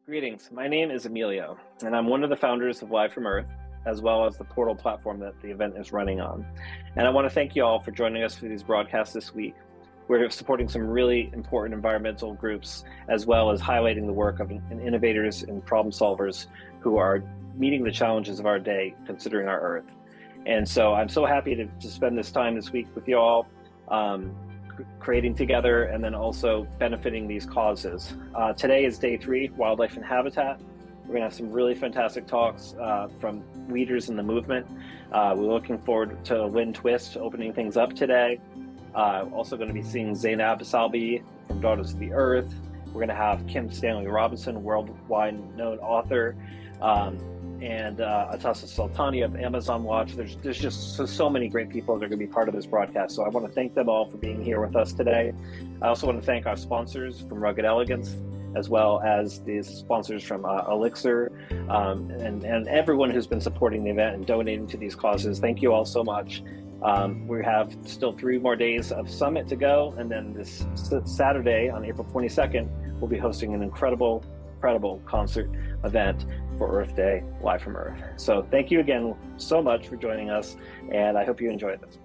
Greetings. My name is Emilio, and I'm one of the founders of Live from Earth, as well as the portal platform that the event is running on. And I want to thank you all for joining us for these broadcasts this week. We're supporting some really important environmental groups, as well as highlighting the work of innovators and problem solvers who are meeting the challenges of our day, considering our Earth. And so I'm so happy to spend this time this week with you all. Creating together and then also benefiting these causes. Today is day 3, Wildlife and Habitat. We're gonna have some really fantastic talks from leaders in the movement. We're looking forward to Lynn Twist opening things up today. Also gonna be seeing Zainab Salbi from Daughters of the Earth. We're gonna have Kim Stanley Robinson, worldwide known author, and Atasa Sultani of Amazon Watch. There's just so many great people that are going to be part of this broadcast. So I want to thank them all for being here with us today. I also want to thank our sponsors from Rugged Elegance, as well as the sponsors from Elixir, and everyone who's been supporting the event and donating to these causes. Thank you all so much. We have still 3 more days of Summit to go, and then this Saturday on April 22nd, we'll be hosting an incredible concert event for Earth Day, Live from Earth. So thank you again so much for joining us, and I hope you enjoyed this.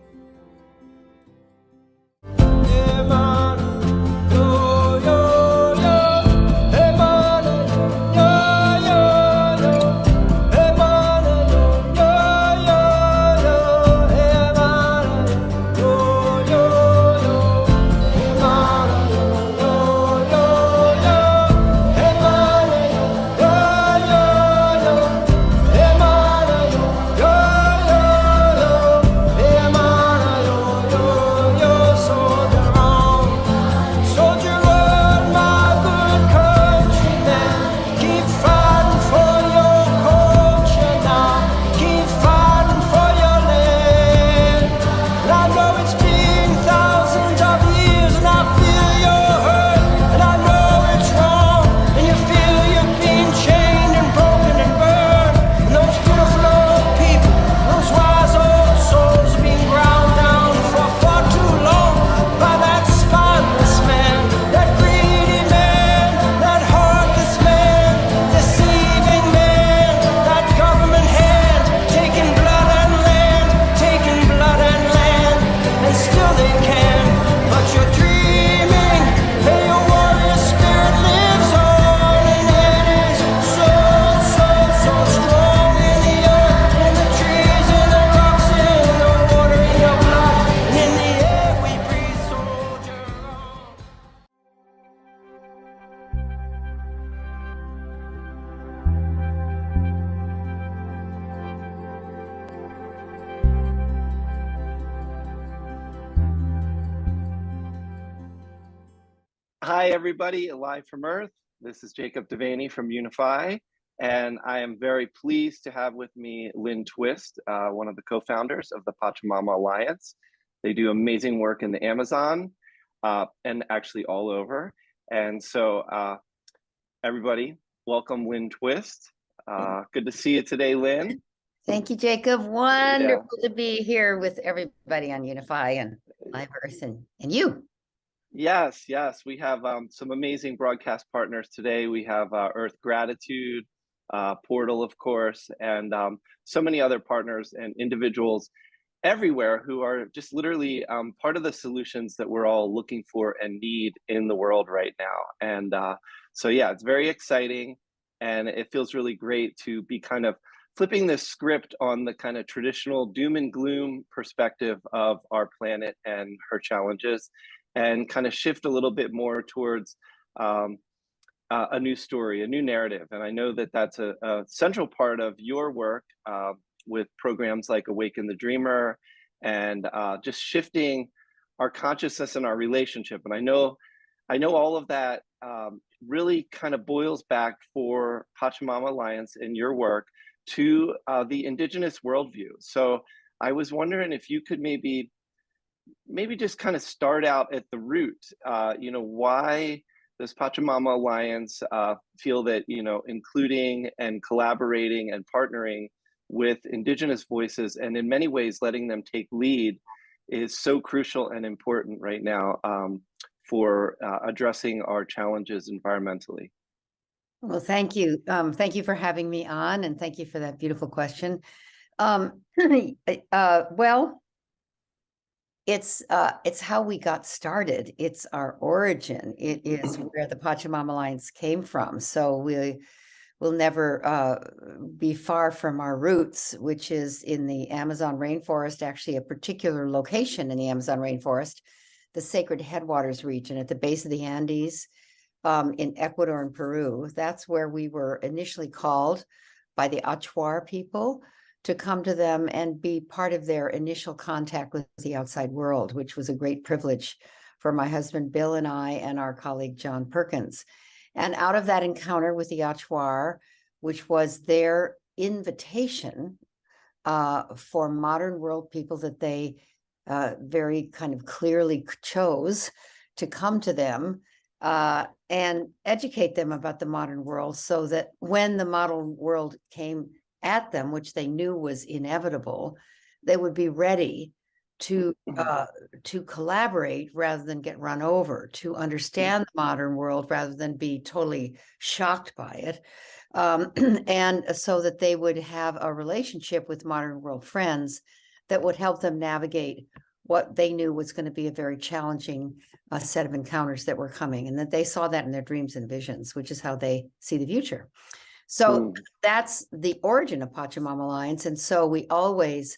Hi, everybody, Live from Earth. This is Jacob Devaney from Unify, and I am very pleased to have with me Lynn Twist, one of the co-founders of the Pachamama Alliance. They do amazing work in the Amazon and actually all over. And so everybody, welcome Lynn Twist. Good to see you today, Lynn. Thank you, Jacob. Wonderful to be here with everybody on Unify and Live Earth and you. Yes, we have some amazing broadcast partners today. We have Earth Gratitude, Portal, of course, and so many other partners and individuals everywhere who are just literally part of the solutions that we're all looking for and need in the world right now. And so yeah, it's very exciting, and it feels really great to be kind of flipping this script on the kind of traditional doom and gloom perspective of our planet and her challenges, and kind of shift a little bit more towards a new story, a new narrative. And I know that that's a central part of your work with programs like Awaken the Dreamer, and just shifting our consciousness and our relationship. And I know all of that really kind of boils back for Pachamama Alliance and your work to the indigenous worldview. So I was wondering if you could maybe just kind of start out at the root. Why does Pachamama Alliance feel that, including and collaborating and partnering with indigenous voices, and in many ways letting them take lead, is so crucial and important right now for addressing our challenges environmentally? Well, thank you. Thank you for having me on, and thank you for that beautiful question. Well, it's how we got started. It's our origin. It is where the Pachamama Alliance came from. So we will never be far from our roots, which is in the Amazon rainforest, actually a particular location in the Amazon rainforest, the Sacred Headwaters region at the base of the Andes, in Ecuador and Peru. That's where we were initially called by the Achuar people to come to them and be part of their initial contact with the outside world, which was a great privilege for my husband Bill and I and our colleague John Perkins. And out of that encounter with the Achuar, which was their invitation for modern world people that they very kind of clearly chose to come to them and educate them about the modern world, so that when the modern world came at them, which they knew was inevitable, they would be ready to collaborate rather than get run over, to understand the modern world rather than be totally shocked by it, and so that they would have a relationship with modern world friends that would help them navigate what they knew was going to be a very challenging set of encounters that were coming, and that they saw that in their dreams and visions, which is how they see the future. So that's the origin of Pachamama Alliance. And so we always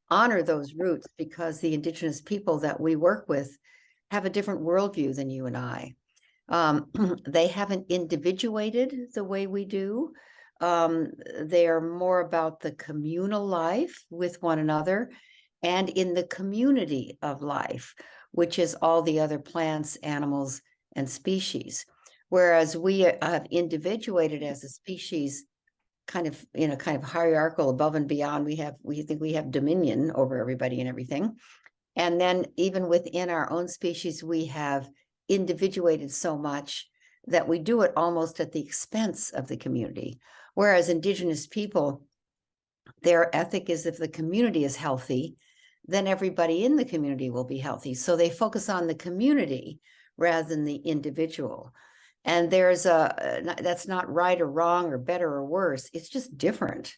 honor those roots, because the indigenous people that we work with have a different worldview than you and I. They haven't individuated the way we do. They are more about the communal life with one another and in the community of life, which is all the other plants, animals, and species. Whereas we have individuated as a species, kind of in a kind of hierarchical above and beyond. We think we have dominion over everybody and everything. And then even within our own species, we have individuated so much that we do it almost at the expense of the community. Whereas indigenous people, their ethic is, if the community is healthy, then everybody in the community will be healthy. So they focus on the community rather than the individual. And that's not right or wrong or better or worse. It's just different.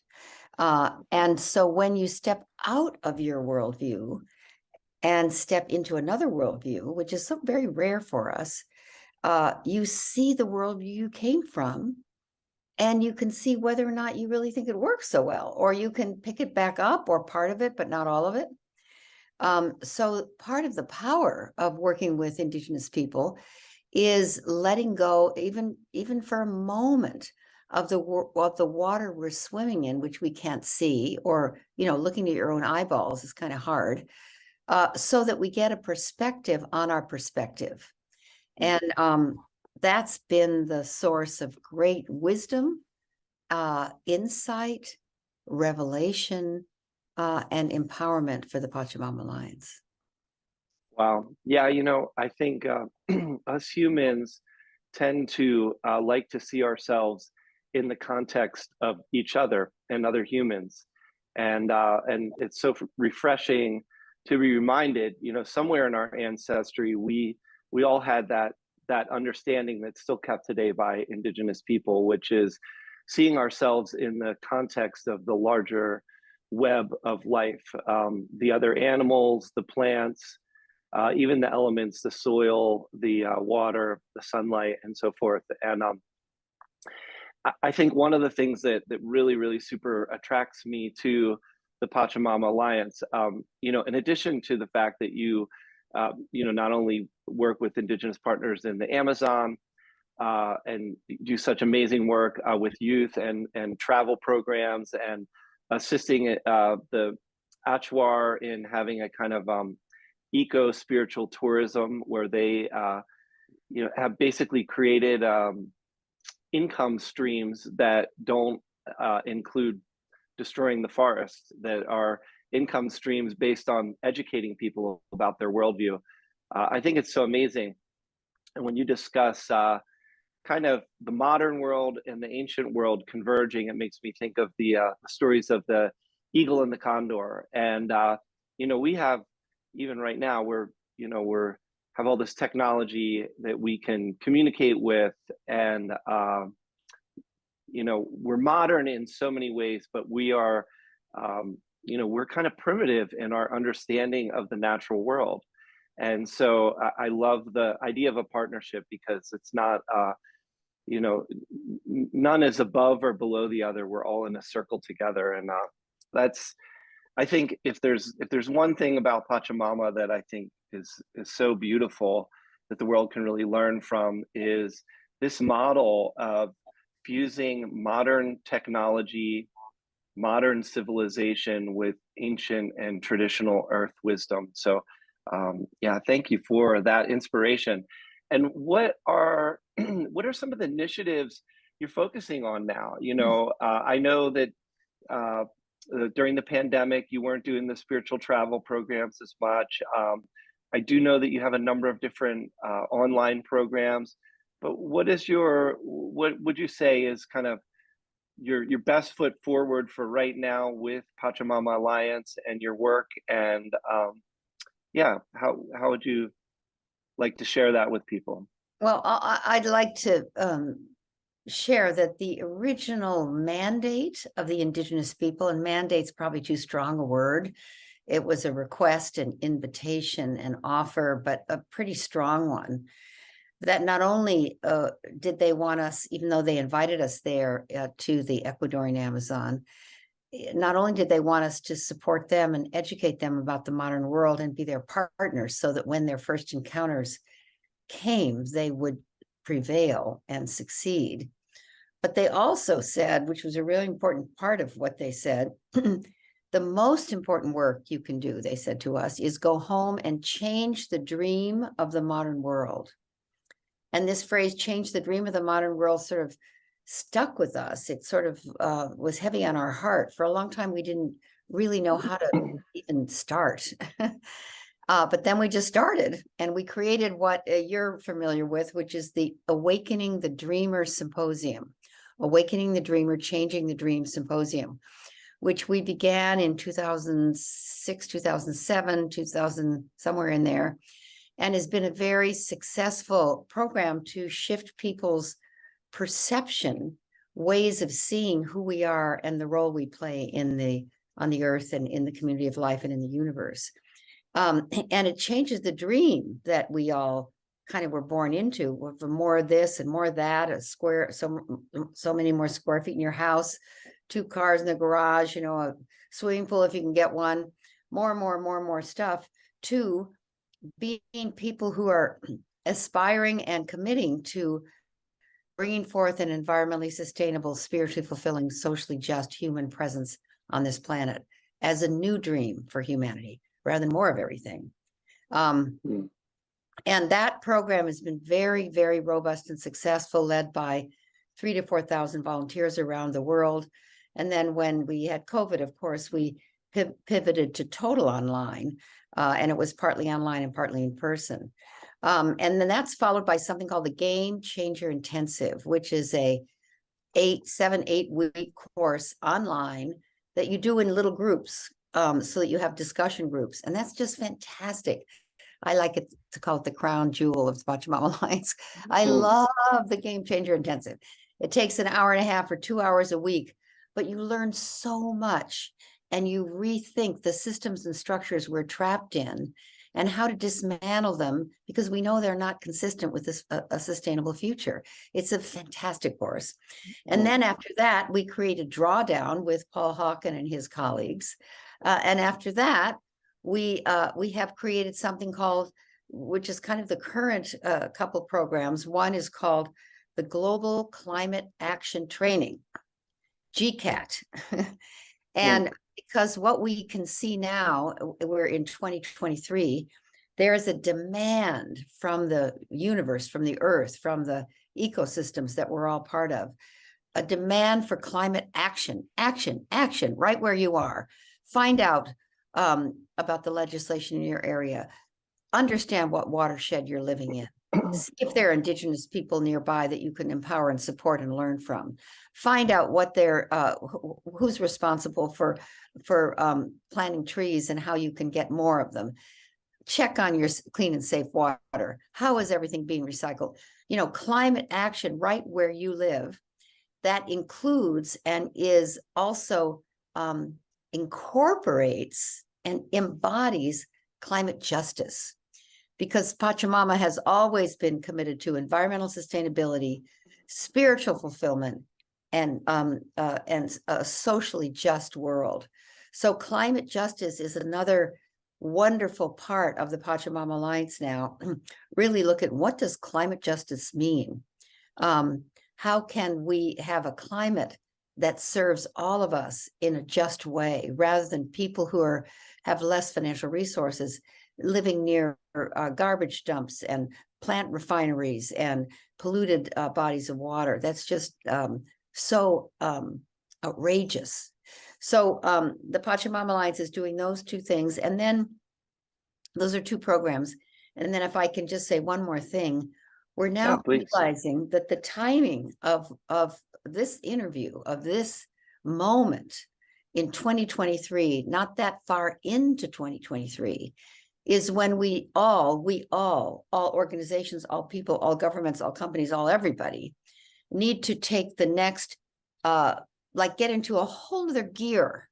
And so when you step out of your worldview and step into another worldview, which is so very rare for us, you see the worldview you came from, and you can see whether or not you really think it works so well, or you can pick it back up, or part of it, but not all of it. So part of the power of working with indigenous people is letting go, even for a moment, of the water we're swimming in, which we can't see, or looking at your own eyeballs is kind of hard, so that we get a perspective on our perspective. And that's been the source of great wisdom, insight, revelation, and empowerment for the Pachamama Alliance. Wow. Yeah, I think us humans tend to like to see ourselves in the context of each other and other humans. And it's so refreshing to be reminded, somewhere in our ancestry, we all had that understanding that's still kept today by indigenous people, which is seeing ourselves in the context of the larger web of life, the other animals, the plants, even the elements, the soil, the water, the sunlight, and so forth. And I think one of the things that really, really super attracts me to the Pachamama Alliance, in addition to the fact that you not only work with indigenous partners in the Amazon and do such amazing work with youth and travel programs and assisting the Achuar in having a kind of eco-spiritual tourism, where they have basically created income streams that don't include destroying the forest, that are income streams based on educating people about their worldview. I think it's so amazing. And when you discuss kind of the modern world and the ancient world converging, it makes me think of the stories of the eagle and the condor. And we have, even right now, we're have all this technology that we can communicate with and we're modern in so many ways, but we are, we're kind of primitive in our understanding of the natural world. And so I love the idea of a partnership, because it's not, none is above or below the other. We're all in a circle together. And that's, I think if there's one thing about Pachamama that I think is so beautiful that the world can really learn from, is this model of fusing modern technology, modern civilization with ancient and traditional earth wisdom. So yeah, thank you for that inspiration. And what are what are some of the initiatives you're focusing on now? I know that during the pandemic, you weren't doing the spiritual travel programs as much. I do know that you have a number of different online programs, but what would you say is kind of your best foot forward for right now with Pachamama Alliance and your work? And yeah, how would you like to share that with people? Well, I'd like to share that the original mandate of the indigenous people, and mandate's probably too strong a word. It was a request, an invitation, an offer, but a pretty strong one. That not only did they want us, even though they invited us there to the Ecuadorian Amazon, not only did they want us to support them and educate them about the modern world and be their partners, so that when their first encounters came, they would prevail and succeed. But they also said, which was a really important part of what they said, the most important work you can do, they said to us, is go home and change the dream of the modern world. And this phrase, change the dream of the modern world, sort of stuck with us. It sort of was heavy on our heart. For a long time, we didn't really know how to even start. But then we just started, and we created what you're familiar with, which is the Awakening the Dreamer Symposium. Awakening the Dreamer, Changing the Dream Symposium, which we began in 2006, 2007, 2000, somewhere in there, and has been a very successful program to shift people's perception, ways of seeing who we are and the role we play on the earth and in the community of life and in the universe. And it changes the dream that we all kind of were born into, with more of this and more of that, so many more square feet in your house, 2 cars in the garage, a swimming pool if you can get one, more stuff, to being people who are aspiring and committing to bringing forth an environmentally sustainable, spiritually fulfilling, socially just human presence on this planet as a new dream for humanity, rather than more of everything. And that program has been very, very robust and successful, led by 3,000 to 4,000 volunteers around the world. And then when we had COVID, of course, we pivoted to total online, and it was partly online and partly in person. And then that's followed by something called the Game Changer Intensive, which is a 8-week course online that you do in little groups, so that you have discussion groups. And that's just fantastic. I like it to call it the crown jewel of the Pachamama Alliance. I love the Game Changer Intensive. It takes an hour and a half or 2 hours a week, but you learn so much, and you rethink the systems and structures we're trapped in and how to dismantle them, because we know they're not consistent with this, a sustainable future. It's a fantastic course. And then after that, we created Drawdown with Paul Hawken and his colleagues. And after that, we have created something called, which is kind of the current couple programs. One is called the Global Climate Action Training, GCAT. And because what we can see now, we're in 2023, there's a demand from the universe, from the earth, from the ecosystems that we're all part of, a demand for climate action, right where you are. Find out about the legislation in your area. Understand what watershed you're living in. See if there are indigenous people nearby that you can empower and support and learn from. Find out what they're, who's responsible for planting trees and how you can get more of them. Check on your clean and safe water. How is everything being recycled? Climate action right where you live. that includes and is also incorporates and embodies climate justice, because Pachamama has always been committed to environmental sustainability, spiritual fulfillment, and a socially just world. So climate justice is another wonderful part of the Pachamama Alliance now. Really look at, what does climate justice mean? How can we have a climate that serves all of us in a just way, rather than people who have less financial resources living near garbage dumps and plant refineries and polluted bodies of water? That's just so outrageous. So the Pachamama Alliance is doing those two things. And then those are two programs. And then if I can just say one more thing, we're now realizing that the timing of this interview, of this moment in 2023, not that far into 2023, is when we all organizations, all people, all governments, all companies, all everybody need to take the next, like get into a whole other gear.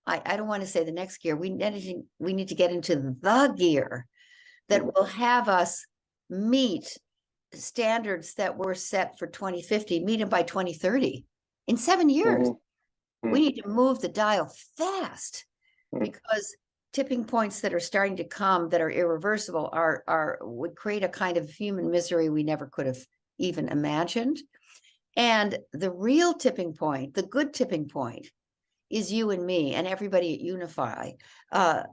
I don't want to say the next gear. We need to get into the gear that will have us meet standards that were set for 2050, meet them by 2030. In 7 years, we need to move the dial fast, because tipping points that are starting to come that are irreversible would create a kind of human misery we never could have even imagined. And the real tipping point, the good tipping point, is you and me and everybody at Unify,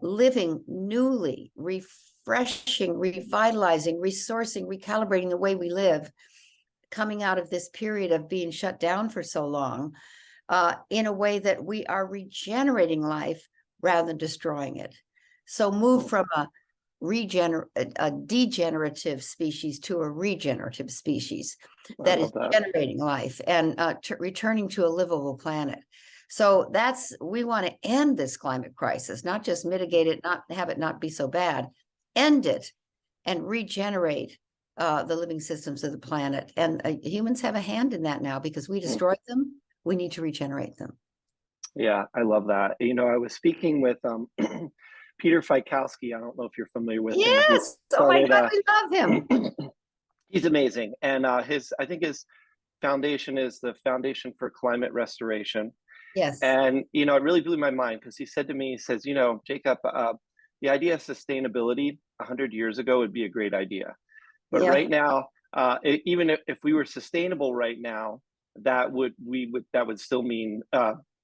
living newly, refreshing, revitalizing, resourcing, recalibrating the way we live, coming out of this period of being shut down for so long, in a way that we are regenerating life rather than destroying it. So move from a degenerative species to a regenerative species that is generating life and returning to a livable planet. So we want to end this climate crisis, not just mitigate it, not have it not be so bad, end it and regenerate the living systems of the planet. And humans have a hand in that now, because we destroyed them. We need to regenerate them. Yeah, I love that. You know, I was speaking with Peter Fikowski. I don't know if you're familiar with him. Yes. Oh my God, we love him. He's amazing. And I think his foundation is the Foundation for Climate Restoration. Yes. And, you know, it really blew my mind, because he said to me, he says, you know, Jacob, the idea of sustainability 100 years ago would be a great idea. But right now, even if we were sustainable right now, that would still mean,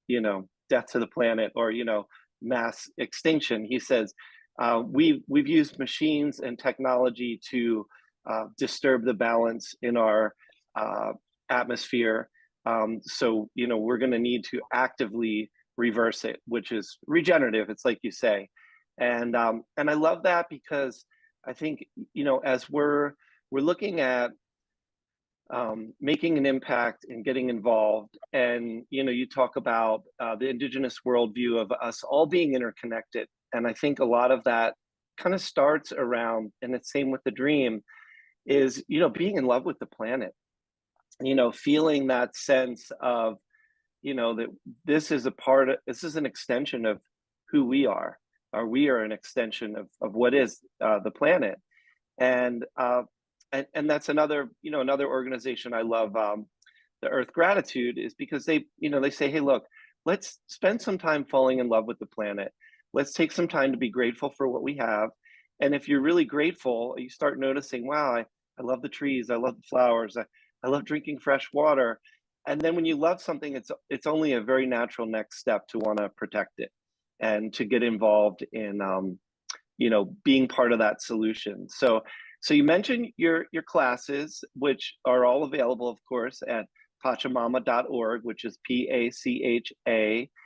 you know, death to the planet, or, you know, mass extinction. He says, we've used machines and technology to disturb the balance in our atmosphere. So, you know, we're going to need to actively reverse it, which is regenerative. It's like you say. And I love that, because I think, you know, as we're looking at making an impact and getting involved, and, you know, you talk about the indigenous worldview of us all being interconnected. And I think a lot of that kind of starts around, and the same with the dream, is, you know, being in love with the planet, you know, feeling that sense of, you know, that this is an extension of who we are, or we are an extension of what is the planet. And that's another, you know, another organization I love, the Earth Gratitude, is because they say, hey, look, let's spend some time falling in love with the planet. Let's take some time to be grateful for what we have. And if you're really grateful, you start noticing, wow, I love the trees, I love the flowers, I love drinking fresh water. And then when you love something, it's only a very natural next step to want to protect it and to get involved in, you know, being part of that solution. So you mentioned your classes, which are all available, of course, at pachamama.org, which is PACHAMAMA.org.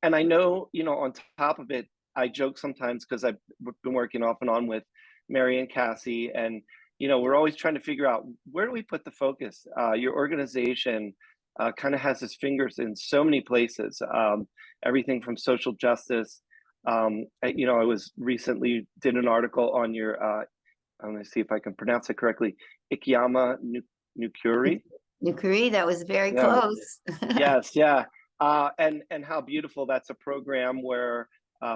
And I know, you know, on top of it, I joke sometimes, because I've been working off and on with Mary and Cassie, and, you know, we're always trying to figure out, where do we put the focus? Your organization kind of has its fingers in so many places, everything from social justice. You know, I was recently did an article on your let me see if I can pronounce it correctly, Ikeyama Nukuri. Nukuri, that was very Yeah. close. Yes, yeah. And how beautiful that's a program where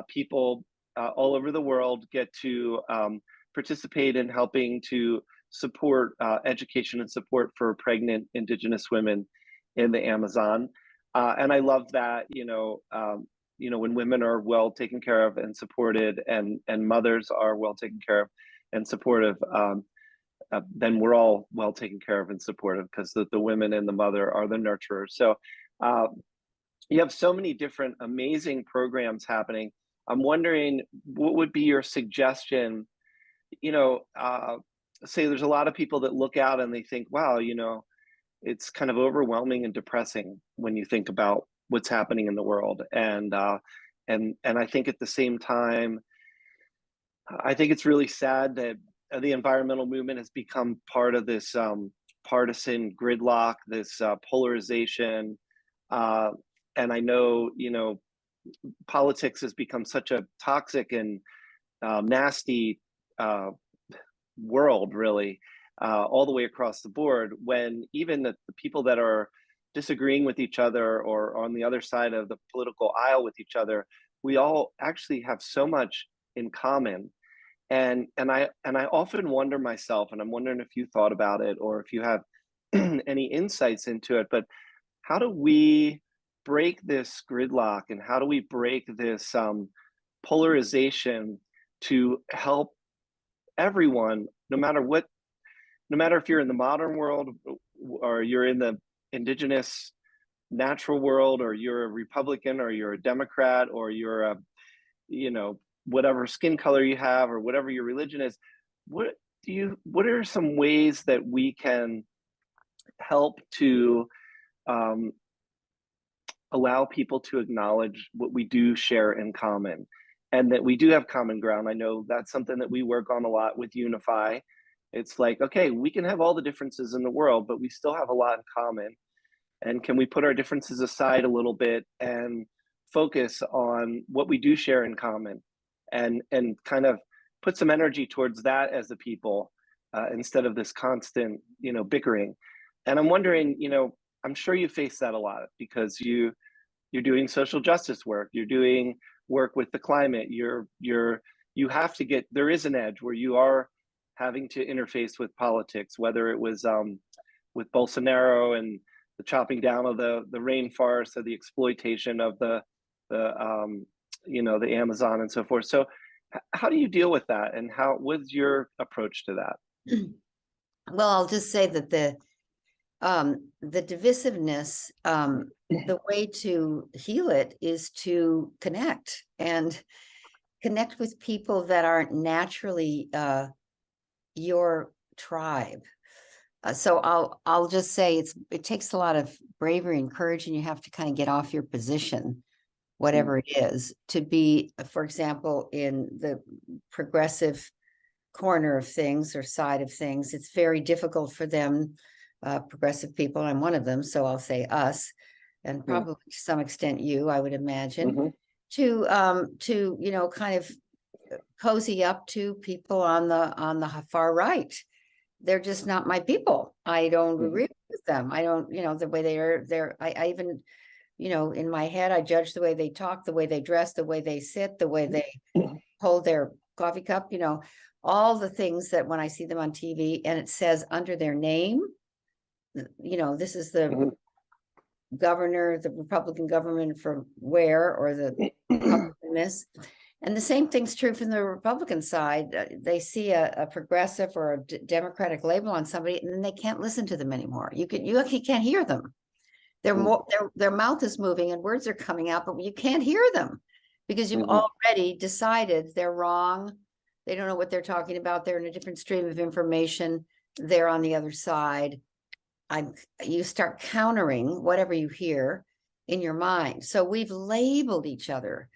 people all over the world get to participate in helping to support education and support for pregnant Indigenous women in the Amazon. And I love that, when women are well taken care of and supported, and mothers are well taken care of and supportive, then we're all well taken care of and supportive, because the women and the mother are the nurturers. So uh, you have so many different amazing programs happening. I'm wondering, what would be your suggestion? You know, say there's a lot of people that look out and they think, wow, it's kind of overwhelming and depressing when you think about what's happening in the world. And I think at the same time, I think it's really sad that the environmental movement has become part of this partisan gridlock, this polarization. Uh, and I know, politics has become such a toxic and nasty world, really, all the way across the board, when even the people that are disagreeing with each other or on the other side of the political aisle with each other, we all actually have so much in common. And I often wonder myself, and I'm wondering if you thought about it or if you have any insights into it, but how do we break this gridlock, and how do we break this polarization to help everyone, no matter if you're in the modern world or you're in the indigenous natural world, or you're a Republican or you're a Democrat, or you're a, whatever skin color you have or whatever your religion is. What are some ways that we can help to um, allow people to acknowledge what we do share in common, and that we do have common ground? I know that's something that we work on a lot with Unify. It's like, okay, we can have all the differences in the world, but we still have a lot in common. And can we put our differences aside a little bit and focus on what we do share in common, and kind of put some energy towards that as a people, instead of this constant, bickering. And I'm wondering, I'm sure you face that a lot, because you're doing social justice work, you're doing work with the climate, you have to get, there is an edge where you are having to interface with politics, whether it was with Bolsonaro and the chopping down of the rainforest, or the exploitation of the Amazon and so forth. So how do you deal with that, and what's your approach to that? Well, I'll just say that the divisiveness, the way to heal it is to connect with people that aren't naturally your tribe. So I'll just say it takes a lot of bravery and courage, and you have to kind of get off your position, whatever it is, to be, for example, in the progressive corner of things or side of things. It's very difficult for them, progressive people. I'm one of them, so I'll say us, and probably to some extent you, I would imagine, to kind of cozy up to people on the far right. They're just not my people. I don't agree with them. I don't, the way I even, in my head, I judge the way they talk, the way they dress, the way they sit, the way they hold their coffee cup, all the things that when I see them on TV and it says under their name, this is the governor, the Republican government from where, or the Republican this. And the same thing's true from the Republican side. They see a progressive or a Democratic label on somebody, and then they can't listen to them anymore. You actually can't hear them. Their mouth is moving and words are coming out, but you can't hear them because you've already decided they're wrong. They don't know what they're talking about. They're in a different stream of information. They're on the other side. You start countering whatever you hear in your mind. So we've labeled each other.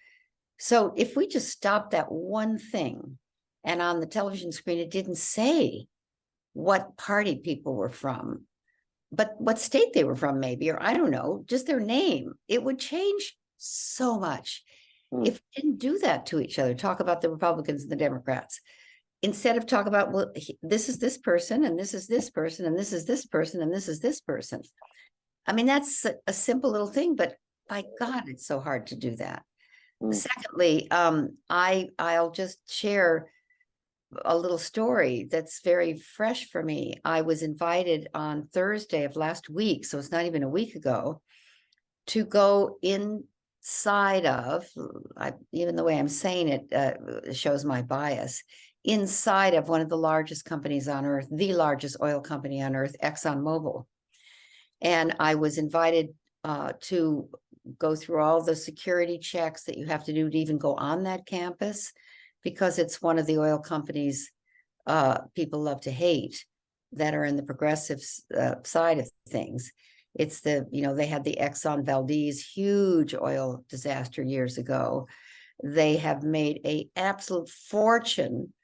So if we just stopped that one thing, and on the television screen, it didn't say what party people were from, but what state they were from, maybe, or I don't know, just their name, it would change so much. If we didn't do that to each other, talk about the Republicans and the Democrats, instead of talk about, well, this is this person, and this is this person, and this is this person, and this is this person. I mean, that's a simple little thing, but by God, it's so hard to do that. Secondly, I'll just share a little story that's very fresh for me. I was invited on Thursday of last week, so it's not even a week ago, to go inside of, even the way I'm saying it shows my bias, inside of one of the largest companies on earth, the largest oil company on earth, ExxonMobil. And I was invited to go through all the security checks that you have to do to even go on that campus, because it's one of the oil companies people love to hate that are in the progressive side of things. It's the, they had the Exxon Valdez huge oil disaster years ago. They have made an absolute fortune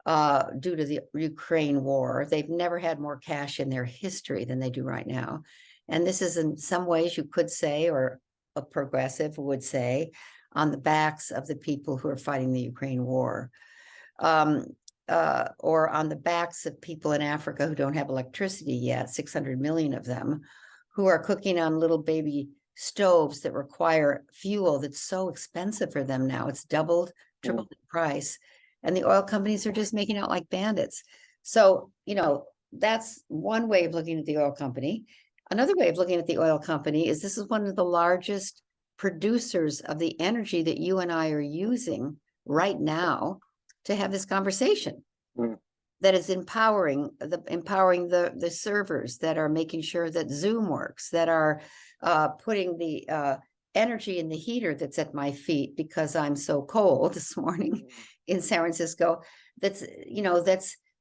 due to the Ukraine war. They've never had more cash in their history than they do right now. And this is, in some ways, you could say, or a progressive would say, on the backs of the people who are fighting the Ukraine war, or on the backs of people in Africa who don't have electricity yet, 600 million of them, who are cooking on little baby stoves that require fuel that's so expensive for them now. It's doubled, tripled the price. And the oil companies are just making out like bandits. So, that's one way of looking at the oil company. Another way of looking at the oil company is this is one of the largest producers of the energy that you and I are using right now to have this conversation. That is empowering the servers, that are making sure that Zoom works, that are putting the energy in the heater that's at my feet because I'm so cold this morning in San Francisco. That's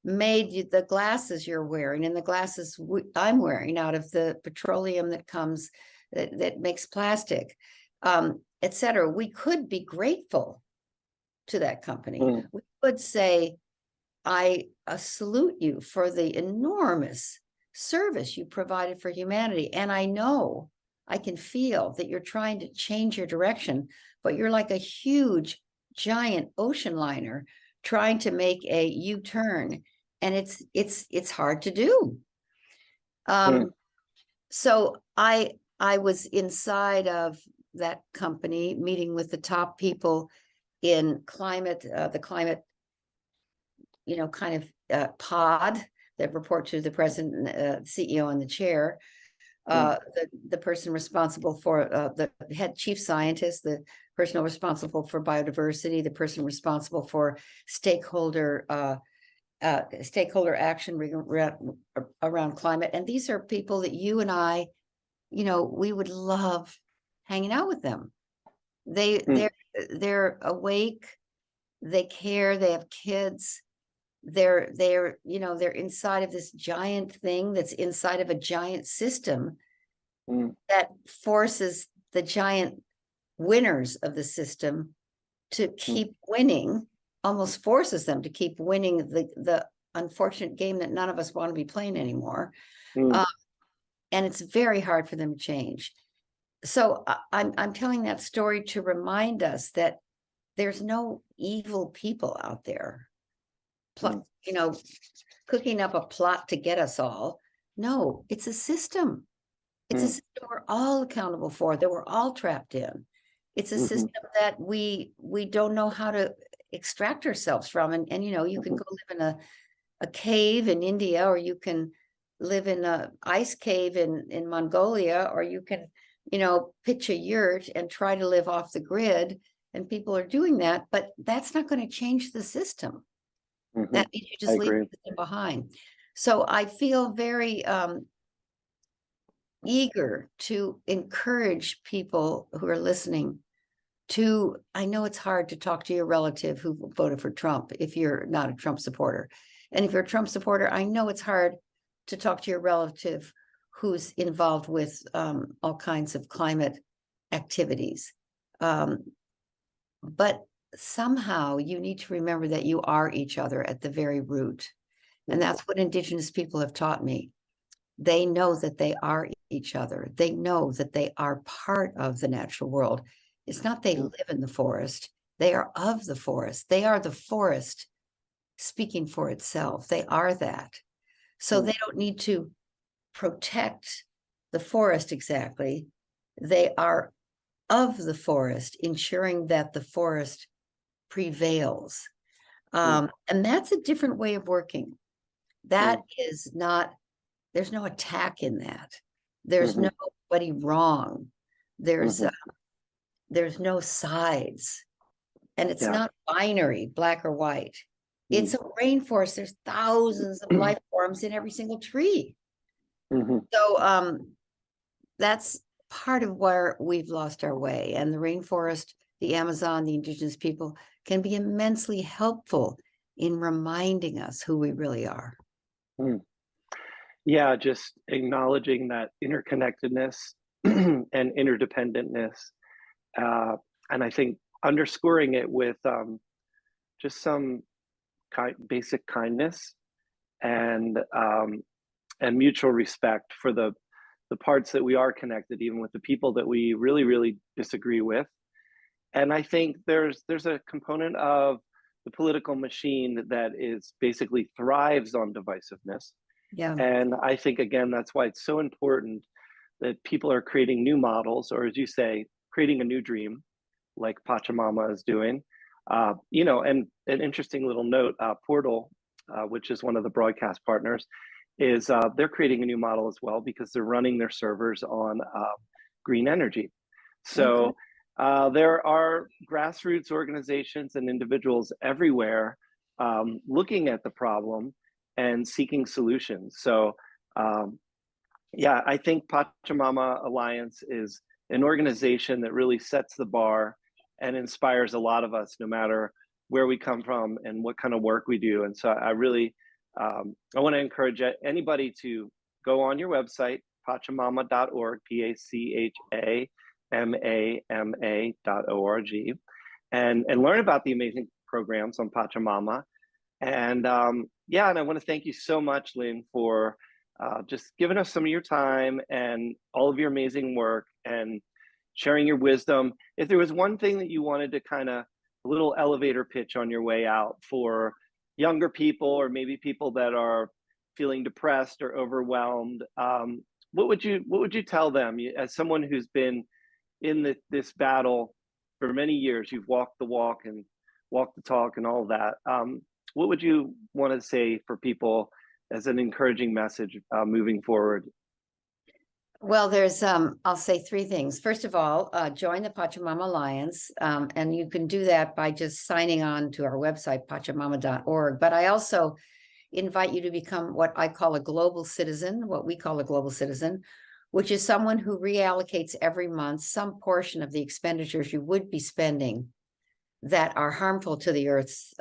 made the glasses you're wearing and the glasses I'm wearing out of the petroleum that comes that makes plastic, etc. We could be grateful to that company. We could say, I salute you for the enormous service you provided for humanity. And I know, I can feel that you're trying to change your direction, but you're like a huge, giant ocean liner trying to make a U-turn. And it's hard to do. So I was inside of that company meeting with the top people in climate, the climate, pod that report to the president, CEO, and the chair. The person responsible for the head chief scientist, the person responsible for biodiversity, the person responsible for stakeholder action around climate. And these are people that you and I, we would love hanging out with them. They're awake, they care, they have kids. They're inside of this giant thing that's inside of a giant system that forces the giant winners of the system to keep winning, almost forces them to keep winning the unfortunate game that none of us want to be playing anymore. And it's very hard for them to change. So I'm telling that story to remind us that there's no evil people out there, cooking up a plot to get us all. No, it's a system. It's a system we're all accountable for, that we're all trapped in. It's a system that we don't know how to extract ourselves from. And you can go live in a cave in India, or you can live in an ice cave in Mongolia, or you can, pitch a yurt and try to live off the grid. And people are doing that, but that's not going to change the system. That means you just leave them behind. So I feel very eager to encourage people who are listening to, I know it's hard to talk to your relative who voted for Trump if you're not a Trump supporter. And if you're a Trump supporter, I know it's hard to talk to your relative who's involved with all kinds of climate activities. But somehow you need to remember that you are each other at the very root. And that's what Indigenous people have taught me. They know that they are each other. They know that they are part of the natural world. It's not they live in the forest. They are of the forest. They are the forest speaking for itself. They are that. So they don't need to protect the forest exactly. They are of the forest, ensuring that the forest prevails. And that's a different way of working. That is not, there's no attack in that. There's nobody wrong. There's no sides. And it's not binary, black or white. It's a rainforest. There's thousands of life forms in every single tree. So that's part of where we've lost our way. And the rainforest, the Amazon, the indigenous people can be immensely helpful in reminding us who we really are. Yeah, just acknowledging that interconnectedness and interdependentness. And I think underscoring it with just some basic kindness and mutual respect for the parts that we are connected, even with the people that we really, really disagree with. And I think there's a component of the political machine that is basically thrives on divisiveness. Yeah. And I think, again, that's why it's so important that people are creating new models, or as you say, creating a new dream, like Pachamama is doing. You know, and an interesting little note, Portal, which is one of the broadcast partners, is they're creating a new model as well, because they're running their servers on green energy. So there are grassroots organizations and individuals everywhere looking at the problem and seeking solutions. So yeah, I think Pachamama Alliance is an organization that really sets the bar and inspires a lot of us, no matter where we come from and what kind of work we do. And so I really, I want to encourage anybody to go on your website, pachamama.org, PACHAMAMA.org, and learn about the amazing programs on Pachamama. And yeah, and I want to thank you so much, Lynn, for just giving us some of your time and all of your amazing work and sharing your wisdom. If there was one thing that you wanted to kind of a little elevator pitch on your way out for younger people, or maybe people that are feeling depressed or overwhelmed, what would you tell them? As someone who's been in this battle for many years, you've walked the walk and walked the talk and all of that. What would you want to say for people as an encouraging message moving forward? Well, there's, I'll say three things. First of all, join the Pachamama Alliance, and you can do that by just signing on to our website, pachamama.org. But I also invite you to become what I call a global citizen, what we call a global citizen, which is someone who reallocates every month some portion of the expenditures you would be spending that are harmful to the Earth's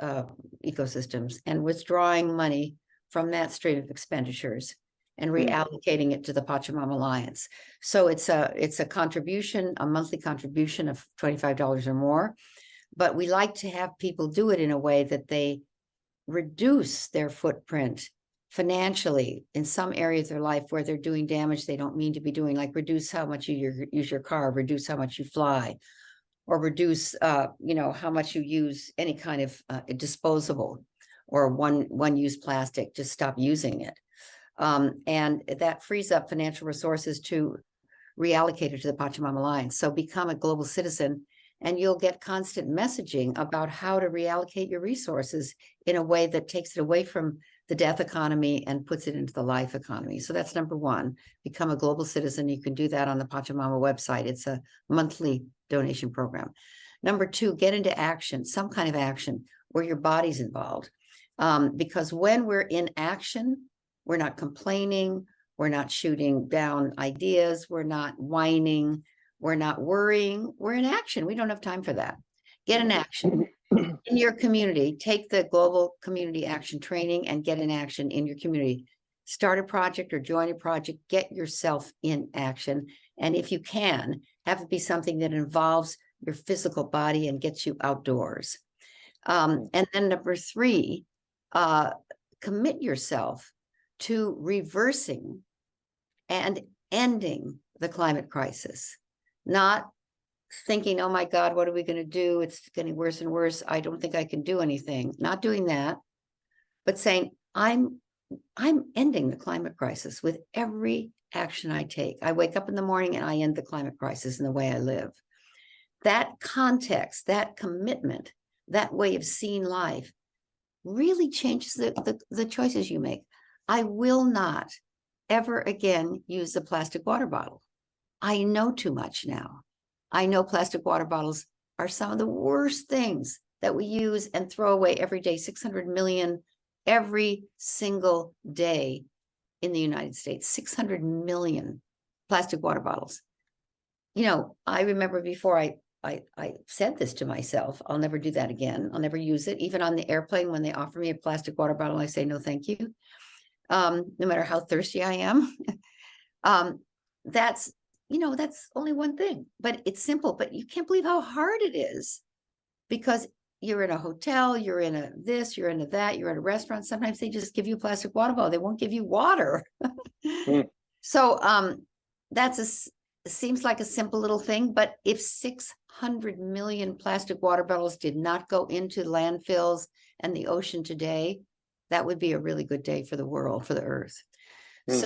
ecosystems, and withdrawing money from that stream of expenditures and reallocating it to the Pachamama Alliance. So it's a contribution, a monthly contribution of $25 or more, but we like to have people do it in a way that they reduce their footprint financially in some areas of their life where they're doing damage they don't mean to be doing, like reduce how much you use your car, reduce how much you fly, or reduce you know, how much you use any kind of disposable or one-use plastic. Just stop using it. And that frees up financial resources to reallocate it to the Pachamama Alliance. So become a global citizen, and you'll get constant messaging about how to reallocate your resources in a way that takes it away from the death economy and puts it into the life economy. So that's number one, become a global citizen. You can do that on the Pachamama website. It's a monthly donation program. Number two, get into action, some kind of action where your body's involved. Because when we're in action, we're not complaining, we're not shooting down ideas, we're not whining, we're not worrying, we're in action. We don't have time for that. Get in action. In your community, take the Global Community Action Training and get in action in your community. Start a project or join a project, get yourself in action. And if you can, have it be something that involves your physical body and gets you outdoors. And then number three, commit yourself to reversing and ending the climate crisis, not thinking, oh my God, what are we going to do? It's getting worse and worse. I don't think I can do anything. Not doing that, but saying, I'm ending the climate crisis with every action I take. I wake up in the morning and I end the climate crisis in the way I live. That context, that commitment, that way of seeing life really changes the choices you make. I will not ever again use a plastic water bottle. I know too much now. I know plastic water bottles are some of the worst things that we use and throw away every day, 600 million every single day in the United States, 600 million plastic water bottles. You know, I remember before I said this to myself, I'll never do that again. I'll never use it. Even on the airplane, when they offer me a plastic water bottle, I say, no, thank you. No matter how thirsty I am. That's, you know, that's only one thing, but it's simple, but you can't believe how hard it is, because you're in a hotel, you're in a this, you're in a that, you're at a restaurant. Sometimes they just give you a plastic water bottle. They won't give you water. So that's seems like a simple little thing, but if 600 million plastic water bottles did not go into landfills and the ocean today, that would be a really good day for the world, for the earth. So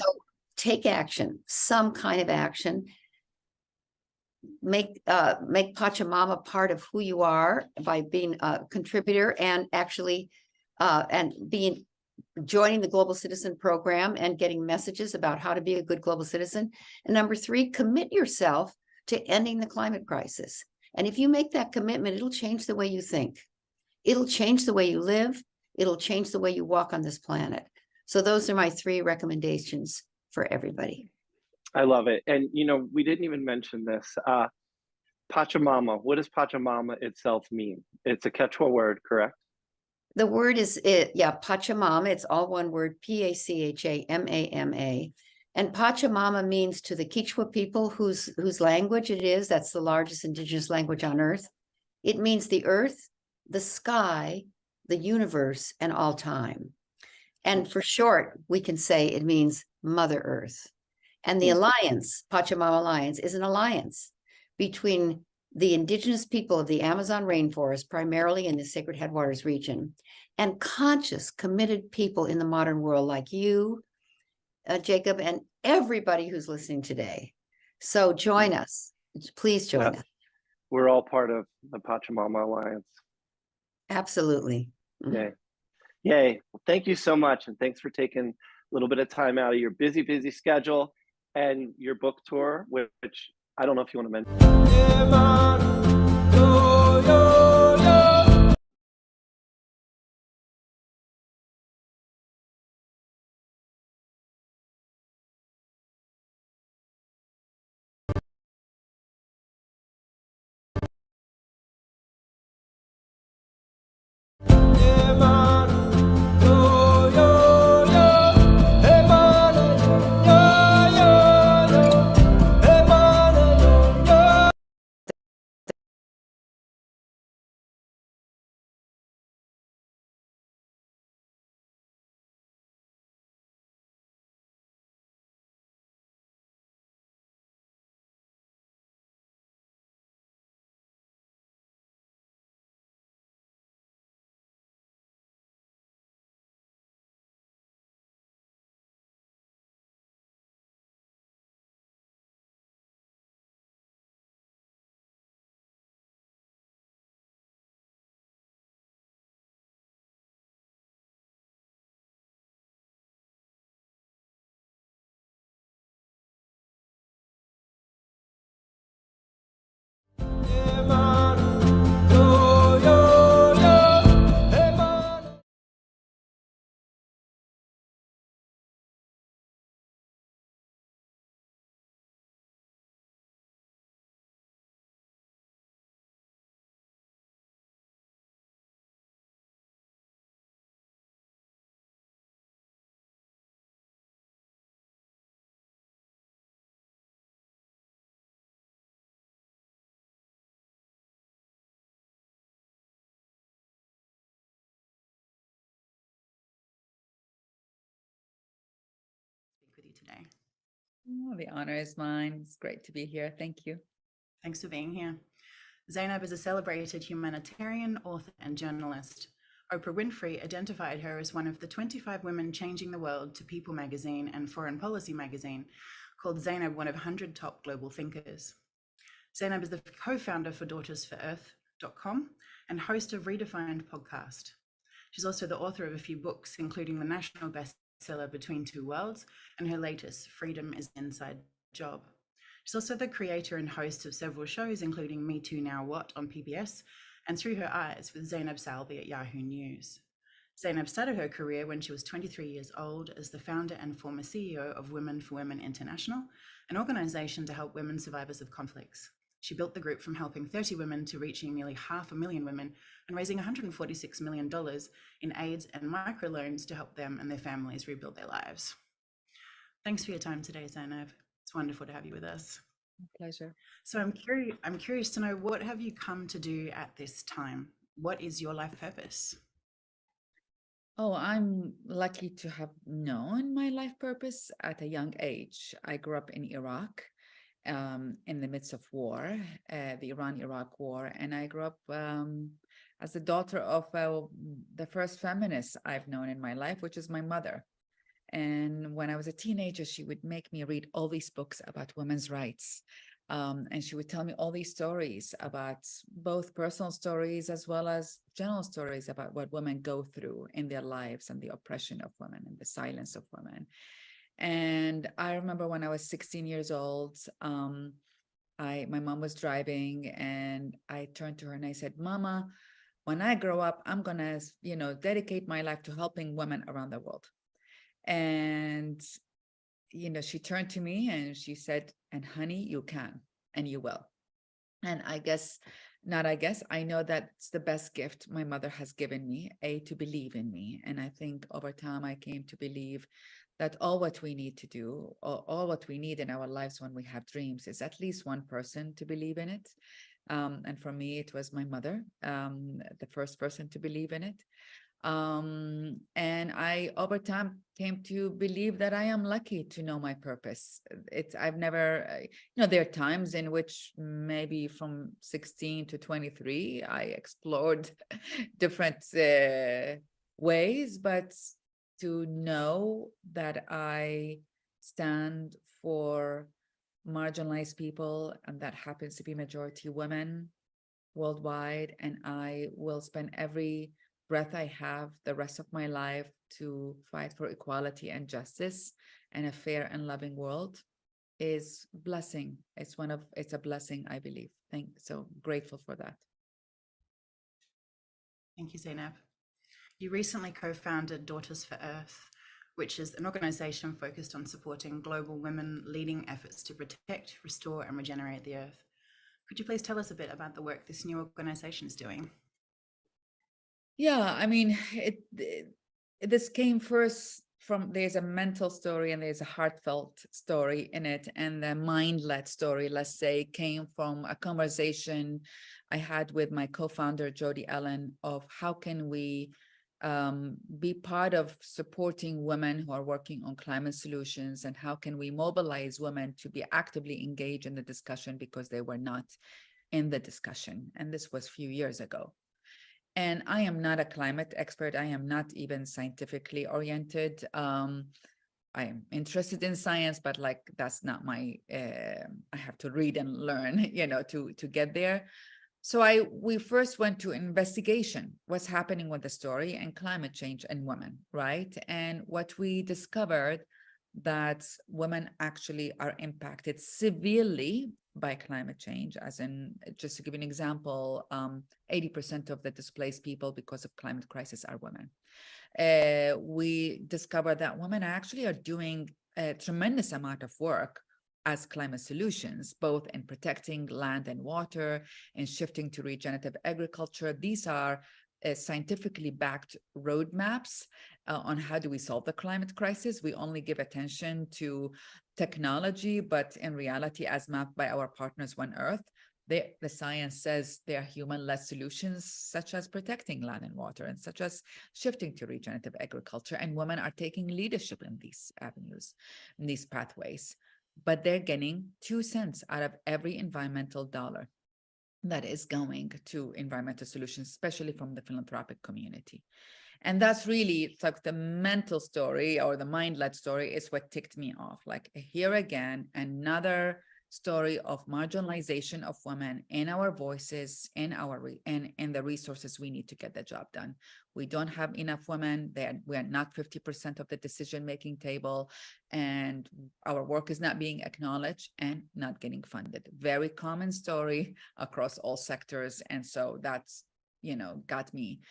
take action, some kind of action. Make Pachamama part of who you are by being a contributor and actually joining the Global Citizen Program and getting messages about how to be a good global citizen. And number 3, commit yourself to ending the climate crisis. And if you make that commitment, it'll change the way you think. It'll change the way you live. It'll change the way you walk on this planet. So those are my 3 recommendations for everybody. I love it. And, you know, we didn't even mention this. Pachamama, what does Pachamama itself mean? It's a Quechua word, correct? The word is, Pachamama. It's all one word, Pachamama. And Pachamama means to the Quechua people whose language it is. That's the largest indigenous language on earth. It means the earth, the sky, the universe, and all time. And for short, we can say it means Mother Earth. And the alliance, Pachamama Alliance, is an alliance between the indigenous people of the Amazon rainforest, primarily in the Sacred Headwaters region, and conscious, committed people in the modern world like you, Jacob, and everybody who's listening today. So join us. Please join us. We're all part of the Pachamama Alliance. Absolutely. Yay. Yay. Well, thank you so much. And thanks for taking a little bit of time out of your busy schedule and your book tour, which I don't know if you want to mention. With you today. Oh, the honor is mine. It's great to be here. Thank you. Thanks for being here. Zainab is a celebrated humanitarian, author, and journalist. Oprah Winfrey identified her as one of the 25 women changing the world to People magazine and Foreign Policy magazine, called Zainab one of 100 top global thinkers. Zainab is the co-founder for DaughtersForEarth.com and host of Redefined podcast. She's also the author of a few books, including the national bestseller Between Two Worlds and her latest, Freedom is an Inside Job. She's also the creator and host of several shows, including Me Too Now What on PBS and Through Her Eyes with Zainab Salvi at Yahoo News. Zainab started her career when she was 23 years old as the founder and former CEO of Women for Women International, an organization to help women survivors of conflicts. She built the group from helping 30 women to reaching nearly 500,000 women and raising $146 million in aids and microloans to help them and their families rebuild their lives. Thanks for your time today, Zainab. It's wonderful to have you with us. Pleasure. So I'm curious to know, what have you come to do at this time? What is your life purpose? Oh, I'm lucky to have known my life purpose at a young age. I grew up in Iraq, in the midst of war, the Iran-Iraq war, and I grew up as the daughter of the first feminist I've known in my life, which is my mother. And when I was a teenager, she would make me read all these books about women's rights. And she would tell me all these stories about both personal stories as well as general stories about what women go through in their lives and the oppression of women and the silence of women. And I remember when I was 16 years old, my mom was driving and I turned to her and I said, Mama, when I grow up, I'm going to, dedicate my life to helping women around the world. And, she turned to me and she said, and honey, you can, and you will. And I know that's the best gift my mother has given me, to believe in me. And I think over time, I came to believe that all what we need to do, all what we need in our lives when we have dreams is at least one person to believe in it. And for me, it was my mother, the first person to believe in it. And I, over time, came to believe that I am lucky to know my purpose. I've never, there are times in which maybe from 16 to 23, I explored different ways, but to know that I stand for marginalized people, and that happens to be majority women worldwide, and I will spend every breath I have the rest of my life to fight for equality and justice and a fair and loving world is blessing. It's a blessing, I believe. So grateful for that. Thank you, Zainab. You recently co-founded Daughters for Earth, which is an organization focused on supporting global women leading efforts to protect, restore, and regenerate the earth. Could you please tell us a bit about the work this new organization is doing? Yeah, I mean, this came first from, there's a mental story and there's a heartfelt story in it. And the mind-led story, let's say, came from a conversation I had with my co-founder, Jody Allen, of how can we be part of supporting women who are working on climate solutions, and how can we mobilize women to be actively engaged in the discussion because they were not in the discussion. And this was a few years ago. And I am not a climate expert. I am not even scientifically oriented. I am interested in science, but that's not my, I have to read and learn, to get there. So we first went to investigation, what's happening with the story and climate change and women, right? And what we discovered that women actually are impacted severely by climate change, as in, just to give you an example, 80% of the displaced people because of climate crisis are women. We discovered that women actually are doing a tremendous amount of work as climate solutions, both in protecting land and water and shifting to regenerative agriculture. These are scientifically backed roadmaps on how do we solve the climate crisis. We only give attention to technology, but in reality, as mapped by our partners One Earth, the science says there are human-led solutions, such as protecting land and water, and such as shifting to regenerative agriculture. And women are taking leadership in these avenues, in these pathways. But they're getting 2 cents out of every environmental dollar. that is going to environmental solutions, especially from the philanthropic community. And that's really, it's like the mental story or the mind-led story is what ticked me off. Like, here again, another story of marginalization of women in our voices, in the resources we need to get the job done. We don't have enough women. We are not 50% of the decision-making table, and our work is not being acknowledged and not getting funded. Very common story across all sectors. And so that's, got me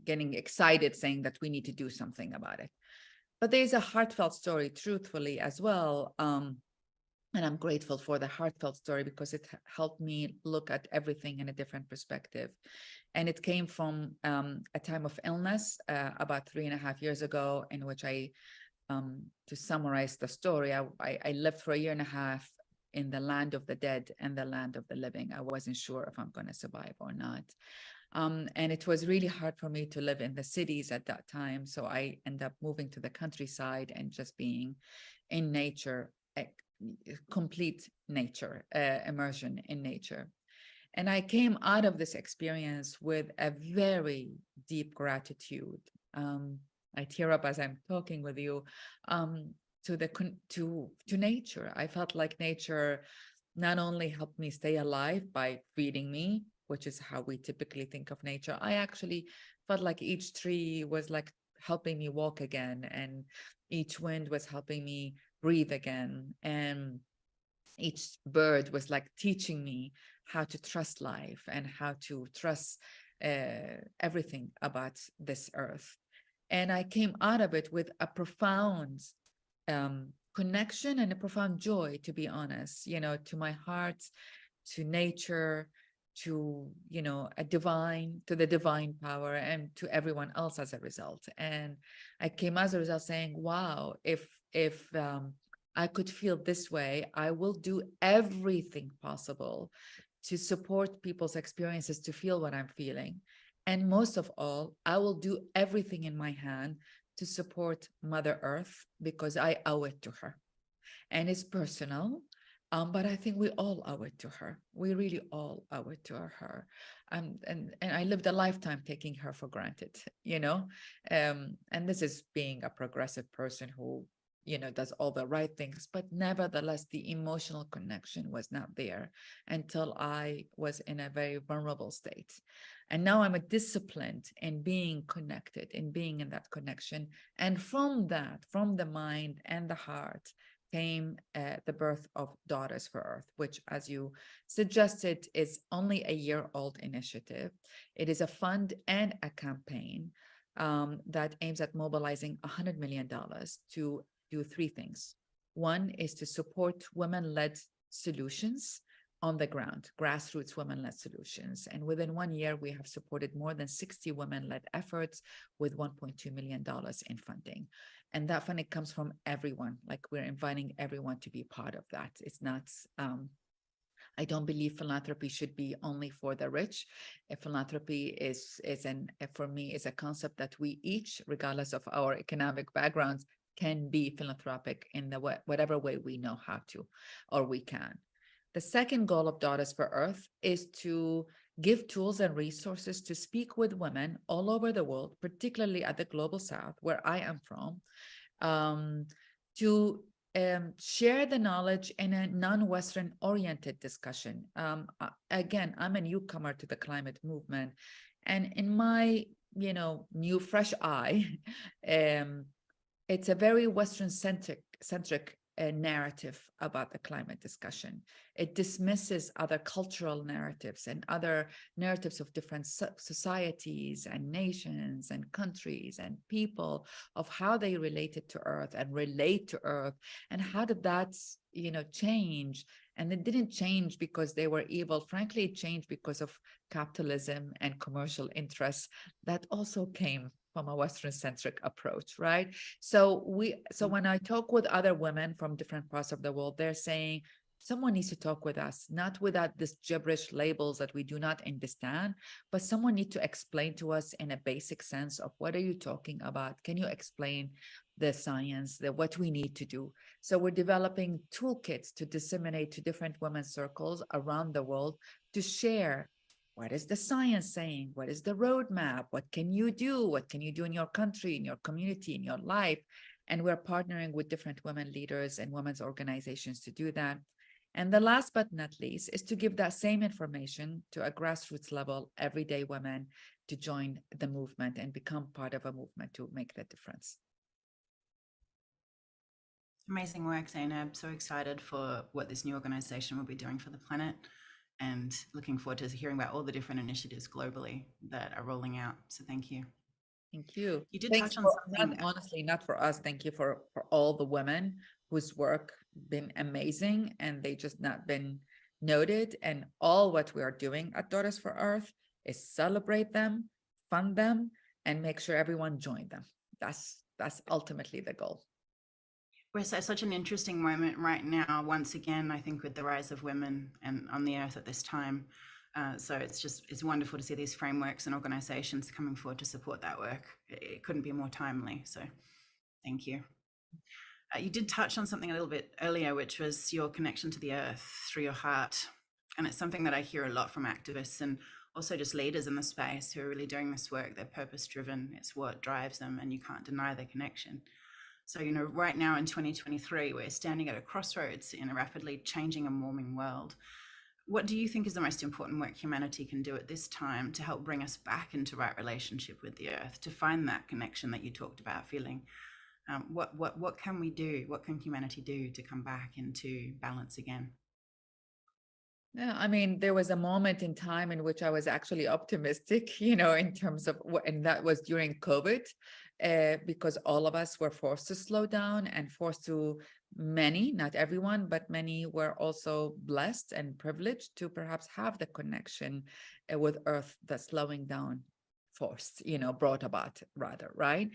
getting excited, saying that we need to do something about it. But there's a heartfelt story, truthfully, as well. And I'm grateful for the heartfelt story because it helped me look at everything in a different perspective. And it came from a time of illness about 3.5 years ago, in which to summarize the story, I lived for 1.5 years in the land of the dead and the land of the living. I wasn't sure if I'm going to survive or not. And it was really hard for me to live in the cities at that time. So I ended up moving to the countryside and just being in nature, complete nature, immersion in nature. And I came out of this experience with a very deep gratitude. I tear up as I'm talking with you, to nature. I felt like nature not only helped me stay alive by feeding me, which is how we typically think of nature. I actually felt like each tree was like helping me walk again, and each wind was helping me breathe again, and each bird was like teaching me how to trust life and how to trust everything about this earth. And I came out of it with a profound connection and a profound joy, to be honest, to my heart, to nature, to the divine power, and to everyone else as a result. And I came as a result saying, wow, if I could feel this way, I will do everything possible to support people's experiences to feel what I'm feeling. And most of all, I will do everything in my hand to support Mother Earth, because I owe it to her. And it's personal. But I think we all owe it to her. We really all owe it to her. And I lived a lifetime taking her for granted, and this is being a progressive person who, does all the right things, but nevertheless, the emotional connection was not there until I was in a very vulnerable state. And now I'm disciplined in being connected, in being in that connection. And from that, from the mind and the heart, came the birth of Daughters for Earth, which, as you suggested, is only a year-old initiative. It is a fund and a campaign that aims at mobilizing $100 million to do 3 things. One is to support women-led solutions on the ground, grassroots women-led solutions. And within 1 year, we have supported more than 60 women-led efforts with $1.2 million in funding. And that funding comes from everyone. Like, we're inviting everyone to be part of that. It's not, I don't believe philanthropy should be only for the rich. Philanthropy for me, is a concept that we each, regardless of our economic backgrounds, can be philanthropic in whatever way we know how to, or we can. The second goal of Daughters for Earth is to give tools and resources to speak with women all over the world, particularly at the Global South, where I am from, to share the knowledge in a non-Western oriented discussion. Again, I'm a newcomer to the climate movement, and in my, new fresh eye, it's a very Western-centric narrative about the climate discussion. It dismisses other cultural narratives and other narratives of different societies and nations and countries and people, of how they related to Earth and relate to Earth, and how did that, change. And it didn't change because they were evil. Frankly, it changed because of capitalism and commercial interests that also came from a Western-centric approach, right? So when I talk with other women from different parts of the world, they're saying, someone needs to talk with us, not without this gibberish labels that we do not understand, but someone needs to explain to us in a basic sense of what are you talking about? Can you explain the science, what we need to do? So we're developing toolkits to disseminate to different women's circles around the world to share what is the science saying, what is the roadmap, what can you do, what can you do in your country, in your community, in your life. And we're partnering with different women leaders and women's organizations to do that. And the last but not least is to give that same information to a grassroots level, everyday women, to join the movement and become part of a movement to make that difference. Amazing work, Zainab. So excited for what this new organization will be doing for the planet, and looking forward to hearing about all the different initiatives globally that are rolling out. So thank you. Thank you. You did Thanks touch on something. honestly, not for us. Thank you for all the women whose work been amazing and they just not been noted. And all what we are doing at Daughters for Earth is celebrate them, fund them, and make sure everyone join them. That's ultimately the goal. We're at such an interesting moment right now, once again, I think, with the rise of women and on the earth at this time. So it's wonderful to see these frameworks and organizations coming forward to support that work. It couldn't be more timely. So thank you. You did touch on something a little bit earlier, which was your connection to the earth through your heart. And it's something that I hear a lot from activists and also just leaders in the space who are really doing this work. They're purpose driven. It's what drives them, and you can't deny their connection. So, you know, right now in 2023, we're standing at a crossroads in a rapidly changing and warming world. What do you think is the most important work humanity can do at this time to help bring us back into right relationship with the earth, to find that connection that you talked about feeling? What can we do? What can humanity do to come back into balance again? Yeah, I mean, there was a moment in time in which I was actually optimistic, you know, in terms of what, and that was during COVID, because all of us were forced to slow down and forced to, many, not everyone, but many were also blessed and privileged to perhaps have the connection with Earth that slowing down forced, you know, brought about rather, right?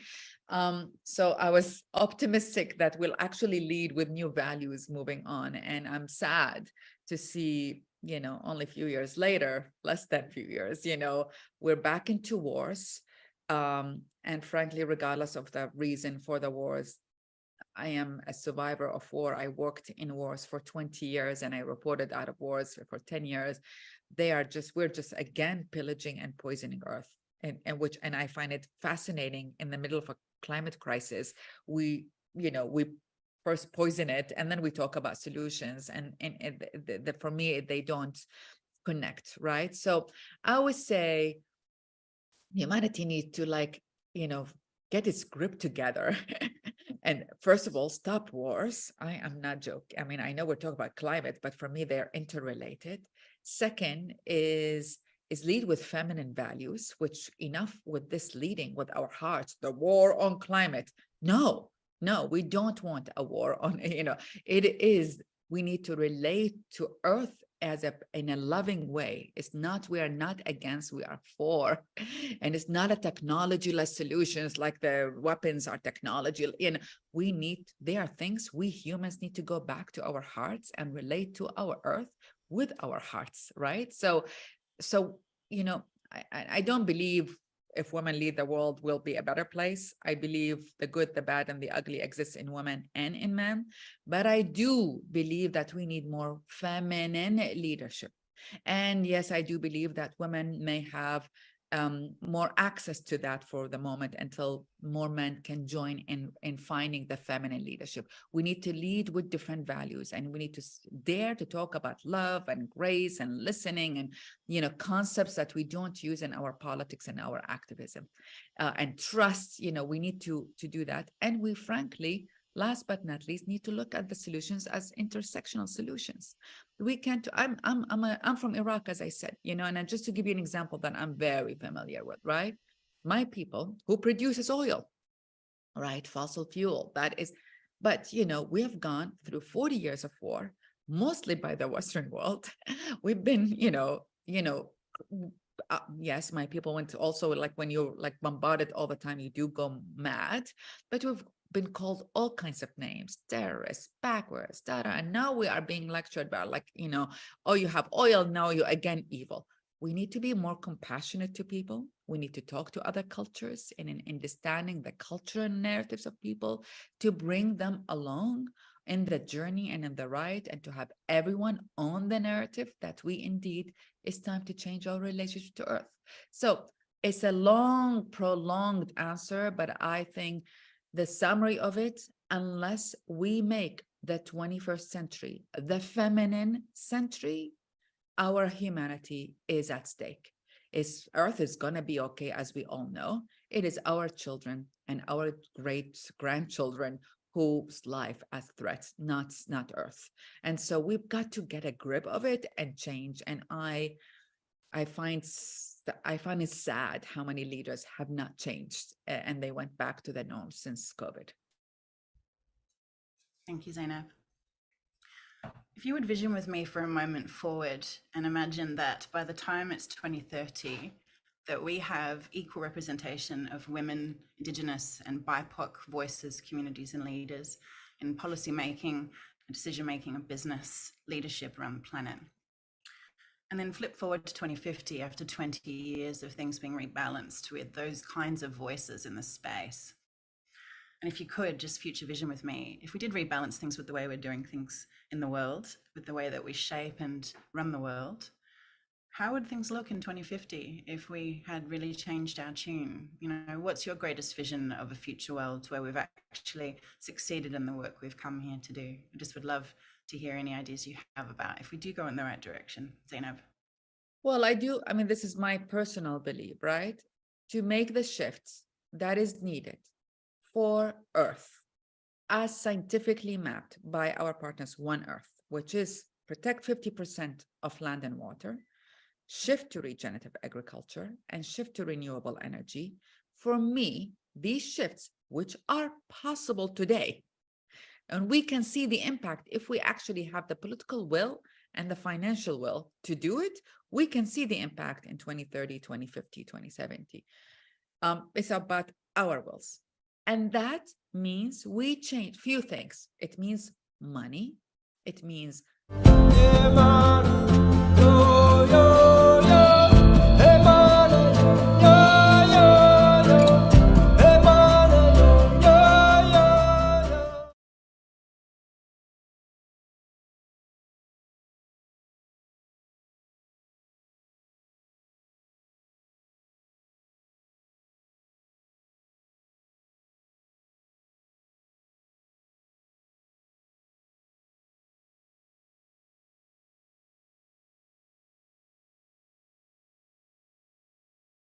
So I was optimistic that we'll actually lead with new values moving on. And I'm sad to see, you know, only a few years later, less than a few years, you know, we're back into wars. And frankly, regardless of the reason for the wars, I am a survivor of war. I worked in wars for 20 years and I reported out of wars for 10 years. We're just again pillaging and poisoning Earth. And I find it fascinating in the middle of a climate crisis, we first poison it and then we talk about solutions, and for me they don't connect, right? So I would say humanity needs to get its grip together and first of all stop wars. I am not joking. I mean, I know we're talking about climate, but for me they're interrelated. Second is lead with feminine values, which enough with this leading with our hearts, the war on climate. No, we don't want a war on, it is, we need to relate to Earth in a loving way. It's not, we are not against, we are for. And it's not a technology-less solutions like the weapons are technology. There are things we humans need to go back to our hearts and relate to our Earth with our hearts, right? So, I don't believe if women lead the world will be a better place. I believe the good, the bad, and the ugly exists in women and in men. But I do believe that we need more feminine leadership. And yes, I do believe that women may have more access to that for the moment until more men can join in finding the feminine leadership. We need to lead with different values, and we need to dare to talk about love and grace and listening and, concepts that we don't use in our politics and our activism, and trust. We need to do that. And we frankly, last but not least, need to look at the solutions as intersectional solutions. We can't. I'm from Iraq, as I said, and just to give you an example that I'm very familiar with, right? My people who produces oil, right? Fossil fuel, that is, but we have gone through 40 years of war, mostly by the Western world. We've been, yes, my people went to also, like when you're like bombarded all the time, you do go mad, but been called all kinds of names, terrorists, backwards, and now we are being lectured about, like, oh, you have oil, now you're again evil. We need to be more compassionate to people. We need to talk to other cultures and in understanding the cultural narratives of people to bring them along in the journey and in the ride, and to have everyone on the narrative that we indeed, it's time to change our relationship to Earth. So it's a long, prolonged answer, but I think the summary of it, unless we make the 21st century the feminine century, our humanity is at stake. Earth is going to be okay, as we all know. It is our children and our great grandchildren whose life as threats, not Earth. And so we've got to get a grip of it and change. And I find it sad how many leaders have not changed, and they went back to the norms since COVID. Thank you, Zainab. If you would vision with me for a moment forward and imagine that by the time it's 2030, that we have equal representation of women, Indigenous and BIPOC voices, communities and leaders in policy making, decision making and business leadership around the planet. And then flip forward to 2050 after 20 years of things being rebalanced with those kinds of voices in the space. And if you could just future vision with me, if we did rebalance things with the way we're doing things in the world, with the way that we shape and run the world, how would things look in 2050 if we had really changed our tune? What's your greatest vision of a future world where we've actually succeeded in the work we've come here to do? I just would love to hear any ideas you have about if we do go in the right direction. Zainab. Well, I do. I mean, this is my personal belief, right? To make the shifts that is needed for Earth, as scientifically mapped by our partners, One Earth, which is protect 50% of land and water, shift to regenerative agriculture, and shift to renewable energy. For me, these shifts, which are possible today, and we can see the impact if we actually have the political will and the financial will to do it, we can see the impact in 2030, 2050, 2070. It's about our wills. And that means we change few things. It means money. It means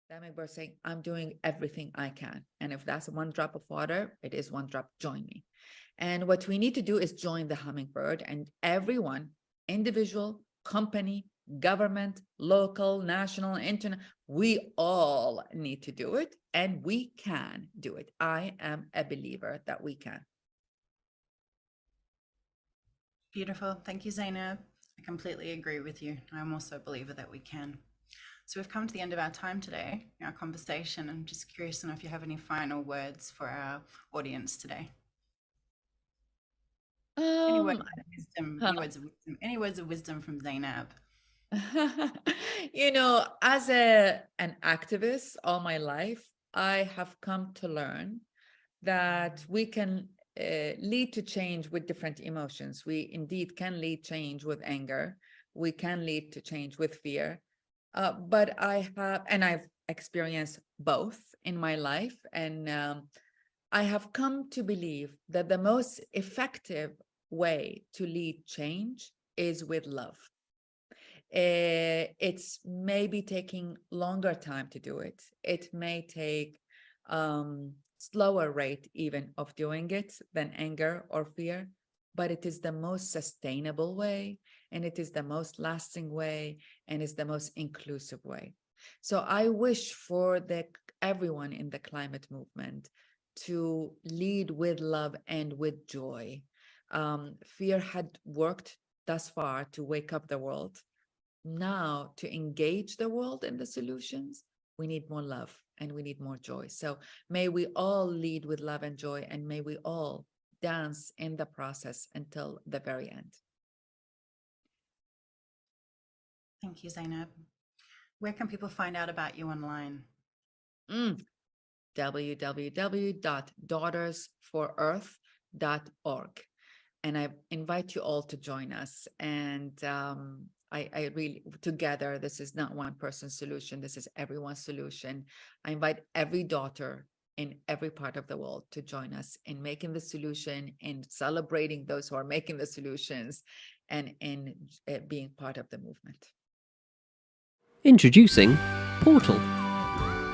Damagber saying, I'm doing everything I can. And if that's one drop of water, it is one drop, join me. And what we need to do is join the hummingbird, and everyone, individual, company, government, local, national, internet, we all need to do it, and we can do it. I am a believer that we can. Beautiful. Thank you, Zainab. I completely agree with you. I'm also a believer that we can. So we've come to the end of our time today, our conversation. I'm just curious to know if you have any final words for our audience today. Any words of wisdom, any words of wisdom from Zainab? As an activist all my life, I have come to learn that we can lead to change with different emotions. We indeed can lead change with anger. We can lead to change with fear. But I've experienced both in my life. And I have come to believe that the most effective way to lead change is with love. It's maybe taking longer time to do it. It may take slower rate even of doing it than anger or fear, but it is the most sustainable way, and it is the most lasting way, and it's the most inclusive way. So I wish for everyone in the climate movement to lead with love and with joy. Fear had worked thus far to wake up the world. Now, to engage the world in the solutions, we need more love. and we need more joy. So may we all lead with love and joy, and may we all dance in the process until the very end. Thank you, Zainab. Where can people find out about you online? www.daughtersforearth.org. And I invite you all to join us. And I really, together, this is not one person's solution. This is everyone's solution. I invite every daughter in every part of the world to join us in making the solution, in celebrating those who are making the solutions, and in being part of the movement. Introducing Portal.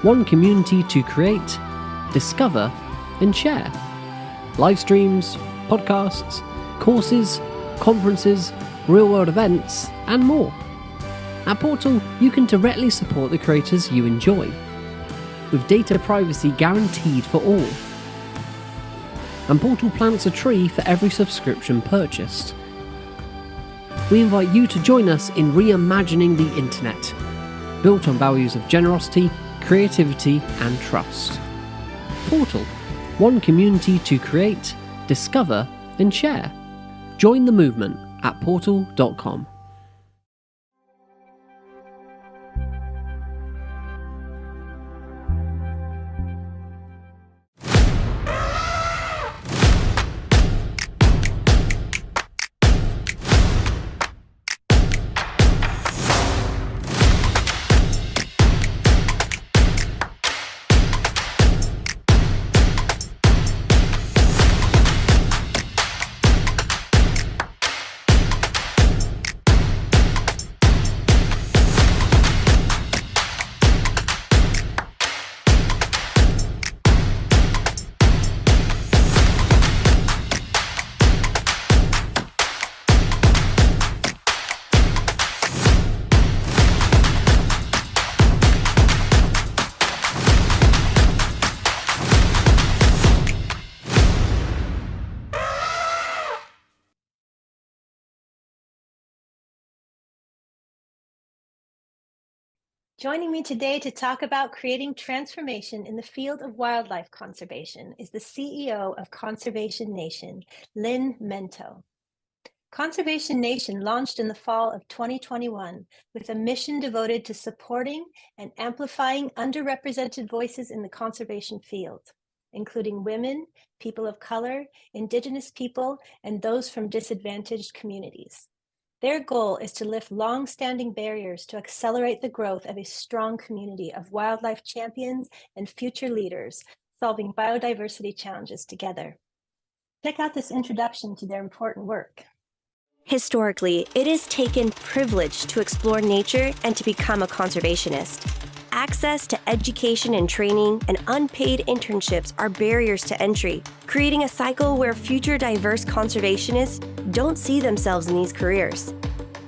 One community to create, discover, and share. Live streams, podcasts, courses, conferences, real-world events, and more. At Portal, you can directly support the creators you enjoy, with data privacy guaranteed for all. And Portal plants a tree for every subscription purchased. We invite you to join us in reimagining the internet, built on values of generosity, creativity, and trust. Portal, one community to create, discover, and share. Join the movement at portal.com. Joining me today to talk about creating transformation in the field of wildlife conservation is the CEO of Conservation Nation, Lynn Mento. Conservation Nation launched in the fall of 2021 with a mission devoted to supporting and amplifying underrepresented voices in the conservation field, including women, people of color, Indigenous people, and those from disadvantaged communities. Their goal is to lift long-standing barriers to accelerate the growth of a strong community of wildlife champions and future leaders, solving biodiversity challenges together. Check out this introduction to their important work. Historically, it has taken privilege to explore nature and to become a conservationist. Access to education and training and unpaid internships are barriers to entry, creating a cycle where future diverse conservationists don't see themselves in these careers.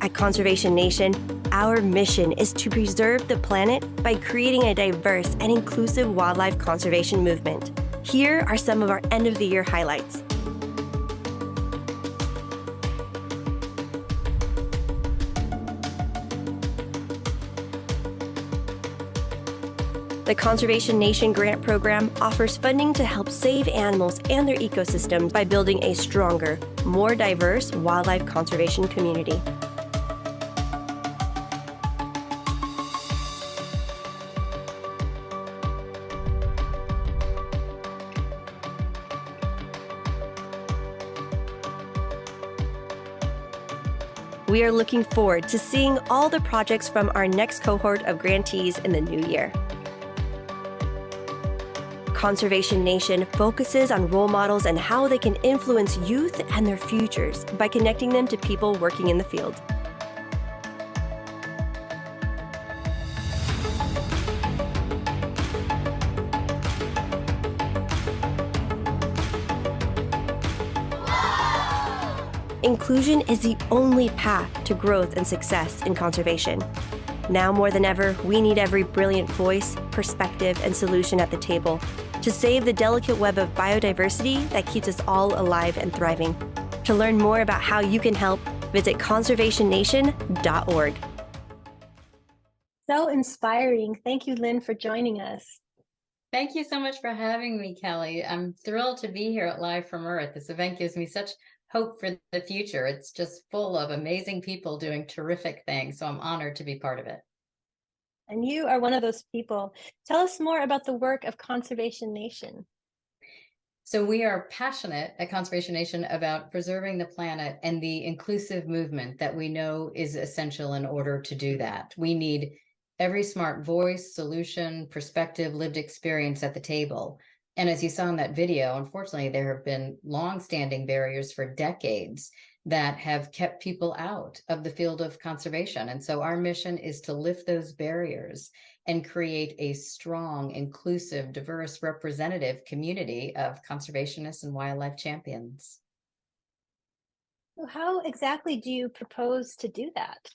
At Conservation Nation, our mission is to preserve the planet by creating a diverse and inclusive wildlife conservation movement. Here are some of our end-of-the-year highlights. The Conservation Nation Grant Program offers funding to help save animals and their ecosystems by building a stronger, more diverse wildlife conservation community. We are looking forward to seeing all the projects from our next cohort of grantees in the new year. Conservation Nation focuses on role models and how they can influence youth and their futures by connecting them to people working in the field. Inclusion is the only path to growth and success in conservation. Now more than ever, we need every brilliant voice, perspective, and solution at the table to save the delicate web of biodiversity that keeps us all alive and thriving. To learn more about how you can help, visit conservationnation.org. So inspiring. Thank you, Lynn, for joining us. Thank you so much for having me, Kelly. I'm thrilled to be here at Live from Earth. This event gives me such hope for the future. It's just full of amazing people doing terrific things. So I'm honored to be part of it. And you are one of those people. Tell us more about the work of Conservation Nation. So we are passionate at Conservation Nation about preserving the planet and the inclusive movement that we know is essential in order to do that. We need every smart voice, solution, perspective, lived experience at the table. And as you saw in that video, unfortunately, there have been long-standing barriers for decades that have kept people out of the field of conservation. And so our mission is to lift those barriers and create a strong, inclusive, diverse, representative community of conservationists and wildlife champions. So how exactly do you propose to do that?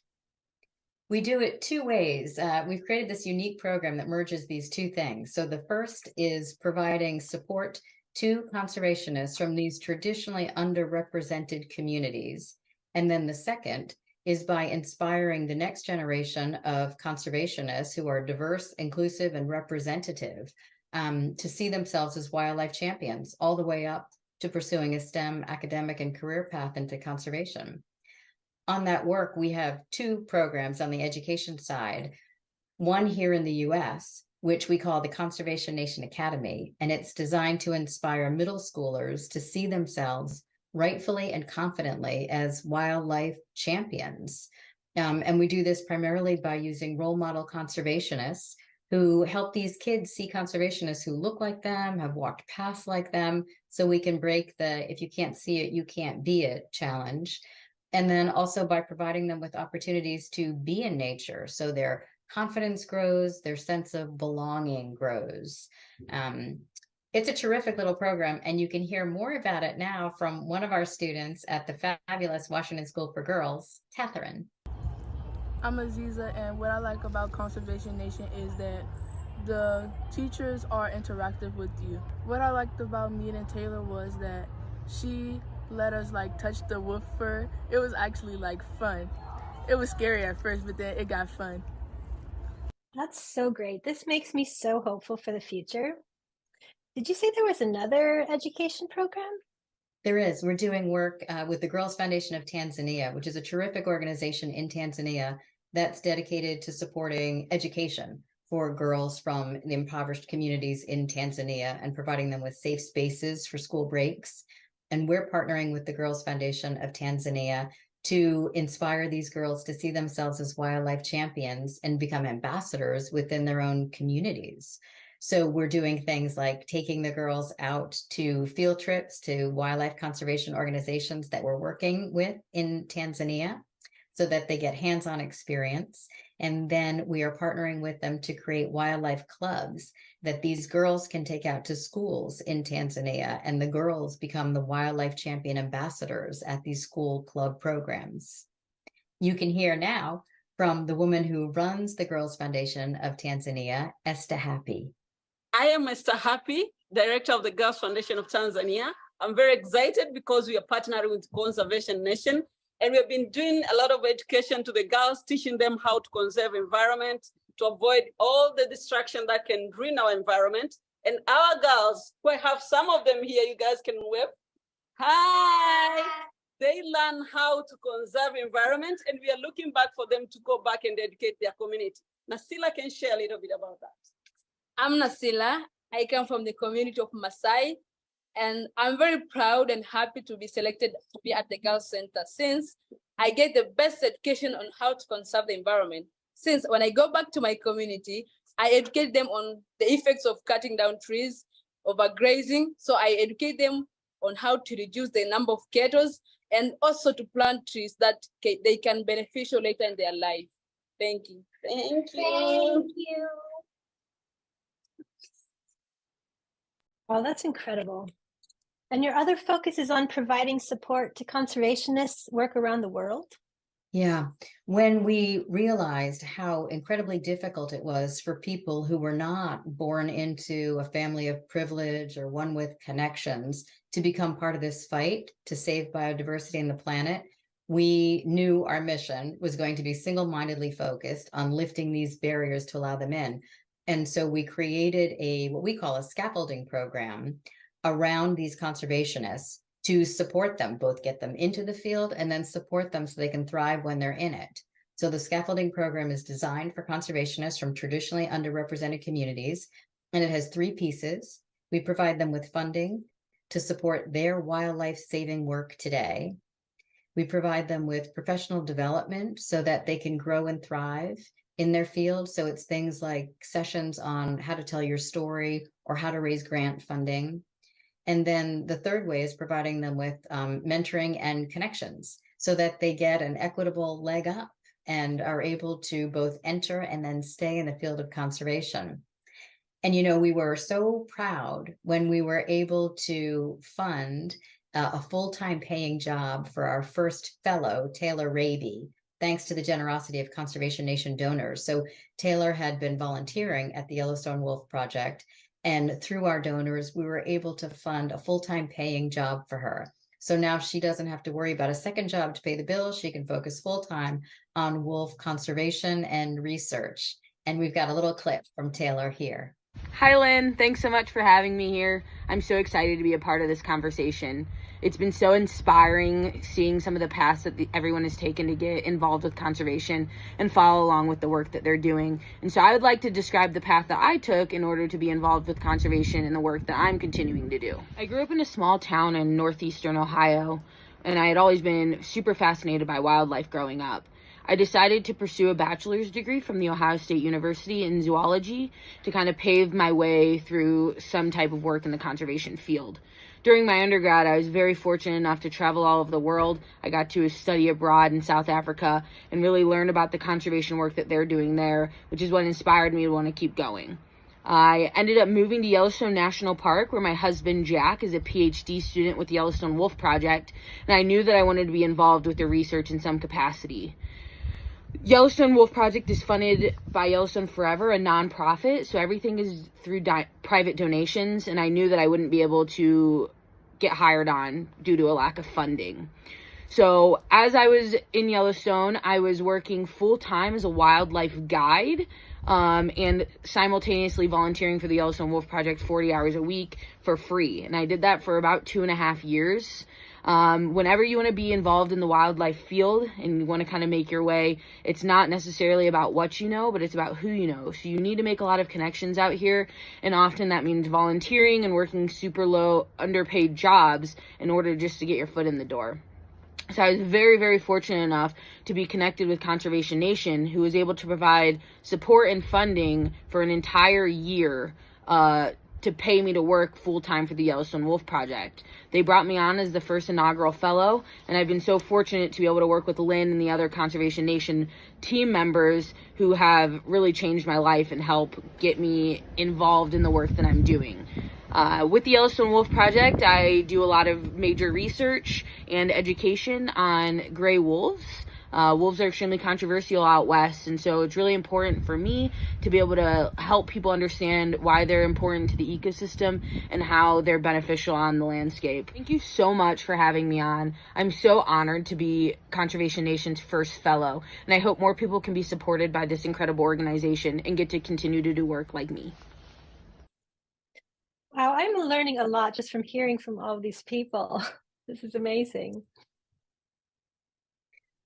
We do it two ways. We've created this unique program that merges these two things. So the first is providing support to conservationists from these traditionally underrepresented communities. And then the second is by inspiring the next generation of conservationists who are diverse, inclusive, and representative to see themselves as wildlife champions, all the way up to pursuing a STEM academic and career path into conservation. On that work, we have two programs on the education side, one here in the US, which we call the Conservation Nation Academy, and it's designed to inspire middle schoolers to see themselves rightfully and confidently as wildlife champions. And we do this primarily by using role model conservationists who help these kids see conservationists who look like them, have walked paths like them, so we can break the "if you can't see it, you can't be it" challenge. And then also by providing them with opportunities to be in nature, so their confidence grows, their sense of belonging grows. It's a terrific little program, and you can hear more about it now from one of our students at the fabulous Washington School for Girls, Catherine. I'm Aziza, and what I like about Conservation Nation is that the teachers are interactive with you. What I liked about meeting Taylor was that she let us touch the wolf fur. It was actually fun. It was scary at first, but then it got fun. That's so great. This makes me so hopeful for the future. Did you say there was another education program? There is. We're doing work with the Girls Foundation of Tanzania, which is a terrific organization in Tanzania that's dedicated to supporting education for girls from the impoverished communities in Tanzania and providing them with safe spaces for school breaks. And we're partnering with the Girls Foundation of Tanzania to inspire these girls to see themselves as wildlife champions and become ambassadors within their own communities. So we're doing things like taking the girls out to field trips to wildlife conservation organizations that we're working with in Tanzania so that they get hands-on experience. And then we are partnering with them to create wildlife clubs that these girls can take out to schools in Tanzania, and the girls become the wildlife champion ambassadors at these school club programs. You can hear now from the woman who runs the Girls Foundation of Tanzania, Esther Happy. I am Esther Happy, Director of the Girls Foundation of Tanzania. I'm very excited because we are partnering with Conservation Nation, and we have been doing a lot of education to the girls, teaching them how to conserve environment, to avoid all the destruction that can ruin our environment. And our girls, we have some of them here, you guys can wave. Hi! They learn how to conserve environment, and we are looking back for them to go back and educate their community. Nasila can share a little bit about that. I'm Nasila. I come from the community of Maasai, and I'm very proud and happy to be selected to be at the Girls Center since I get the best education on how to conserve the environment. Since when I go back to my community, I educate them on the effects of cutting down trees, overgrazing. So I educate them on how to reduce the number of cattle and also to plant trees that they can beneficial later in their life. Thank you. Thank you. Thank you. Well, that's incredible. And your other focus is on providing support to conservationists work around the world? Yeah, when we realized how incredibly difficult it was for people who were not born into a family of privilege or one with connections to become part of this fight to save biodiversity in the planet, we knew our mission was going to be single-mindedly focused on lifting these barriers to allow them in. And so we created what we call a scaffolding program around these conservationists to support them, both get them into the field and then support them so they can thrive when they're in it. So the scaffolding program is designed for conservationists from traditionally underrepresented communities, and it has 3 pieces. We provide them with funding to support their wildlife saving work today. We provide them with professional development so that they can grow and thrive in their field. So it's things like sessions on how to tell your story or how to raise grant funding. And then the third way is providing them with mentoring and connections so that they get an equitable leg up and are able to both enter and then stay in the field of conservation. And, you know, we were so proud when we were able to fund a full-time paying job for our first fellow, Taylor Raby, thanks to the generosity of Conservation Nation donors. So Taylor had been volunteering at the Yellowstone Wolf Project, and through our donors, we were able to fund a full-time paying job for her. So now she doesn't have to worry about a second job to pay the bills. She can focus full-time on wolf conservation and research. And we've got a little clip from Taylor here. Hi, Lynn. Thanks so much for having me here. I'm so excited to be a part of this conversation. It's been so inspiring seeing some of the paths that everyone has taken to get involved with conservation and follow along with the work that they're doing. And so I would like to describe the path that I took in order to be involved with conservation and the work that I'm continuing to do. I grew up in a small town in northeastern Ohio, and I had always been super fascinated by wildlife growing up. I decided to pursue a bachelor's degree from The Ohio State University in zoology to kind of pave my way through some type of work in the conservation field. During my undergrad, I was very fortunate enough to travel all over the world. I got to study abroad in South Africa and really learn about the conservation work that they're doing there, which is what inspired me to want to keep going. I ended up moving to Yellowstone National Park, where my husband, Jack, is a PhD student with the Yellowstone Wolf Project, and I knew that I wanted to be involved with the research in some capacity. Yellowstone Wolf Project is funded by Yellowstone Forever, a nonprofit, so everything is through private donations, and I knew that I wouldn't be able to get hired on due to a lack of funding. So as I was in Yellowstone, I was working full-time as a wildlife guide and simultaneously volunteering for the Yellowstone Wolf Project 40 hours a week for free, and I did that for about 2.5 years. Whenever you want to be involved in the wildlife field and you want to kind of make your way, it's not necessarily about what you know, but it's about who you know. So you need to make a lot of connections out here, and often that means volunteering and working super low, underpaid jobs in order just to get your foot in the door. So I was very, very fortunate enough to be connected with Conservation Nation, who was able to provide support and funding for an entire year to pay me to work full-time for the Yellowstone Wolf Project. They brought me on as the first inaugural fellow, and I've been so fortunate to be able to work with Lynn and the other Conservation Nation team members who have really changed my life and help get me involved in the work that I'm doing. With the Yellowstone Wolf Project, I do a lot of major research and education on gray wolves. Wolves are extremely controversial out west, and so it's really important for me to be able to help people understand why they're important to the ecosystem and how they're beneficial on the landscape. Thank you so much for having me on. I'm so honored to be Conservation Nation's first fellow, and I hope more people can be supported by this incredible organization and get to continue to do work like me. Wow, I'm learning a lot just from hearing from all of these people. This is amazing.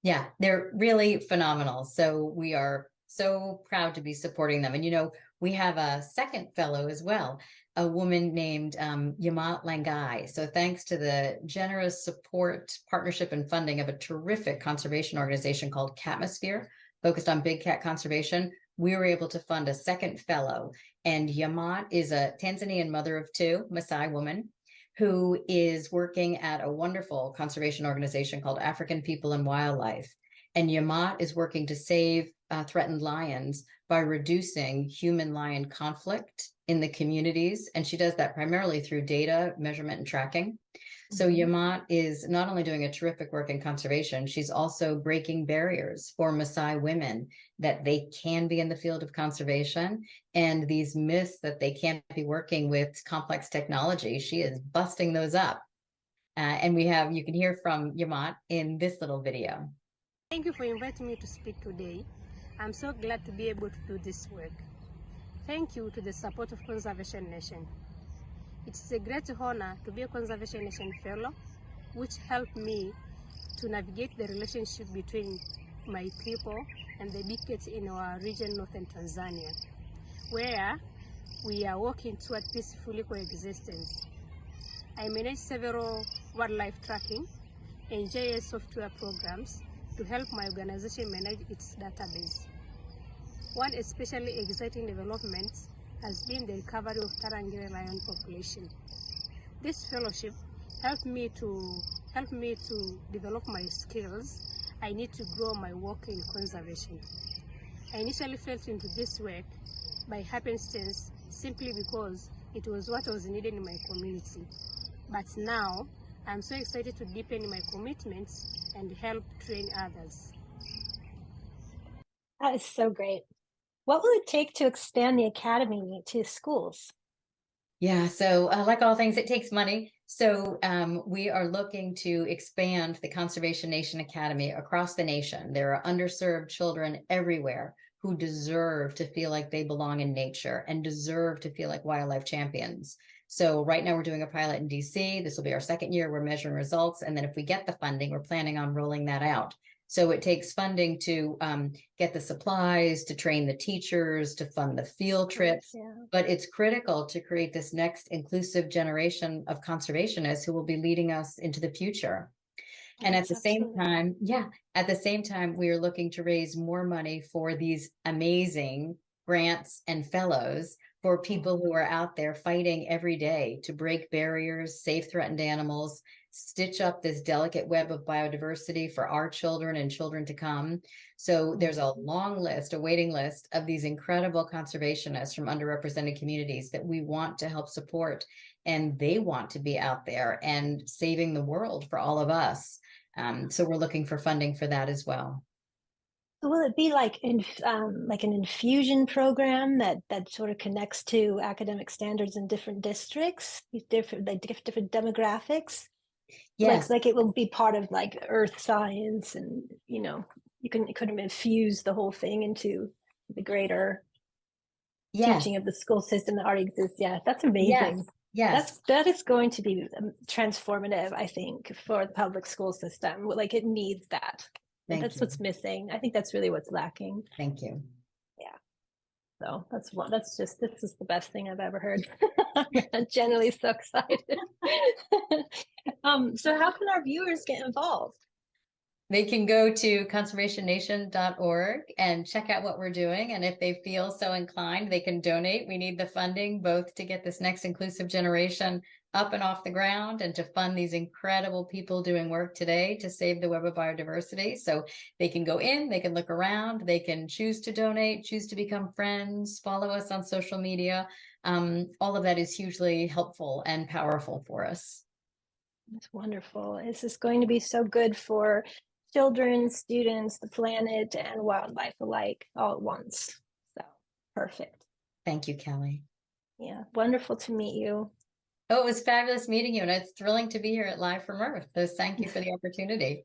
Yeah, they're really phenomenal. So we are so proud to be supporting them. And, you know, we have a second fellow as well, a woman named Yamat Langai. So thanks to the generous support, partnership, and funding of a terrific conservation organization called Catmosphere, focused on big cat conservation, we were able to fund a second fellow. And Yamat is a Tanzanian mother of 2, Maasai woman, who is working at a wonderful conservation organization called African People and Wildlife. And Yamat is working to save threatened lions by reducing human-lion conflict in the communities. And she does that primarily through data, measurement, and tracking. So Yamat is not only doing a terrific work in conservation, she's also breaking barriers for Maasai women that they can be in the field of conservation, and these myths that they can't be working with complex technology. She is busting those up. And you can hear from Yamat in this little video. Thank you for inviting me to speak today. I'm so glad to be able to do this work. thank you to the support of Conservation Nation. It is a great honor to be a Conservation Nation Fellow, which helped me to navigate the relationship between my people and the big cats in our region, northern Tanzania, where we are working toward peacefully coexistence. I manage several wildlife tracking and GIS software programs to help my organization manage its database. One especially exciting development has been the recovery of Tarangire lion population. This fellowship helped me to develop my skills I need to grow my work in conservation. I initially fell into this work by happenstance simply because it was what was needed in my community. But now, I'm so excited to deepen my commitments and help train others. That is so great. What will it take to expand the academy to schools? Yeah, so like all things, it takes money. So we are looking to expand the Conservation Nation Academy across the nation. There are underserved children everywhere who deserve to feel like they belong in nature and deserve to feel like wildlife champions. So right now we're doing a pilot in DC. This will be our second year. We're measuring results. And then if we get the funding, we're planning on rolling that out. So it takes funding to get the supplies, to train the teachers, to fund the field trips. Yeah. But it's critical to create this next inclusive generation of conservationists who will be leading us into the future. And at the same time, we are looking to raise more money for these amazing grants and fellows for people who are out there fighting every day to break barriers, save threatened animals, stitch up this delicate web of biodiversity for our children and children to come. So there's a long list, a waiting list of these incredible conservationists from underrepresented communities that we want to help support. And they want to be out there and saving the world for all of us. So we're looking for funding for that as well. Will it be like an infusion program that sort of connects to academic standards in different districts, different demographics? Yes, like it will be part of like earth science, and you could infuse the whole thing into the greater teaching of the school system that already exists. Yeah, that's amazing. Yes. That is going to be transformative, I think, for the public school system. Like it needs that. That's what's missing. I think that's really what's lacking. Thank you. Yeah. So this is the best thing I've ever heard. I'm generally so excited. So how can our viewers get involved? They can go to conservationnation.org and check out what we're doing. And if they feel so inclined, they can donate. We need the funding both to get this next inclusive generation up and off the ground and to fund these incredible people doing work today to save the web of biodiversity. So they can go in, they can look around, they can choose to donate, choose to become friends, follow us on social media. All of that is hugely helpful and powerful for us. That's wonderful. This is going to be so good for children, students, the planet, and wildlife alike all at once. So perfect. Thank you, Kelly. Yeah, wonderful to meet you. Oh, it was fabulous meeting you, and it's thrilling to be here at Live from Earth. So thank you for the opportunity.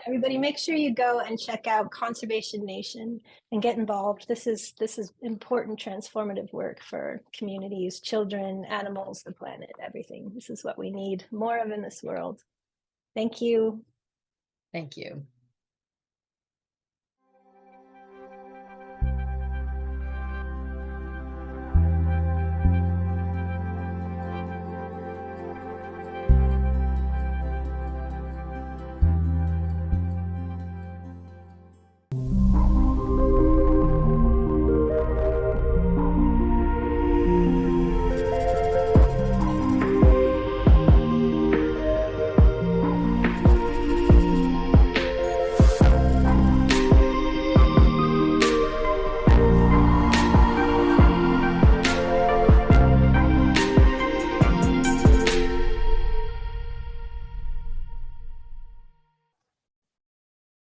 Everybody, make sure you go and check out Conservation Nation and get involved. This is important, transformative work for communities, children, animals, the planet, everything. This is what we need more of in this world. Thank you. Thank you.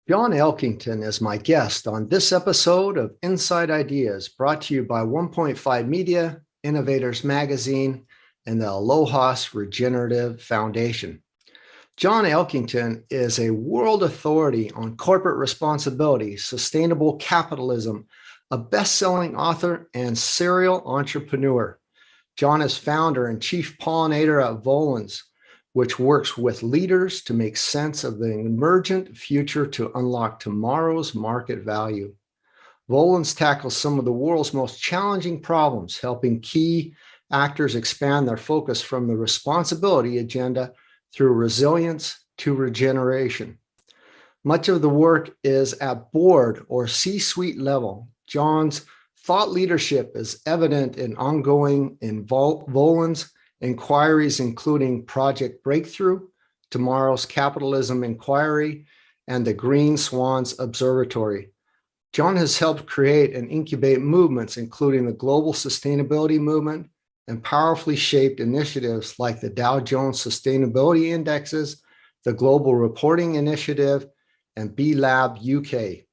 John Elkington is my guest on this episode of Inside Ideas, brought to you by 1.5 Media, Innovators Magazine, and the Alojas Regenerative Foundation. John Elkington is a world authority on corporate responsibility, sustainable capitalism, a best-selling author and serial entrepreneur. John is founder and chief pollinator at Volans, which works with leaders to make sense of the emergent future to unlock tomorrow's market value. Volans tackles some of the world's most challenging problems, helping key actors expand their focus from the responsibility agenda through resilience to regeneration. Much of the work is at board or C-suite level. John's thought leadership is evident in ongoing Volans inquiries, including Project Breakthrough, Tomorrow's Capitalism Inquiry, and the Green Swans Observatory. John has helped create and incubate movements, including the global sustainability movement, and powerfully shaped initiatives like the Dow Jones Sustainability Indexes, the Global Reporting Initiative, and B-Lab UK.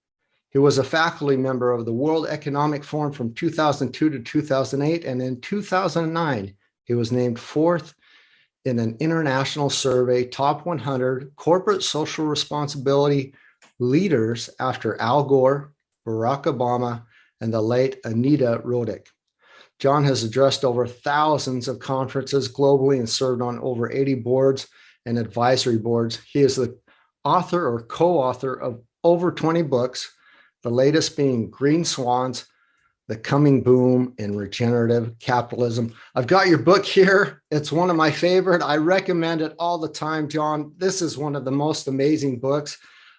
He was a faculty member of the World Economic Forum from 2002 to 2008, and in 2009, he was named fourth in an international survey top 100 corporate social responsibility leaders after Al Gore, Barack Obama, and the late Anita Roddick. John has addressed over thousands of conferences globally and served on over 80 boards and advisory boards. He is the author or co-author of over 20 books, the latest being Green Swans, The Coming Boom in Regenerative Capitalism. I've got your book here. It's one of my favorite. I recommend it all the time, John. This is one of the most amazing books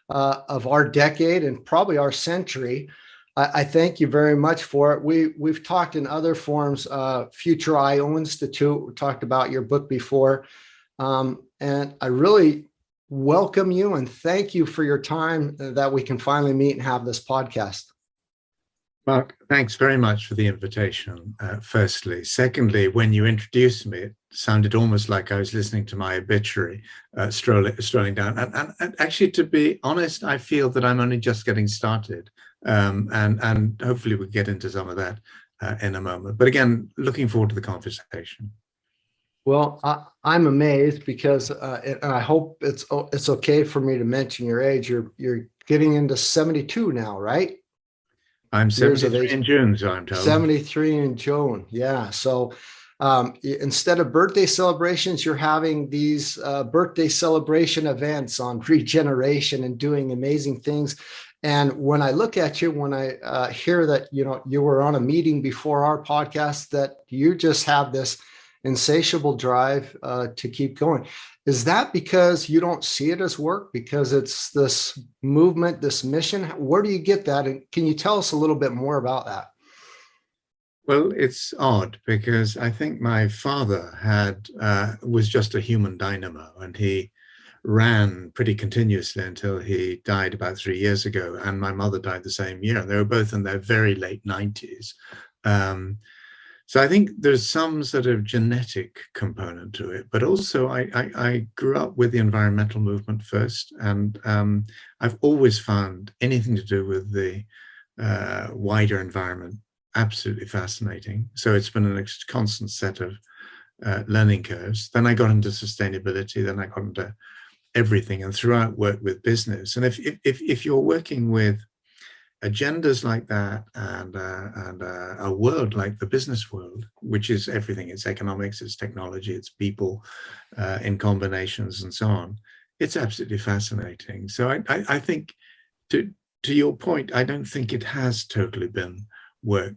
of our decade and probably our century. I thank you very much for it. We've talked in other forums, Future IO Institute, we talked about your book before. And I really welcome you and thank you for your time that we can finally meet and have this podcast. Mark, thanks very much for the invitation, firstly. Secondly, when you introduced me, it sounded almost like I was listening to my obituary strolling down. And actually, to be honest, I feel that I'm only just getting started. And hopefully we'll get into some of that in a moment. But again, looking forward to the conversation. Well, I'm amazed because, and I hope it's okay for me to mention your age. You're getting into 72 now, right? I'm 73 in June, so I'm told. 73 in June, yeah. So instead of birthday celebrations, you're having these birthday celebration events on regeneration and doing amazing things. And when I look at you, when I hear that, you were on a meeting before our podcast, that you just have this insatiable drive to keep going. Is that because you don't see it as work, because it's this movement, this mission? Where do you get that? And can you tell us a little bit more about that? Well, it's odd because I think my father was just a human dynamo, and he ran pretty continuously until he died about 3 years ago. And my mother died the same year. They were both in their very late 90s. So I think there's some sort of genetic component to it, but also I grew up with the environmental movement first, and I've always found anything to do with the wider environment absolutely fascinating. So it's been a constant set of learning curves. Then I got into sustainability, then I got into everything, and throughout worked with business. And if you're working with agendas like that and a world like the business world, which is everything, it's economics, it's technology, it's people in combinations and so on, it's absolutely fascinating. So I think to your point, I don't think it has totally been work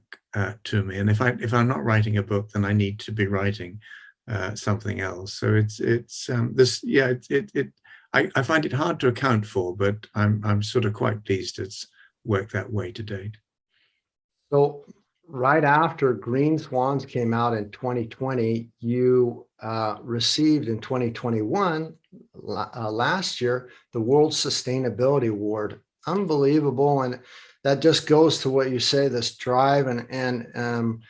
to me. And if I'm not writing a book, then I need to be writing something else. So I find it hard to account for, but I'm sort of quite pleased it's worked that way to date. So right after Green Swans came out in 2020, you received in 2021, last year, the World Sustainability Award. Unbelievable. And that just goes to what you say, this drive and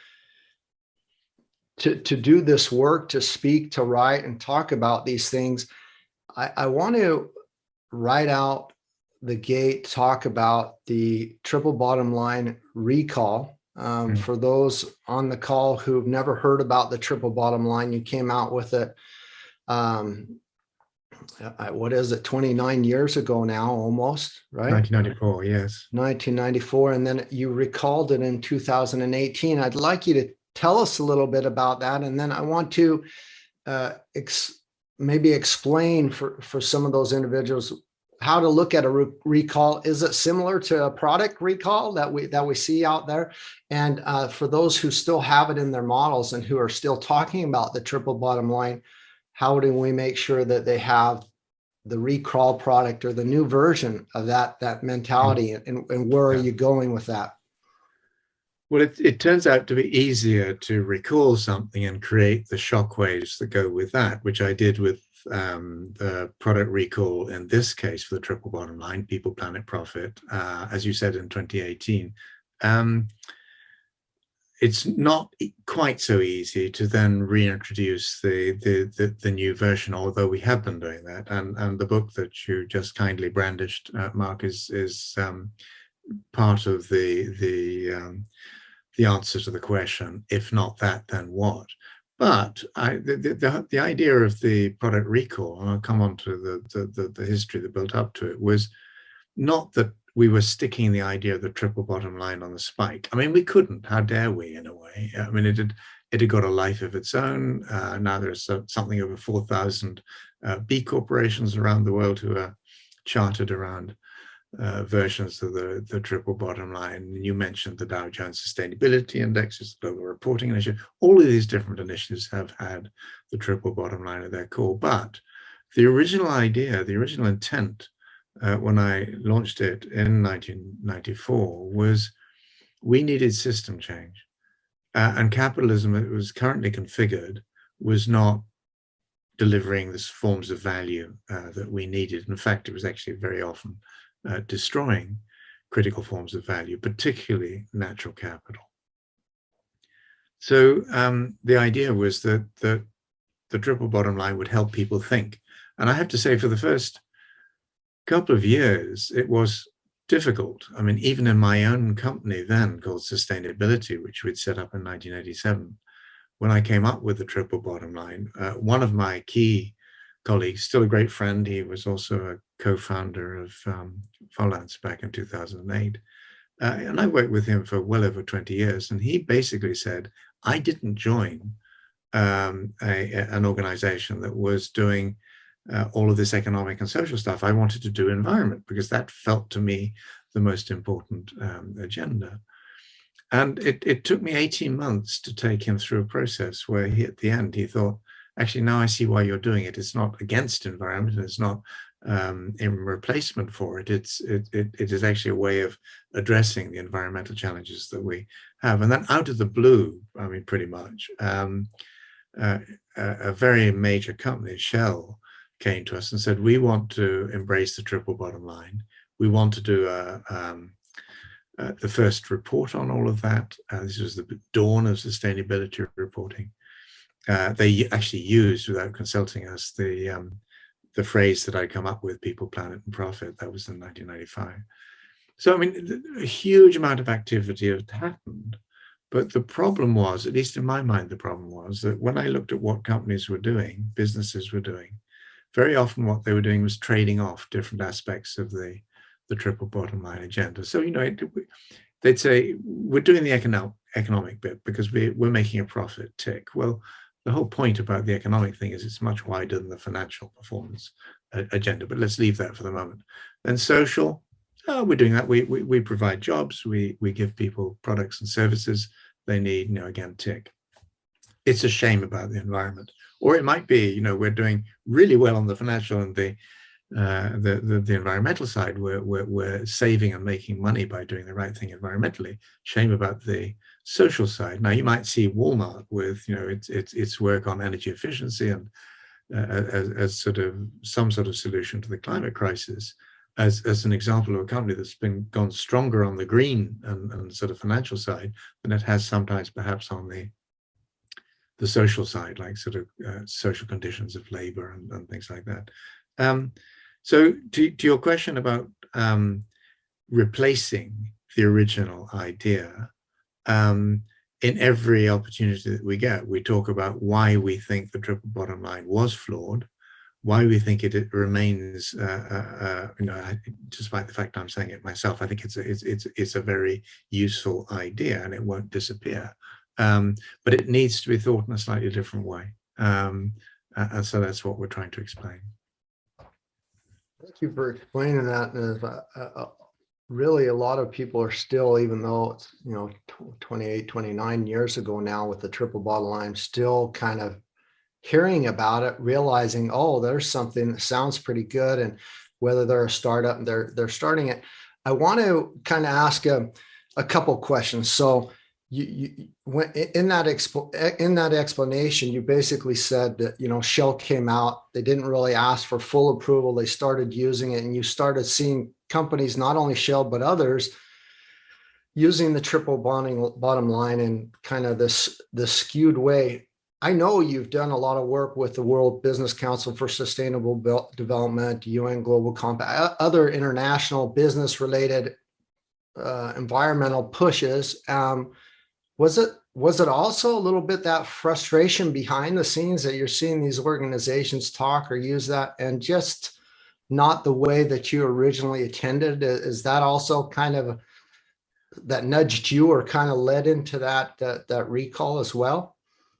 to do this work, to speak, to write, and talk about these things. I want to write out the gate, talk about the triple bottom line recall. For those on the call who've never heard about the triple bottom line, you came out with it what is it, 29 years ago now, almost, right? 1994, yes. 1994, and then you recalled it in 2018. I'd like you to tell us a little bit about that, and then I want to maybe explain for some of those individuals how to look at a recall. Is it similar to a product recall that we see out there? And for those who still have it in their models and who are still talking about the triple bottom line, how do we make sure that they have the recall product or the new version of that mentality, and where are you going with that? Well, it turns out to be easier to recall something and create the shockwaves that go with that, which I did with the product recall in this case for the triple bottom line, People, Planet, Profit, as you said, in 2018. It's not quite so easy to then reintroduce the new version, although we have been doing that. And the book that you just kindly brandished, Mark, is part of the answer to the question. If not that, then what? But the idea of the product recall, and I'll come on to the history that built up to it, was not that we were sticking the idea of the triple bottom line on the spike. I mean, we couldn't. How dare we, in a way? I mean, it had got a life of its own. Now there's something over 4,000 B corporations around the world who are chartered around versions of the triple bottom line. You mentioned the Dow Jones Sustainability Indexes, the Global Reporting Initiative. All of these different initiatives have had the triple bottom line at their core. But the original idea, the original intent, when I launched it in 1994, was we needed system change. And capitalism, it was currently configured, was not delivering the forms of value that we needed. In fact, it was actually very often destroying critical forms of value, particularly natural capital. So the idea was that the triple bottom line would help people think. And I have to say, for the first couple of years, it was difficult. I mean, even in my own company then, called Sustainability, which we'd set up in 1987, when I came up with the triple bottom line, one of my key colleagues, still a great friend, he was also a co-founder of Volans back in 2008, and I worked with him for well over 20 years, and he basically said, I didn't join an organization that was doing all of this economic and social stuff. I wanted to do environment because that felt to me the most important agenda. And it took me 18 months to take him through a process where at the end, he thought, actually, now I see why you're doing it. It's not against environment. It's not in replacement for it. It is actually a way of addressing the environmental challenges that we have. And then out of the blue, I mean, pretty much, a very major company, Shell, came to us and said, we want to embrace the triple bottom line. We want to do the first report on all of that. This was the dawn of sustainability reporting. They actually used, without consulting us, the phrase that I come up with, People, Planet, and Profit. That was in 1995. So, I mean, a huge amount of activity had happened. But the problem was, at least in my mind, the problem was that when I looked at what companies were doing, businesses were doing, very often what they were doing was trading off different aspects of the triple bottom line agenda. So, you know, they'd say, we're doing the economic bit because we're making a profit, tick. Well, the whole point about the economic thing is it's much wider than the financial performance agenda, but let's leave that for the moment. Then social, we're doing that. We provide jobs, we give people products and services they need, you know, again, tick. It's a shame about the environment. Or it might be, you know, we're doing really well on the financial and the environmental side. We're saving and making money by doing the right thing environmentally. Shame about the social side. Now you might see Walmart with, you know, its work on energy efficiency and as sort of some sort of solution to the climate crisis, as an example of a company that's gone stronger on the green and sort of financial side than it has sometimes perhaps on the social side, like sort of social conditions of labor and things like that. So to your question about replacing the original idea, in every opportunity that we get, we talk about why we think the triple bottom line was flawed, why we think it remains, despite the fact I'm saying it myself, I think it's a very useful idea and it won't disappear. But it needs to be thought in a slightly different way. And so that's what we're trying to explain. Thank you for explaining that. Really, a lot of people are still, even though it's 28, 29 years ago now with the triple bottom line, still kind of hearing about it, realizing, oh, there's something that sounds pretty good, and whether they're a startup and they're starting it. I want to kind of ask a couple questions. So you when in that explanation, you basically said that Shell came out, they didn't really ask for full approval, they started using it, and you started seeing companies, not only Shell but others, using the triple bottom line in kind of this skewed way. I know you've done a lot of work with the World Business Council for Sustainable Development, UN Global Compact, other international business-related environmental pushes. Was it also a little bit that frustration behind the scenes that you're seeing these organizations talk or use that, and just not the way that you originally intended? Is that also kind of that nudged you or kind of led into that recall as well?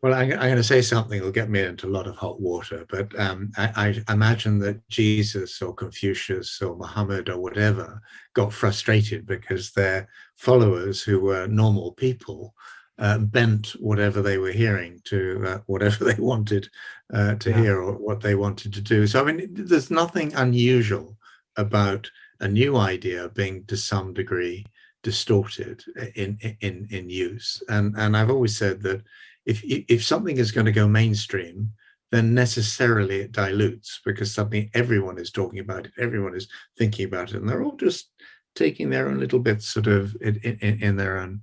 Well, I'm going to say something that'll get me into a lot of hot water, but I imagine that Jesus or Confucius or Muhammad or whatever got frustrated because their followers, who were normal people, bent whatever they were hearing to whatever they wanted to hear or what they wanted to do. So, I mean, there's nothing unusual about a new idea being to some degree distorted in use. And I've always said that if something is going to go mainstream, then necessarily it dilutes, because suddenly everyone is talking about it, everyone is thinking about it, and they're all just taking their own little bits sort of in their own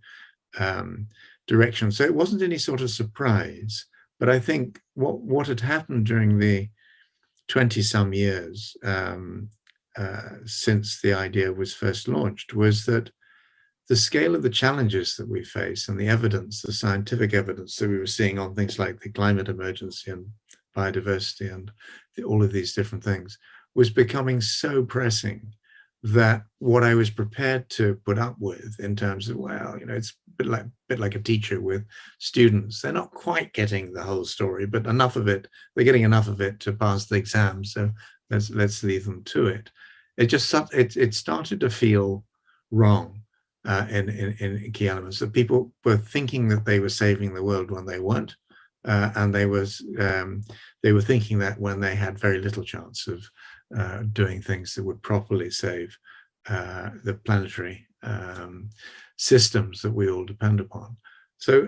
direction. So it wasn't any sort of surprise. But I think what had happened during the 20-some years since the idea was first launched was that the scale of the challenges that we face and the evidence, the scientific evidence that we were seeing on things like the climate emergency and biodiversity and all of these different things was becoming so pressing that what I was prepared to put up with in terms of, well, it's a bit like a teacher with students. They're not quite getting the whole story, but enough of it, they're getting enough of it to pass the exam. So let's leave them to it. It started to feel wrong. In key elements, that people were thinking that they were saving the world when they weren't, and they were thinking that when they had very little chance of doing things that would properly save the planetary systems that we all depend upon. So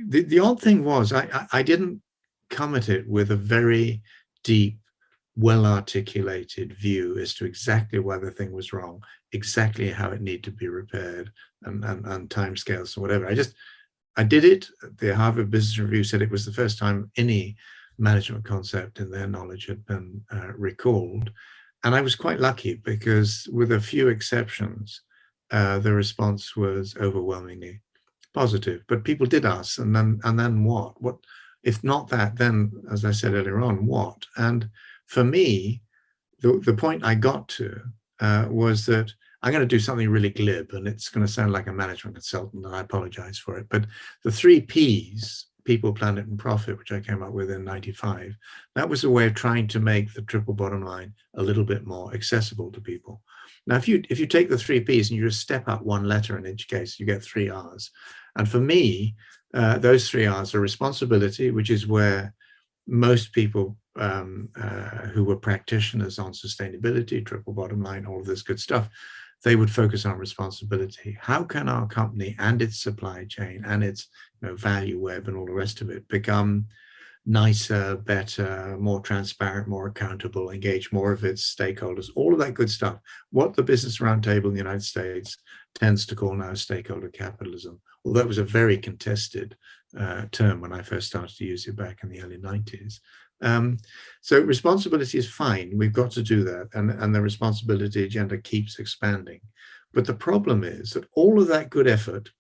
the odd thing was I didn't come at it with a very deep, well-articulated view as to exactly why the thing was wrong, exactly how it needed to be repaired, and timescales or whatever. I did it. The Harvard Business Review said it was the first time any management concept in their knowledge had been recalled. And I was quite lucky because, with a few exceptions, the response was overwhelmingly positive. But people did ask, and then what? What if not that? Then, as I said earlier on, what? And for me, the point I got to was that I'm going to do something really glib, and it's going to sound like a management consultant, and I apologize for it. But the 3 Ps, people, planet, and profit, which I came up with in '95, that was a way of trying to make the triple bottom line a little bit more accessible to people. Now, if you take the 3 Ps and you just step up one letter in each case, you get 3 Rs. And for me, those 3 Rs are responsibility, which is where most people who were practitioners on sustainability, triple bottom line, all of this good stuff, they would focus on responsibility. How can our company and its supply chain and its value web and all the rest of it become nicer, better, more transparent, more accountable, engage more of its stakeholders, all of that good stuff. What the Business Roundtable in the United States tends to call now stakeholder capitalism, although it was a very contested term when I first started to use it back in the early 90s. So responsibility is fine. We've got to do that. And the responsibility agenda keeps expanding. But the problem is that all of that good effort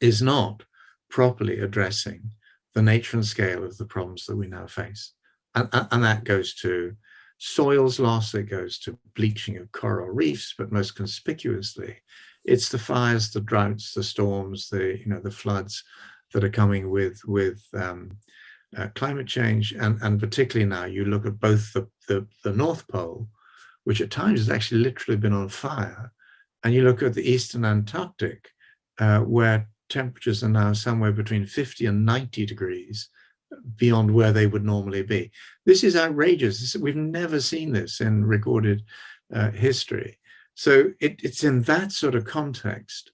is not properly addressing the nature and scale of the problems that we now face. And that goes to soils loss, it goes to bleaching of coral reefs, but most conspicuously, it's the fires, the droughts, the storms, the floods that are coming with climate change. And particularly now, you look at both the North Pole, which at times has actually literally been on fire, and you look at the Eastern Antarctic, where temperatures are now somewhere between 50 and 90 degrees beyond where they would normally be. This is outrageous. We've never seen this in recorded history. So it's in that sort of context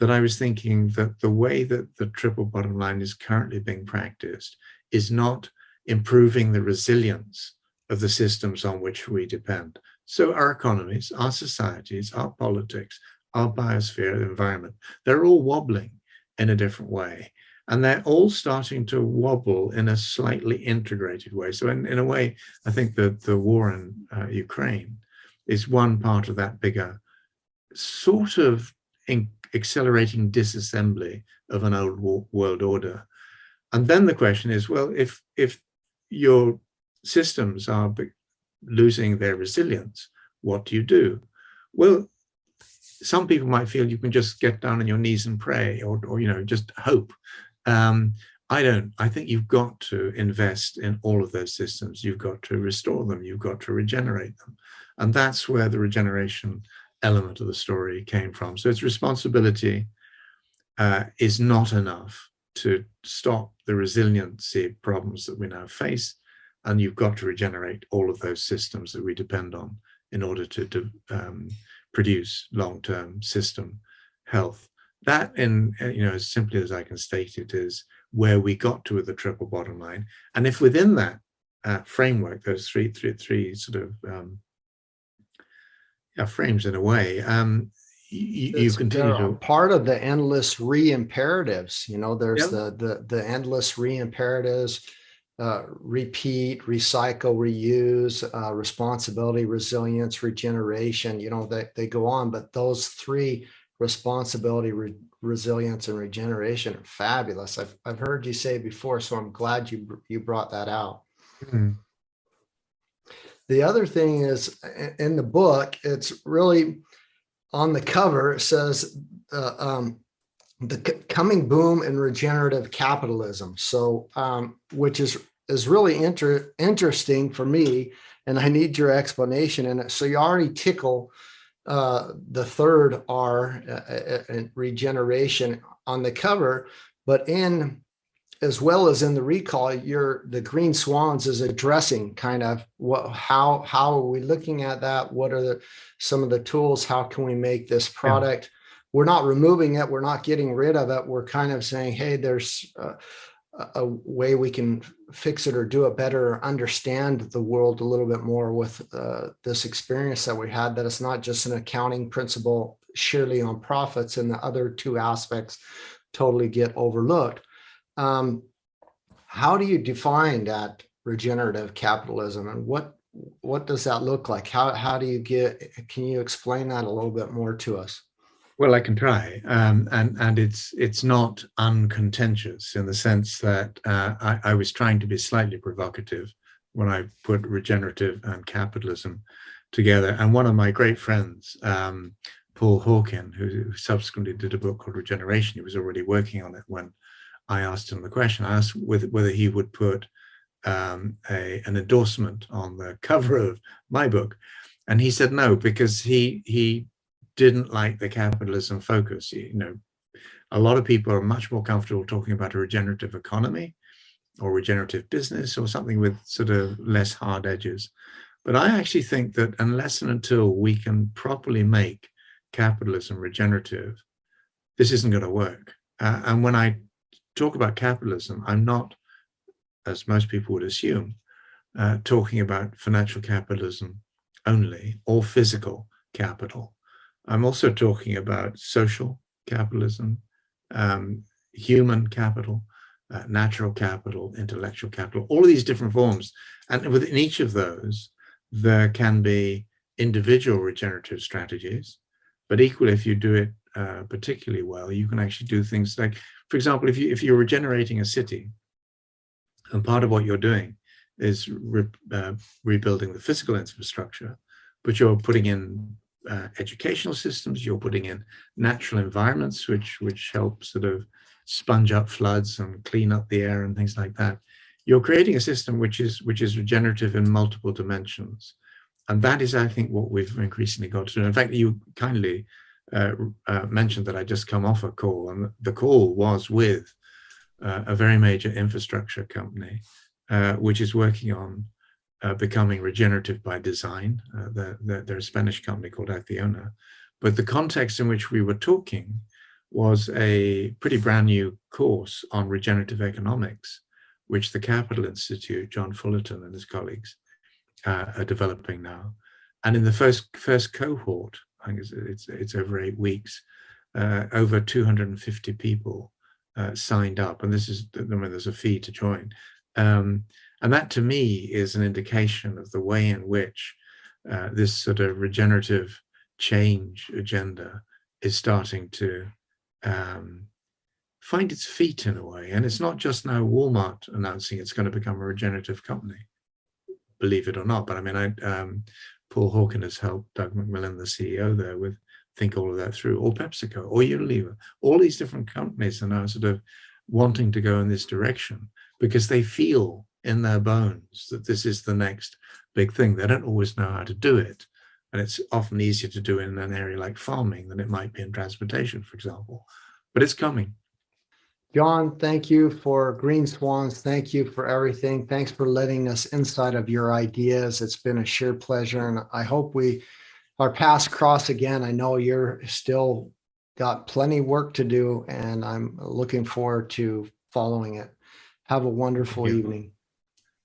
that I was thinking that the way that the triple bottom line is currently being practiced is not improving the resilience of the systems on which we depend. So our economies, our societies, our politics, our biosphere, the environment, they're all wobbling in a different way. And they're all starting to wobble in a slightly integrated way. So in a way, I think that the war in Ukraine is one part of that bigger sort of accelerating disassembly of an old world order. And then the question is, well, if your systems are losing their resilience, what do you do? Well, some people might feel you can just get down on your knees and pray, or just hope. I don't. I think you've got to invest in all of those systems. You've got to restore them. You've got to regenerate them. And that's where the regeneration element of the story came from. So its responsibility is not enough to stop the resiliency problems that we now face. And you've got to regenerate all of those systems that we depend on in order to produce long-term system health. That, as simply as I can state it, is where we got to with the triple bottom line. And if within that framework, those three sort of frames in a way, you continue to part of the endless re-imperatives. There's the endless re-imperatives: repeat, recycle, reuse, responsibility, resilience, regeneration. They go on, but those three: responsibility, resilience, and regeneration are fabulous. I've heard you say before, so I'm glad you brought that out. Mm-hmm. The other thing is, in the book, it's really on the cover, it says the coming boom in regenerative capitalism. So, which is really interesting for me, and I need your explanation in it. So you already tickle the third R, regeneration, on the cover, but as well as in the recall, the Green Swans is addressing kind of how are we looking at that? What are some of the tools? How can we make this product? Yeah. We're not removing it. We're not getting rid of it. We're kind of saying, hey, there's a way we can fix it or do it better, or understand the world a little bit more with this experience that we had, that it's not just an accounting principle sheerly on profits, and the other two aspects totally get overlooked. How do you define that regenerative capitalism, and what does that look like? How do you can you explain that a little bit more to us? Well, I can try, and it's not uncontentious in the sense that I was trying to be slightly provocative when I put regenerative and capitalism together. And one of my great friends, Paul Hawken, who subsequently did a book called Regeneration, he was already working on it when I asked him the question. I asked whether he would put an endorsement on the cover of my book, and he said no, because he didn't like the capitalism focus. A lot of people are much more comfortable talking about a regenerative economy or regenerative business or something with sort of less hard edges. But I actually think that unless and until we can properly make capitalism regenerative, this isn't going to work. And when I talk about capitalism, I'm not, as most people would assume, talking about financial capitalism only or physical capital. I'm also talking about social capitalism, human capital, natural capital, intellectual capital, all of these different forms. And within each of those, there can be individual regenerative strategies, but equally, if you do it particularly well, you can actually do things like, for example, if you're regenerating a city, and part of what you're doing is rebuilding the physical infrastructure, but you're putting in educational systems, you're putting in natural environments which help sort of sponge up floods and clean up the air and things like that. You're creating a system which is regenerative in multiple dimensions. And that is, I think, what we've increasingly got to do. In fact, you kindly mentioned that I just come off a call, and the call was with a very major infrastructure company, which is working on becoming regenerative by design. They're a Spanish company called Acciona. But the context in which we were talking was a pretty brand new course on regenerative economics, which the Capital Institute, John Fullerton and his colleagues, are developing now. And in the first cohort, I think it's over 8 weeks, over 250 people signed up. And this is, I mean, there's a fee to join. And that to me is an indication of the way in which this sort of regenerative change agenda is starting to find its feet in a way. And it's not just now Walmart announcing it's going to become a regenerative company, believe it or not. But I mean, Paul Hawken has helped Doug McMillan, the CEO there, with think all of that through, or PepsiCo, or Unilever. All these different companies are now sort of wanting to go in this direction because they feel in their bones that this is the next big thing. They don't always know how to do it. And it's often easier to do in an area like farming than it might be in transportation, for example. But it's coming. John, thank you for Green Swans. Thank you for everything. Thanks for letting us inside of your ideas. It's been a sheer pleasure. And I hope our paths cross again. I know you're still got plenty work to do, and I'm looking forward to following it. Have a wonderful evening.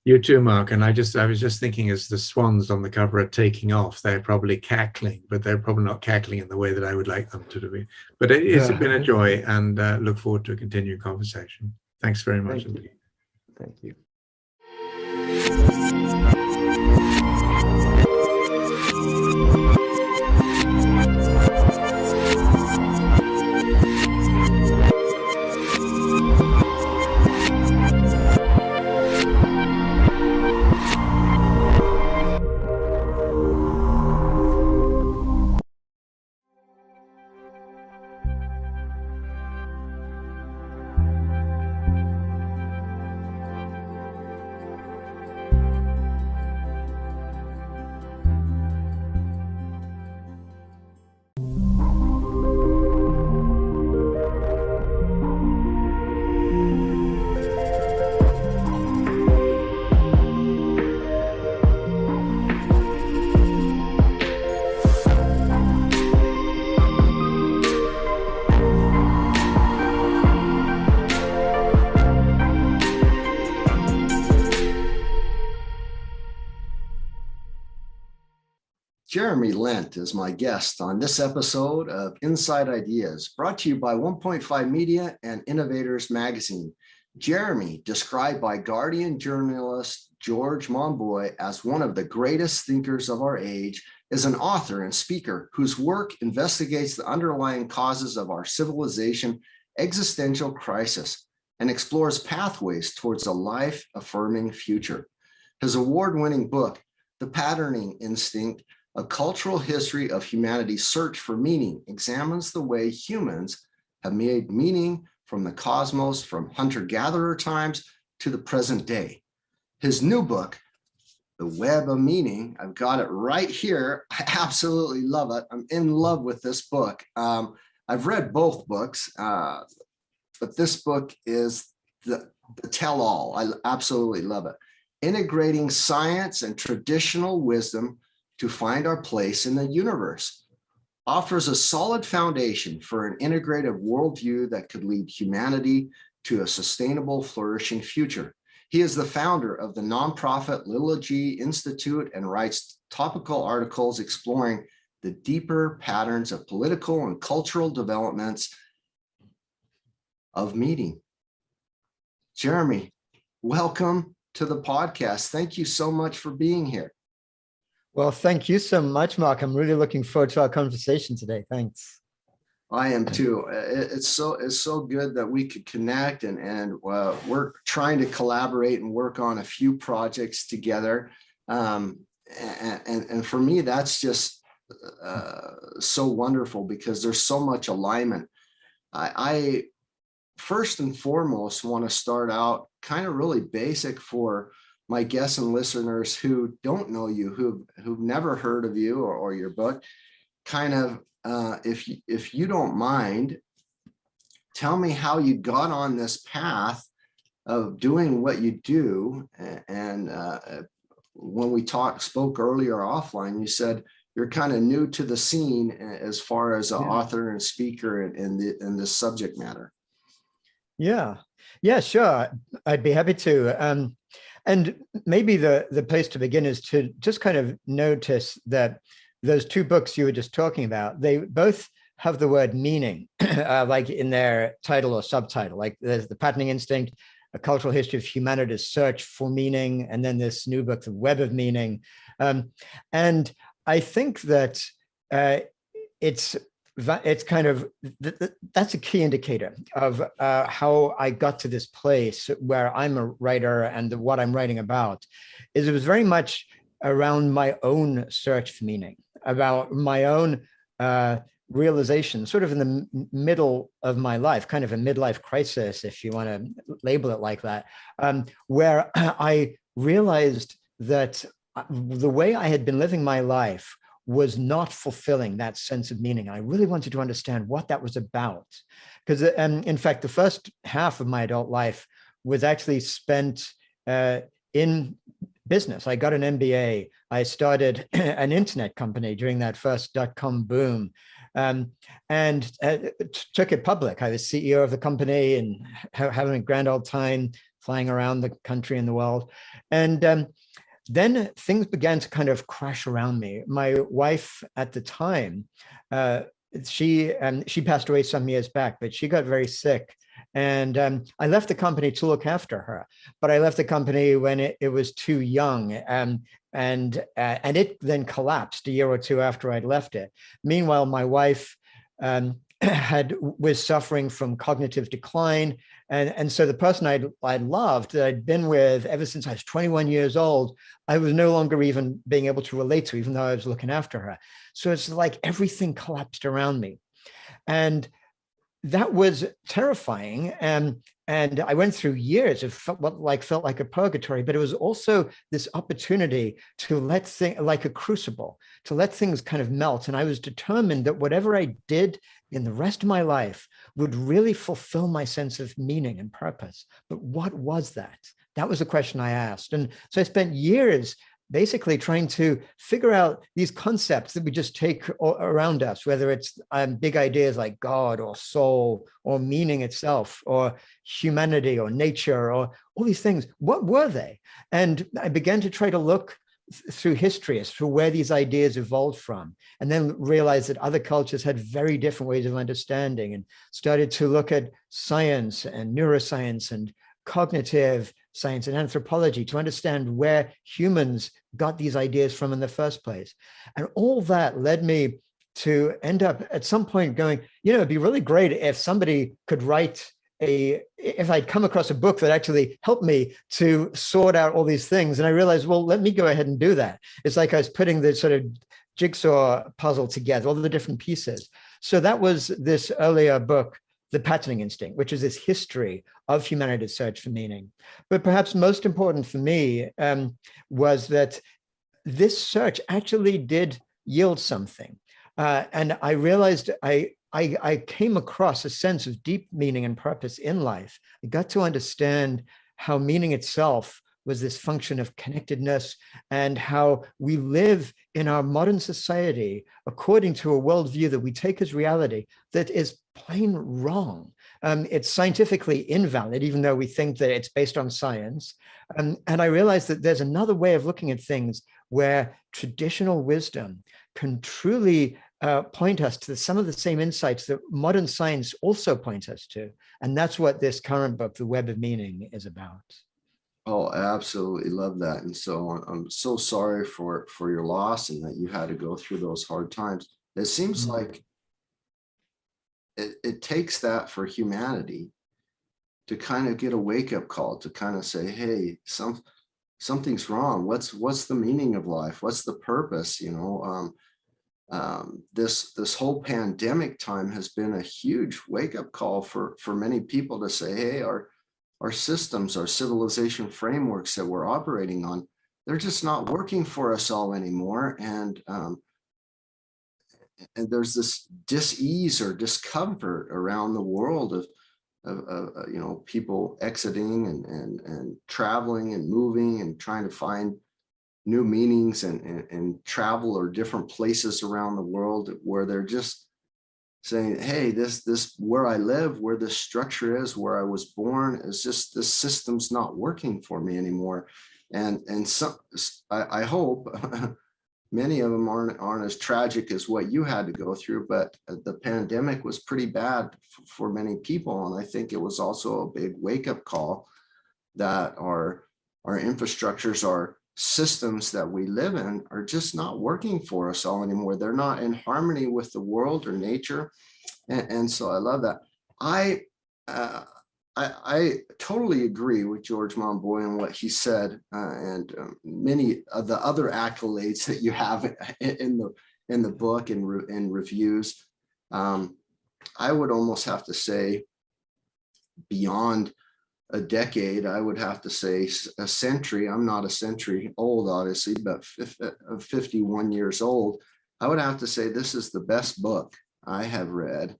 You too, Mark. And I was just thinking, as the swans on the cover are taking off, they're probably cackling, but they're probably not cackling in the way that I would like them to be. But it's been a joy, and look forward to a continued conversation. Thanks very much indeed. Thank you. Jeremy Lent is my guest on this episode of Inside Ideas, brought to you by 1.5 Media and Innovators Magazine. Jeremy, described by Guardian journalist George Monbiot as one of the greatest thinkers of our age, is an author and speaker whose work investigates the underlying causes of our civilization existential crisis and explores pathways towards a life-affirming future. His award-winning book, The Patterning Instinct, A Cultural History of Humanity's Search for Meaning, examines the way humans have made meaning from the cosmos, from hunter-gatherer times to the present day. His new book, The Web of Meaning, I've got it right here. I absolutely love it. I'm in love with this book. I've read both books, but this book is the tell-all. I absolutely love it. Integrating science and traditional wisdom to find our place in the universe, offers a solid foundation for an integrative worldview that could lead humanity to a sustainable, flourishing future. He is the founder of the nonprofit Lila G Institute and writes topical articles exploring the deeper patterns of political and cultural developments of meaning. Jeremy, welcome to the podcast. Thank you so much for being here. Well, thank you so much, Mark. I'm really looking forward to our conversation today. Thanks. I am too. It's so good that we could connect, and we're trying to collaborate and work on a few projects together. And for me, that's just so wonderful because there's so much alignment. I first and foremost want to start out kind of really basic for my guests and listeners who don't know you, who've never heard of you or your book. Kind of, if you don't mind, tell me how you got on this path of doing what you do. And when we spoke earlier offline, you said you're kind of new to the scene as far as an author and speaker in this subject matter. Yeah, sure. I'd be happy to. And maybe the place to begin is to just kind of notice that those two books you were just talking about, they both have the word meaning, like in their title or subtitle. Like there's The Patterning Instinct, A Cultural History of Humanity's Search for Meaning, and then this new book, The Web of Meaning. And I think that it's kind of, that's a key indicator of how I got to this place where I'm a writer, and what I'm writing about is it was very much around my own search for meaning, about my own realization, sort of in the middle of my life, kind of a midlife crisis, if you want to label it like that, where I realized that the way I had been living my life was not fulfilling that sense of meaning. I really wanted to understand what that was about. Because in fact, the first half of my adult life was actually spent in business. I got an MBA. I started an internet company during that first .com boom, and took it public. I was CEO of the company and having a grand old time flying around the country and the world. And then things began to kind of crash around me. My wife at the time, she passed away some years back, but she got very sick. And I left the company to look after her, but I left the company when it was too young, and it then collapsed a year or two after I'd left it. Meanwhile, my wife was suffering from cognitive decline. And so the person I'd loved, that I'd been with ever since I was 21 years old, I was no longer even being able to relate to, even though I was looking after her. So it's like everything collapsed around me. And that was terrifying. And I went through years of what felt like a purgatory, but it was also this opportunity to let things, like a crucible, to let things kind of melt. And I was determined that whatever I did in the rest of my life would really fulfill my sense of meaning and purpose. But what was that? That was the question I asked. And so I spent years basically trying to figure out these concepts that we just take around us, whether it's big ideas like God or soul or meaning itself or humanity or nature or all these things. What were they? And I began to try to look through history as to where these ideas evolved from, and then realized that other cultures had very different ways of understanding, and started to look at science and neuroscience and cognitive science and anthropology to understand where humans got these ideas from in the first place. And all that led me to end up at some point going, it'd be really great if somebody could write if I'd come across a book that actually helped me to sort out all these things. And I realized, well, let me go ahead and do that. It's like I was putting the sort of jigsaw puzzle together, all the different pieces. So that was this earlier book, The Patterning Instinct, which is this history of humanity's search for meaning. But perhaps most important for me was that this search actually did yield something. And I realized I came across a sense of deep meaning and purpose in life. I got to understand how meaning itself was this function of connectedness, and how we live in our modern society according to a worldview that we take as reality that is plain wrong. It's scientifically invalid, even though we think that it's based on science. And I realized that there's another way of looking at things where traditional wisdom can truly point us to some of the same insights that modern science also points us to. And that's what this current book, The Web of Meaning, is about. Oh, I absolutely love that. And so I'm so sorry for your loss and that you had to go through those hard times. It seems like it takes that for humanity to kind of get a wake-up call, to kind of say, hey, something's wrong. What's the meaning of life? What's the purpose? This whole pandemic time has been a huge wake-up call for many people to say, hey, our systems, our civilization frameworks that we're operating on, they're just not working for us all anymore. And there's this dis-ease or discomfort around the world of people exiting and traveling and moving and trying to find new meanings and travel or different places around the world, where they're just saying, hey, this where I live, where this structure is, where I was born, is just, this system's not working for me anymore. And some, I hope many of them aren't as tragic as what you had to go through, but the pandemic was pretty bad for many people. And I think it was also a big wake-up call that our infrastructures, our systems that we live in, are just not working for us all anymore. They're not in harmony with the world or nature. And so I love that. I totally agree with George Monbiot and what he said, and many of the other accolades that you have in the book and reviews. I would almost have to say beyond a decade. I would have to say a century. I'm not a century old, obviously, but 51 years old. I would have to say this is the best book I have read,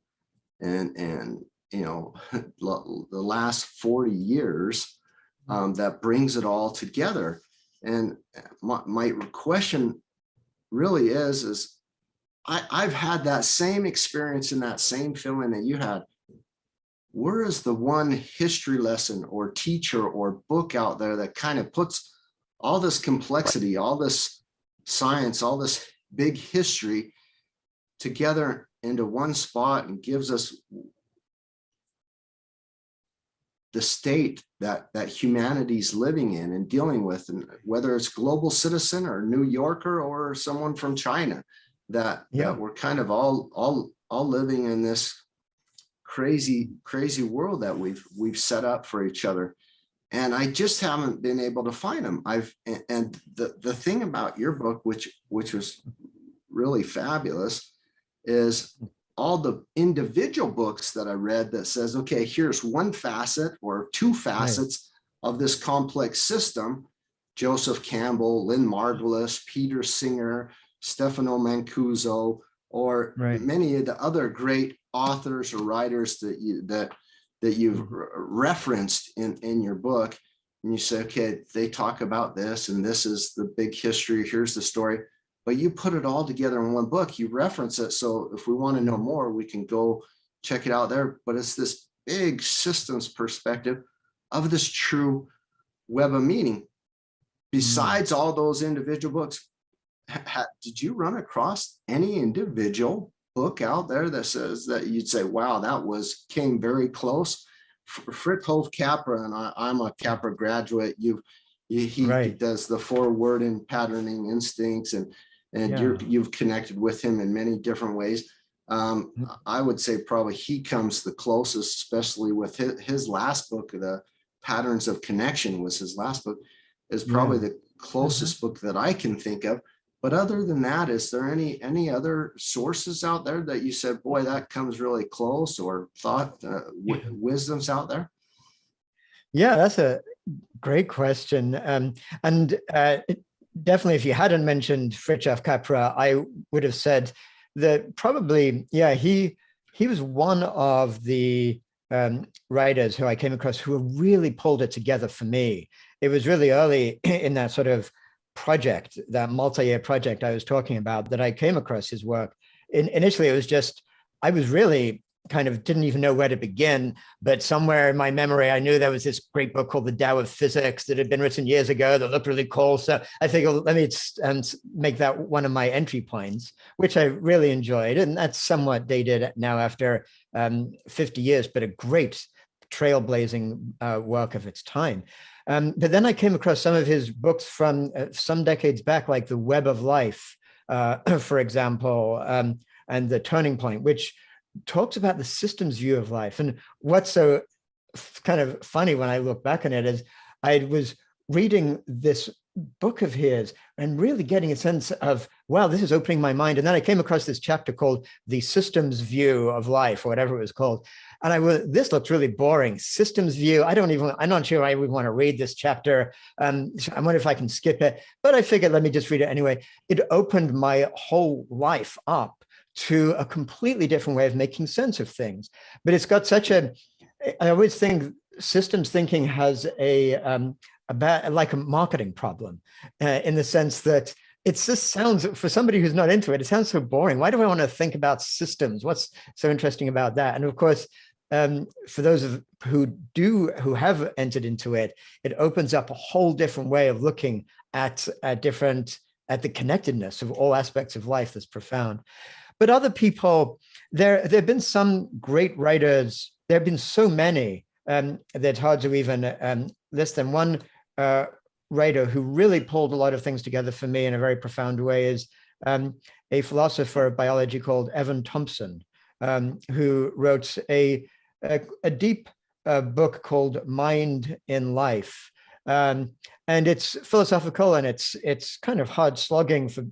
and the last 40 years that brings it all together. And my question really is I've had that same experience and that same feeling that you had. Where is the one history lesson or teacher or book out there that kind of puts all this complexity, all this science, all this big history together into one spot and gives us the state that humanity's living in and dealing with, and whether it's global citizen or New Yorker or someone from China, that we're kind of all living in this crazy world that we've set up for each other. And I just haven't been able to find them. And the thing about your book, which was really fabulous, is all the individual books that I read that says, okay, here's one facet or two facets of this complex system. Joseph Campbell, Lynn Margulis, Peter Singer, Stefano Mancuso, or many of the other great authors or writers that you've referenced in your book. And you say, okay, they talk about this, and this is the big history, here's the story. But you put it all together in one book, you reference it. So if we want to know more, we can go check it out there. But it's this big systems perspective of this true web of meaning. Besides all those individual books, did you run across any individual book out there that says that you'd say, wow, that came very close? Fritjof Capra, and I'm a Capra graduate. He does the 4-word and patterning instincts, and you've connected with him in many different ways. I would say probably he comes the closest, especially with his last book, The Patterns of Connection was his last book, is probably the closest book that I can think of. But other than that, is there any other sources out there that you said, boy, that comes really close, or thought wisdoms out there? Yeah, that's a great question. Definitely, if you hadn't mentioned Fritjof Capra, I would have said that probably, he was one of the writers who I came across who really pulled it together for me. It was really early in that sort of project, that multi-year project I was talking about, that I came across his work. Initially, it was just, I was really kind of didn't even know where to begin, but somewhere in my memory, I knew there was this great book called The Tao of Physics that had been written years ago that looked really cool. So I figured, let me make that one of my entry points, which I really enjoyed. And that's somewhat dated now after 50 years, but a great trailblazing work of its time. But then I came across some of his books from some decades back, like The Web of Life, for example, and The Turning Point, which talks about the systems view of life. And what's so kind of funny when I look back on it is I was reading this book of his and really getting a sense of, wow, this is opening my mind. And then I came across this chapter called The Systems View of Life, or whatever it was called. And this looks really boring. Systems view. I'm not sure I would want to read this chapter. So I wonder if I can skip it, but I figured, let me just read it anyway. It opened my whole life up to a completely different way of making sense of things. But it's got I always think systems thinking has like a marketing problem in the sense that it just sounds, for somebody who's not into it, it sounds so boring. Why do I want to think about systems? What's so interesting about that? And of course, for those who have entered into it, it opens up a whole different way of looking at the connectedness of all aspects of life that's profound. But other people, there have been some great writers. There have been so many that it's hard to even list them. One writer who really pulled a lot of things together for me in a very profound way is a philosopher of biology called Evan Thompson, who wrote a deep book called Mind in Life. And it's philosophical, and it's kind of hard slugging for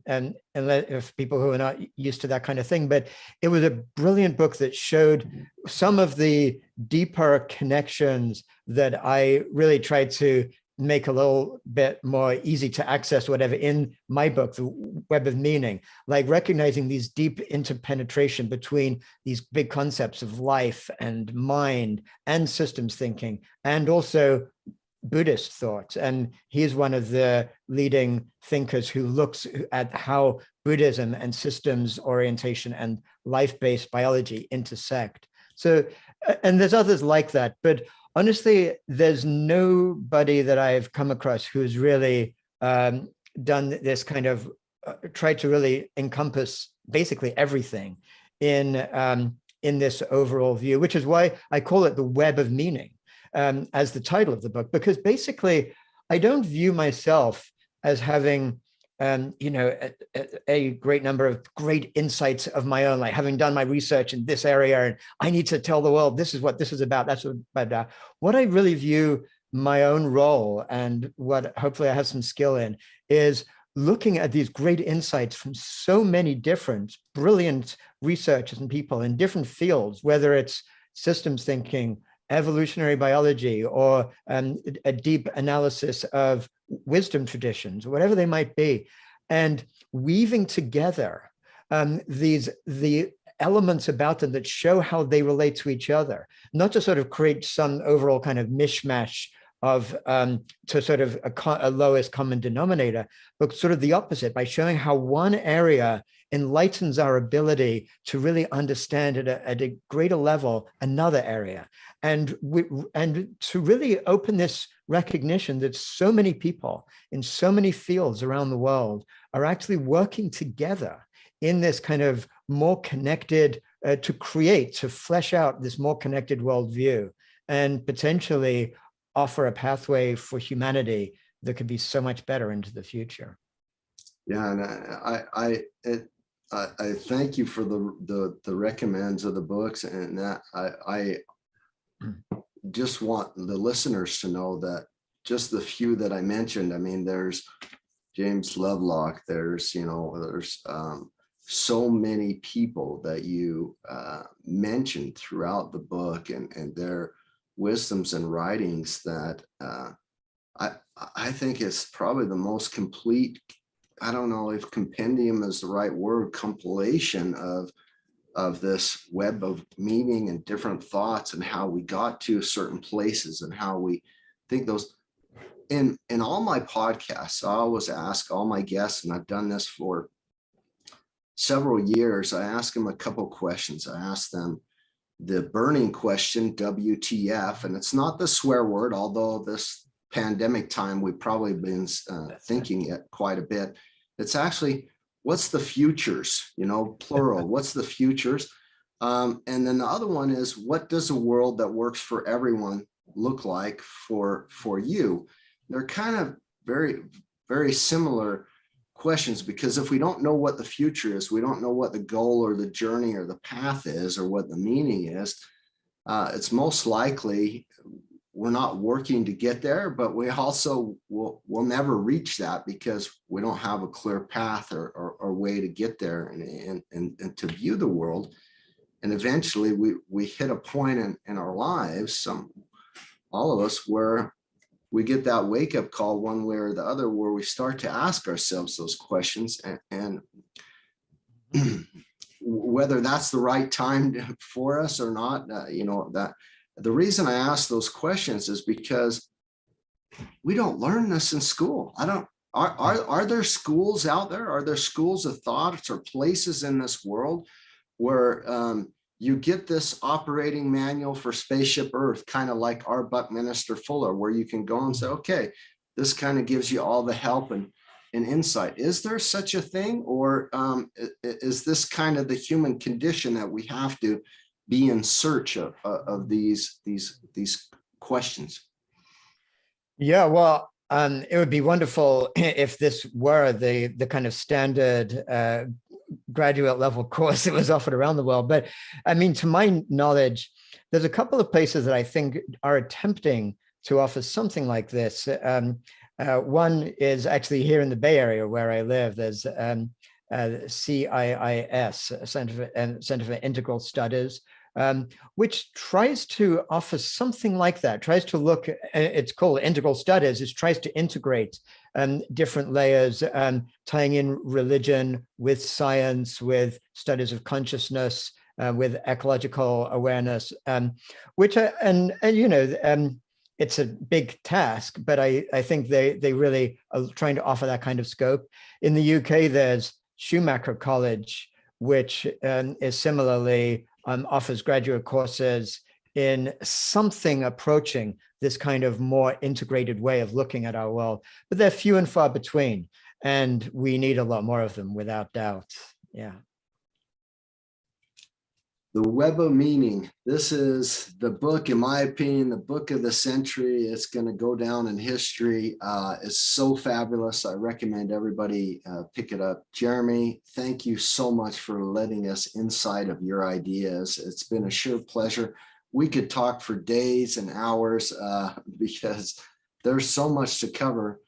people who are not used to that kind of thing. But it was a brilliant book that showed some of the deeper connections that I really tried to make a little bit more easy to access, whatever, in my book, The Web of Meaning, like recognizing these deep interpenetration between these big concepts of life and mind and systems thinking, and also Buddhist thought. And he is one of the leading thinkers who looks at how Buddhism and systems orientation and life-based biology intersect. So, and there's others like that, but honestly, there's nobody that I've come across who's really done this kind of, tried to really encompass basically everything in this overall view, which is why I call it The Web of Meaning as the title of the book, because basically I don't view myself as having a great number of great insights of my own, like having done my research in this area, and I need to tell the world this is what this is about. That's what I really view my own role, and what hopefully I have some skill in, is looking at these great insights from so many different brilliant researchers and people in different fields, whether it's systems thinking, evolutionary biology, or a deep analysis of wisdom traditions, whatever they might be, and weaving together the elements about them that show how they relate to each other, not to sort of create some overall kind of mishmash of to sort of a lowest common denominator, but sort of the opposite, by showing how one area enlightens our ability to really understand at a greater level another area, and to really open this recognition that so many people in so many fields around the world are actually working together in this kind of more connected, to flesh out this more connected worldview, and potentially offer a pathway for humanity that could be so much better into the future. Yeah, and I thank you for the recommends of the books, and that I just want the listeners to know that just the few that I mentioned, I mean, there's James Lovelock, there's so many people that you mentioned throughout the book, and their wisdoms and writings that I think is probably the most complete, I don't know if compendium is the right word, compilation of this web of meaning and different thoughts, and how we got to certain places and how we think those. In all my podcasts, I always ask all my guests, and I've done this for several years, I ask them a couple questions. I ask them the burning question, WTF, and it's not the swear word, although this pandemic time we've probably been thinking it quite a bit. It's actually, what's the futures, plural, what's the futures? And then the other one is, what does a world that works for everyone look like for you? They're kind of very, very similar questions, because if we don't know what the future is, we don't know what the goal or the journey or the path is or what the meaning is, it's most likely we're not working to get there, but we also will never reach that because we don't have a clear path or way to get there and to view the world. And eventually we hit a point in our lives, all of us, where we get that wake-up call one way or the other, where we start to ask ourselves those questions, and whether that's the right time for us or not, that the reason I ask those questions is because we don't learn this in school. Are there schools out there? Are there schools of thoughts or places in this world where you get this operating manual for Spaceship Earth, kind of like our Buckminster Fuller, where you can go and say, okay, this kind of gives you all the help and insight. Is there such a thing? Or is this kind of the human condition that we have to be in search of these questions? Yeah, well, it would be wonderful if this were the kind of standard graduate level course that was offered around the world. But I mean, to my knowledge, there's a couple of places that I think are attempting to offer something like this. One is actually here in the Bay Area where I live. There's CIIS, Center for Integral Studies, which tries to offer something like that, tries to look, it's called Integral Studies, it tries to integrate different layers, tying in religion with science, with studies of consciousness, with ecological awareness, which, it's a big task, but I think they really are trying to offer that kind of scope. In the UK, there's Schumacher College, which is similarly offers graduate courses in something approaching this kind of more integrated way of looking at our world, but they're few and far between, and we need a lot more of them, without doubt. Yeah. The Web of Meaning. This is the book, in my opinion, the book of the century. It's going to go down in history. It's so fabulous. I recommend everybody pick it up. Jeremy, thank you so much for letting us inside of your ideas. It's been a sheer pleasure. We could talk for days and hours because there's so much to cover.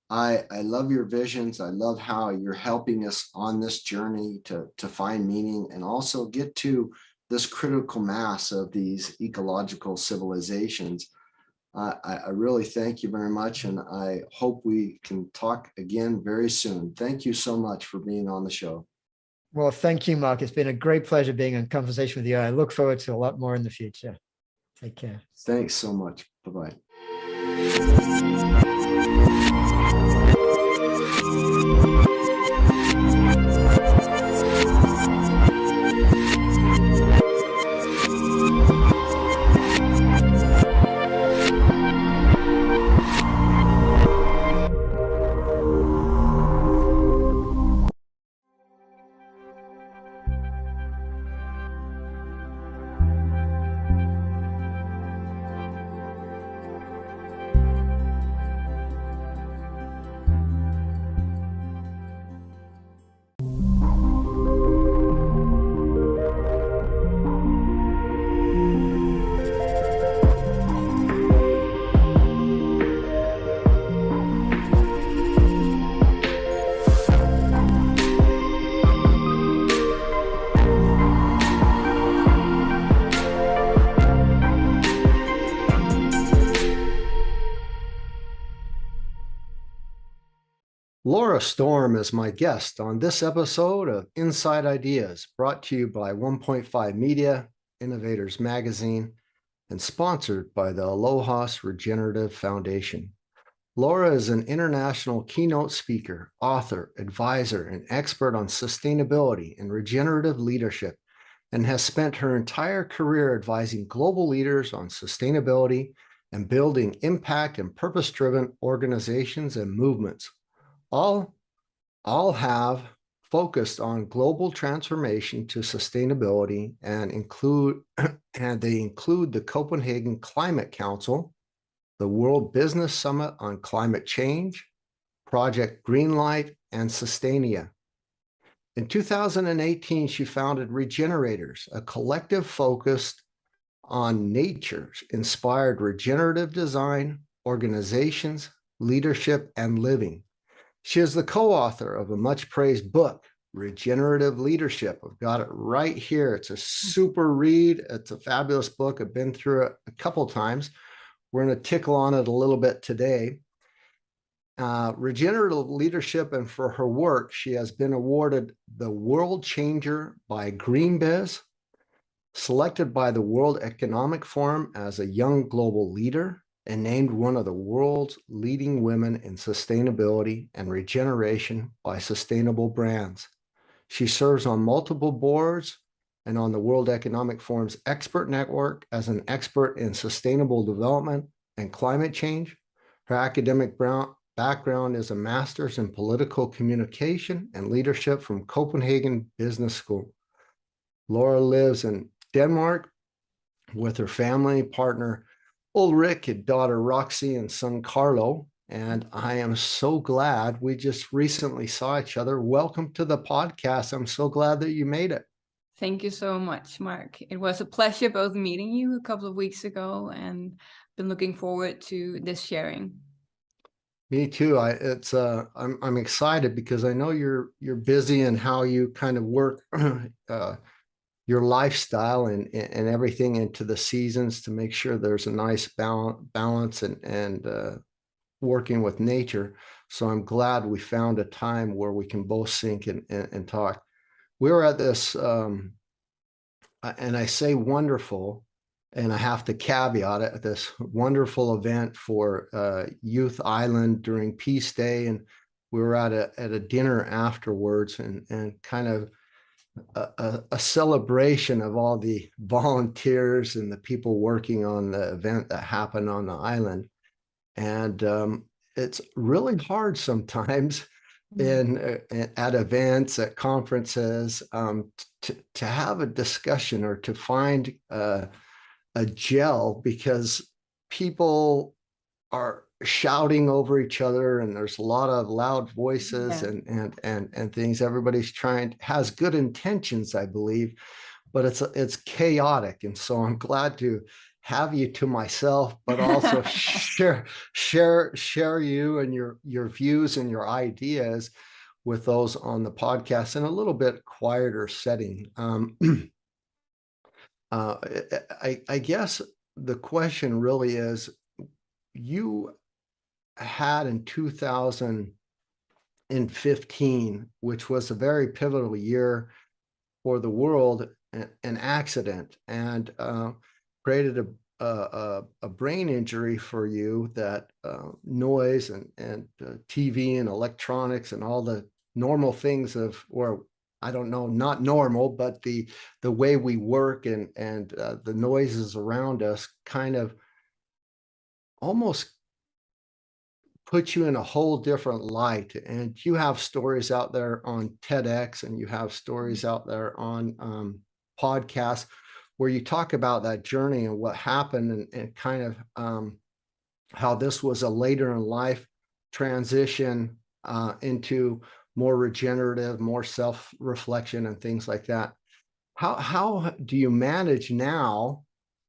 I love your visions. I love how you're helping us on this journey to find meaning and also get to this critical mass of these ecological civilizations. I really thank you very much, and I hope we can talk again very soon. Thank you so much for being on the show. Well, thank you, Mark. It's been a great pleasure being in conversation with you. I look forward to a lot more in the future. Take care. Thanks so much. Bye-bye. Laura Storm is my guest on this episode of Inside Ideas, brought to you by 1.5 Media, Innovators Magazine, and sponsored by the Aloha's Regenerative Foundation. Laura is an international keynote speaker, author, advisor, and expert on sustainability and regenerative leadership, and has spent her entire career advising global leaders on sustainability and building impact and purpose-driven organizations and movements. All have focused on global transformation to sustainability and they include the Copenhagen Climate Council, the World Business Summit on Climate Change, Project Greenlight, and Sustainia. In 2018, she founded Regenerators, a collective focused on nature-inspired regenerative design, organizations, leadership, and living. She is the co-author of a much-praised book, Regenerative Leadership. I've got it right here. It's a super read. It's a fabulous book. I've been through it a couple times. We're going to tickle on it a little bit today. Regenerative Leadership, and for her work, she has been awarded the World Changer by GreenBiz, selected by the World Economic Forum as a young global leader, and named one of the world's leading women in sustainability and regeneration by Sustainable Brands. She serves on multiple boards and on the World Economic Forum's expert network as an expert in sustainable development and climate change. Her academic background is a master's in political communication and leadership from Copenhagen Business School. Laura lives in Denmark with her family, partner Ulrich, and daughter Roxy, and son Carlo. And I am so glad we just recently saw each other. Welcome to the podcast. I'm so glad that you made it. Thank you so much, Mark. It was a pleasure both meeting you a couple of weeks ago and been looking forward to this sharing. Me too. I'm excited because I know you're busy in how you kind of work your lifestyle and everything into the seasons to make sure there's a nice balance and working with nature. So I'm glad we found a time where we can both sync and talk. We were at this, and I say wonderful, and I have to caveat it, this wonderful event for Youth Island during Peace Day. And we were at a dinner afterwards and kind of a celebration of all the volunteers and the people working on the event that happened on the island. And it's really hard sometimes at events, at conferences, to have a discussion or to find a gel, because people are shouting over each other and there's a lot of loud voices and things. Everybody's has good intentions, I believe, but it's chaotic. And so I'm glad to have you to myself, but also share you and your views and your ideas with those on the podcast in a little bit quieter setting. I guess the question really is, you had in 2015, which was a very pivotal year for the world, an accident, and created a brain injury for you that noise and TV and electronics and all the normal things or I don't know, not normal, but the way we work and the noises around us kind of almost put you in a whole different light. And you have stories out there on TEDx, and you have stories out there on podcasts where you talk about that journey and what happened and kind of how this was a later in life transition into more regenerative, more self-reflection and things like that. How do you manage now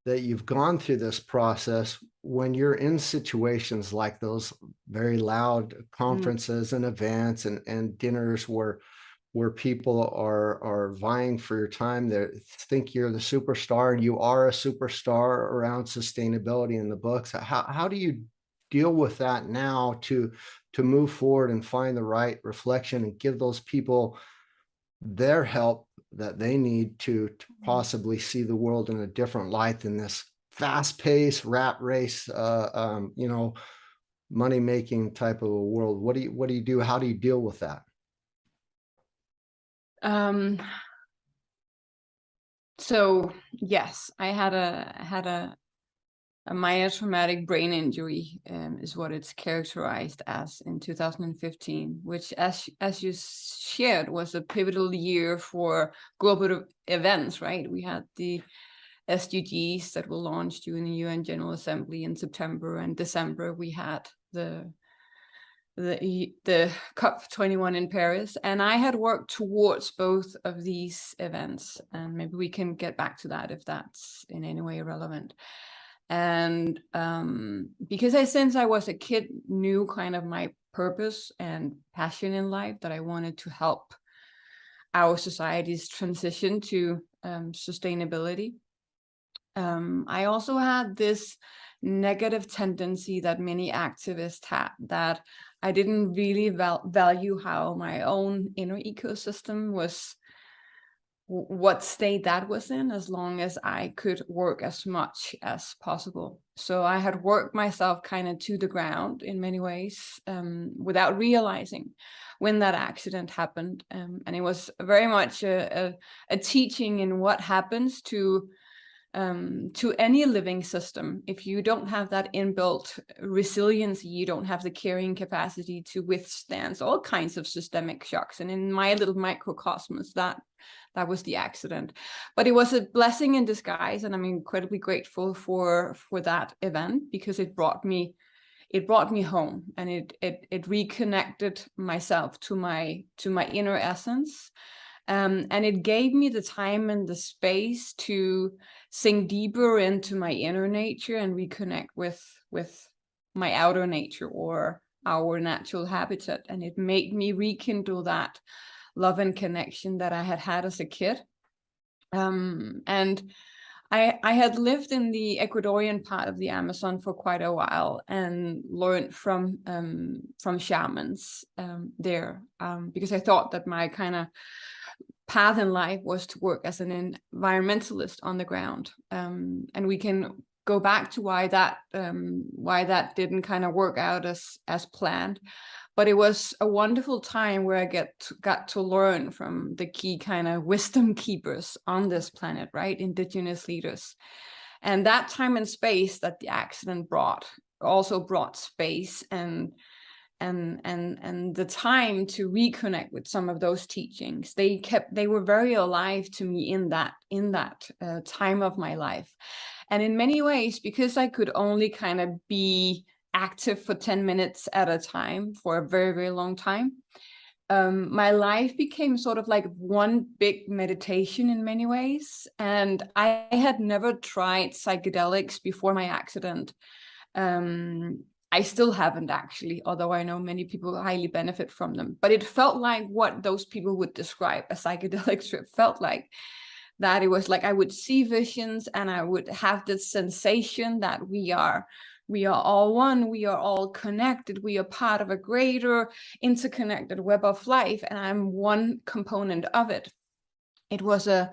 that you've gone through this process when you're in situations like those very loud conferences and events and dinners where people are vying for your time? They think you're the superstar, and you are a superstar around sustainability in the books. How do you deal with that now to move forward and find the right reflection and give those people their help that they need to possibly see the world in a different light than this fast-paced rat race, money-making type of a world? What do you do? How do you deal with that? So yes, I had a minor traumatic brain injury, is what it's characterized as, in 2015, which, as you shared, was a pivotal year for global events, right? We had the SDGs that were launched during the UN General Assembly in September, and December we had the the COP21 in Paris, and I had worked towards both of these events, and maybe we can get back to that if that's in any way relevant. And because since I was a kid, knew kind of my purpose and passion in life, that I wanted to help our society's transition to sustainability. I also had this negative tendency that many activists had, that I didn't really value how my own inner ecosystem was, what state that was in, as long as I could work as much as possible. So I had worked myself kind of to the ground in many ways, without realizing when that accident happened. And it was very much a teaching in what happens to any living system. If you don't have that inbuilt resiliency, you don't have the carrying capacity to withstand all kinds of systemic shocks. And in my little microcosmos, that was the accident. But it was a blessing in disguise, and I'm incredibly grateful for that event, because it brought me home, and it reconnected myself to my inner essence. And it gave me the time and the space to sink deeper into my inner nature and reconnect with my outer nature, or our natural habitat. And it made me rekindle that love and connection that I had as a kid. And I had lived in the Ecuadorian part of the Amazon for quite a while, and learned from shamans there, because I thought that my kind of path in life was to work as an environmentalist on the ground. And we can go back to why that didn't kind of work out as planned. But it was a wonderful time where I got to learn from the key kind of wisdom keepers on this planet, right? Indigenous leaders. And that time and space that the accident also brought space and the time to reconnect with some of those teachings. They were very alive to me in that time of my life. And in many ways, because I could only kind of be active for 10 minutes at a time for a very, very long time, my life became sort of like one big meditation in many ways. And I had never tried psychedelics before my accident. I still haven't, actually, although I know many people highly benefit from them. But it felt like what those people would describe a psychedelic trip felt like. That it was like I would see visions, and I would have this sensation that we are all one, we are all connected, we are part of a greater interconnected web of life, and I'm one component of it. It was a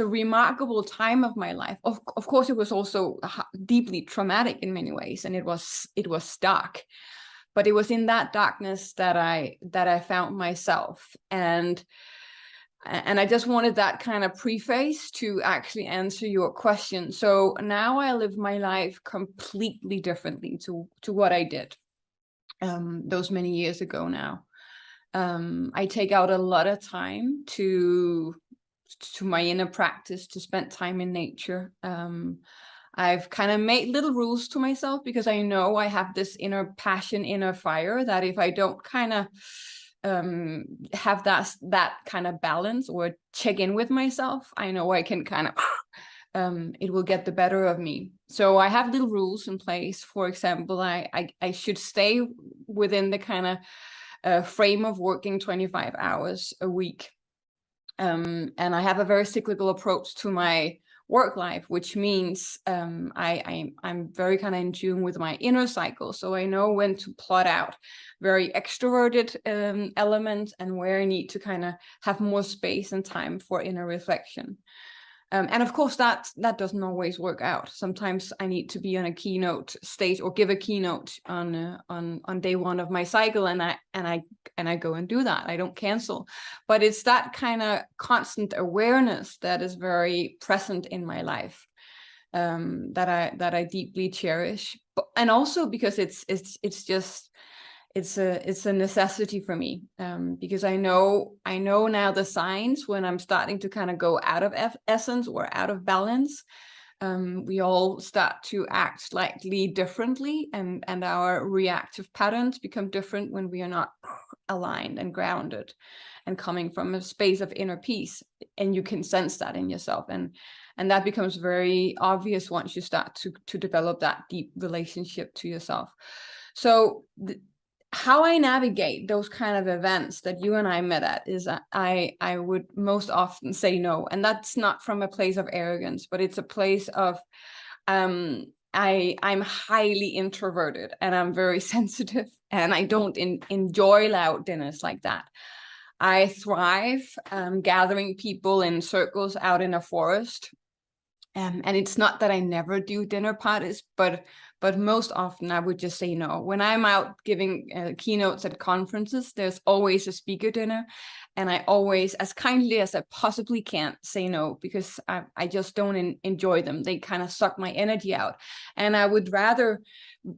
remarkable time of my life. Of course, it was also deeply traumatic in many ways, and it was dark. But it was in that darkness that I found myself. And I just wanted that kind of preface to actually answer your question. So now I live my life completely differently to what I did those many years ago now. I take out a lot of time to my inner practice, to spend time in nature. I've kind of made little rules to myself, because I know I have this inner passion, inner fire, that if I don't kind of have that kind of balance or check in with myself, I know I can kind of it will get the better of me. So I have little rules in place. For example, I should stay within the kind of frame of working 25 hours a week. And I have a very cyclical approach to my work life, which means I'm very kind of in tune with my inner cycle. So I know when to plot out very extroverted elements, and where I need to kind of have more space and time for inner reflection. And of course, that doesn't always work out. Sometimes I need to be on a keynote stage or give a keynote on day one of my cycle, and I go and do that. I don't cancel. But it's that kind of constant awareness that is very present in my life, that I deeply cherish. And also because it's a necessity for me, because I know now the signs when I'm starting to kind of go out of essence or out of balance. we all start to act slightly differently, and our reactive patterns become different when we are not aligned and grounded and coming from a space of inner peace. And you can sense that in yourself, and that becomes very obvious once you start to develop that deep relationship to yourself. So how I navigate those kind of events that you and I met at is I would most often say no. And that's not from a place of arrogance, but it's a place of I'm highly introverted and I'm very sensitive, and I don't enjoy loud dinners like that. I thrive gathering people in circles out in a forest. And it's not that I never do dinner parties, but most often I would just say no. When I'm out giving keynotes at conferences, there's always a speaker dinner, and I always, as kindly as I possibly can, say no, because I just don't enjoy them. They kind of suck my energy out, and I would rather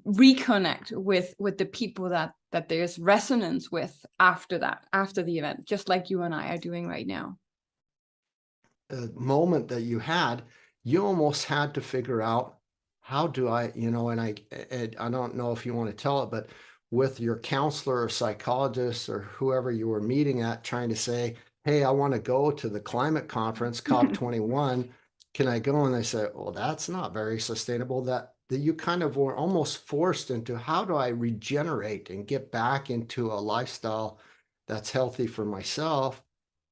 reconnect with the people that there's resonance with after the event, just like you and I are doing right now. The moment that you had, you almost had to figure out, how do I, and I don't know if you want to tell it, but with your counselor or psychologist or whoever you were meeting at, trying to say, hey, I want to go to the climate conference, COP21, can I go? And they said, well, that's not very sustainable. That you kind of were almost forced into, how do I regenerate and get back into a lifestyle that's healthy for myself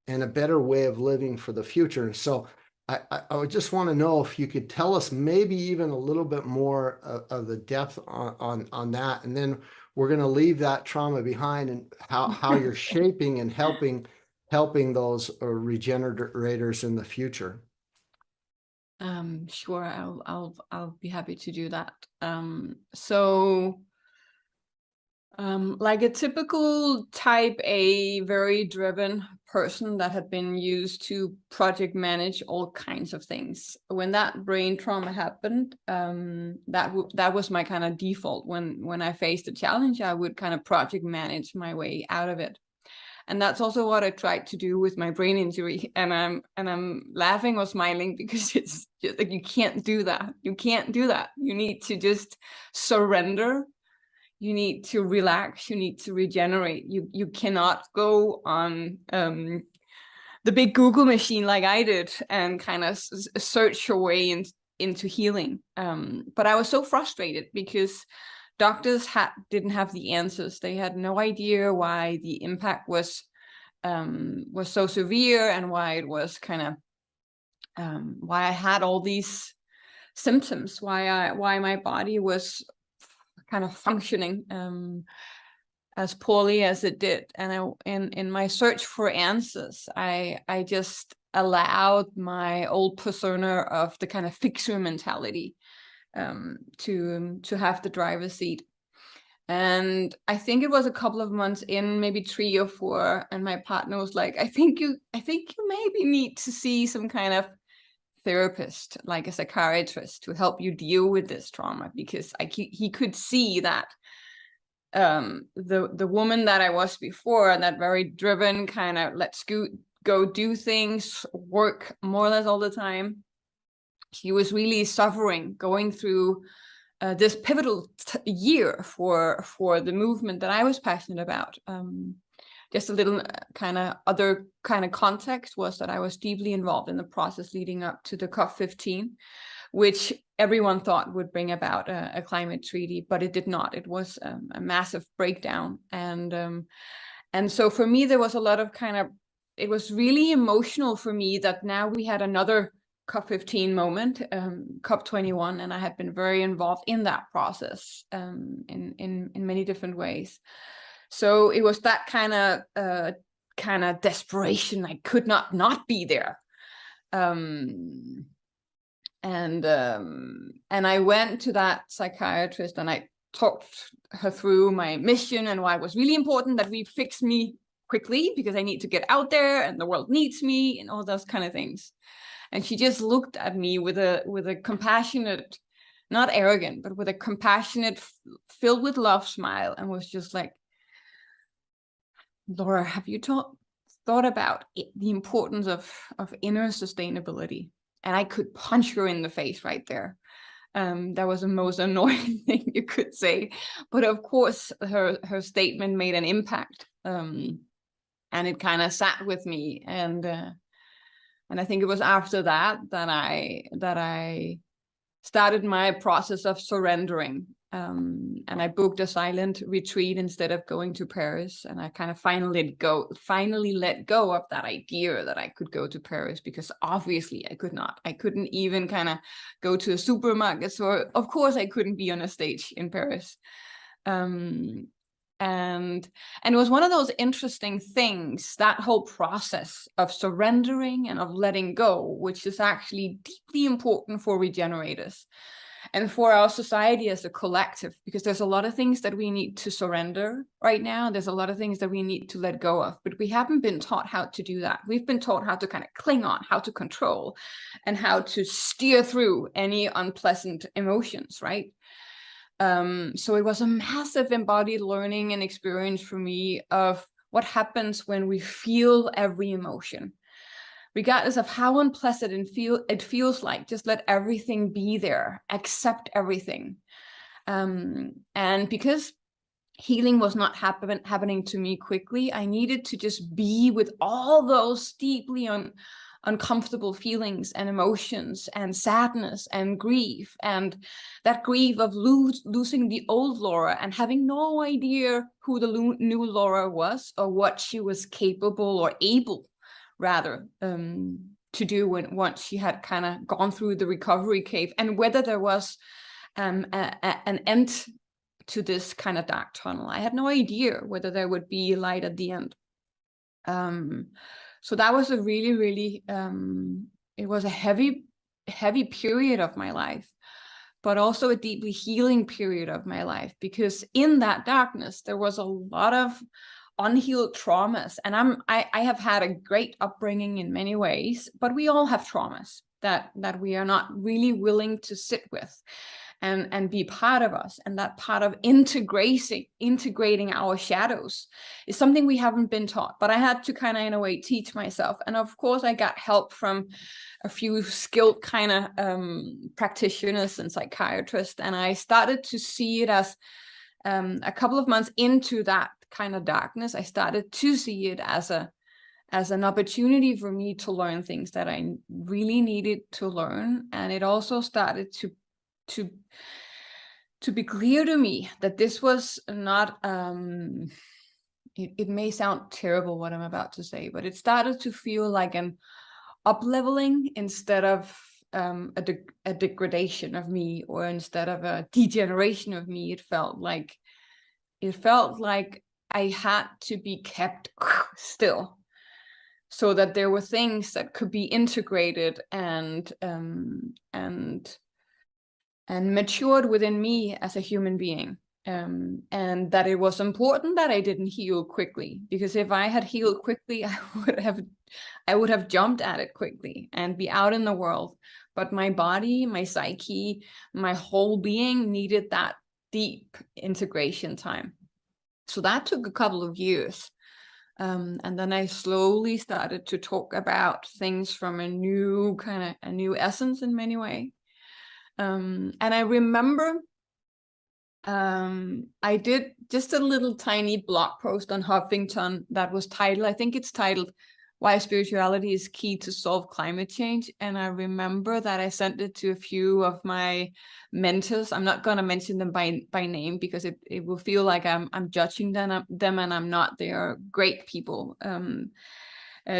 and a better way of living for the future? And so I would just want to know if you could tell us maybe even a little bit more of the depth on that. And then we're going to leave that trauma behind, and how you're shaping and helping those regenerators in the future. Sure, I'll be happy to do that. Like a typical type A, very driven person that had been used to project manage all kinds of things. When that brain trauma happened, that was my kind of default. When I faced a challenge, I would kind of project manage my way out of it. And that's also what I tried to do with my brain injury. And I'm laughing or smiling because it's just like, you can't do that. You can't do that. You need to just surrender. You need to relax. You need to regenerate. You cannot go on the big Google machine like I did and kind of search your way into healing. But I was so frustrated because doctors didn't have the answers. They had no idea why the impact was so severe, and why it was kind of why I had all these symptoms, why my body was kind of functioning as poorly as it did. And in my search for answers, I just allowed my old persona of the kind of fixer mentality to have the driver's seat. And I think it was a couple of months in, maybe 3 or 4, and my partner was like, I think you maybe need to see some kind of therapist, like a psychiatrist, to help you deal with this trauma, because he could see that the woman that I was before, that very driven kind of let's go do things, work more or less all the time, she was really suffering, going through this pivotal year for the movement that I was passionate about. Just a little kind of other kind of context was that I was deeply involved in the process leading up to the COP15, which everyone thought would bring about a climate treaty, but it did not. It was a massive breakdown. And so for me, there was a lot of it was really emotional for me that now we had another COP15 moment, COP21, and I had been very involved in that process in many different ways. So it was that kind of desperation. I could not be there, and I went to that psychiatrist and I talked her through my mission and why it was really important that we fix me quickly, because I need to get out there and the world needs me and all those kind of things. And she just looked at me with a compassionate, not arrogant, but with a compassionate, filled with love smile, and was just like, Laura, have you thought about the importance of inner sustainability? I could punch her in the face right there. That was the most annoying thing you could say. But of course, her statement made an impact. And it kind of sat with me. And I think it was after that I started my process of surrendering. And I booked a silent retreat instead of going to Paris. And I kind of finally let go of that idea that I could go to Paris, because obviously I could not. I couldn't even kind of go to a supermarket. So of course I couldn't be on a stage in Paris. And it was one of those interesting things, that whole process of surrendering and of letting go, which is actually deeply important for regenerators and for our society as a collective, because there's a lot of things that we need to surrender right now. There's a lot of things that we need to let go of, but we haven't been taught how to do that. We've been taught how to kind of cling on, how to control, and how to steer through any unpleasant emotions, right? So it was a massive embodied learning and experience for me of what happens when we feel every emotion, regardless of how unpleasant it feels like. Just let everything be there, accept everything. And because healing was not happening to me quickly, I needed to just be with all those deeply uncomfortable feelings and emotions and sadness and grief, and that grief of losing the old Laura and having no idea who the new Laura was, or what she was capable or able rather to do once she had kind of gone through the recovery cave, and whether there was an end to this kind of dark tunnel. I had no idea whether there would be light at the end. So that was a really, really, it was a heavy period of my life, but also a deeply healing period of my life, because in that darkness, there was a lot of unhealed traumas. And I have had a great upbringing in many ways, but we all have traumas that we are not really willing to sit with and be part of us. And that part of integrating our shadows is something we haven't been taught, but I had to kind of, in a way, teach myself. And of course, I got help from a few skilled kind of practitioners and psychiatrists. And I started to see it as a couple of months into that kind of darkness, I started to see it as an opportunity for me to learn things that I really needed to learn. And it also started to be clear to me that this was not, it may sound terrible what I'm about to say, but it started to feel like an up-leveling instead of a degradation of me, or instead of a degeneration of me. It felt like I had to be kept still, so that there were things that could be integrated and matured within me as a human being. And that it was important that I didn't heal quickly, because if I had healed quickly, I would have jumped at it quickly and be out in the world. But my body, my psyche, my whole being needed that deep integration time. So that took a couple of years. And then I slowly started to talk about things from a new essence in many ways. And I remember I did just a little tiny blog post on Huffington that was titled, I think it's titled, Why Spirituality is Key to Solve Climate Change. And I remember that I sent it to a few of my mentors. I'm not going to mention them by name, because it will feel like I'm judging them, and I'm not. They are great people.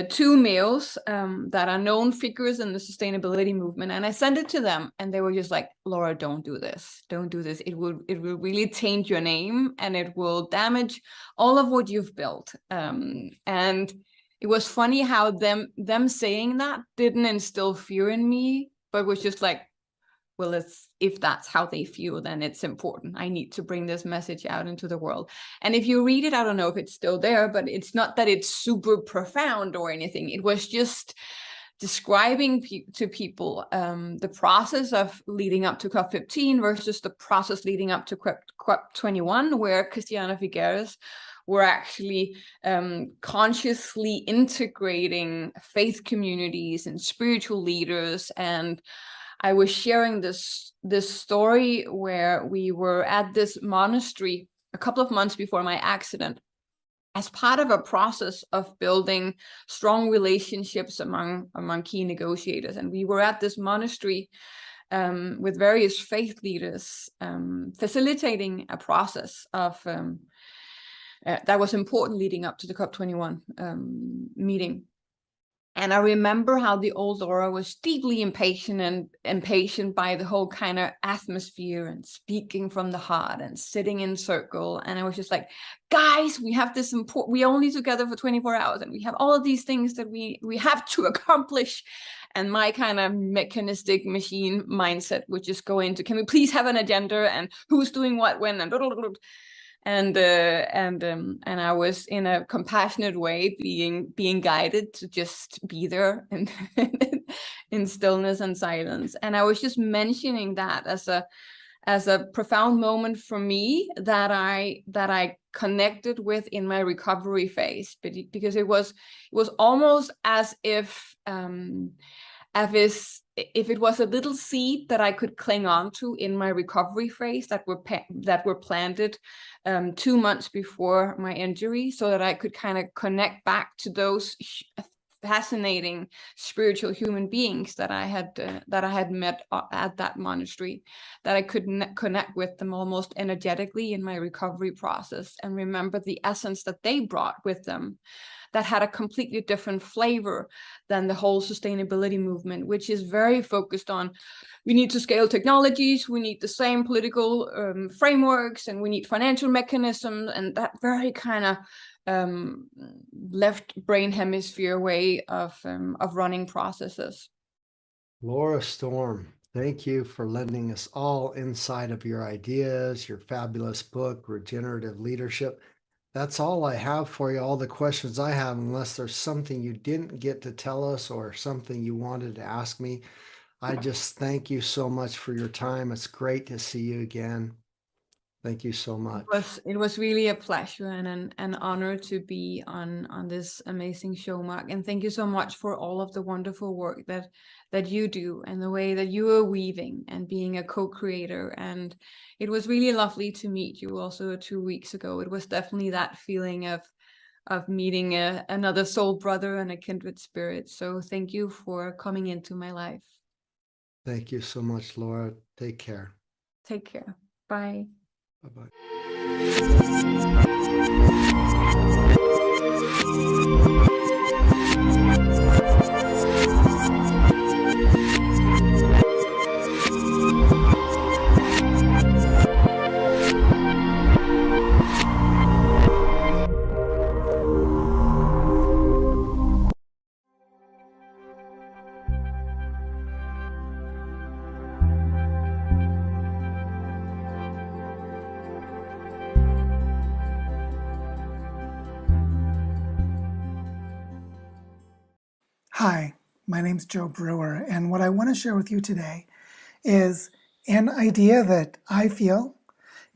Two males that are known figures in the sustainability movement, and I sent it to them, and they were just like, Laura, don't do this. Don't do this. It will really taint your name, and it will damage all of what you've built. And it was funny how them saying that didn't instill fear in me, but was just like, well, if that's how they feel, then it's important. I need to bring this message out into the world. And if you read it, I don't know if it's still there, but it's not that it's super profound or anything. It was just describing to people the process of leading up to COP15 versus the process leading up to COP21, where Christiana Figueres were actually consciously integrating faith communities and spiritual leaders. And I was sharing this story where we were at this monastery a couple of months before my accident, as part of a process of building strong relationships among key negotiators. And we were at this monastery with various faith leaders, facilitating a process of that was important leading up to the COP21 meeting. And I remember how the old Laura was deeply impatient by the whole kind of atmosphere and speaking from the heart and sitting in circle. And I was just like, guys, we have this we only together for 24 hours and we have all of these things that we have to accomplish. And my kind of mechanistic machine mindset would just go into, can we please have an agenda and who's doing what when and blah, blah, blah. And I was in a compassionate way being guided to just be there and in stillness and silence. And I was just mentioning that as a profound moment for me that I connected with in my recovery phase, because it was almost as if it was a little seed that I could cling on to in my recovery phase that were planted 2 months before my injury, so that I could kind of connect back to those fascinating spiritual human beings that I had met at that monastery, that I could connect with them almost energetically in my recovery process and remember the essence that they brought with them, that had a completely different flavor than the whole sustainability movement, which is very focused on, we need to scale technologies, we need the same political frameworks, and we need financial mechanisms, and that very kind of left brain hemisphere way of running processes. Laura Storm, thank you for lending us all insight of your ideas, your fabulous book, Regenerative Leadership. That's all I have for you, all the questions I have, unless there's something you didn't get to tell us or something you wanted to ask me. I just thank you so much for your time. It's great to see you again. Thank you so much. It was really a pleasure and an honor to be on this amazing show, Mark. And thank you so much for all of the wonderful work that you do and the way that you are weaving and being a co-creator. And it was really lovely to meet you also 2 weeks ago. It was definitely that feeling of meeting another soul brother and a kindred spirit. So thank you for coming into my life. Thank you so much, Laura. Take care. Take care. Bye. Bye-bye. Hi, my name's Joe Brewer, and what I want to share with you today is an idea that I feel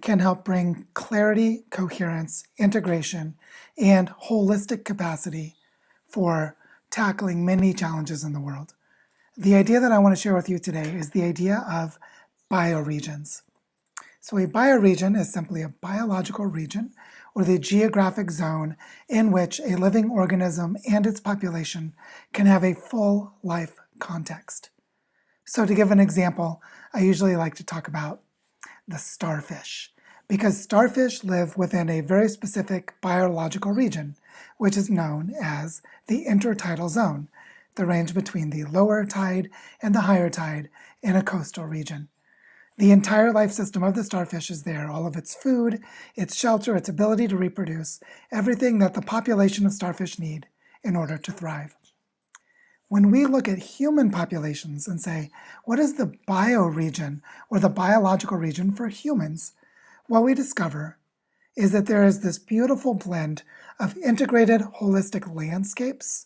can help bring clarity, coherence, integration, and holistic capacity for tackling many challenges in the world. The idea that I want to share with you today is the idea of bioregions. So a bioregion is simply a biological region or the geographic zone in which a living organism and its population can have a full life context. So to give an example, I usually like to talk about the starfish, because starfish live within a very specific biological region, which is known as the intertidal zone, the range between the lower tide and the higher tide in a coastal region. The entire life system of the starfish is there, all of its food, its shelter, its ability to reproduce, everything that the population of starfish need in order to thrive. When we look at human populations and say, what is the bioregion or the biological region for humans? What we discover is that there is this beautiful blend of integrated holistic landscapes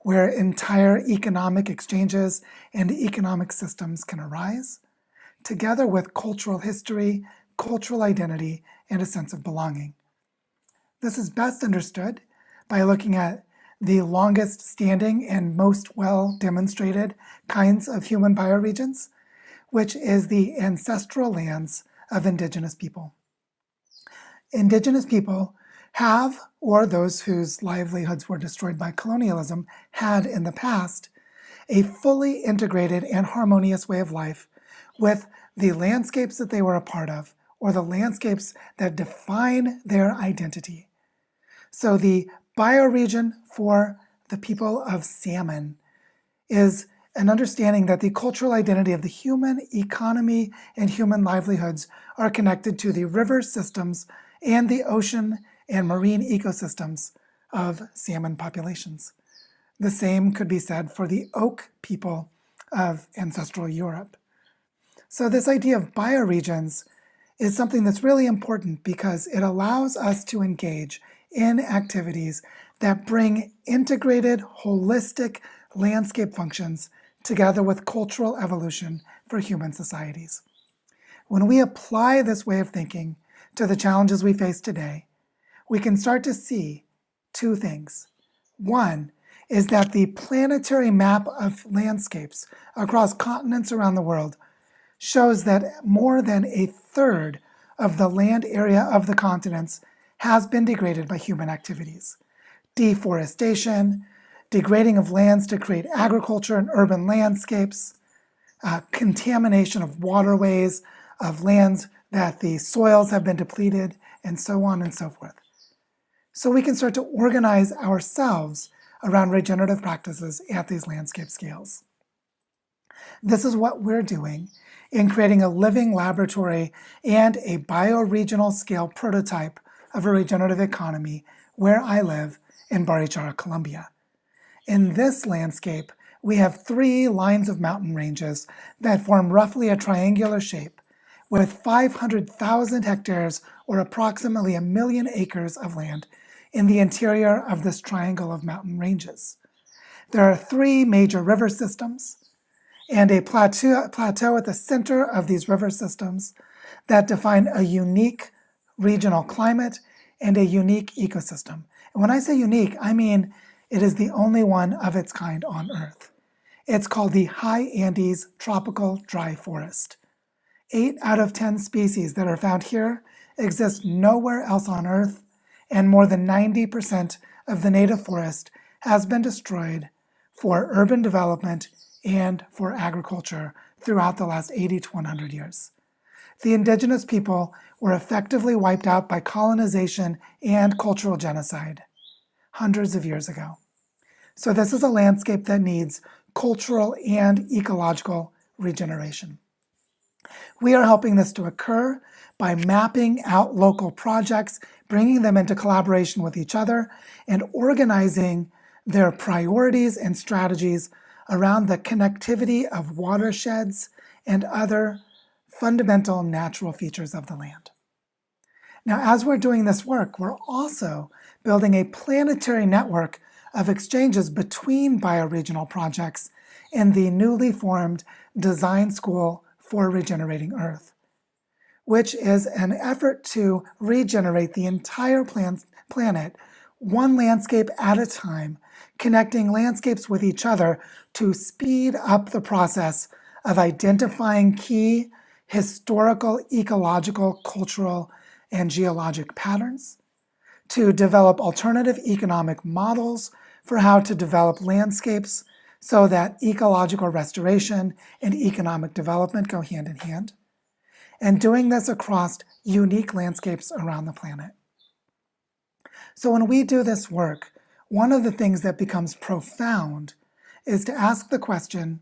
where entire economic exchanges and economic systems can arise, together with cultural history, cultural identity, and a sense of belonging. This is best understood by looking at the longest standing and most well demonstrated kinds of human bioregions, which is the ancestral lands of indigenous people. Indigenous people have, or those whose livelihoods were destroyed by colonialism had in the past, a fully integrated and harmonious way of life with the landscapes that they were a part of, or the landscapes that define their identity. So the bioregion for the people of Salmon is an understanding that the cultural identity of the human economy and human livelihoods are connected to the river systems and the ocean and marine ecosystems of salmon populations. The same could be said for the oak people of ancestral Europe. So this idea of bioregions is something that's really important because it allows us to engage in activities that bring integrated, holistic landscape functions together with cultural evolution for human societies. When we apply this way of thinking to the challenges we face today, we can start to see two things. One is that the planetary map of landscapes across continents around the world shows that more than a third of the land area of the continents has been degraded by human activities. Deforestation, degrading of lands to create agriculture and urban landscapes, contamination of waterways, of lands that the soils have been depleted, and so on and so forth. So we can start to organize ourselves around regenerative practices at these landscape scales. This is what we're doing in creating a living laboratory and a bioregional scale prototype of a regenerative economy where I live in Barichara, Colombia. In this landscape, we have 3 lines of mountain ranges that form roughly a triangular shape with 500,000 hectares or approximately 1 million acres of land in the interior of this triangle of mountain ranges. There are 3 major river systems and a plateau at the center of these river systems that define a unique regional climate and a unique ecosystem. And when I say unique, I mean it is the only one of its kind on Earth. It's called the High Andes Tropical Dry Forest. 8 out of 10 species that are found here exist nowhere else on Earth, and more than 90% of the native forest has been destroyed for urban development and for agriculture throughout the last 80 to 100 years. The indigenous people were effectively wiped out by colonization and cultural genocide hundreds of years ago. So this is a landscape that needs cultural and ecological regeneration. We are helping this to occur by mapping out local projects, bringing them into collaboration with each other, and organizing their priorities and strategies around the connectivity of watersheds and other fundamental natural features of the land. Now, as we're doing this work, we're also building a planetary network of exchanges between bioregional projects in the newly formed Design School for Regenerating Earth, which is an effort to regenerate the entire planet, one landscape at a time, connecting landscapes with each other to speed up the process of identifying key historical, ecological, cultural, and geologic patterns, to develop alternative economic models for how to develop landscapes so that ecological restoration and economic development go hand in hand, and doing this across unique landscapes around the planet. So when we do this work, one of the things that becomes profound is to ask the question,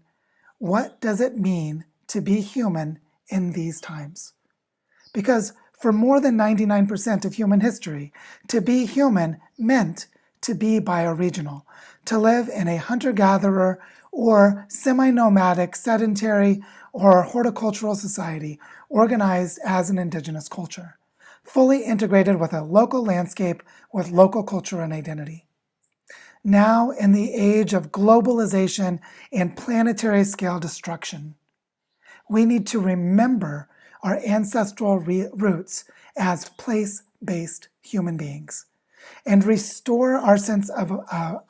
what does it mean to be human in these times? Because for more than 99% of human history, to be human meant to be bioregional, to live in a hunter-gatherer or semi-nomadic, sedentary, or horticultural society organized as an indigenous culture, fully integrated with a local landscape with local culture and identity. Now, in the age of globalization and planetary scale destruction, we need to remember our ancestral roots as place-based human beings, and restore our sense of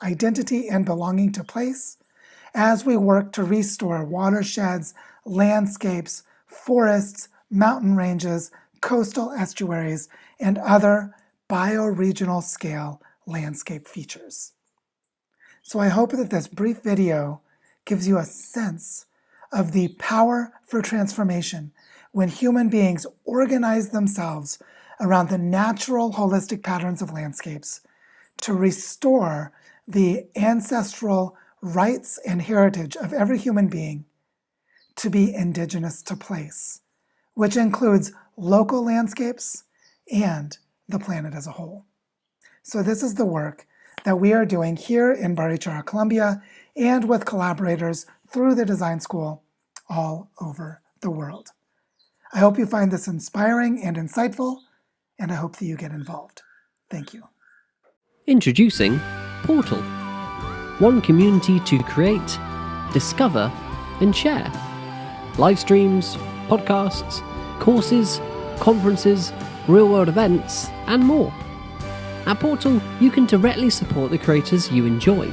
identity and belonging to place as we work to restore watersheds, landscapes, forests, mountain ranges, coastal estuaries, and other bioregional scale landscape features. So I hope that this brief video gives you a sense of the power for transformation when human beings organize themselves around the natural holistic patterns of landscapes to restore the ancestral rights and heritage of every human being to be indigenous to place, which includes local landscapes and the planet as a whole. So this is the work that we are doing here in Barichara, Colombia, and with collaborators through the design school all over the world. I hope you find this inspiring and insightful, and I hope that you get involved. Thank you. Introducing Portal. One community to create, discover, and share. Live streams, podcasts, courses, conferences, real-world events, and more. At Portal, you can directly support the creators you enjoy,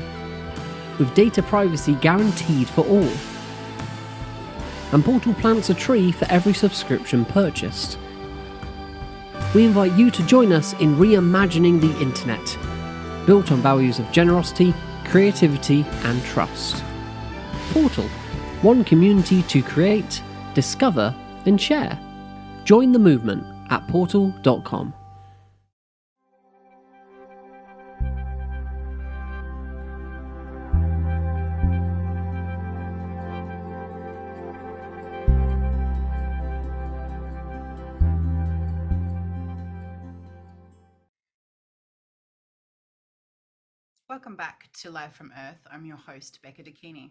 with data privacy guaranteed for all. And Portal plants a tree for every subscription purchased. We invite you to join us in reimagining the internet, built on values of generosity, creativity, and trust. Portal, one community to create, discover, and share. Join the movement at portal.com. Welcome back to Live from Earth. I'm your host, Becca Dakini.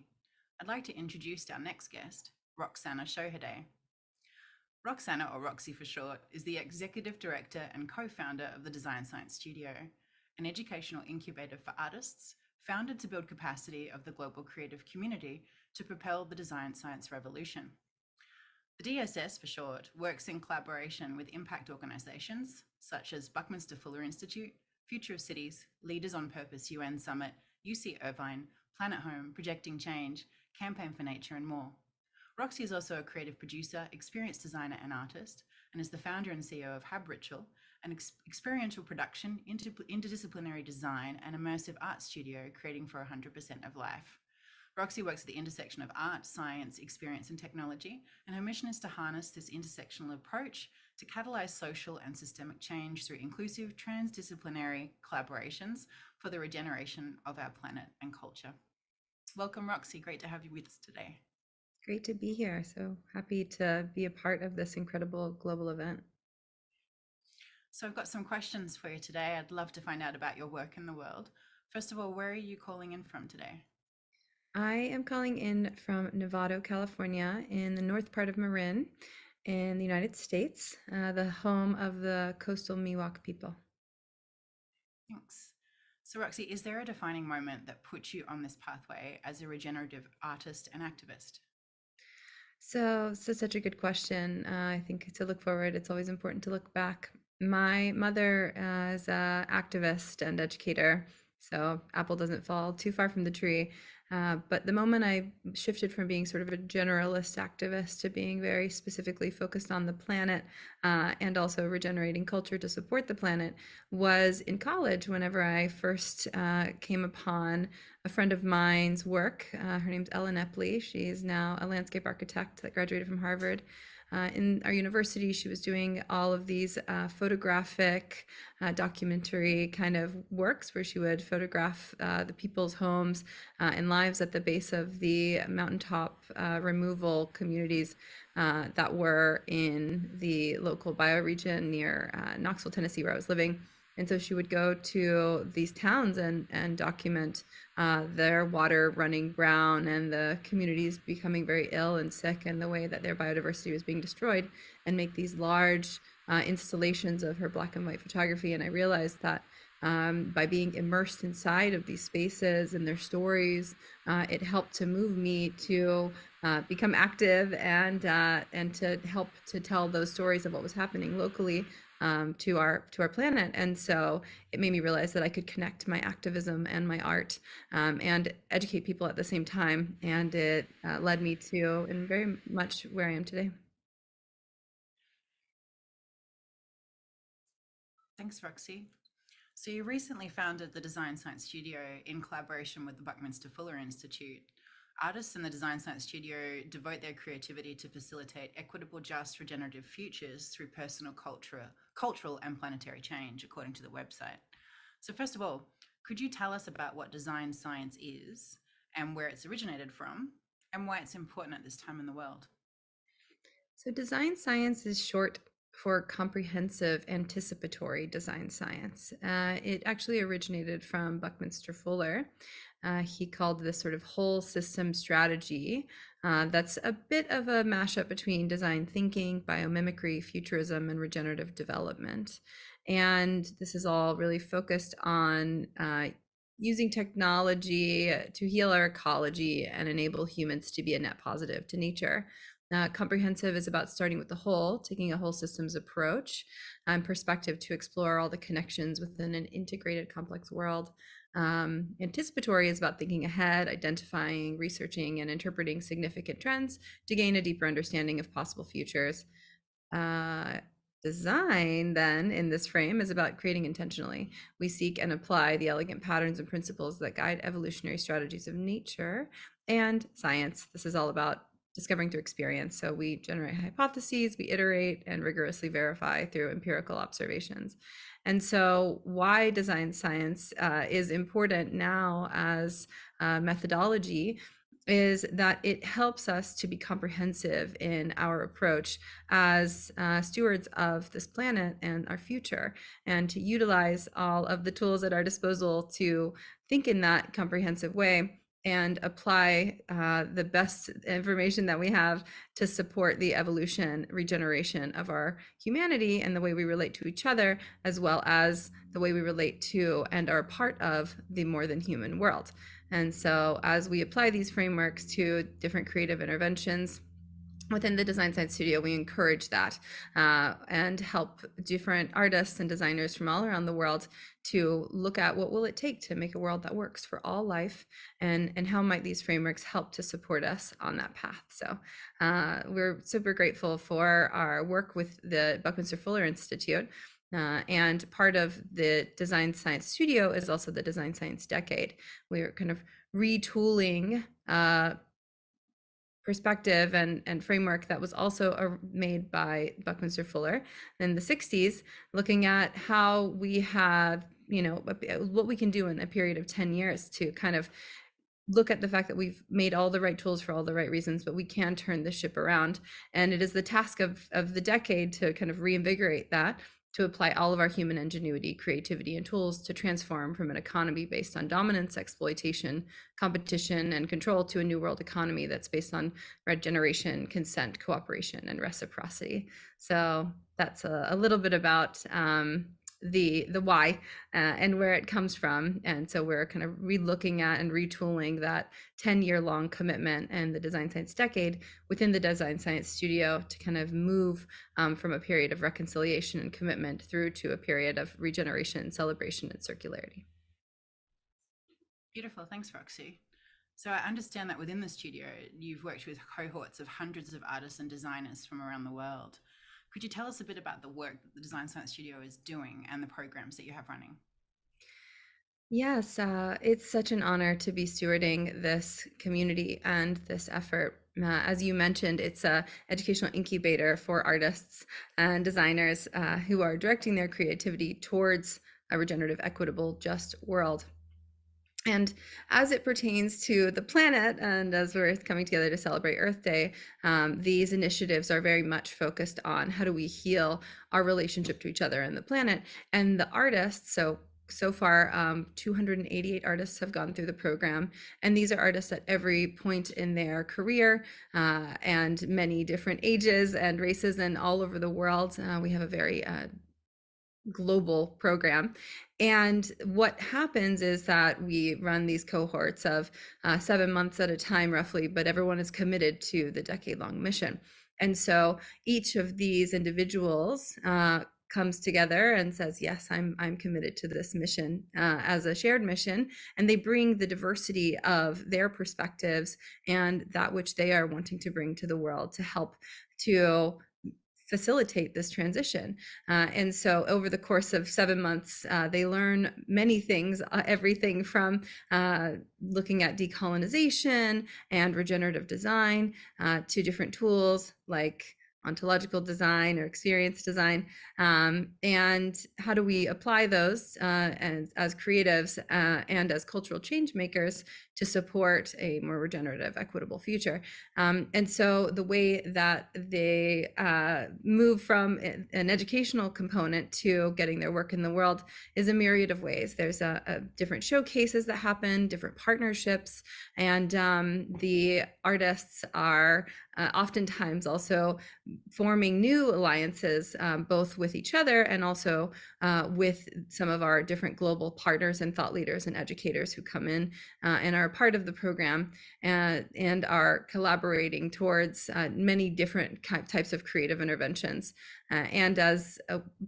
I'd like to introduce our next guest, Roxana Shohadeh. Roxana, or Roxy for short, is the Executive Director and co-founder of the Design Science Studio, an educational incubator for artists founded to build capacity of the global creative community to propel the design science revolution. The DSS, for short, works in collaboration with impact organisations such as Buckminster Fuller Institute, Future of Cities, Leaders on Purpose UN Summit, UC Irvine, Planet Home, Projecting Change, Campaign for Nature, and more. Roxy is also a creative producer, experienced designer, and artist, and is the founder and CEO of Hab Ritual, an experiential production, interdisciplinary design, and immersive art studio creating for 100% of life. Roxy works at the intersection of art, science, experience, and technology, and her mission is to harness this intersectional approach to catalyze social and systemic change through inclusive, transdisciplinary collaborations for the regeneration of our planet and culture. Welcome, Roxy. Great to have you with us today. Great to be here. So happy to be a part of this incredible global event. So I've got some questions for you today. I'd love to find out about your work in the world. First of all, where are you calling in from today? I am calling in from Novato, California, in the north part of Marin in the United States, the home of the coastal Miwok people. Thanks. So Roxy, is there a defining moment that put you on this pathway as a regenerative artist and activist? So such a good question. I think to look forward, it's always important to look back. My mother is an activist and educator, so apple doesn't fall too far from the tree. But the moment I shifted from being sort of a generalist activist to being very specifically focused on the planet and also regenerating culture to support the planet was in college whenever I first came upon a friend of mine's work. Her name's Ellen Epley. She is now a landscape architect that graduated from Harvard. In our university, she was doing all of these photographic, documentary kind of works where she would photograph the people's homes and lives at the base of the mountaintop removal communities that were in the local bioregion near Knoxville, Tennessee, where I was living. And so she would go to these towns and document their water running brown and the communities becoming very ill and sick and the way that their biodiversity was being destroyed, and make these large installations of her black and white photography. And I realized that by being immersed inside of these spaces and their stories, it helped to move me to become active and to help to tell those stories of what was happening locally to our planet. And so it made me realize that I could connect my activism and my art and educate people at the same time. And it led me to, and very much where I am today. Thanks, Roxy. So you recently founded the Design Science Studio in collaboration with the Buckminster Fuller Institute. Artists in the Design Science Studio devote their creativity to facilitate equitable, just, regenerative futures through personal, cultural and planetary change, according to the website. So first of all, could you tell us about what design science is and where it's originated from and why it's important at this time in the world? So design science is short for comprehensive anticipatory design science. It actually originated from Buckminster Fuller. He called this sort of whole system strategy. That's a bit of a mashup between design thinking, biomimicry, futurism, and regenerative development. And this is all really focused on using technology to heal our ecology and enable humans to be a net positive to nature. Comprehensive is about starting with the whole, taking a whole systems approach and perspective to explore all the connections within an integrated, complex world. Anticipatory is about thinking ahead, identifying, researching, and interpreting significant trends to gain a deeper understanding of possible futures. Design, then, in this frame is about creating intentionally. We seek and apply the elegant patterns and principles that guide evolutionary strategies of nature. And science, this is all about discovering through experience. So we generate hypotheses, we iterate and rigorously verify through empirical observations. And so why design science is important now as methodology is that it helps us to be comprehensive in our approach as stewards of this planet and our future, and to utilize all of the tools at our disposal to think in that comprehensive way and apply the best information that we have to support the evolution, regeneration of our humanity and the way we relate to each other, as well as the way we relate to and are part of the more than human world. And so as we apply these frameworks to different creative interventions within the Design Science Studio, we encourage that and help different artists and designers from all around the world to look at what will it take to make a world that works for all life, and how might these frameworks help to support us on that path. So we're super grateful for our work with the Buckminster Fuller Institute. And part of the Design Science Studio is also the Design Science Decade. We're kind of retooling perspective and framework that was also made by Buckminster Fuller in the 60s, looking at how we have, what we can do in a period of 10 years to kind of look at the fact that we've made all the right tools for all the right reasons, but we can turn the ship around. And it is the task of the decade to kind of reinvigorate that, to apply all of our human ingenuity, creativity, and tools to transform from an economy based on dominance, exploitation, competition, and control to a new world economy that's based on regeneration, consent, cooperation, and reciprocity. So that's a little bit about the why and where it comes from. And so we're kind of relooking at and retooling that 10-year-long commitment and the Design Science Decade within the Design Science Studio to kind of move from a period of reconciliation and commitment through to a period of regeneration, celebration, and circularity. Beautiful, thanks, Roxy. So I understand that within the studio, you've worked with cohorts of hundreds of artists and designers from around the world. Could you tell us a bit about the work that the Design Science Studio is doing and the programs that you have running? Yes, it's such an honor to be stewarding this community and this effort. As you mentioned, it's an educational incubator for artists and designers who are directing their creativity towards a regenerative, equitable, just world. And as it pertains to the planet, and as we're coming together to celebrate Earth Day, these initiatives are very much focused on how do we heal our relationship to each other and the planet. And the artists, so far, 288 artists have gone through the program. And these are artists at every point in their career and many different ages and races and all over the world. We have a very global program. And what happens is that we run these cohorts of 7 months at a time, roughly, but everyone is committed to the decade-long mission. And so each of these individuals comes together and says, yes, I'm committed to this mission as a shared mission, and they bring the diversity of their perspectives and that which they are wanting to bring to the world to help to facilitate this transition. And so over the course of 7 months, they learn many things, everything from looking at decolonization and regenerative design to different tools like ontological design or experience design, and how do we apply those as creatives and as cultural change makers to support a more regenerative, equitable future. And so the way that they move from an educational component to getting their work in the world is a myriad of ways. There's different showcases that happen, different partnerships, and the artists are oftentimes also forming new alliances, both with each other and also with some of our different global partners and thought leaders and educators who come in and are part of the program and are collaborating towards many different types of creative interventions. And as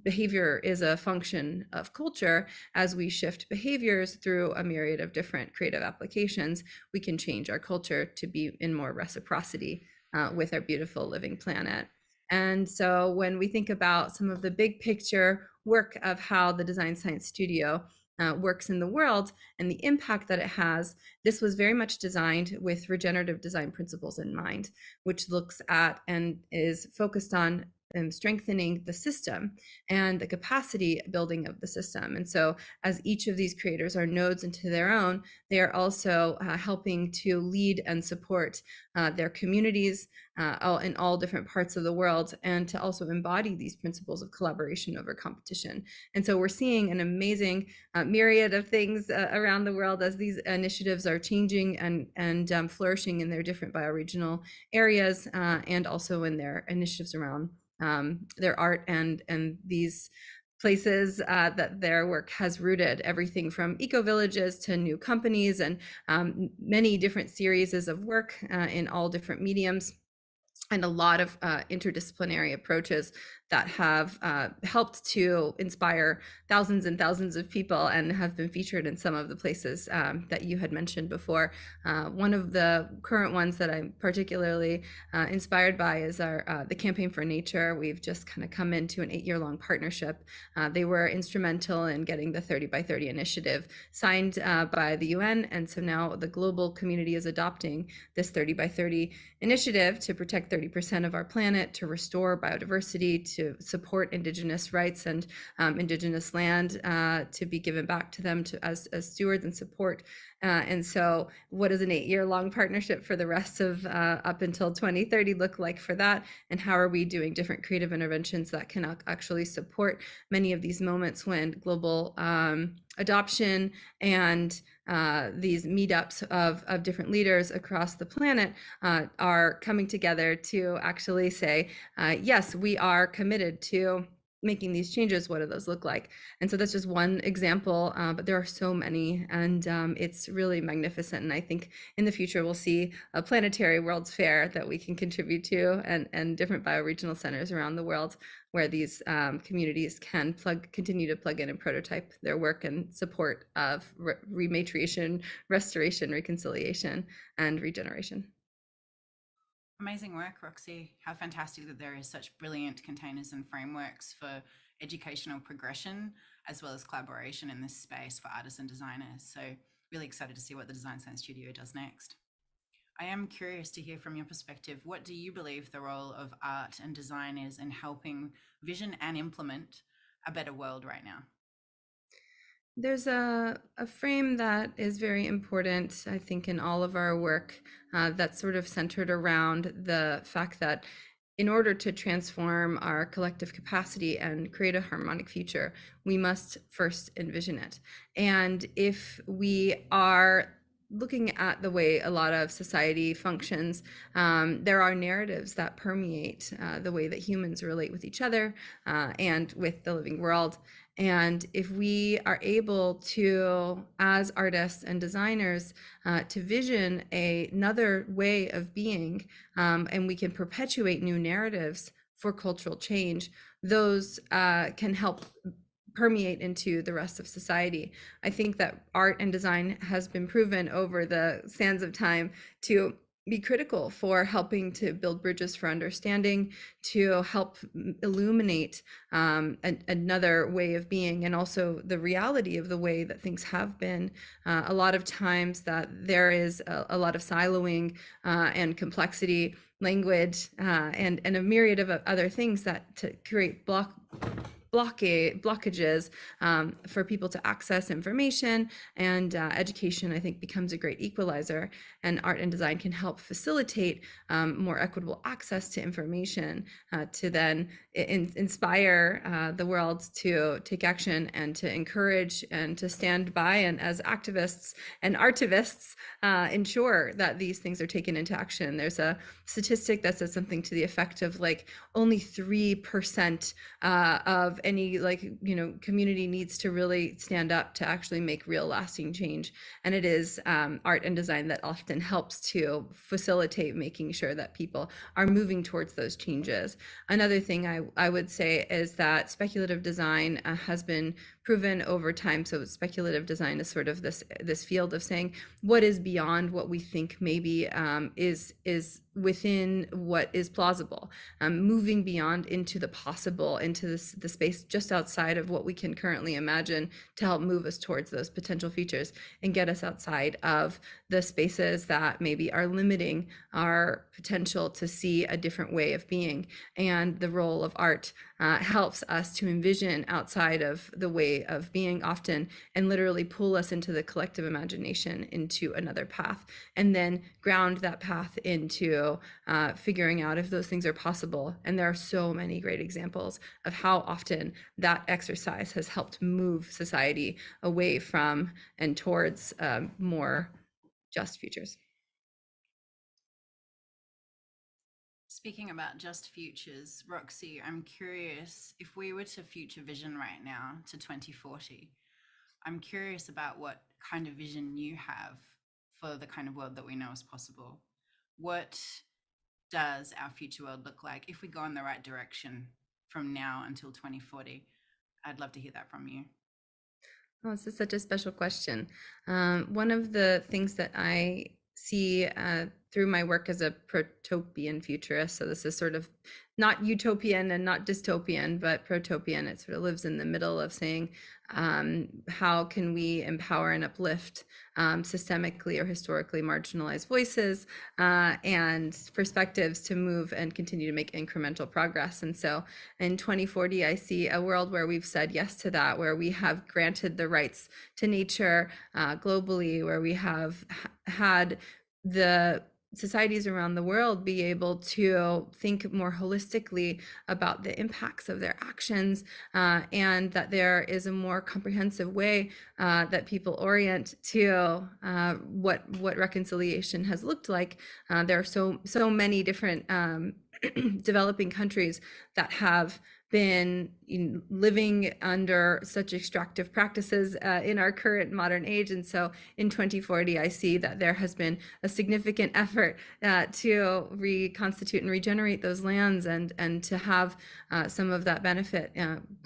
behavior is a function of culture, as we shift behaviors through a myriad of different creative applications, we can change our culture to be in more reciprocity with our beautiful living planet. And so when we think about some of the big picture work of how the Design Science Studio works in the world and the impact that it has, this was very much designed with regenerative design principles in mind, which looks at and is focused on strengthening the system and the capacity building of the system. And so as each of these creators are nodes into their own, they are also helping to lead and support their communities in all different parts of the world, and to also embody these principles of collaboration over competition. And so we're seeing an amazing myriad of things around the world as these initiatives are changing and flourishing in their different bioregional areas, and also in their initiatives around their art and these places that their work has rooted, everything from eco-villages to new companies and many different series of work in all different mediums, and a lot of interdisciplinary approaches that have helped to inspire thousands and thousands of people and have been featured in some of the places that you had mentioned before. One of the current ones that I'm particularly inspired by is the Campaign for Nature. We've just kind of come into an 8-year-long partnership. They were instrumental in getting the 30 by 30 initiative signed by the UN, and so now the global community is adopting this 30 by 30 initiative to protect 30% of our planet, to restore biodiversity, to support Indigenous rights and Indigenous land to be given back to them as stewards and support. And so what does an 8-year-long partnership for the rest of up until 2030 look like for that? And how are we doing different creative interventions that can actually support many of these moments when global adoption and these meetups of different leaders across the planet are coming together to actually say, yes, we are committed to making these changes. What do those look like? And so that's just one example, but there are so many, and it's really magnificent. And I think in the future we'll see a planetary World's Fair that we can contribute to, and different bioregional centers around the world where these communities can continue to plug in and prototype their work in support of rematriation, restoration, reconciliation, and regeneration. Amazing work, Roxy. How fantastic that there is such brilliant containers and frameworks for educational progression, as well as collaboration in this space for artists and designers. So really excited to see what the Design Science Studio does next. I am curious to hear from your perspective, what do you believe the role of art and design is in helping vision and implement a better world right now? There's a frame that is very important, I think, in all of our work that's sort of centered around the fact that in order to transform our collective capacity and create a harmonic future, we must first envision it. And if we are looking at the way a lot of society functions, there are narratives that permeate the way that humans relate with each other and with the living world. And if we are able to, as artists and designers, to vision another way of being, and we can perpetuate new narratives for cultural change, those can help permeate into the rest of society. I think that art and design has been proven over the sands of time to be critical for helping to build bridges for understanding, to help illuminate another way of being, and also the reality of the way that things have been. A lot of times that there is a lot of siloing and complexity, language, and a myriad of other things that to create blockages for people to access information, and education, I think, becomes a great equalizer, and art and design can help facilitate more equitable access to information to then inspire the world to take action and to encourage and to stand by, and as activists and artivists ensure that these things are taken into action. There's a statistic that says something to the effect of like only 3% of any community needs to really stand up to actually make real lasting change, and it is art and design that often helps to facilitate making sure that people are moving towards those changes. Another thing I would say is that speculative design has been proven over time. So speculative design is sort of this field of saying what is beyond what we think maybe is within what is plausible, moving beyond into the possible, into the space just outside of what we can currently imagine, to help move us towards those potential features and get us outside of the spaces that maybe are limiting our potential to see a different way of being. And the role of art helps us to envision outside of the way of being often, and literally pull us into the collective imagination into another path, and then ground that path into figuring out if those things are possible. And there are so many great examples of how often that exercise has helped move society away from and towards more just futures. Speaking about just futures, Roxy, I'm curious, if we were to future vision right now to 2040, I'm curious about what kind of vision you have for the kind of world that we know is possible. What does our future world look like if we go in the right direction from now until 2040? I'd love to hear that from you. Oh, this is such a special question. One of the things that I see through my work as a protopian futurist, so this is sort of not utopian and not dystopian, but protopian. It sort of lives in the middle of saying, how can we empower and uplift systemically or historically marginalized voices and perspectives to move and continue to make incremental progress. And so in 2040, I see a world where we've said yes to that, where we have granted the rights to nature globally, where we have had the societies around the world be able to think more holistically about the impacts of their actions, and that there is a more comprehensive way that people orient to what reconciliation has looked like. There are so many different developing countries that have been living under such extractive practices in our current modern age. And so in 2040, I see that there has been a significant effort to reconstitute and regenerate those lands, and to have some of that benefit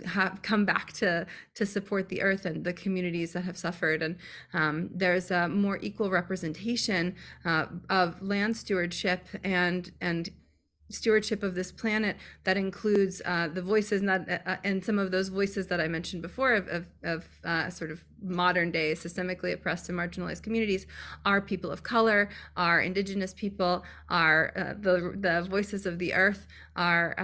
have come back to support the earth and the communities that have suffered. And there's a more equal representation of land stewardship and stewardship of this planet that includes the voices and some of those voices that I mentioned before of sort of modern day systemically oppressed and marginalized communities are people of color, are indigenous people, are the voices of the earth, are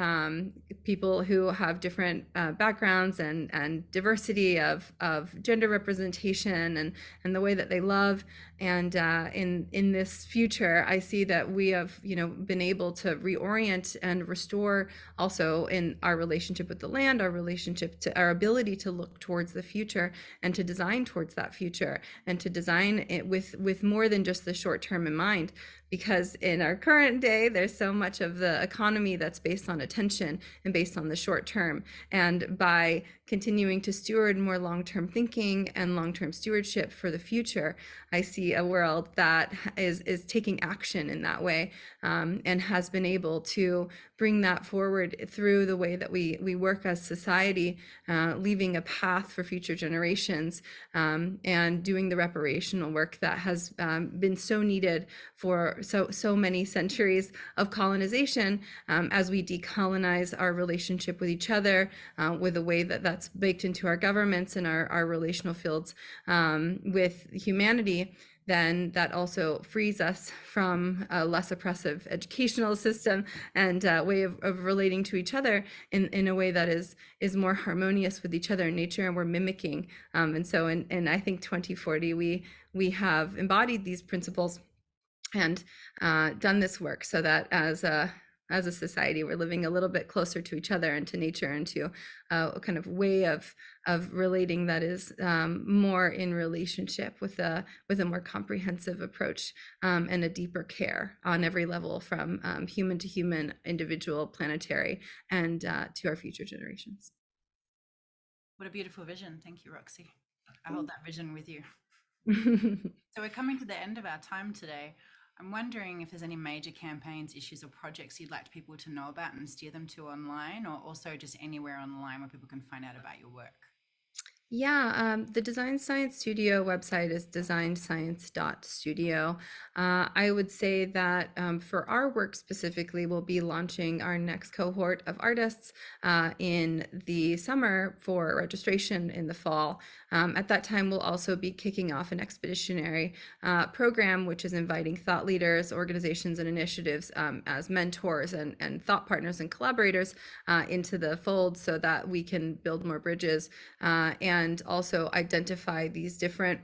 people who have different backgrounds and diversity of gender representation and the way that they love. And in this future, I see that we have been able to reorient and restore also in our relationship with the land, our relationship to our ability to look towards the future and to design towards that future, and to design it with more than just the short term in mind. Because in our current day, there's so much of the economy that's based on attention and based on the short term. And by continuing to steward more long-term thinking and long-term stewardship for the future, I see a world that is taking action in that way, and has been able to bring that forward through the way that we work as society, leaving a path for future generations, and doing the reparational work that has been so needed for so many centuries of colonization, as we decolonize our relationship with each other, with the way that that's baked into our governments and our relational fields with humanity. Then that also frees us from a less oppressive educational system and way of relating to each other in a way that is more harmonious with each other in nature, and we're mimicking. And so in I think 2040, we have embodied these principles and done this work so that as a society, we're living a little bit closer to each other and to nature, and to a kind of way of relating that is more in relationship with a more comprehensive approach, and a deeper care on every level, from human to human, individual, planetary, and to our future generations. What a beautiful vision. Thank you, Roxy. I hold that vision with you. So we're coming to the end of our time today. I'm wondering if there's any major campaigns, issues, or projects you'd like people to know about and steer them to online, or also just anywhere online where people can find out about your work. Yeah, the Design Science Studio website is designscience.studio. I would say that for our work specifically, we'll be launching our next cohort of artists in the summer for registration in the fall. At that time, we'll also be kicking off an expeditionary program, which is inviting thought leaders, organizations, and initiatives as mentors and thought partners and collaborators into the fold, so that we can build more bridges and also identify these different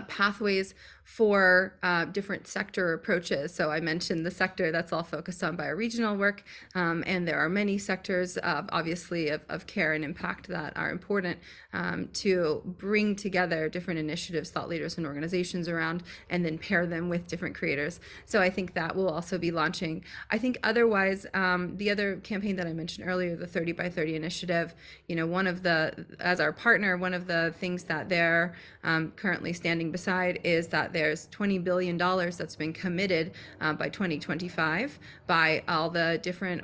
pathways for different sector approaches. So I mentioned the sector that's all focused on bioregional work, and there are many sectors obviously of care and impact that are important to bring together different initiatives, thought leaders, and organizations around, and then pair them with different creators. So I think that will also be launching. I think otherwise, the other campaign that I mentioned earlier, the 30 by 30 initiative, as our partner, one of the things that they're currently standing beside is that there's $20 billion that's been committed by 2025 by all the different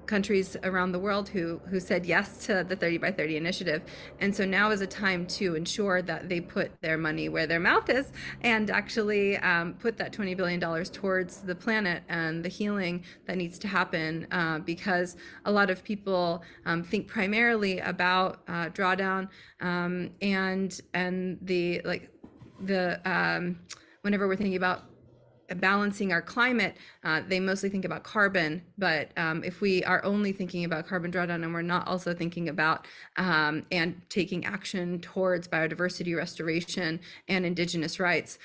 countries around the world who said yes to the 30 by 30 initiative. And so now is a time to ensure that they put their money where their mouth is, and actually put that $20 billion towards the planet and the healing that needs to happen, because a lot of people think primarily about drawdown and the whenever we're thinking about balancing our climate, they mostly think about carbon. But if we are only thinking about carbon drawdown and we're not also thinking about and taking action towards biodiversity restoration and indigenous rights,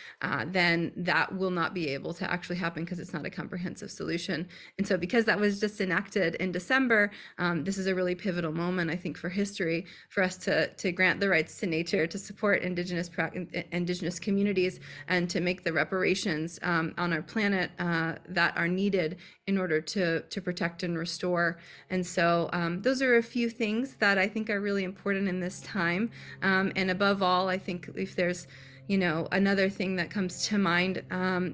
then that will not be able to actually happen, because it's not a comprehensive solution. And so because that was just enacted in December, this is a really pivotal moment, I think, for history, for us to grant the rights to nature, to support indigenous communities, and to make the reparations on our planet that are needed in order to protect and restore. And so those are a few things that I think are really important in this time. And above all, I think if there's another thing that comes to mind,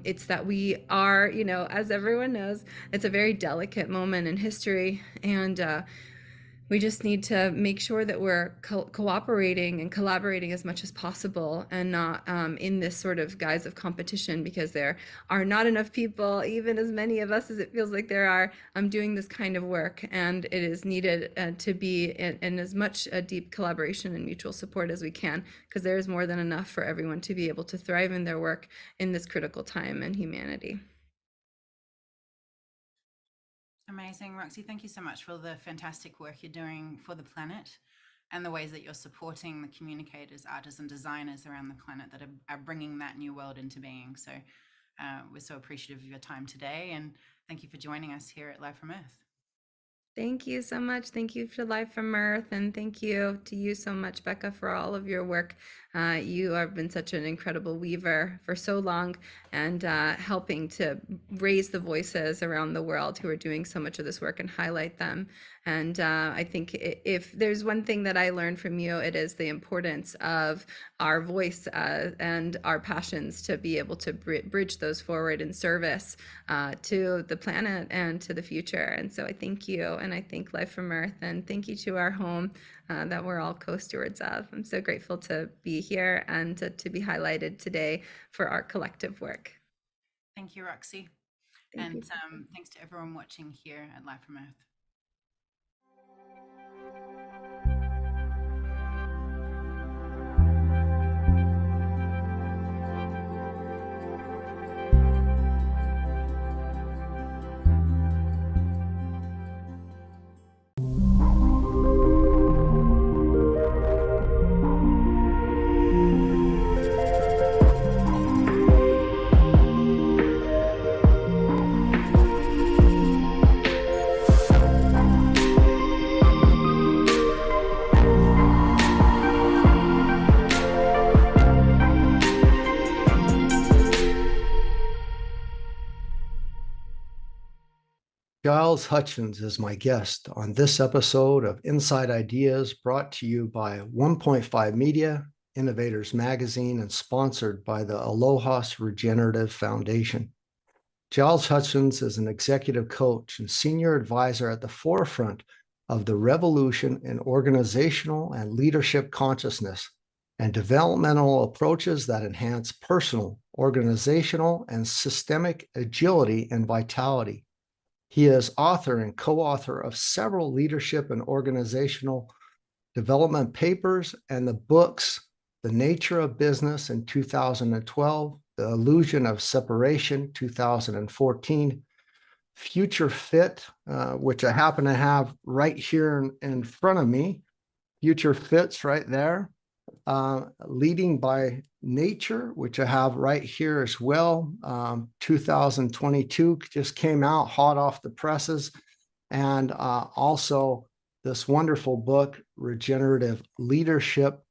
it's that we are, as everyone knows, it's a very delicate moment in history, and we just need to make sure that we're cooperating and collaborating as much as possible, and not in this sort of guise of competition, because there are not enough people, even as many of us as it feels like there are, doing this kind of work. And it is needed to be in as much a deep collaboration and mutual support as we can, because there is more than enough for everyone to be able to thrive in their work in this critical time in humanity. Amazing. Roxy, thank you so much for the fantastic work you're doing for the planet, and the ways that you're supporting the communicators, artists, and designers around the planet that are bringing that new world into being. So we're so appreciative of your time today, and thank you for joining us here at Live from Earth. Thank you so much. Thank you for Live from Earth, and thank you to you so much, Becca, for all of your work. You have been such an incredible weaver for so long, and helping to raise the voices around the world who are doing so much of this work and highlight them. And I think if there's one thing that I learned from you, it is the importance of our voice and our passions to be able to bridge those forward in service to the planet and to the future. And so I thank you, and I thank Life from Earth, and thank you to our home that we're all co-stewards of. I'm so grateful to be here and to be highlighted today for our collective work. Thank you, Roxy. Thank and you. Thanks to everyone watching here at Life from Earth. Giles Hutchins is my guest on this episode of Inside Ideas, brought to you by 1.5 Media, Innovators Magazine, and sponsored by the Alohas Regenerative Foundation. Giles Hutchins is an executive coach and senior advisor at the forefront of the revolution in organizational and leadership consciousness and developmental approaches that enhance personal, organizational, and systemic agility and vitality. He is author and co-author of several leadership and organizational development papers and the books, The Nature of Business in 2012, The Illusion of Separation, 2014, Future Fit, which I happen to have right here in front of me. Future Fit's right there. Leading by Nature, which I have right here as well. 2022 just came out hot off the presses. And also this wonderful book, Regenerative Leadership.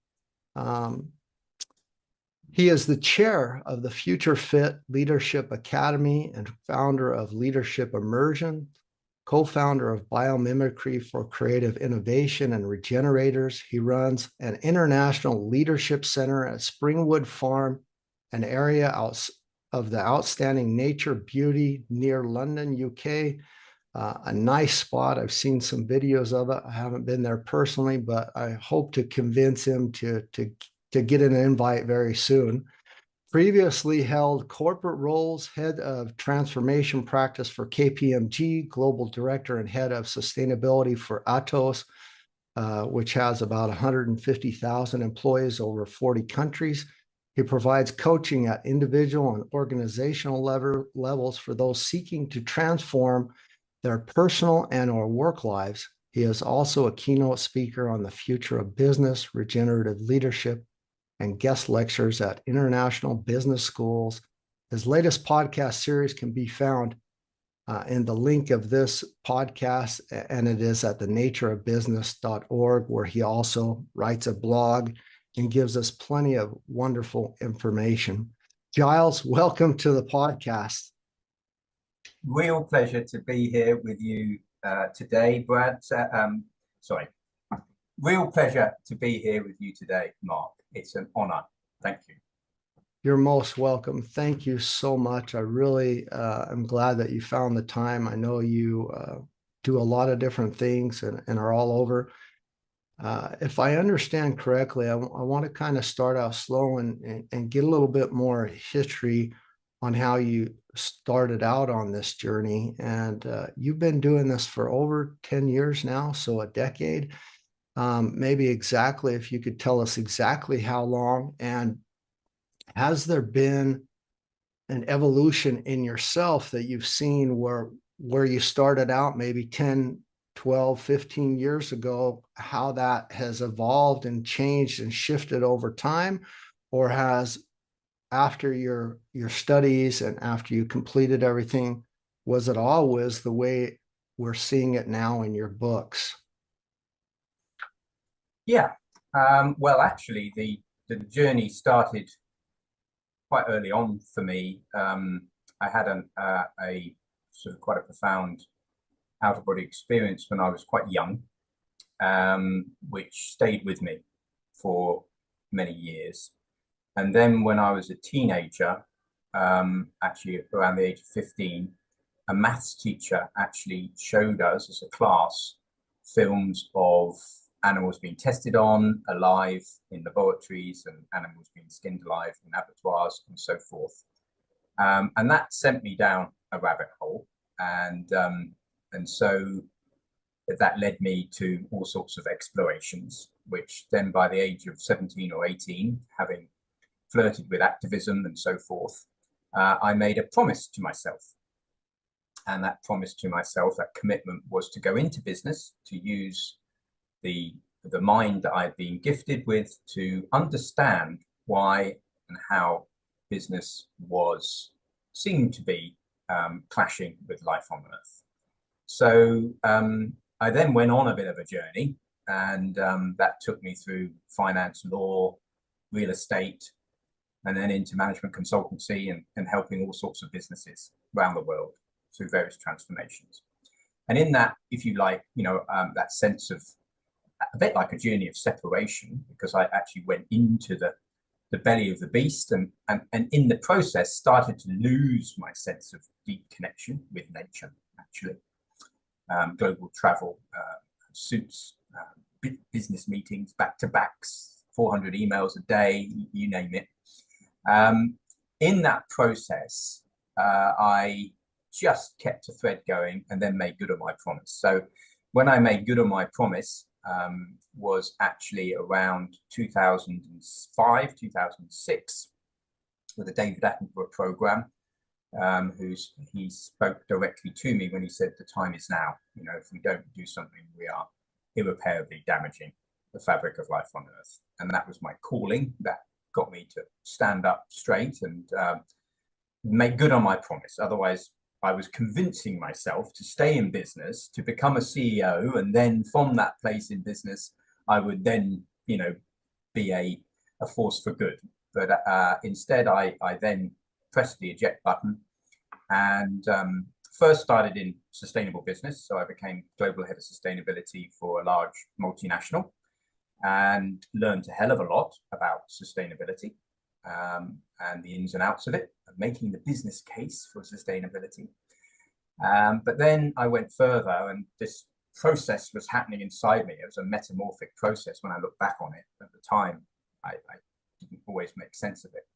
He is the chair of the Future Fit Leadership Academy and founder of Leadership Immersion, co-founder of Biomimicry for Creative Innovation and Regenerators. He runs an international leadership center at Springwood Farm, an area out of the outstanding nature beauty near London, UK. A nice spot. I've seen some videos of it. I haven't been there personally, but I hope to convince him to get an invite very soon. Previously held corporate roles, head of transformation practice for KPMG, global director and head of sustainability for Atos, which has about 150,000 employees over 40 countries. He provides coaching at individual and organizational levels for those seeking to transform their personal and or work lives. He is also a keynote speaker on the future of business, regenerative leadership, and guest lectures at international business schools. His latest podcast series can be found in the link of this podcast, and it is at thenatureofbusiness.org, where he also writes a blog and gives us plenty of wonderful information. Giles, welcome to the podcast. Real pleasure to be here with you today, Brad. Real pleasure to be here with you today, Mark. It's an honor. Thank you. You're most welcome. Thank you so much. I really am glad that you found the time. I know you do a lot of different things and are all over. If I understand correctly, I want to kind of start out slow and get a little bit more history on how you started out on this journey. And you've been doing this for over 10 years now, so a decade. Maybe exactly, if you could tell us exactly how long, and has there been an evolution in yourself that you've seen where you started out maybe 10, 12, 15 years ago, how that has evolved and changed and shifted over time? Or has, after your studies and after you completed everything, was it always the way we're seeing it now in your books? Yeah, well, actually, the journey started quite early on for me. I had a sort of quite a profound out-of-body experience when I was quite young, which stayed with me for many years. And then when I was a teenager, actually around the age of 15, a maths teacher actually showed us as a class films of animals being tested on alive in laboratories and animals being skinned alive in abattoirs and so forth. And that sent me down a rabbit hole. And so that led me to all sorts of explorations, which then by the age of 17 or 18, having flirted with activism and so forth, I made a promise to myself. And that promise to myself, that commitment, was to go into business, to use the mind that I'd been gifted with to understand why and how business seemed to be clashing with life on Earth. So I then went on a bit of a journey, and that took me through finance, law, real estate, and then into management consultancy and helping all sorts of businesses around the world through various transformations. And in that, if you like, that sense of a bit like a journey of separation, because I actually went into the belly of the beast and in the process started to lose my sense of deep connection with nature, actually. Global travel, suits, business meetings, back-to-backs, 400 emails a day, you name it. In that process, I just kept a thread going and then made good on my promise. So when I made good on my promise was actually around 2005, 2006 with the David Attenborough program. He spoke directly to me when he said, the time is now. If we don't do something, we are irreparably damaging the fabric of life on Earth. And that was my calling. That got me to stand up straight and make good on my promise. Otherwise, I was convincing myself to stay in business, to become a CEO, and then from that place in business, I would then, be a force for good. But instead, I then pressed the eject button and first started in sustainable business. So I became global head of sustainability for a large multinational and learned a hell of a lot about sustainability and the ins and outs of it, and making the business case for sustainability. But then I went further, and this process was happening inside me. It was a metamorphic process. When I look back on it at the time, I didn't always make sense of it.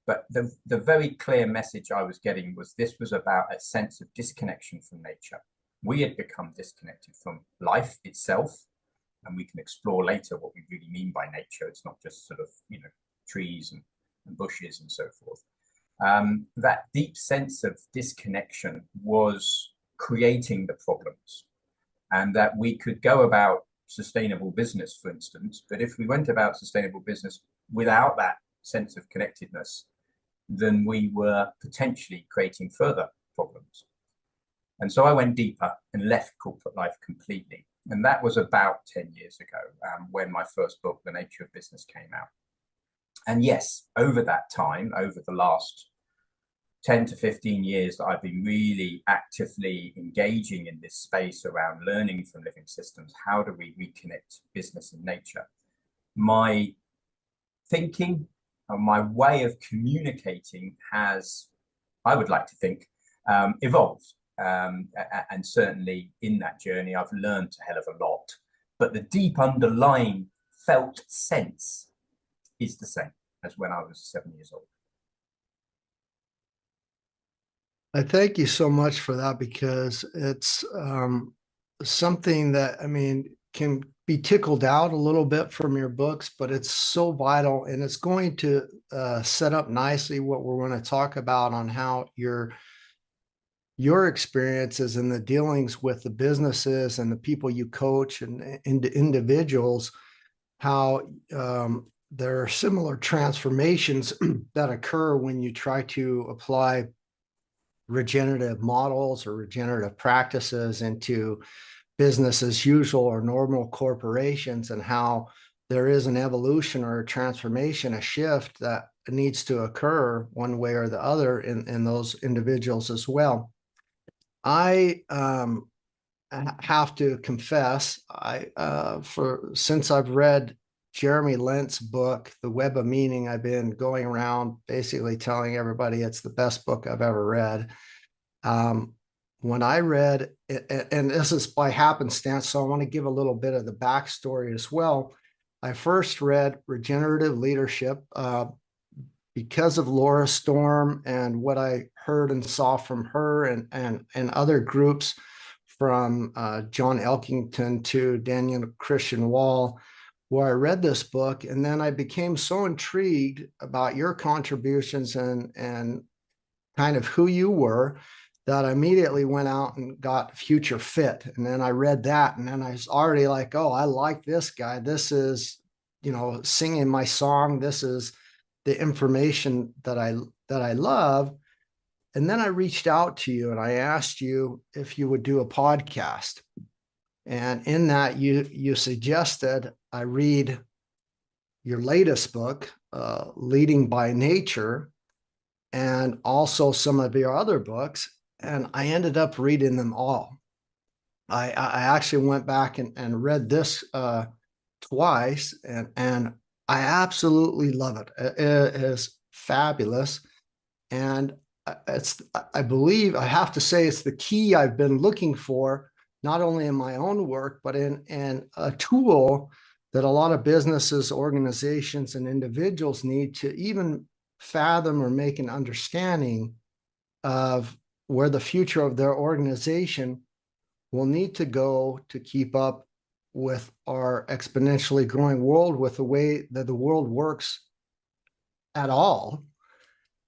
But the very clear message I was getting was this was about a sense of disconnection from nature. We had become disconnected from life itself, and we can explore later what we really mean by nature. It's not just sort of, trees and bushes and so forth. That deep sense of disconnection was creating the problems, and that we could go about sustainable business, for instance, but if we went about sustainable business without that sense of connectedness, then we were potentially creating further problems. And so I went deeper and left corporate life completely. And that was about 10 years ago, when my first book, The Nature of Business, came out. And yes, over that time, over the last 10 to 15 years that I've been really actively engaging in this space around learning from living systems, how do we reconnect business and nature? My thinking and my way of communicating has, I would like to think, evolved. And certainly in that journey, I've learned a hell of a lot. But the deep underlying felt sense is the same as when I was 7 years old. I thank you so much for that, because it's something that, can be tickled out a little bit from your books, but it's so vital, and it's going to set up nicely what we're going to talk about on how your experiences and the dealings with the businesses and the people you coach and individuals, how there are similar transformations that occur when you try to apply regenerative models or regenerative practices into business as usual or normal corporations, and how there is an evolution or a transformation, a shift that needs to occur one way or the other in those individuals as well. I have to confess, since I've read Jeremy Lent's book, The Web of Meaning, I've been going around basically telling everybody it's the best book I've ever read. When I read, and this is by happenstance, so I want to give a little bit of the backstory as well. I first read Regenerative Leadership because of Laura Storm and what I heard and saw from her and other groups, from John Elkington to Daniel Christian Wall, where I read this book. And then I became so intrigued about your contributions and kind of who you were, that I immediately went out and got Future Fit. And then I read that, and then I was already like, oh, I like this guy. This is, singing my song. This is the information that I love. And then I reached out to you and I asked you if you would do a podcast. And in that, you suggested I read your latest book, Leading by Nature, and also some of your other books. And I ended up reading them all. I actually went back and read this twice, and I absolutely love it. It is fabulous. And I believe, I have to say, it's the key I've been looking for, not only in my own work, but in a tool that a lot of businesses, organizations, and individuals need to even fathom or make an understanding of where the future of their organization will need to go to keep up with our exponentially growing world, with the way that the world works at all,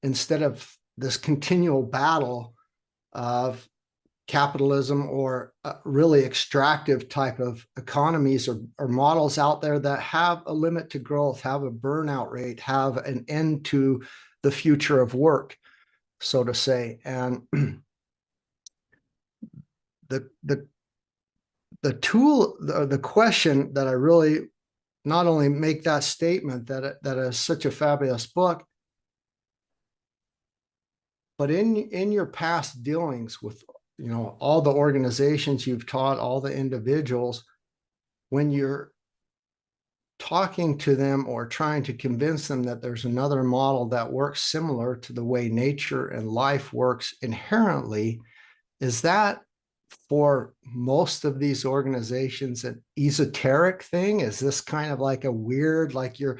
instead of this continual battle of capitalism or really extractive type of economies or models out there that have a limit to growth, have a burnout rate, have an end to the future of work, so to say. And the tool, the question that I really not only make that statement that is such a fabulous book, but in your past dealings with all the organizations you've taught, all the individuals, when you're talking to them or trying to convince them that there's another model that works similar to the way nature and life works inherently, is that for most of these organizations an esoteric thing? Is this kind of like a weird, like you're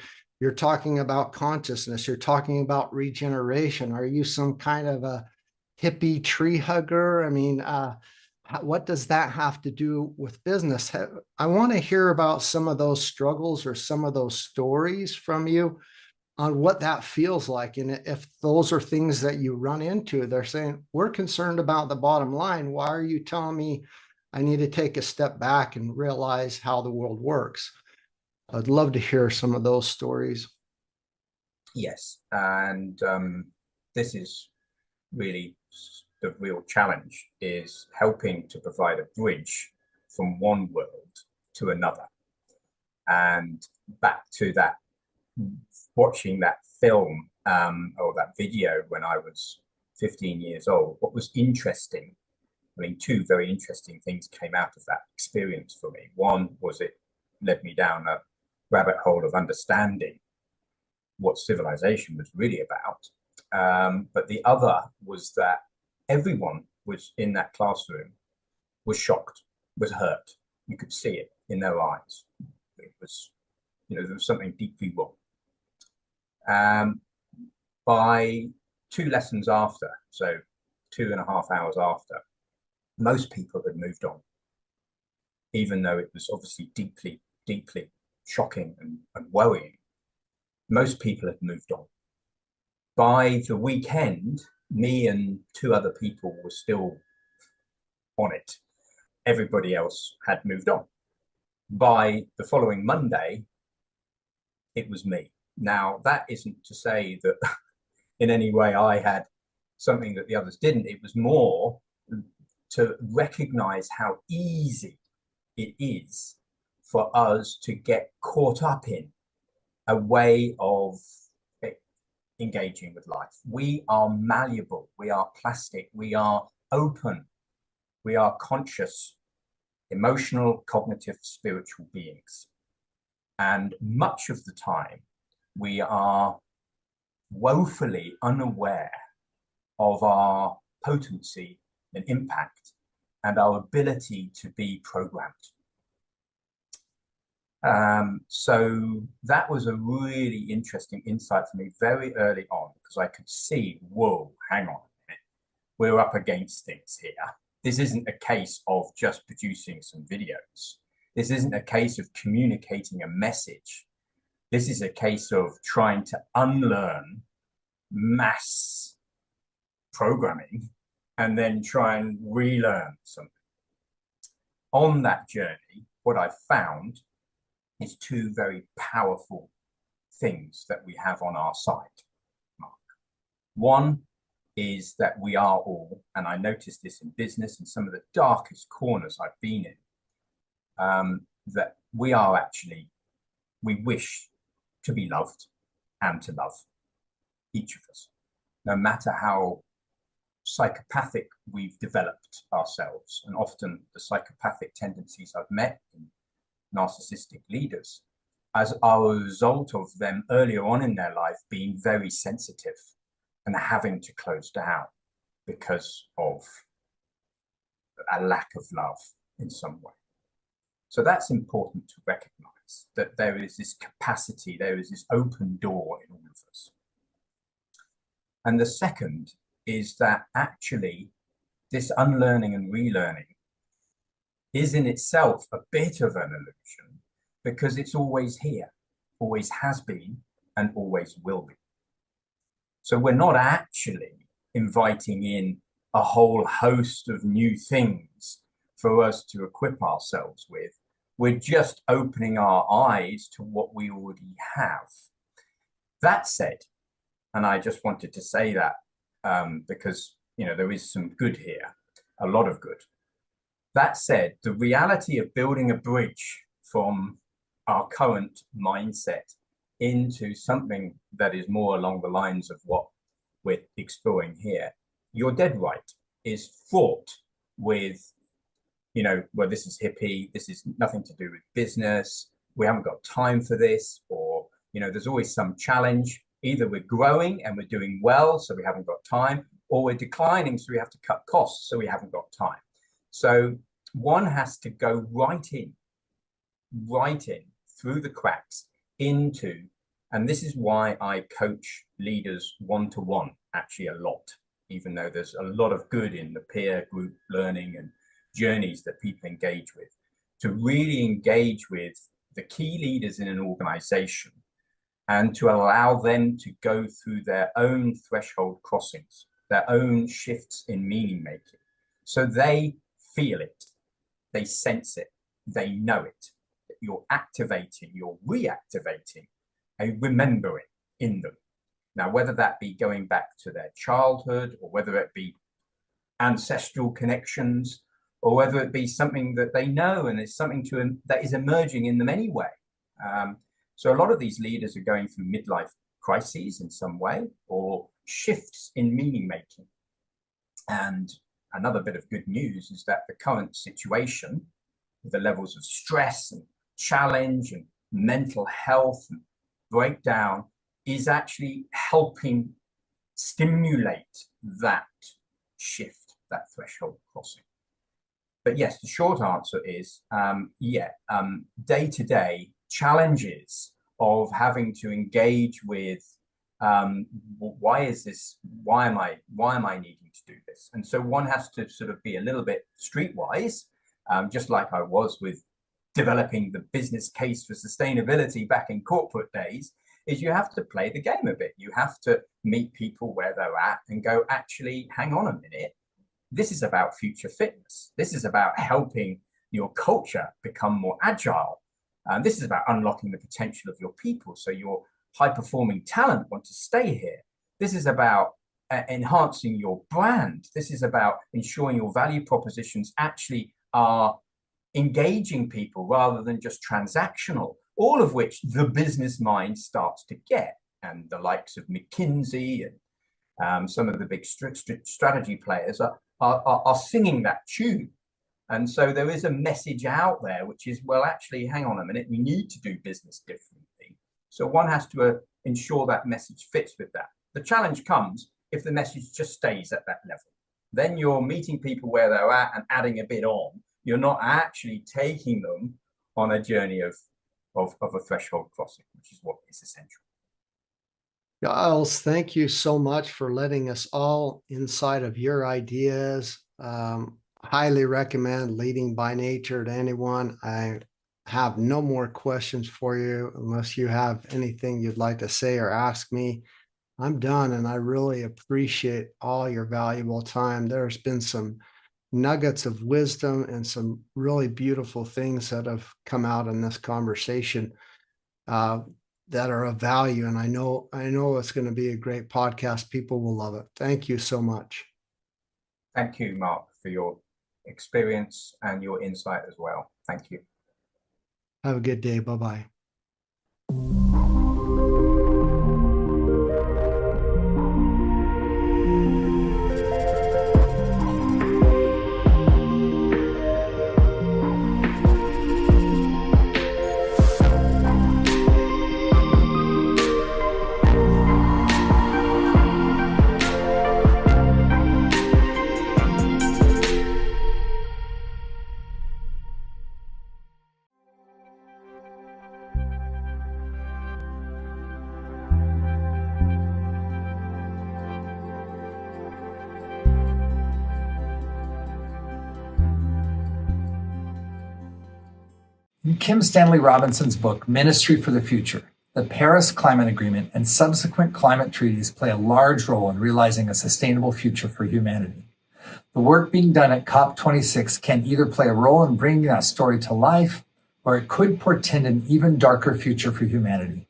talking about consciousness, you're talking about regeneration? Are you some kind of a hippie tree hugger? I mean, what does that have to do with business? I want to hear about some of those struggles or some of those stories from you on what that feels like. And if those are things that you run into, they're saying, we're concerned about the bottom line. Why are you telling me I need to take a step back and realize how the world works? I'd love to hear some of those stories. Yes, and this is really the real challenge, is helping to provide a bridge from one world to another. And back to that, watching that film or that video when I was 15 years old, what was interesting, I mean, two very interesting things came out of that experience for me. One was it led me down a rabbit hole of understanding what civilization was really about. But the other was that everyone was in that classroom was shocked, was hurt. You could see it in their eyes. It was, there was something deeply wrong. By 2 lessons after, so 2.5 hours after, most people had moved on, even though it was obviously deeply, deeply shocking and worrying. Most people had moved on. By the weekend, me and 2 other people were still on it. Everybody else had moved on. By the following Monday, it was me. Now, that isn't to say that in any way I had something that the others didn't. It was more to recognize how easy it is for us to get caught up in a way of engaging with life. We are malleable, we are plastic, we are open, we are conscious, emotional, cognitive, spiritual beings. And much of the time, we are woefully unaware of our potency and impact and our ability to be programmed. So that was a really interesting insight for me very early on, because I could see, whoa, hang on a minute, we're up against things here. This isn't a case of just producing some videos. This isn't a case of communicating a message. This is a case of trying to unlearn mass programming and then try and relearn something. On that journey, what I found is two very powerful things that we have on our side, Mark. One is that we are all, and I noticed this in business and some of the darkest corners I've been in, that we are actually, we wish to be loved and to love, each of us, no matter how psychopathic we've developed ourselves. And often the psychopathic tendencies I've met in narcissistic leaders as a result of them earlier on in their life being very sensitive and having to close down because of a lack of love in some way. So that's important to recognize, that there is this capacity, there is this open door in all of us. And the second is that actually this unlearning and relearning is in itself a bit of an illusion, because it's always here, always has been, and always will be. So we're not actually inviting in a whole host of new things for us to equip ourselves with. We're just opening our eyes to what we already have. That said, and I just wanted to say that because, you know, there is some good here, a lot of good. That said, the reality of building a bridge from our current mindset into something that is more along the lines of what we're exploring here, you're dead right, is fraught with, you know, well, this is hippie, this is nothing to do with business, we haven't got time for this, or, you know, there's always some challenge. Either we're growing and we're doing well, so we haven't got time, or we're declining, so we have to cut costs, so we haven't got time. So one has to go right in through the cracks into, and this is why I coach leaders one-to-one actually a lot, even though there's a lot of good in the peer group learning and journeys that people engage with, to really engage with the key leaders in an organization and to allow them to go through their own threshold crossings, their own shifts in meaning making. So they feel it, they sense it, they know it. You're activating, you're reactivating a remembering in them. Now, whether that be going back to their childhood, or whether it be ancestral connections, or whether it be something that they know and is something that is emerging in them anyway. So a lot of these leaders are going through midlife crises in some way, or shifts in meaning making. And another bit of good news is that the current situation, with the levels of stress and challenge and mental health and breakdown, is actually helping stimulate that shift, that threshold crossing. But yes, the short answer is, day-to-day challenges of having to engage with why am I needing to do this? And so one has to sort of be a little bit streetwise, just like I was with developing the business case for sustainability back in corporate days, is you have to play the game a bit. You have to meet people where they're at and go, actually, hang on a minute. This is about future fitness. This is about helping your culture become more agile. This is about unlocking the potential of your people, so your high-performing talent want to stay here. This is about enhancing your brand. This is about ensuring your value propositions actually are engaging people rather than just transactional, all of which the business mind starts to get. And the likes of McKinsey and some of the big strategy players are singing that tune. And so there is a message out there, which is, well, actually, hang on a minute, we need to do business differently. So one has to ensure that message fits with that. The challenge comes if the message just stays at that level. Then you're meeting people where they're at and adding a bit on. You're not actually taking them on a journey of a threshold crossing, which is what is essential. Giles, thank you so much for letting us all inside of your ideas. Highly recommend Leading by Nature to anyone. I have no more questions for you unless you have anything you'd like to say or ask me. I'm done, and I really appreciate all your valuable time. There's been some nuggets of wisdom and some really beautiful things that have come out in this conversation that are of value. And I know it's going to be a great podcast. People will love it. Thank you so much. Thank you, Mark, for your experience and your insight as well. Thank you. Have a good day. Bye-bye. In Kim Stanley Robinson's book, Ministry for the Future, the Paris Climate Agreement and subsequent climate treaties play a large role in realizing a sustainable future for humanity. The work being done at COP26 can either play a role in bringing that story to life, or it could portend an even darker future for humanity.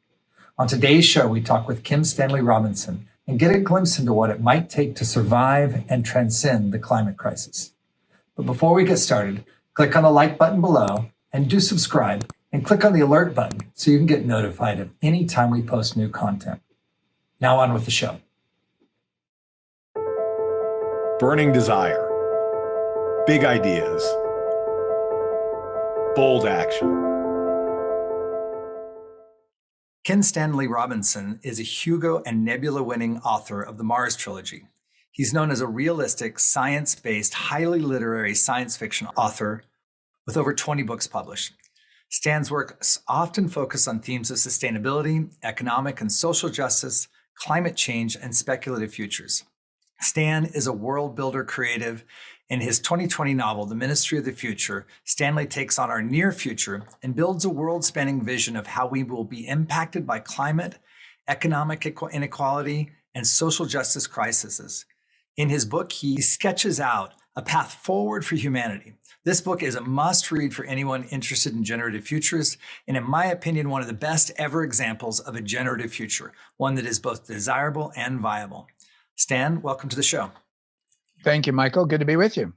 On today's show, we talk with Kim Stanley Robinson and get a glimpse into what it might take to survive and transcend the climate crisis. But before we get started, click on the like button below and do subscribe, and click on the alert button so you can get notified of any time we post new content. Now on with the show. Burning desire, big ideas, bold action. Kim Stanley Robinson is a Hugo and Nebula winning author of the Mars Trilogy. He's known as a realistic, science-based, highly literary science fiction author with over 20 books published. Stan's work often focuses on themes of sustainability, economic and social justice, climate change, and speculative futures. Stan is a world builder creative. In his 2020 novel, The Ministry of the Future, Stanley takes on our near future and builds a world-spanning vision of how we will be impacted by climate, economic inequality, and social justice crises. In his book, he sketches out a path forward for humanity. This book is a must-read for anyone interested in generative futures, and in my opinion, one of the best ever examples of a generative future, one that is both desirable and viable. Stan, welcome to the show. Thank you, Michael. Good to be with you.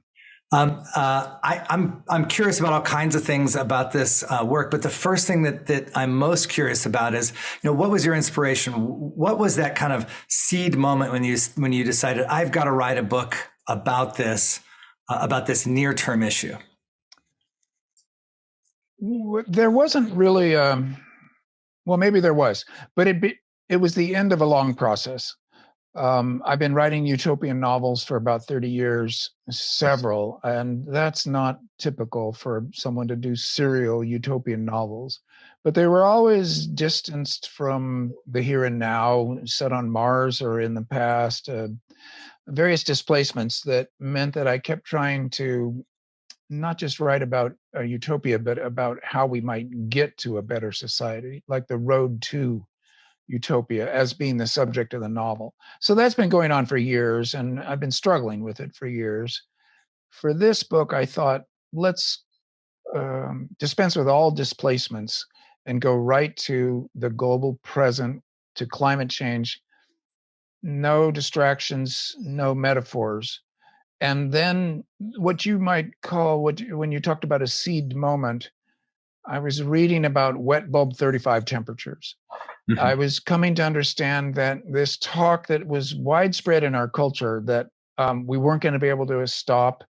I'm curious about all kinds of things about this work, but the first thing that I'm most curious about is, what was your inspiration? What was that kind of seed moment when you decided, I've got to write a book about this near-term issue? There wasn't really, well, maybe there was, but it was the end of a long process. I've been writing utopian novels for about 30 years, several, and that's not typical for someone to do serial utopian novels. But they were always distanced from the here and now, set on Mars or in the past, various displacements that meant that I kept trying to not just write about a utopia, but about how we might get to a better society, like the road to utopia as being the subject of the novel. So that's been going on for years, and I've been struggling with it for years. For this book, I thought, let's dispense with all displacements and go right to the global present, to climate change. No distractions, no metaphors. And then what you might call, when you talked about a seed moment, I was reading about wet bulb 35 temperatures. Mm-hmm. I was coming to understand that this talk that was widespread in our culture, that we weren't going to be able to stop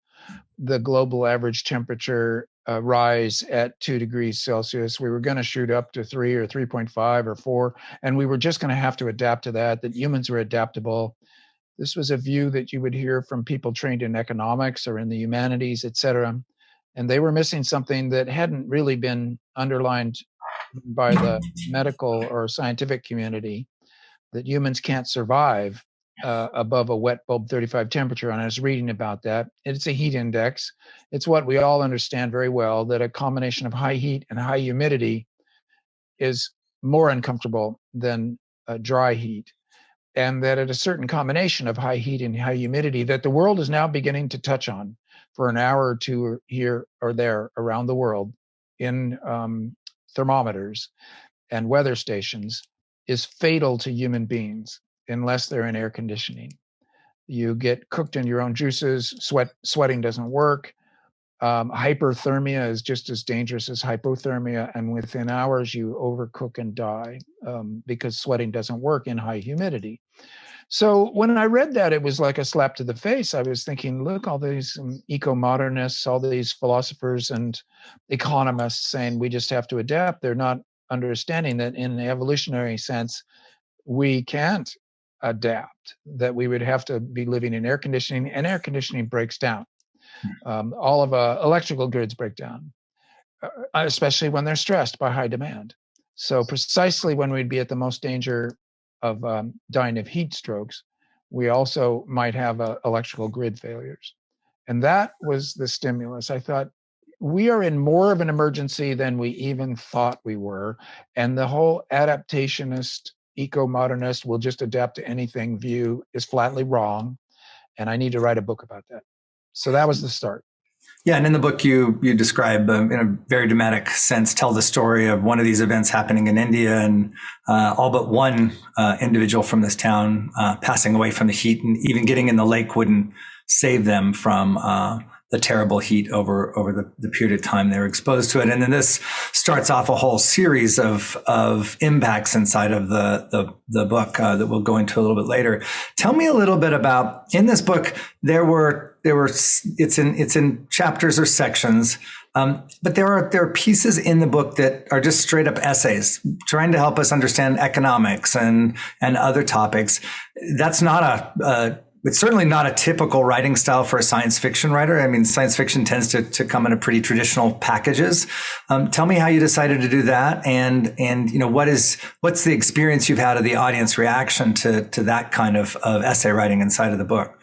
the global average temperature rise at 2 degrees Celsius. We were going to shoot up to 3 or 3.5 or 4, and we were just going to have to adapt to that humans were adaptable. This was a view that you would hear from people trained in economics or in the humanities, et cetera. And they were missing something that hadn't really been underlined by the medical or scientific community, that humans can't survive above a wet bulb 35 temperature. And I was reading about that. It's a heat index. It's what we all understand very well, that a combination of high heat and high humidity is more uncomfortable than dry heat. And that at a certain combination of high heat and high humidity that the world is now beginning to touch on for an hour or two here or there around the world in thermometers and weather stations is fatal to human beings unless they're in air conditioning. You get cooked in your own juices, sweating doesn't work. Hyperthermia is just as dangerous as hypothermia, and within hours you overcook and die because sweating doesn't work in high humidity. So when I read that, it was like a slap to the face. I was thinking, look, all these eco-modernists, all these philosophers and economists saying we just have to adapt. They're not understanding that in an evolutionary sense, we can't adapt, that we would have to be living in air conditioning, and air conditioning breaks down. All of electrical grids break down, especially when they're stressed by high demand. So precisely when we'd be at the most danger of dying of heat strokes, we also might have electrical grid failures. And that was the stimulus. I thought, we are in more of an emergency than we even thought we were. And the whole adaptationist, eco-modernist, will just adapt to anything view is flatly wrong. And I need to write a book about that. So that was the start. Yeah, and in the book you describe, in a very dramatic sense, tell the story of one of these events happening in India, and all but one individual from this town passing away from the heat, and even getting in the lake wouldn't save them from the terrible heat over the period of time they were exposed to it. And then this starts off a whole series of impacts inside of the book that we'll go into a little bit later. Tell me a little bit about, in this book, it's in chapters or sections, but there are pieces in the book that are just straight up essays trying to help us understand economics and other topics. That's not it's certainly not a typical writing style for a science fiction writer. I mean, science fiction tends to come in a pretty traditional packages. Tell me how you decided to do that, and what's the experience you've had of the audience reaction to that kind of essay writing inside of the book?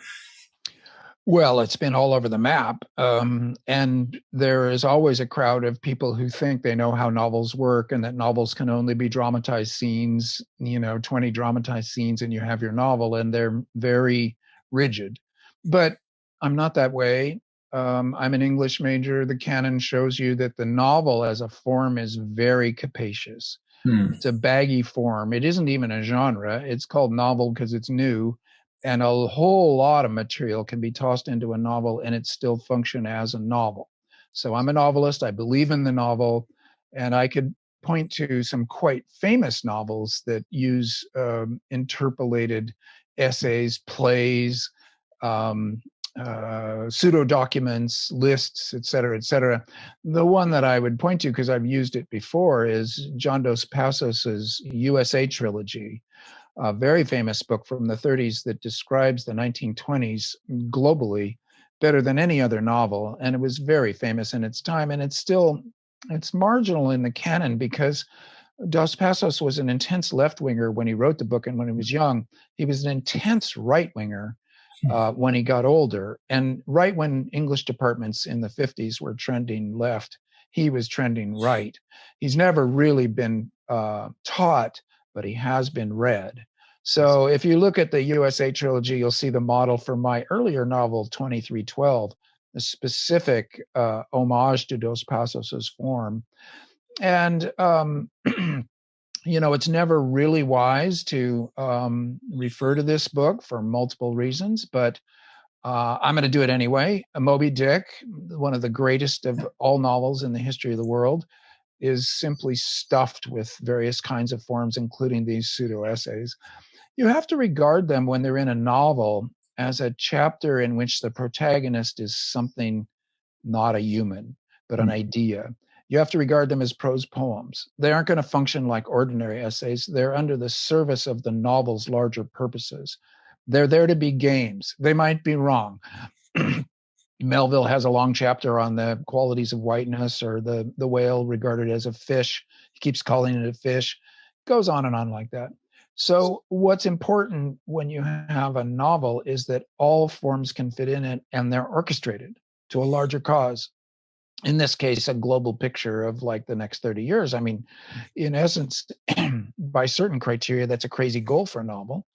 Well, it's been all over the map. And there is always a crowd of people who think they know how novels work and that novels can only be dramatized scenes, 20 dramatized scenes and you have your novel, and they're very rigid. But I'm not that way. I'm an English major. The canon shows you that the novel as a form is very capacious. It's a baggy form. It isn't even a genre. It's called novel because it's new. And a whole lot of material can be tossed into a novel and it still function as a novel. So I'm a novelist. I believe in the novel. And I could point to some quite famous novels that use interpolated essays, plays, pseudo documents, lists, et cetera, et cetera. The one that I would point to, because I've used it before, is John Dos Passos's USA trilogy, a very famous book from the 30s that describes the 1920s globally better than any other novel. And it was very famous in its time. And it's marginal in the canon because Dos Passos was an intense left-winger when he wrote the book, and when he was young. He was an intense right-winger when he got older. And right when English departments in the 50s were trending left, he was trending right. He's never really been taught, but he has been read. So if you look at the USA trilogy, you'll see the model for my earlier novel, 2312, a specific homage to Dos Passos's form. And, it's never really wise to refer to this book for multiple reasons, but I'm going to do it anyway. Moby Dick, one of the greatest of all novels in the history of the world, is simply stuffed with various kinds of forms, including these pseudo-essays. You have to regard them when they're in a novel as a chapter in which the protagonist is something not a human, but an idea. You have to regard them as prose poems. They aren't going to function like ordinary essays. They're under the service of the novel's larger purposes. They're there to be games. They might be wrong. Melville has a long chapter on the qualities of whiteness, or the whale regarded as a fish. He keeps calling it a fish. Goes on and on like that. So what's important when you have a novel is that all forms can fit in it, and they're orchestrated to a larger cause. In this case, a global picture of like the next 30 years. I mean, in essence, by certain criteria, that's a crazy goal for a novel.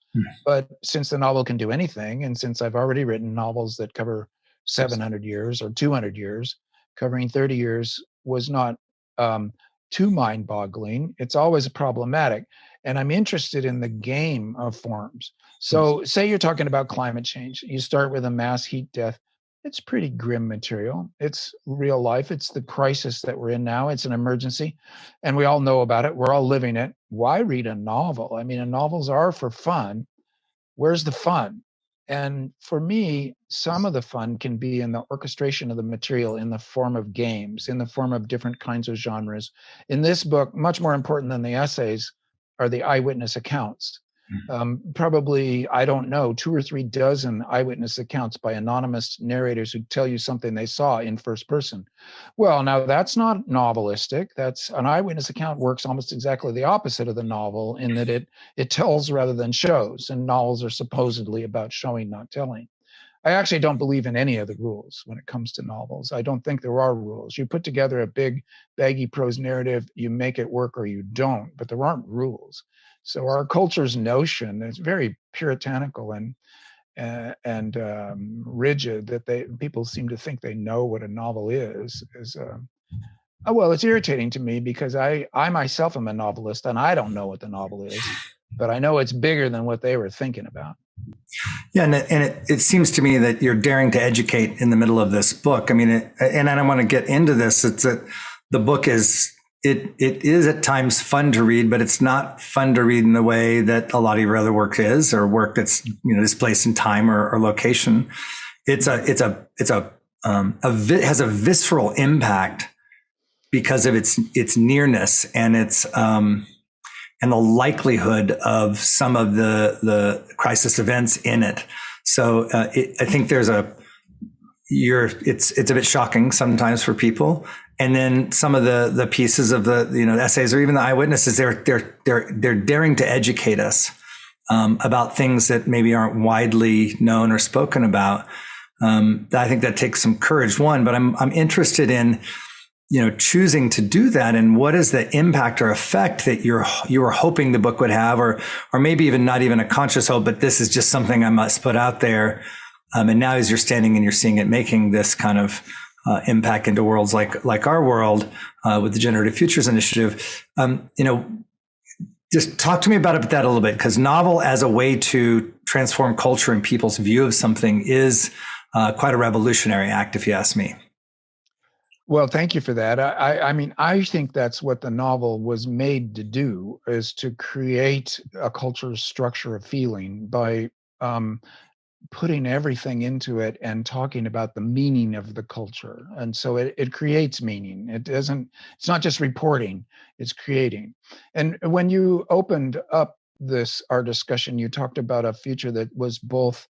But since the novel can do anything, and since I've already written novels that cover 700 years or 200 years, covering 30 years was not too mind-boggling. It's always problematic. And I'm interested in the game of forms. So say you're talking about climate change. You start with a mass heat death. It's pretty grim material. It's real life. It's the crisis that we're in now. It's an emergency. And we all know about it. We're all living it. Why read a novel? I mean, novels are for fun. Where's the fun? And for me, some of the fun can be in the orchestration of the material in the form of games, in the form of different kinds of genres. In this book, much more important than the essays are the eyewitness accounts. Probably, I don't know, 2 or 3 dozen eyewitness accounts by anonymous narrators who tell you something they saw in first person. Well, now that's not novelistic. That's an eyewitness account works almost exactly the opposite of the novel in that it tells rather than shows, and novels are supposedly about showing, not telling. I actually don't believe in any of the rules when it comes to novels. I don't think there are rules. You put together a big, baggy prose narrative, you make it work or you don't, but there aren't rules. So our culture's notion is very puritanical and rigid, that people seem to think they know what a novel is well, it's irritating to me because I myself am a novelist and I don't know what the novel is, but I know it's bigger than what they were thinking about. Yeah, and it seems to me that you're daring to educate in the middle of this book. I mean, and I don't want to get into this. It's that the book is it is at times fun to read, but it's not fun to read in the way that a lot of your other work is, or work that's displaced in time or location. It has a visceral impact because of its nearness and its and the likelihood of some of the crisis events in it. So I think it's a bit shocking sometimes for people. And then some of the pieces of the essays or even the eyewitnesses, they're daring to educate us about things that maybe aren't widely known or spoken about. I think that takes some courage, one, but I'm interested in choosing to do that, and what is the impact or effect that you were hoping the book would have, or maybe even not even a conscious hope, but this is just something I must put out there. And now as you're standing and you're seeing it making this kind of impact into worlds like our world with the Generative Futures Initiative, just talk to me about that a little bit, because novel as a way to transform culture and people's view of something is quite a revolutionary act, if you ask me. Well, thank you for that. I mean, I think that's what the novel was made to do, is to create a culture structure of feeling by putting everything into it and talking about the meaning of the culture. And so it creates meaning. It's not just reporting, it's creating. And when you opened up our discussion, you talked about a future that was both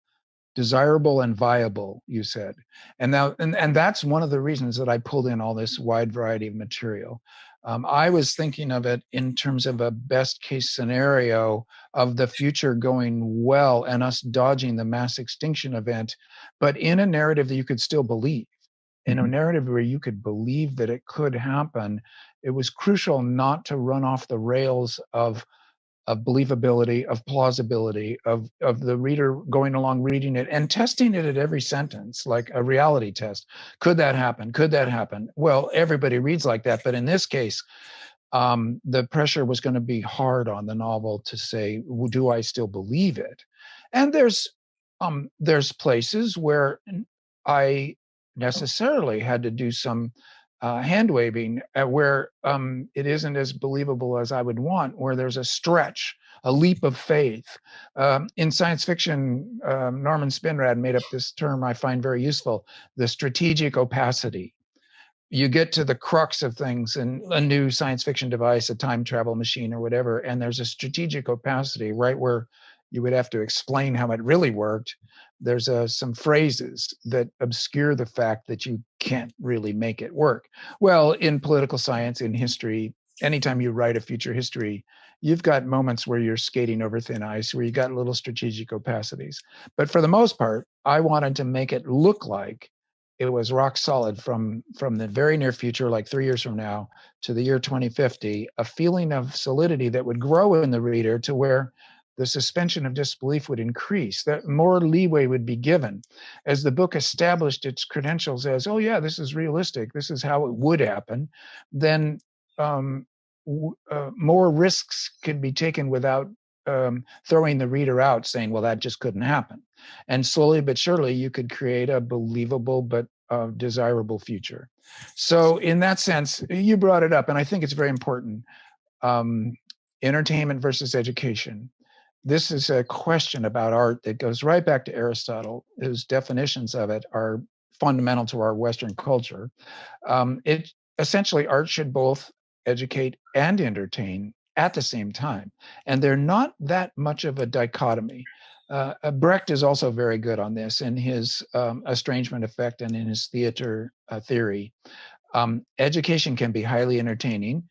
desirable and viable, you said. And that's one of the reasons that I pulled in all this wide variety of material. I was thinking of it in terms of a best case scenario of the future going well and us dodging the mass extinction event, but in a narrative that you could still believe, in a narrative where you could believe that it could happen. It was crucial not to run off the rails of believability, of plausibility, of the reader going along reading it and testing it at every sentence, like a reality test. Could that happen? Could that happen? Well, everybody reads like that, but in this case, the pressure was going to be hard on the novel to say, do I still believe it? And there's places where I necessarily had to do some hand waving where it isn't as believable as I would want, where there's a stretch a leap of faith. In science fiction, Norman Spinrad made up this term I find very useful, the strategic opacity. You get to the crux of things in a new science fiction device, a time travel machine or whatever, and there's a strategic opacity right where you would have to explain how it really worked. There's some phrases that obscure the fact that you can't really make it work. Well, in political science, in history, anytime you write a future history, you've got moments where you're skating over thin ice, where you got little strategic opacities. But for the most part, I wanted to make it look like it was rock solid from the very near future, like 3 years from now, to the year 2050, a feeling of solidity that would grow in the reader to where the suspension of disbelief would increase, that more leeway would be given. As the book established its credentials as, oh yeah, this is realistic, this is how it would happen, then more risks could be taken without throwing the reader out saying, well, that just couldn't happen. And slowly but surely, you could create a believable but desirable future. So in that sense, you brought it up, and I think it's very important. Entertainment versus education. This is a question about art that goes right back to Aristotle, whose definitions of it are fundamental to our Western culture. Essentially, art should both educate and entertain at the same time. And they're not that much of a dichotomy. Brecht is also very good on this in his estrangement effect and in his theater theory. Education can be highly entertaining.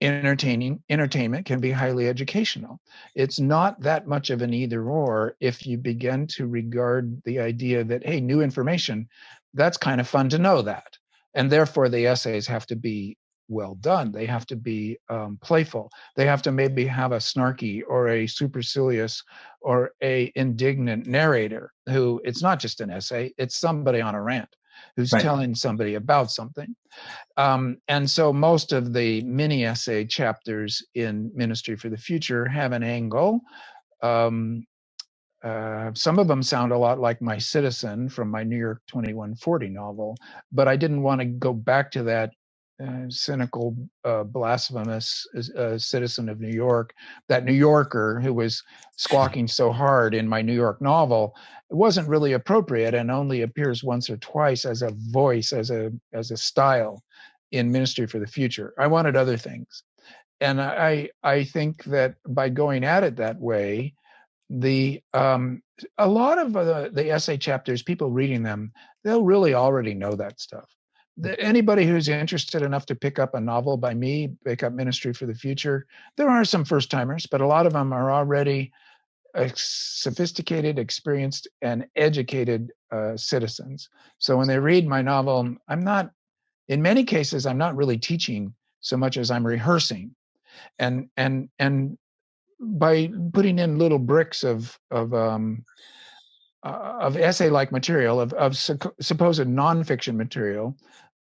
Entertainment can be highly educational. It's not that much of an either or if you begin to regard the idea that, hey, new information, that's kind of fun to know that. And therefore the essays have to be well done. They have to be playful. They have to maybe have a snarky or a supercilious or a indignant narrator who, it's not just an essay, it's somebody on a rant who's Right. telling somebody about something. And so most of the mini essay chapters in Ministry for the Future have an angle. Some of them sound a lot like My Citizen from my New York 2140 novel, but I didn't want to go back to that cynical, blasphemous citizen of New York, that New Yorker who was squawking so hard in my New York novel. It wasn't really appropriate and only appears once or twice as a voice, as a style in Ministry for the Future. I wanted other things. And I think that by going at it that way, a lot of the essay chapters, people reading them, they'll really already know that stuff. Anybody who's interested enough to pick up a novel by me, pick up Ministry for the Future, there are some first timers, but a lot of them are already sophisticated, experienced, and educated citizens. So when they read my novel, in many cases, I'm not really teaching so much as I'm rehearsing. And by putting in little bricks of essay-like material, of supposed nonfiction material,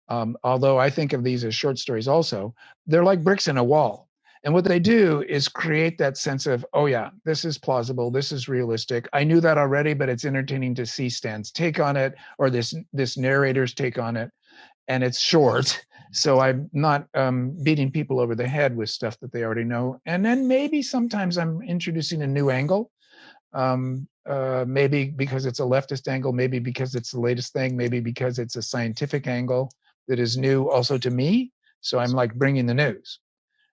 although I think of these as short stories also, they're like bricks in a wall. And what they do is create that sense of, oh yeah, this is plausible, this is realistic. I knew that already, but it's entertaining to see Stan's take on it, or this narrator's take on it. And it's short, so I'm not beating people over the head with stuff that they already know. And then maybe sometimes I'm introducing a new angle, maybe because it's a leftist angle, maybe because it's the latest thing, maybe because it's a scientific angle that is new also to me. So I'm like bringing the news.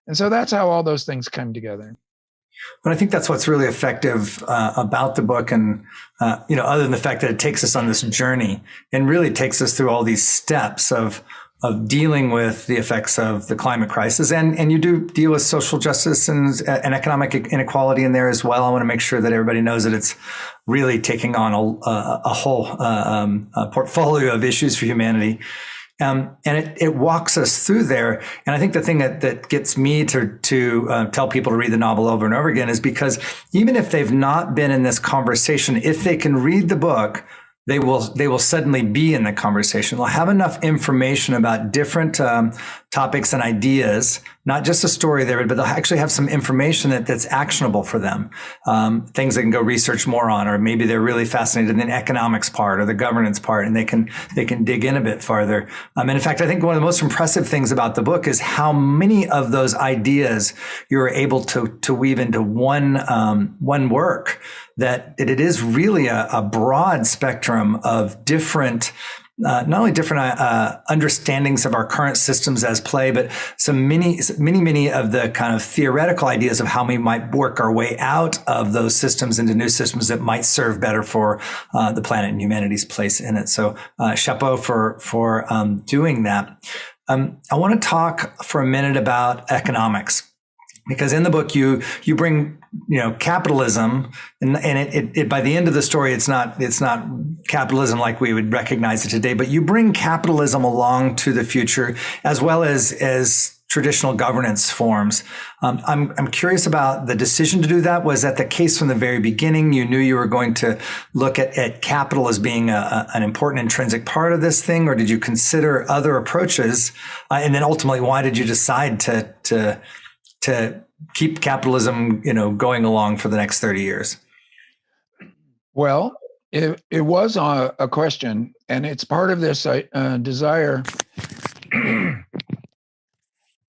And so that's how all those things come together. But I think that's what's really effective about the book, and other than the fact that it takes us on this journey and really takes us through all these steps of dealing with the effects of the climate crisis, and you do deal with social justice and economic inequality in there as well. I want to make sure that everybody knows that it's really taking on a whole portfolio of issues for humanity. And it walks us through there. And I think the thing that gets me to tell people to read the novel over and over again is because even if they've not been in this conversation, if they can read the book, they will suddenly be in the conversation. They'll have enough information about different topics and ideas, not just a story there, but they'll actually have some information that's actionable for them, things they can go research more on, or maybe they're really fascinated in the economics part or the governance part, and they can dig in a bit farther. And in fact, I think one of the most impressive things about the book is how many of those ideas you're able to weave into one work. That it is really a broad spectrum of different. Not only different understandings of our current systems as play, but many of the kind of theoretical ideas of how we might work our way out of those systems into new systems that might serve better for the planet and humanity's place in it. So, chapeau for doing that. I want to talk for a minute about economics. Because in the book you bring capitalism, and it by the end of the story it's not capitalism like we would recognize it today, but you bring capitalism along to the future as well as traditional governance forms. I'm curious about the decision to do that. Was that the case from the very beginning? You knew you were going to look at capital as being an important intrinsic part of this thing, or did you consider other approaches? And then ultimately, why did you decide to keep capitalism, going along for the next 30 years? Well, it was a question, and it's part of this desire.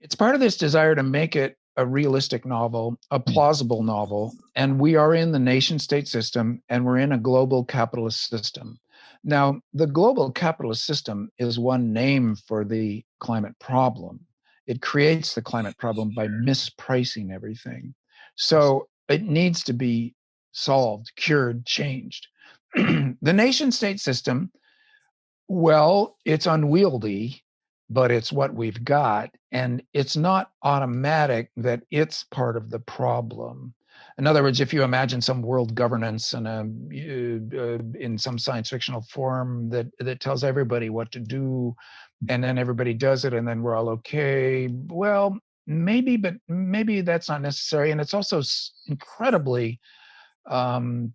It's part of this desire to make it a realistic novel, a plausible novel, and we are in the nation-state system, and we're in a global capitalist system. Now, the global capitalist system is one name for the climate problem. It creates the climate problem by mispricing everything. So it needs to be solved, cured, changed. The nation-state system, well, it's unwieldy, but it's what we've got. And it's not automatic that it's part of the problem. In other words, if you imagine some world governance in some science fictional form that tells everybody what to do, and then everybody does it, and then we're all okay. Well, maybe, but maybe that's not necessary. And it's also incredibly one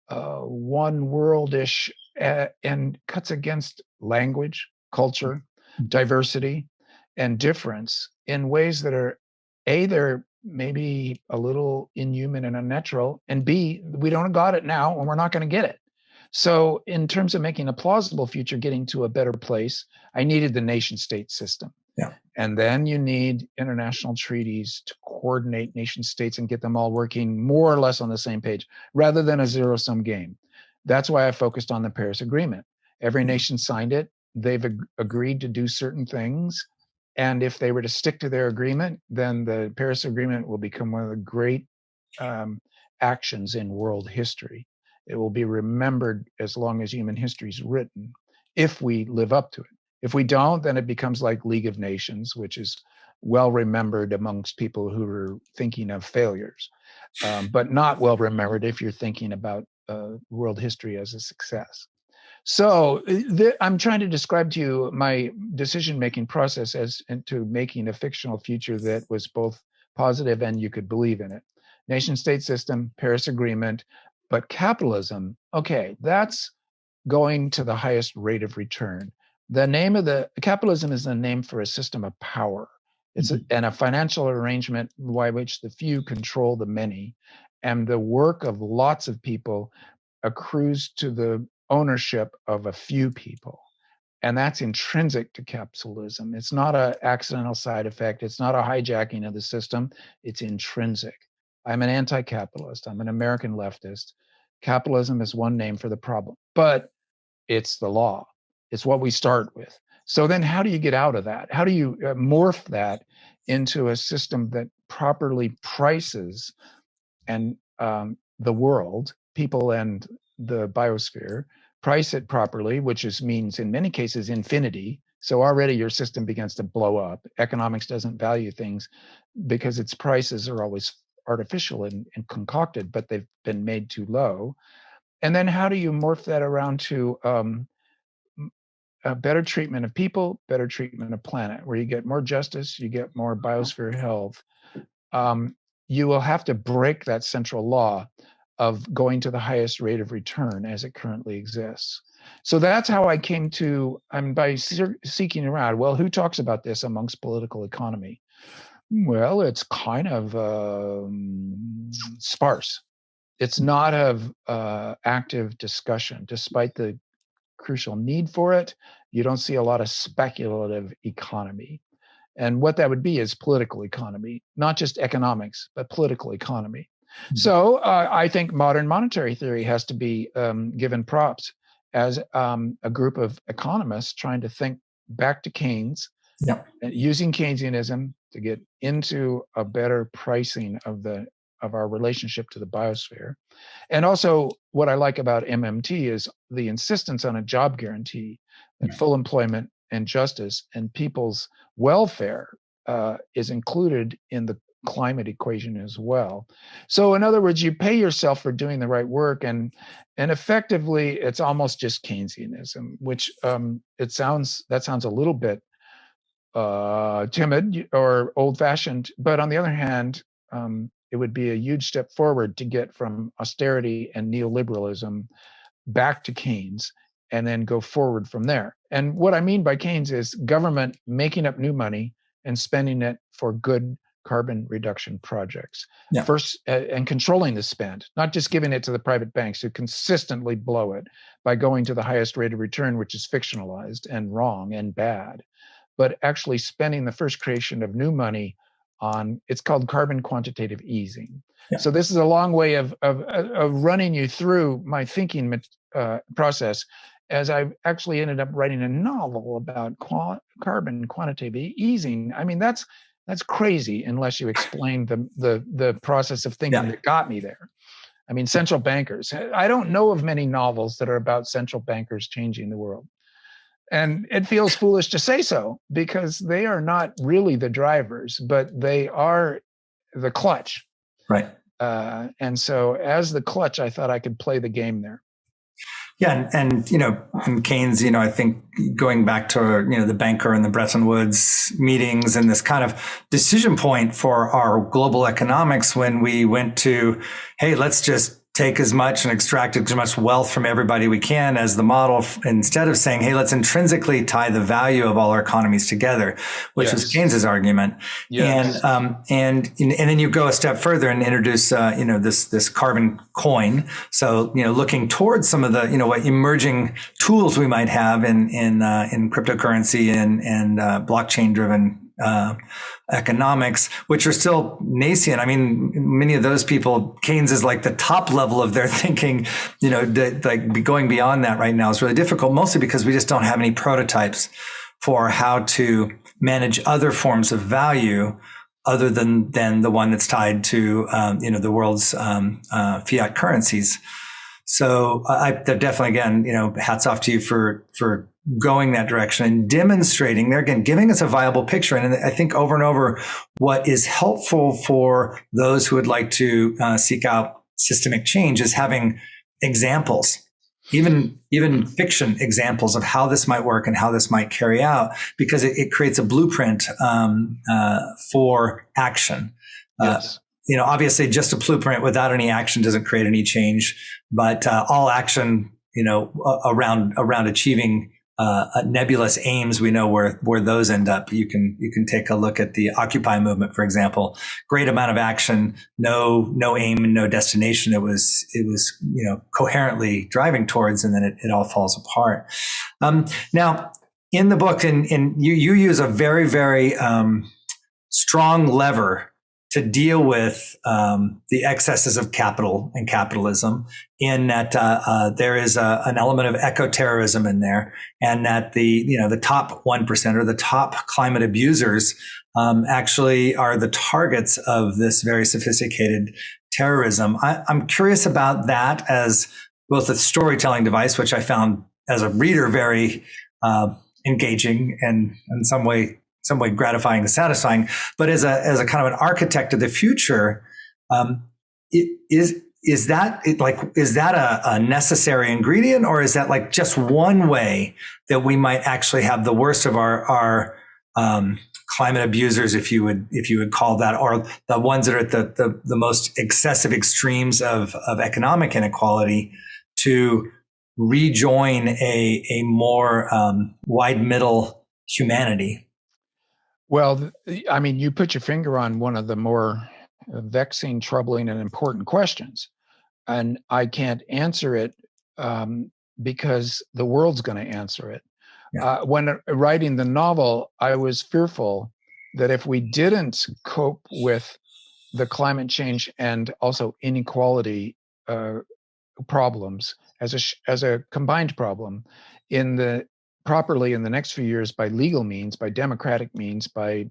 worldish and cuts against language, culture, diversity, and difference in ways that are they're maybe a little inhuman and unnatural, and B, we don't got it now, and we're not going to get it. So in terms of making a plausible future, getting to a better place, I needed the nation-state system. Yeah. And then you need international treaties to coordinate nation states and get them all working more or less on the same page, rather than a zero-sum game. That's why I focused on the Paris Agreement. Every nation signed it. They've agreed to do certain things. And if they were to stick to their agreement, then the Paris Agreement will become one of the great actions in world history. It will be remembered as long as human history is written, if we live up to it. If we don't, then it becomes like League of Nations, which is well remembered amongst people who are thinking of failures, but not well remembered if you're thinking about world history as a success. So I'm trying to describe to you my decision-making process as into making a fictional future that was both positive and you could believe in it. Nation-state system, Paris Agreement, but capitalism, okay, that's going to the highest rate of return. The name of the capitalism is the name for a system of power. It's and a financial arrangement by which the few control the many, and the work of lots of people accrues to the ownership of a few people. And that's intrinsic to capitalism. It's not an accidental side effect. It's not a hijacking of the system. It's intrinsic. I'm an anti-capitalist. I'm an American leftist. Capitalism is one name for the problem, but it's the law. It's what we start with. So then how do you get out of that? How do you morph that into a system that properly prices and the world, people and the biosphere, price it properly, which means in many cases infinity. So already your system begins to blow up. Economics doesn't value things because its prices are always artificial and concocted, but they've been made too low. And then how do you morph that around to a better treatment of people, better treatment of planet, where you get more justice, you get more biosphere health? You will have to break that central law of going to the highest rate of return as it currently exists. So that's how I came to, by seeking around, well, who talks about this amongst political economy? Well, it's kind of sparse. It's not of active discussion, despite the crucial need for it. You don't see a lot of speculative economy. And what that would be is political economy, not just economics, but political economy. Mm-hmm. So I think modern monetary theory has to be given props as a group of economists trying to think back to Keynes, using Keynesianism to get into a better pricing of our relationship to the biosphere. And also what I like about MMT is the insistence on a job guarantee, that full employment and justice and people's welfare is included in the climate equation as well. So in other words, you pay yourself for doing the right work, and effectively it's almost just Keynesianism, which that sounds a little bit timid or old-fashioned, but on the other hand, it would be a huge step forward to get from austerity and neoliberalism back to Keynes and then go forward from there. And what I mean by Keynes is government making up new money and spending it for good carbon reduction projects. First, and controlling the spend, not just giving it to the private banks who consistently blow it by going to the highest rate of return, which is fictionalized and wrong and bad, but actually spending the first creation of new money on, it's called carbon quantitative easing. So this is a long way of running you through my thinking process, as I've actually ended up writing a novel about carbon quantitative easing. I mean, that's crazy unless you explain the process of thinking that got me there. I mean, central bankers. I don't know of many novels that are about central bankers changing the world. And it feels foolish to say so, because they are not really the drivers, but they are the clutch. Right. And so as the clutch, I thought I could play the game there. Yeah, and in Keynes, I think going back to the banker and the Bretton Woods meetings and this kind of decision point for our global economics, when we went to, hey, let's just take as much and extract as much wealth from everybody we can as the model, instead of saying, hey, let's intrinsically tie the value of all our economies together, which was Keynes's argument. And then you go a step further and introduce, this carbon coin. So, looking towards some of the, what emerging tools we might have in cryptocurrency and blockchain driven economics, which are still nascent. I mean, many of those people, Keynes is like the top level of their thinking, going beyond that right now is really difficult, mostly because we just don't have any prototypes for how to manage other forms of value other than the one that's tied to, the world's fiat currencies. So I definitely, again, hats off to you for going that direction and demonstrating there, again, giving us a viable picture. And I think over and over, what is helpful for those who would like to seek out systemic change is having examples, even fiction examples of how this might work and how this might carry out, because it creates a blueprint for action. Yes. Obviously just a blueprint without any action doesn't create any change, but all action, around achieving nebulous aims, we know where those end up. You can take a look at the Occupy movement, for example. Great amount of action, no aim and no destination. It was coherently driving towards, and then it all falls apart. Now, in the book, and you use a very, very strong lever to deal with the excesses of capital and capitalism, in that there is an element of eco-terrorism in there, and that the top 1% or the top climate abusers actually are the targets of this very sophisticated terrorism. I'm curious about that as both a storytelling device, which I found as a reader very engaging and in some way gratifying and satisfying, but as a kind of an architect of the future, is that a necessary ingredient, or is that like just one way that we might actually have the worst of our climate abusers, if you would call that, or the ones that are at the most excessive extremes of economic inequality, to rejoin a more wide middle humanity? Well, I mean, you put your finger on one of the more vexing, troubling, and important questions. And I can't answer it because the world's going to answer it. Yeah. When writing the novel, I was fearful that if we didn't cope with the climate change and also inequality problems as a combined problem properly in the next few years by legal means, by democratic means, by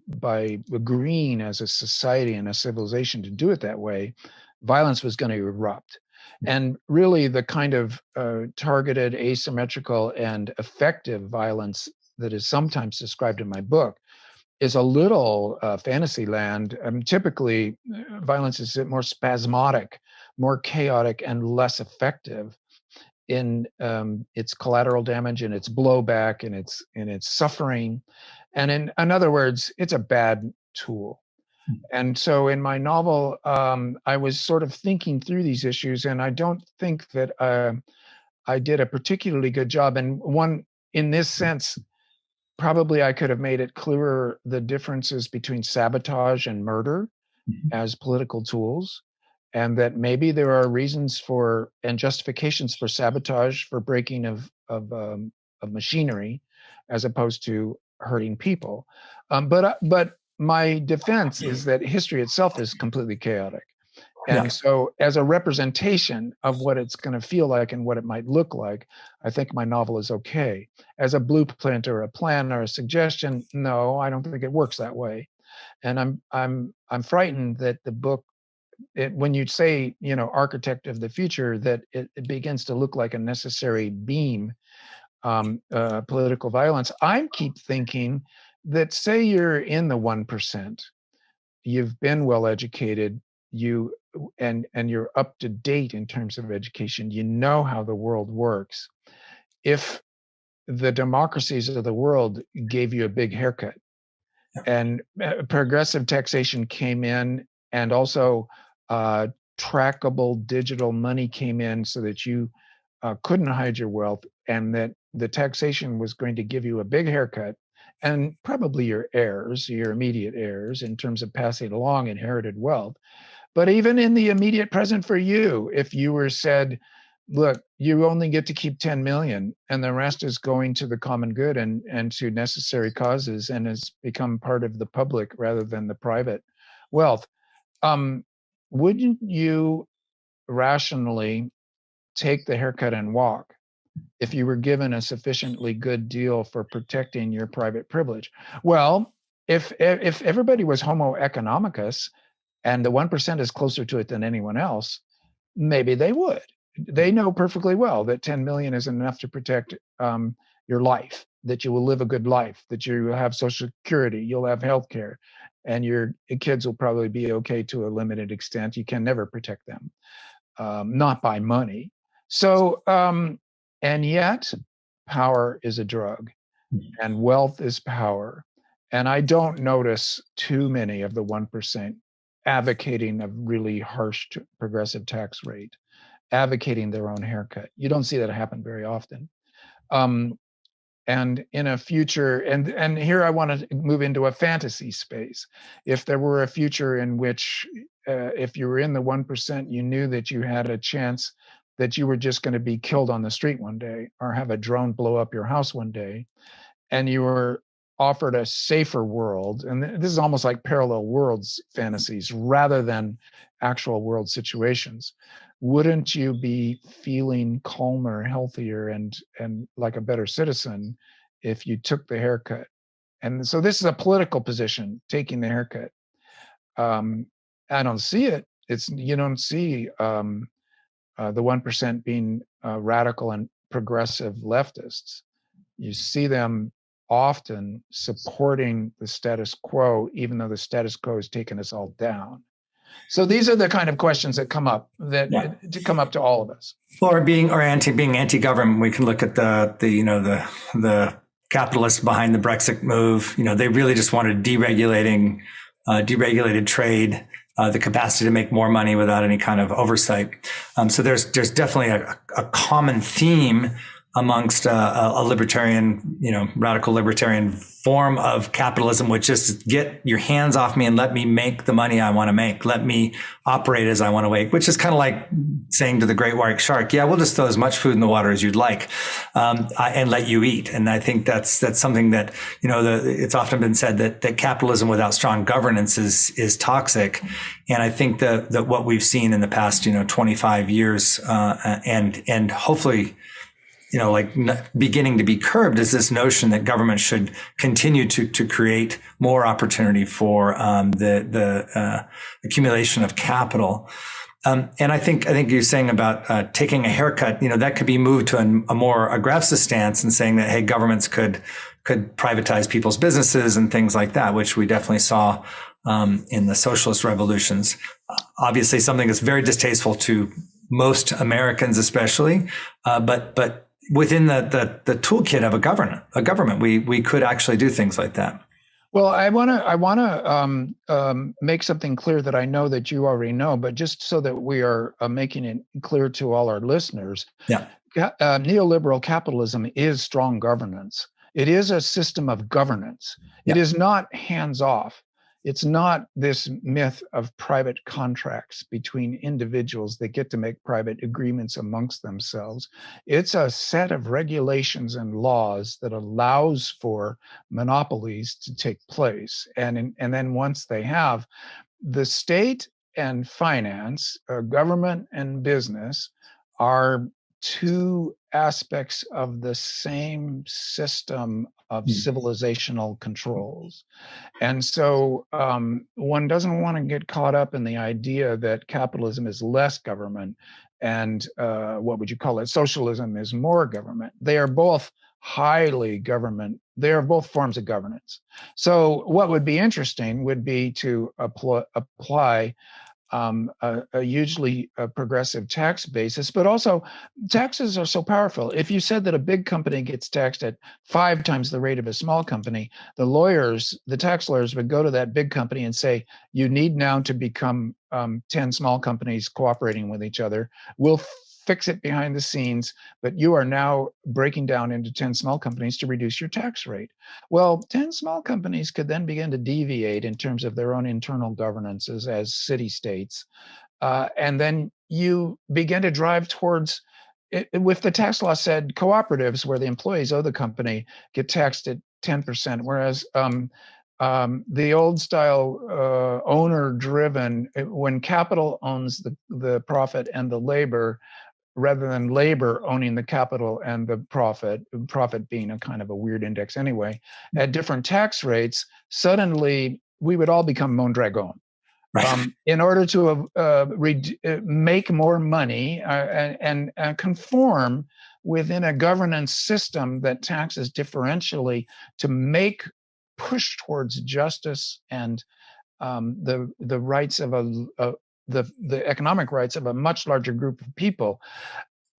agreeing as a society and a civilization to do it that way, violence was going to erupt. And really the kind of targeted, asymmetrical, and effective violence that is sometimes described in my book is a little fantasy land. Typically, violence is more spasmodic, more chaotic, and less effective in its collateral damage and its blowback and its suffering. And in other words, it's a bad tool. And so in my novel, I was sort of thinking through these issues, and I don't think that I did a particularly good job. And in this sense, probably I could have made it clearer the differences between sabotage and murder as political tools, and that maybe there are reasons for and justifications for sabotage, for breaking of machinery, as opposed to hurting people. But my defense is that history itself is completely chaotic. And so as a representation of what it's going to feel like and what it might look like, I think my novel is okay. As a blueprint or a plan or a suggestion, no, I don't think it works that way. And I'm frightened that the book, when you say, architect of the future, that it begins to look like a necessary beam, political violence. I keep thinking that, say you're in the 1%, you've been well educated, and you're up to date in terms of education, you know how the world works. If the democracies of the world gave you a big haircut and progressive taxation came in, and also trackable digital money came in so that you couldn't hide your wealth, and that the taxation was going to give you a big haircut, and probably your heirs, your immediate heirs, in terms of passing along inherited wealth. But even in the immediate present for you, if you were said, look, you only get to keep 10 million and the rest is going to the common good and to necessary causes and has become part of the public rather than the private wealth, wouldn't you rationally take the haircut and walk if you were given a sufficiently good deal for protecting your private privilege? Well, if everybody was homo economicus and the 1% is closer to it than anyone else, maybe they would. They know perfectly well that 10 million isn't enough to protect your life, that you will live a good life, that you will have Social Security, you'll have health care, and your kids will probably be okay to a limited extent. You can never protect them, not by money. So, and yet power is a drug and wealth is power. And I don't notice too many of the 1% advocating a really harsh progressive tax rate, advocating their own haircut. You don't see that happen very often. And in a future, and here I want to move into a fantasy space. If there were a future in which, if you were in the 1%, you knew that you had a chance that you were just going to be killed on the street one day, or have a drone blow up your house one day, and you were offered a safer world, and this is almost like parallel worlds fantasies rather than actual world situations, wouldn't you be feeling calmer, healthier, and like a better citizen if you took the haircut? And so this is a political position, taking the haircut. I don't see it. You don't see the 1% being radical and progressive leftists. You see them often supporting the status quo, even though the status quo has taken us all down. So these are the kind of questions that come up to come up to all of us. Or being anti-government, we can look at the capitalists behind the Brexit move. They really just wanted deregulated trade, the capacity to make more money without any kind of oversight. So there's definitely a common theme amongst a libertarian, radical libertarian form of capitalism, which is get your hands off me and let me make the money I want to make. Let me operate as I want to make, which is kind of like saying to the great white shark, yeah, we'll just throw as much food in the water as you'd like, and let you eat. And I think that's something that, it's often been said that capitalism without strong governance is toxic. And I think that what we've seen in the past, 25 years, and hopefully, beginning to be curbed is this notion that government should continue to create more opportunity for the accumulation of capital. And I think you're saying about taking a haircut, that could be moved to a more aggressive stance and saying that, hey, governments could privatize people's businesses and things like that, which we definitely saw in the socialist revolutions. Obviously, something that's very distasteful to most Americans, especially, but within the toolkit of a government, we could actually do things like that. Well, I want to make something clear that I know that you already know, but just so that we are making it clear to all our listeners. Yeah. Neoliberal capitalism is strong governance. It is a system of governance. Yeah. It is not hands off. It's not this myth of private contracts between individuals that get to make private agreements amongst themselves. It's a set of regulations and laws that allows for monopolies to take place. And then once they have, the state and finance, government and business, are two aspects of the same system of civilizational controls. And so one doesn't want to get caught up in the idea that capitalism is less government and what would you call it? Socialism is more government. They are both highly government. They are both forms of governance. So what would be interesting would be to apply a hugely progressive tax basis, but also taxes are so powerful. If you said that a big company gets taxed at 5 times the rate of a small company, the tax lawyers would go to that big company and say, you need now to become 10 small companies cooperating with each other. We'll fix it behind the scenes, but you are now breaking down into 10 small companies to reduce your tax rate. Well, 10 small companies could then begin to deviate in terms of their own internal governances as city-states. And then you begin to drive towards, if the tax law said cooperatives where the employees of the company get taxed at 10%, whereas the old style owner-driven, when capital owns the profit and the labor, rather than labor owning the capital and the profit being a kind of a weird index anyway, at different tax rates, suddenly we would all become Mondragon. Right. In order to make more money and conform within a governance system that taxes differentially to push towards justice and the rights of the economic rights of a much larger group of people.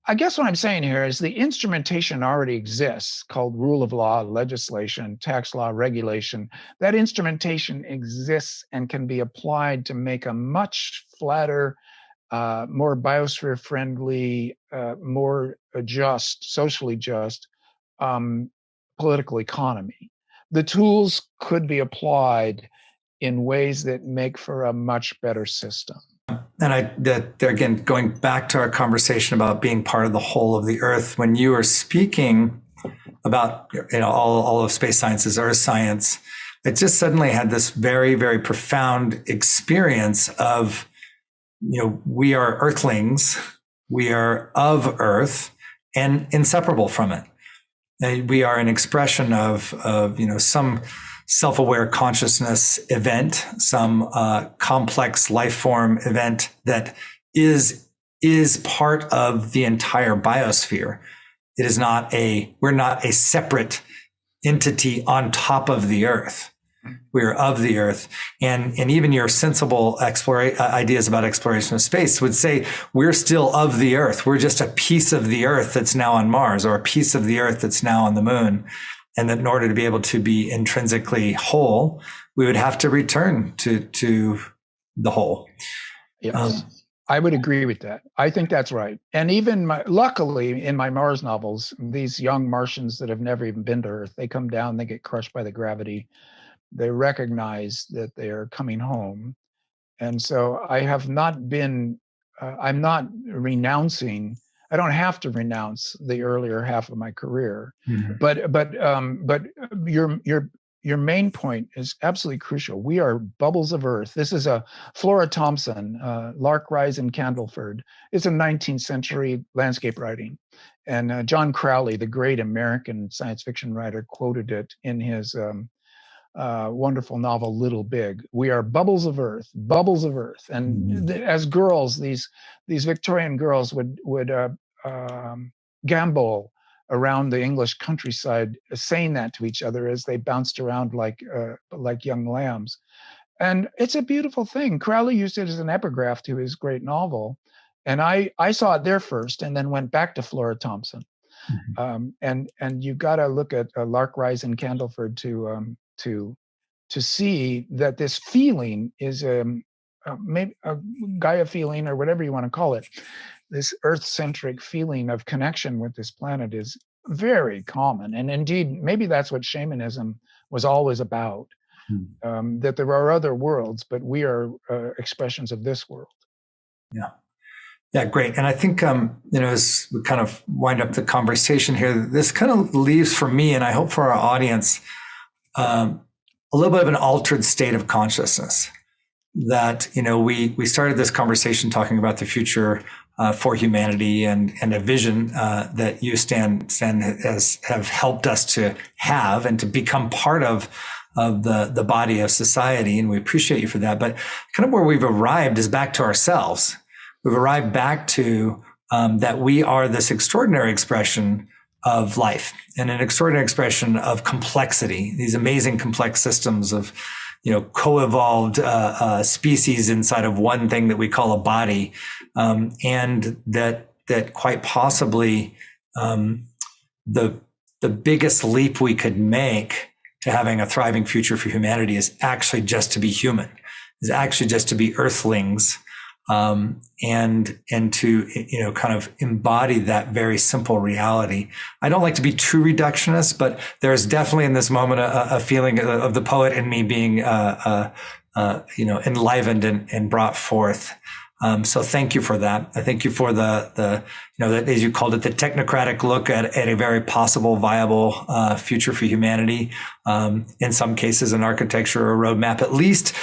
I guess what I'm saying here is the instrumentation already exists, called rule of law, legislation, tax law, regulation. That instrumentation exists and can be applied to make a much flatter, more biosphere friendly, more just, socially just political economy. The tools could be applied in ways that make for a much better system. And again, going back to our conversation about being part of the whole of the earth, when you were speaking about all of space sciences, earth science, it just suddenly had this very, very profound experience of, we are earthlings, we are of earth and inseparable from it. And we are an expression of some self-aware consciousness event, some complex life form event that is part of the entire biosphere. It is not we're not a separate entity on top of the earth. We're of the earth. And even your sensible ideas about exploration of space would say we're still of the earth. We're just a piece of the earth that's now on Mars, or a piece of the earth that's now on the moon. and that in order to be able to be intrinsically whole, we would have to return to the whole. Yes. I would agree with that. I think that's right. And even luckily in my Mars novels, these young Martians that have never even been to Earth, they come down, they get crushed by the gravity. They recognize that they are coming home. And so I have not been, I'm not renouncing, I don't have to renounce the earlier half of my career. But your main point is absolutely crucial. We are bubbles of Earth. This is a Flora Thompson, Lark Rise in Candleford. It's a 19th century landscape writing. And John Crowley, the great American science fiction writer, quoted it in his wonderful novel, Little Big. We are bubbles of Earth, bubbles of Earth. And as girls, these Victorian girls would gambol around the English countryside, saying that to each other as they bounced around like young lambs. And it's a beautiful thing. Crowley used it as an epigraph to his great novel. And I saw it there first and then went back to Flora Thompson. And you got to look at Lark Rise in Candleford to see that this feeling is maybe a Gaia feeling or whatever you want to call it. This Earth-centric feeling of connection with this planet is very common. And indeed, maybe that's what shamanism was always about, that there are other worlds, but we are expressions of this world. Yeah, great. And I think, as we kind of wind up the conversation here, this kind of leaves for me, and I hope for our audience, a little bit of an altered state of consciousness. That, we started this conversation talking about the future for humanity and a vision that you, Stan, have helped us to have and to become part of the body of society. And we appreciate you for that. But kind of where we've arrived is back to ourselves. We've arrived back to that we are this extraordinary expression of life and an extraordinary expression of complexity, these amazing complex systems of co-evolved species inside of one thing that we call a body, and that quite possibly the biggest leap we could make to having a thriving future for humanity is actually just to be human, is actually just to be earthlings, and to kind of embody that very simple reality. I don't like to be too reductionist, but there's definitely in this moment a feeling of the poet in me being enlivened and brought forth. So thank you for that. I thank you for the as you called it, the technocratic look at a very possible, viable future for humanity. In some cases, an architecture or a roadmap, at least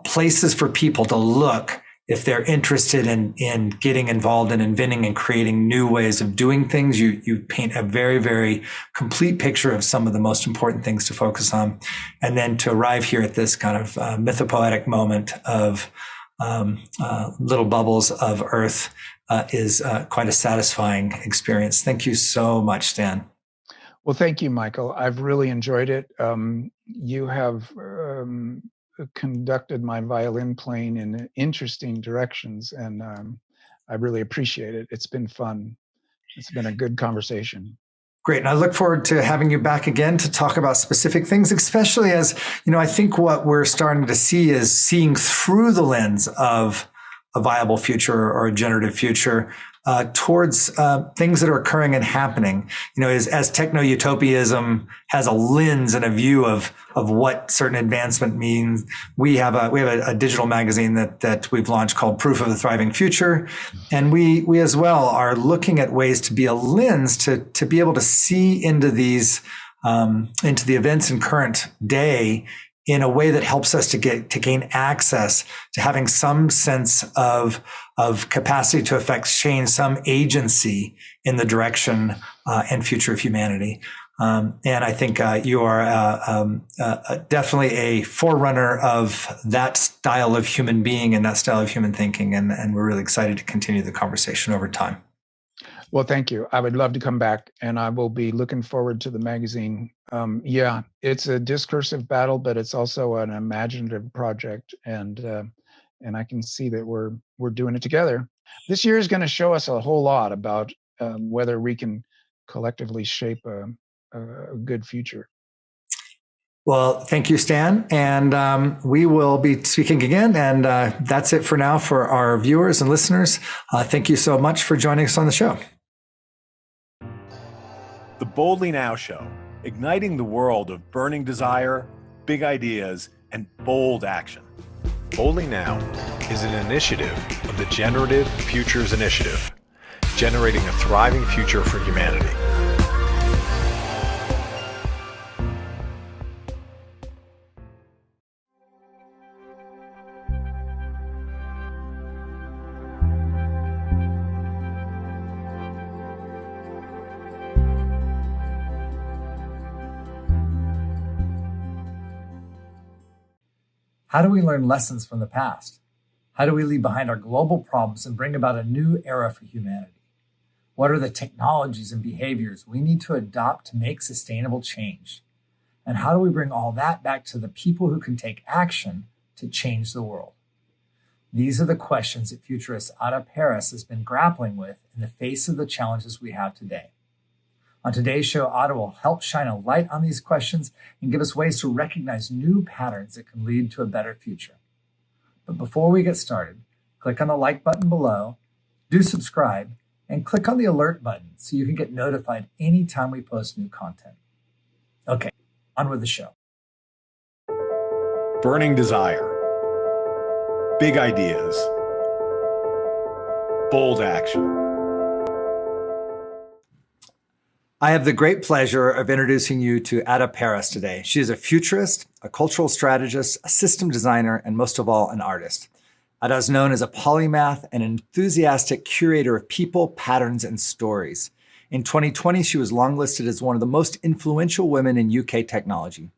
places for people to look if they're interested in getting involved in inventing and creating new ways of doing things. You paint a very, very complete picture of some of the most important things to focus on. And then to arrive here at this kind of mythopoetic moment of little bubbles of Earth is quite a satisfying experience. Thank you so much, Stan. Well, thank you, Michael. I've really enjoyed it. You have conducted my violin playing in interesting directions, and I really appreciate it. It's been fun. It's been a good conversation. Great. And I look forward to having you back again to talk about specific things, especially as, I think what we're starting to see is seeing through the lens of a viable future or a generative future towards things that are occurring and happening. As techno-utopianism has a lens and a view of what certain advancement means. We have a digital magazine that we've launched called Proof of the Thriving Future. And we as well are looking at ways to be a lens to be able to see into these, into the events in current day in a way that helps us to gain access to having some sense of capacity to affect change, some agency in the direction and future of humanity. And I think you are definitely a forerunner of that style of human being and that style of human thinking. And we're really excited to continue the conversation over time. Well, thank you. I would love to come back, and I will be looking forward to the magazine. Yeah, it's a discursive battle, but it's also an imaginative project, and I can see that we're doing it together. This year is going to show us a whole lot about whether we can collectively shape a good future. Well, thank you, Stan. And we will be speaking again. And that's it for now for our viewers and listeners. Thank you so much for joining us on the show. The Boldly Now Show, igniting the world of burning desire, big ideas, and bold action. Boldly Now is an initiative of the Generative Futures Initiative, generating a thriving future for humanity. How do we learn lessons from the past? How do we leave behind our global problems and bring about a new era for humanity? What are the technologies and behaviors we need to adopt to make sustainable change? And how do we bring all that back to the people who can take action to change the world? These are the questions that futurist Ada Paris has been grappling with in the face of the challenges we have today. On today's show, Ada will help shine a light on these questions and give us ways to recognize new patterns that can lead to a better future. But before we get started, click on the like button below, do subscribe, and click on the alert button so you can get notified anytime we post new content. Okay, on with the show. Burning desire, big ideas, bold action. I have the great pleasure of introducing you to Ada Paris today. She is a futurist, a cultural strategist, a system designer, and most of all, an artist. Ada is known as a polymath and enthusiastic curator of people, patterns, and stories. In 2020, she was longlisted as one of the most influential women in UK technology.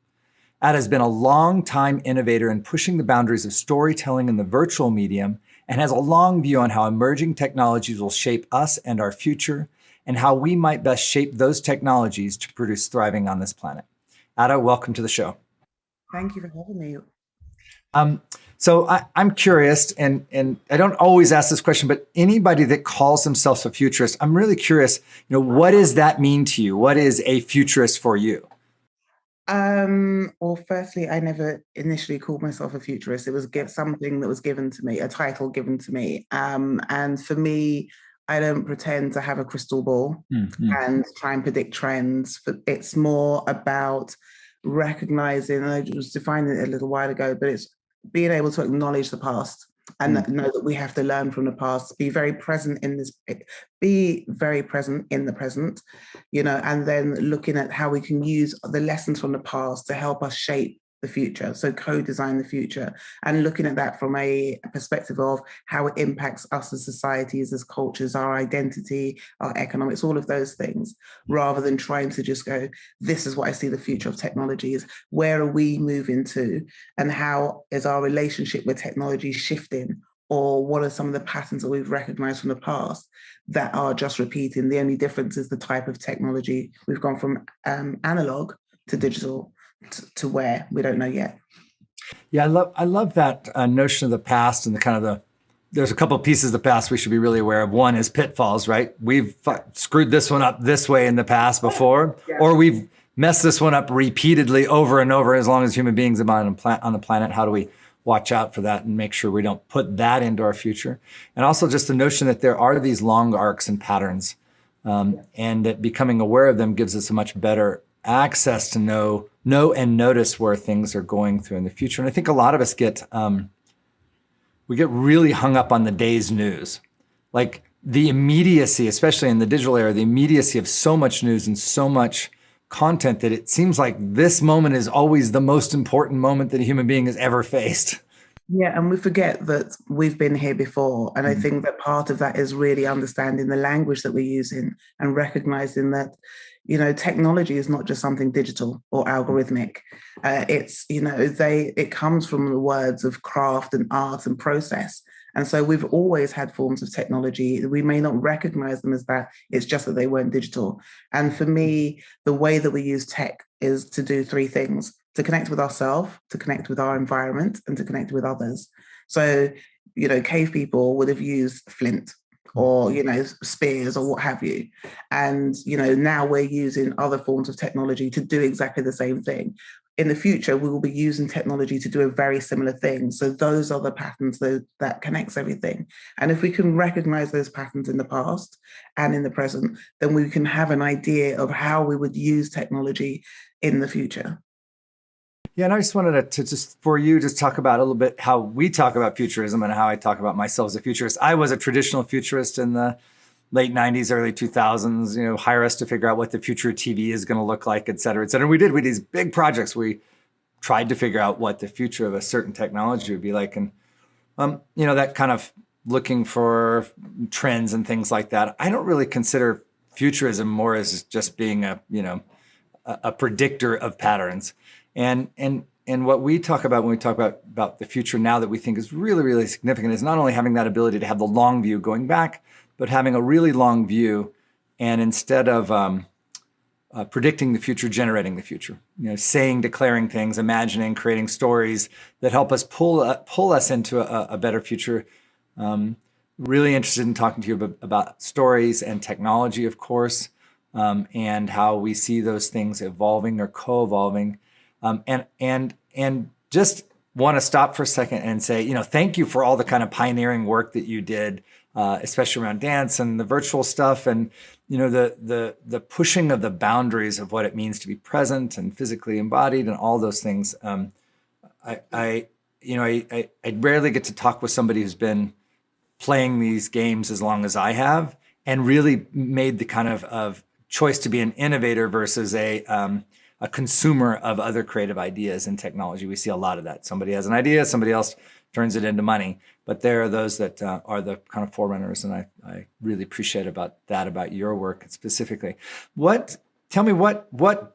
Ada has been a long-time innovator in pushing the boundaries of storytelling in the virtual medium and has a long view on how emerging technologies will shape us and our future, and how we might best shape those technologies to produce thriving on this planet. Ada, welcome to the show. Thank you for having me. So I'm curious, and I don't always ask this question, but anybody that calls themselves a futurist, I'm really curious, what does that mean to you? What is a futurist for you? Well, firstly, I never initially called myself a futurist. It was something that was given to me, a title given to me. And for me, I don't pretend to have a crystal ball and try and predict trends. It's more about recognizing, and I was defining it a little while ago, but it's being able to acknowledge the past and know that we have to learn from the past, be very present in the present, and then looking at how we can use the lessons from the past to help us shape the future. So co-design the future, and looking at that from a perspective of how it impacts us as societies, as cultures, our identity, our economics, all of those things, rather than trying to just go, this is what I see the future of technology is. Where are we moving to? And how is our relationship with technology shifting? Or what are some of the patterns that we've recognized from the past that are just repeating? The only difference is the type of technology. We've gone from analog to digital, to where we don't know yet. Yeah, I love that notion of the past and there's a couple of pieces of the past we should be really aware of. One is pitfalls, right? We've screwed this one up this way in the past before, or we've messed this one up repeatedly over and over as long as human beings have been on the planet. How do we watch out for that and make sure we don't put that into our future? And also just the notion that there are these long arcs and patterns, and that becoming aware of them gives us a much better access to know and notice where things are going through in the future. And I think a lot of us get really hung up on the day's news. Like the immediacy, especially in the digital era, the immediacy of so much news and so much content that it seems like this moment is always the most important moment that a human being has ever faced. Yeah, and we forget that we've been here before. And I think that part of that is really understanding the language that we're using and recognizing that, technology is not just something digital or algorithmic. It comes from the words of craft and art and process. And so we've always had forms of technology. We may not recognize them as that. It's just that they weren't digital. And for me, the way that we use tech is to do three things: to connect with ourselves, to connect with our environment, and to connect with others. So, cave people would have used flint or, spears or what have you. And, now we're using other forms of technology to do exactly the same thing. in the future, we will be using technology to do a very similar thing. So those are the patterns that connects everything. And if we can recognize those patterns in the past and in the present, then we can have an idea of how we would use technology in the future. Yeah, and I just wanted to just talk about a little bit how we talk about futurism and how I talk about myself as a futurist. I was a traditional futurist in the late 90s, early 2000s, hire us to figure out what the future of TV is going to look like, et cetera, et cetera. We did these big projects. We tried to figure out what the future of a certain technology would be like. And, that kind of looking for trends and things like that. I don't really consider futurism more as just being a predictor of patterns. And what we talk about when we talk about the future now that we think is really, really significant is not only having that ability to have the long view going back, but having a really long view, and instead of predicting the future, generating the future. Saying, declaring things, imagining, creating stories that help us pull us into a better future. Really interested in talking to you about stories and technology, of course, and how we see those things evolving or co-evolving, and just want to stop for a second and say, thank you for all the kind of pioneering work that you did. Especially around dance and the virtual stuff, and the pushing of the boundaries of what it means to be present and physically embodied, and all those things. I rarely get to talk with somebody who's been playing these games as long as I have, and really made the kind of choice to be an innovator versus a consumer of other creative ideas and technology. We see a lot of that. Somebody has an idea, somebody else turns it into money. But there are those that are the kind of forerunners, and I really appreciate about your work specifically. Tell me what a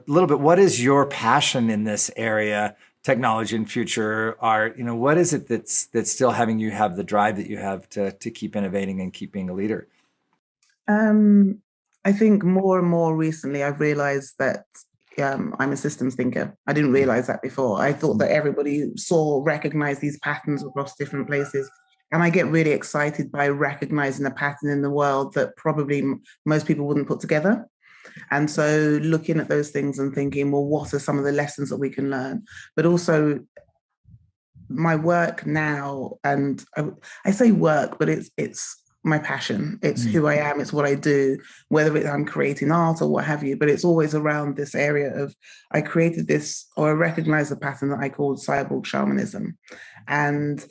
little bit. What is your passion in this area, technology and future art? What is it that's still having you have the drive that you have to keep innovating and keep being a leader? I think more and more recently, I've realized that I'm a systems thinker. I didn't realize that before. I thought that everybody recognized these patterns across different places. And I get really excited by recognizing a pattern in the world that probably most people wouldn't put together. And so looking at those things and thinking, well, what are some of the lessons that we can learn? But also my work now, and I say work, but it's my passion. It's who I am. It's what I do, whether I'm creating art or what have you, but it's always around this area of, I created this, or I recognized the pattern that I called cyborg shamanism. And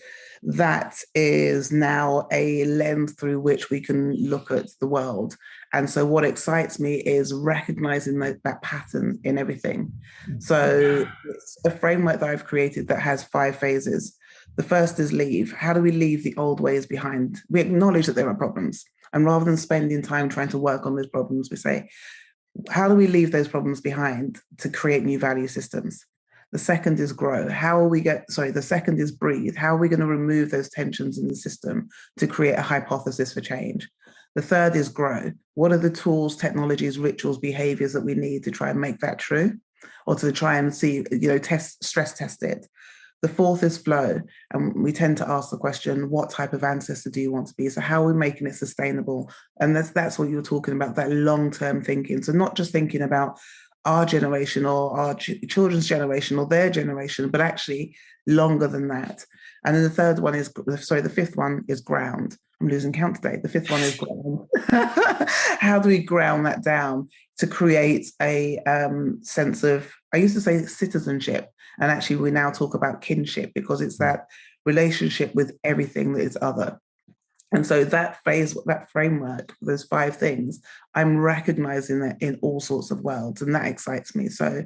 that is now a lens through which we can look at the world. And so what excites me is recognizing that pattern in everything. So it's a framework that I've created that has 5 phases. The first is leave. How do we leave the old ways behind? We acknowledge that there are problems. And rather than spending time trying to work on those problems, we say, how do we leave those problems behind to create new value systems? The second is grow. The second is breathe. How are we going to remove those tensions in the system to create a hypothesis for change? The third is grow. What are the tools, technologies, rituals, behaviors that we need to try and make that true, or to try and see, stress test it? The fourth is flow. And we tend to ask the question, what type of ancestor do you want to be? So how are we making it sustainable? And that's what you're talking about, that long-term thinking. So not just thinking about our generation or our children's generation or their generation, but actually longer than that. And then the fifth one is ground. I'm losing count today. The fifth one is ground. How do we ground that down to create a sense of, I used to say citizenship, and actually we now talk about kinship, because it's that relationship with everything that is other. And so that framework, those 5 things, I'm recognizing that in all sorts of worlds, and that excites me. So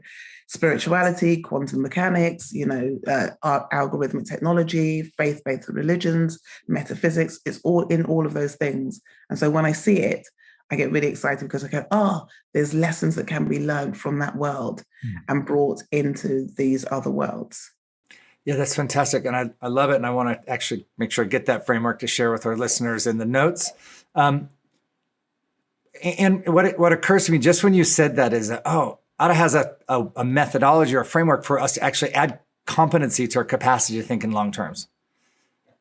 spirituality, quantum mechanics, algorithmic technology, faith-based religions, metaphysics, it's all in all of those things. And so when I see it, I get really excited because I go, there's lessons that can be learned from that world and brought into these other worlds. Yeah, that's fantastic. And I love it. And I want to actually make sure I get that framework to share with our listeners in the notes. And what occurs to me just when you said that is, Ada has a methodology or a framework for us to actually add competency to our capacity to think in long terms.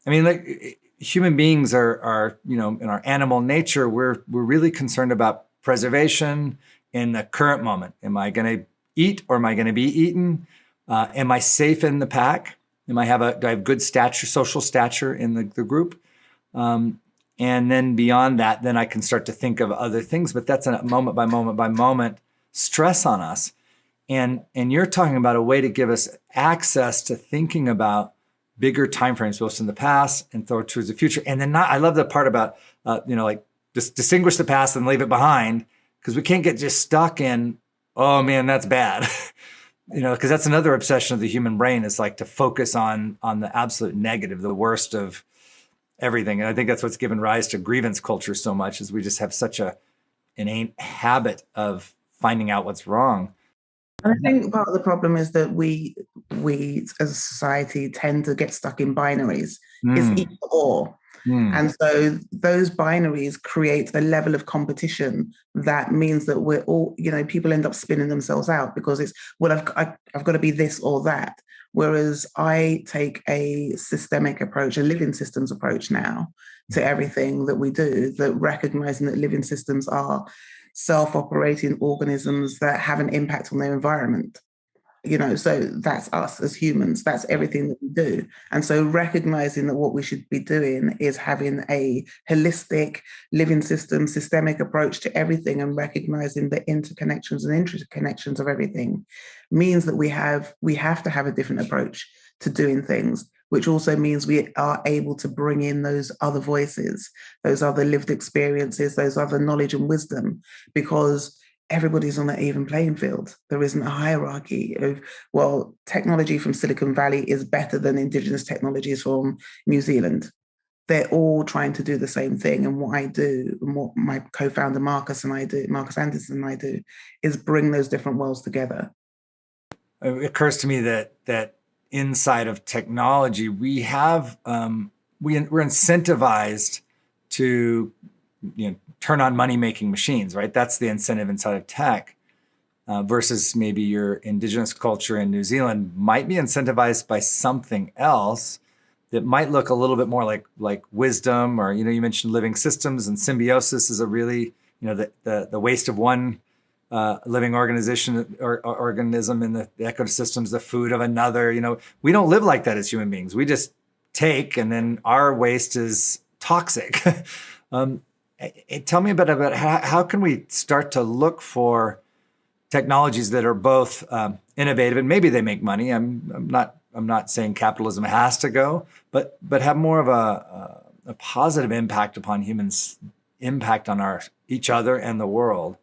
I mean, like human beings are in our animal nature, we're really concerned about preservation in the current moment. Am I going to eat or am I going to be eaten? Am I safe in the pack? Do I have good stature, social stature in the group? And then beyond that, then I can start to think of other things, but that's a moment by moment by moment stress on us. And you're talking about a way to give us access to thinking about bigger timeframes, both in the past and towards the future. And then I love the part about, like just distinguish the past and leave it behind, because we can't get just stuck in, oh man, that's bad. Because that's another obsession of the human brain, is like to focus on the absolute negative, the worst of everything. And I think that's what's given rise to grievance culture so much, is we just have such a innate habit of finding out what's wrong. I think part of the problem is that we as a society tend to get stuck in binaries. It's either or. And so those binaries create a level of competition that means that we're all, people end up spinning themselves out because it's, well, I've got to be this or that. Whereas I take a systemic approach, a living systems approach now to everything that we do, that recognizing that living systems are self-operating organisms that have an impact on their environment. So that's us as humans, that's everything that we do. And so recognizing that what we should be doing is having a holistic living system, systemic approach to everything, and recognizing the interconnections and interconnections of everything means that we have to have a different approach to doing things, which also means we are able to bring in those other voices, those other lived experiences, those other knowledge and wisdom, because everybody's on an even playing field. There isn't a hierarchy of, well, technology from Silicon Valley is better than indigenous technologies from New Zealand. They're all trying to do the same thing. And what I do, and what my co-founder Marcus Anderson and I do, is bring those different worlds together. It occurs to me that inside of technology, we have we're incentivized to turn on money-making machines, right? That's the incentive inside of tech, versus maybe your indigenous culture in New Zealand might be incentivized by something else that might look a little bit more like wisdom, or you mentioned living systems, and symbiosis is a really the waste of one living organism in the ecosystems, the food of another. We don't live like that as human beings. We just take, and then our waste is toxic. Tell me about how can we start to look for technologies that are both innovative, and maybe they make money. I'm not saying capitalism has to go, but have more of a positive impact upon humans, impact on each other and the world.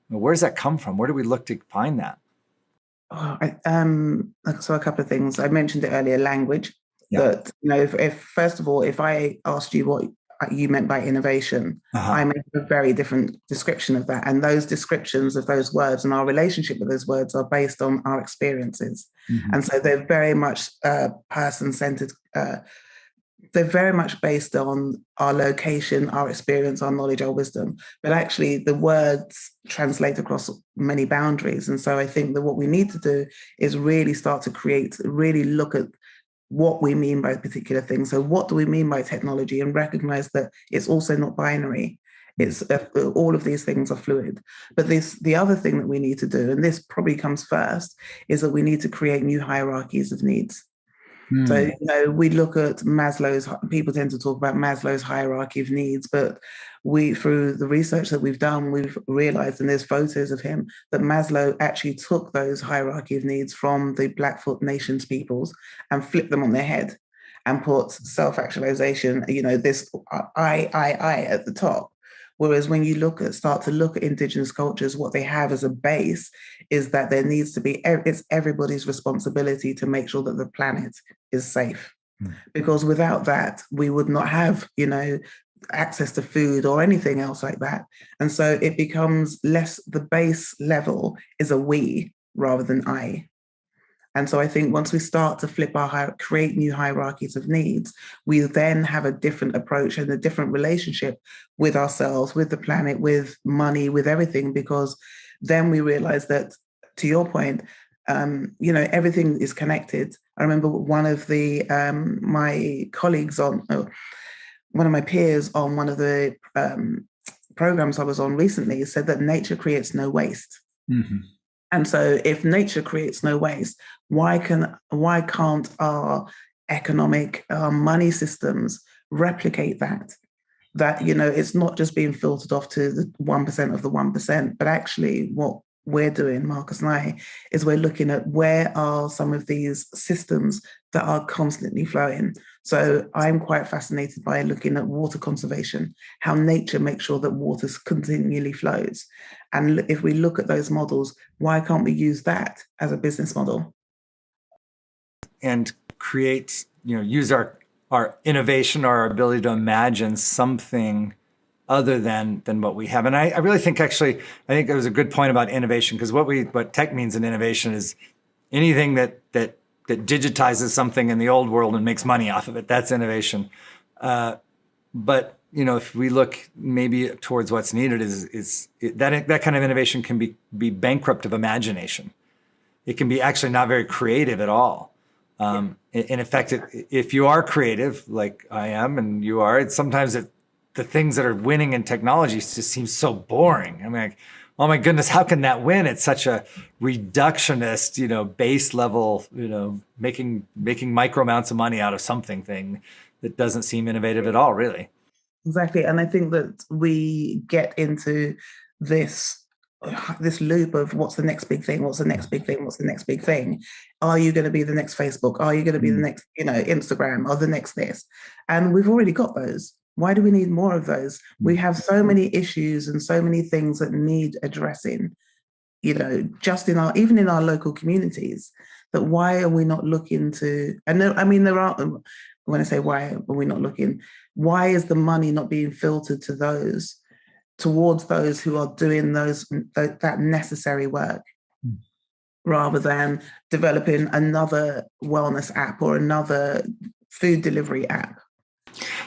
Where does that come from? Where do we look to find that? So a couple of things. I mentioned it earlier, language. Yeah. That if first of all, if I asked you what you meant by innovation, I make a very different description of that. And those descriptions of those words and our relationship with those words are based on our experiences. And so they're very much person-centered. They're very much based on our location, our experience, our knowledge, our wisdom. But actually the words translate across many boundaries. And so I think that what we need to do is really start to really look at what we mean by particular things. So what do we mean by technology, and recognize that it's also not binary. It's all of these things are fluid. But the other thing that we need to do, and this probably comes first, is that we need to create new hierarchies of needs. So, we look at people tend to talk about Maslow's hierarchy of needs, but through the research that we've done, we've realized, and there's photos of him, that Maslow actually took those hierarchy of needs from the Blackfoot Nations peoples and flipped them on their head and put self-actualization, this I at the top. Whereas when you start to look at indigenous cultures, what they have as a base is that there needs to be, it's everybody's responsibility to make sure that the planet is safe. Because without that, we would not have, access to food or anything else like that. And so it becomes the base level is a we rather than I. And so I think once we start to create new hierarchies of needs, we then have a different approach and a different relationship with ourselves, with the planet, with money, with everything, because then we realize that, to your point, everything is connected. I remember one of my colleagues one of my peers on one of the programs I was on recently said that nature creates no waste. And so if nature creates no waste, why can't our economic money systems replicate that? That, it's not just being filtered off to the 1% of the 1%, but actually what we're doing, Marcus and I, is we're looking at where are some of these systems that are constantly flowing. So I'm quite fascinated by looking at water conservation, how nature makes sure that water continually flows. And if we look at those models, why can't we use that as a business model? And create, use our innovation, our ability to imagine something other than what we have. And I really think, actually, I think it was a good point about innovation, because what tech means in innovation is anything that digitizes something in the old world and makes money off of it. That's innovation. But if we look maybe towards what's needed, is that kind of innovation can be bankrupt of imagination. It can be actually not very creative at all. In effect, if you are creative, like I am and you are, sometimes the things that are winning in technology just seem so boring. I mean, like, oh my goodness, how can that win? It's such a reductionist, base level, making micro amounts of money out of something thing that doesn't seem innovative at all, really. Exactly. And I think that we get into this loop of what's the next big thing, what's the next big thing, what's the next big thing. Are you going to be the next Facebook? Are you going to be the next, Instagram, or the next this? And we've already got those. Why do we need more of those? We have so many issues and so many things that need addressing, just even in our local communities, that why are we not looking to, and there are, when I say why are we not looking, why is the money not being filtered towards those who are doing that necessary work, rather than developing another wellness app or another food delivery app?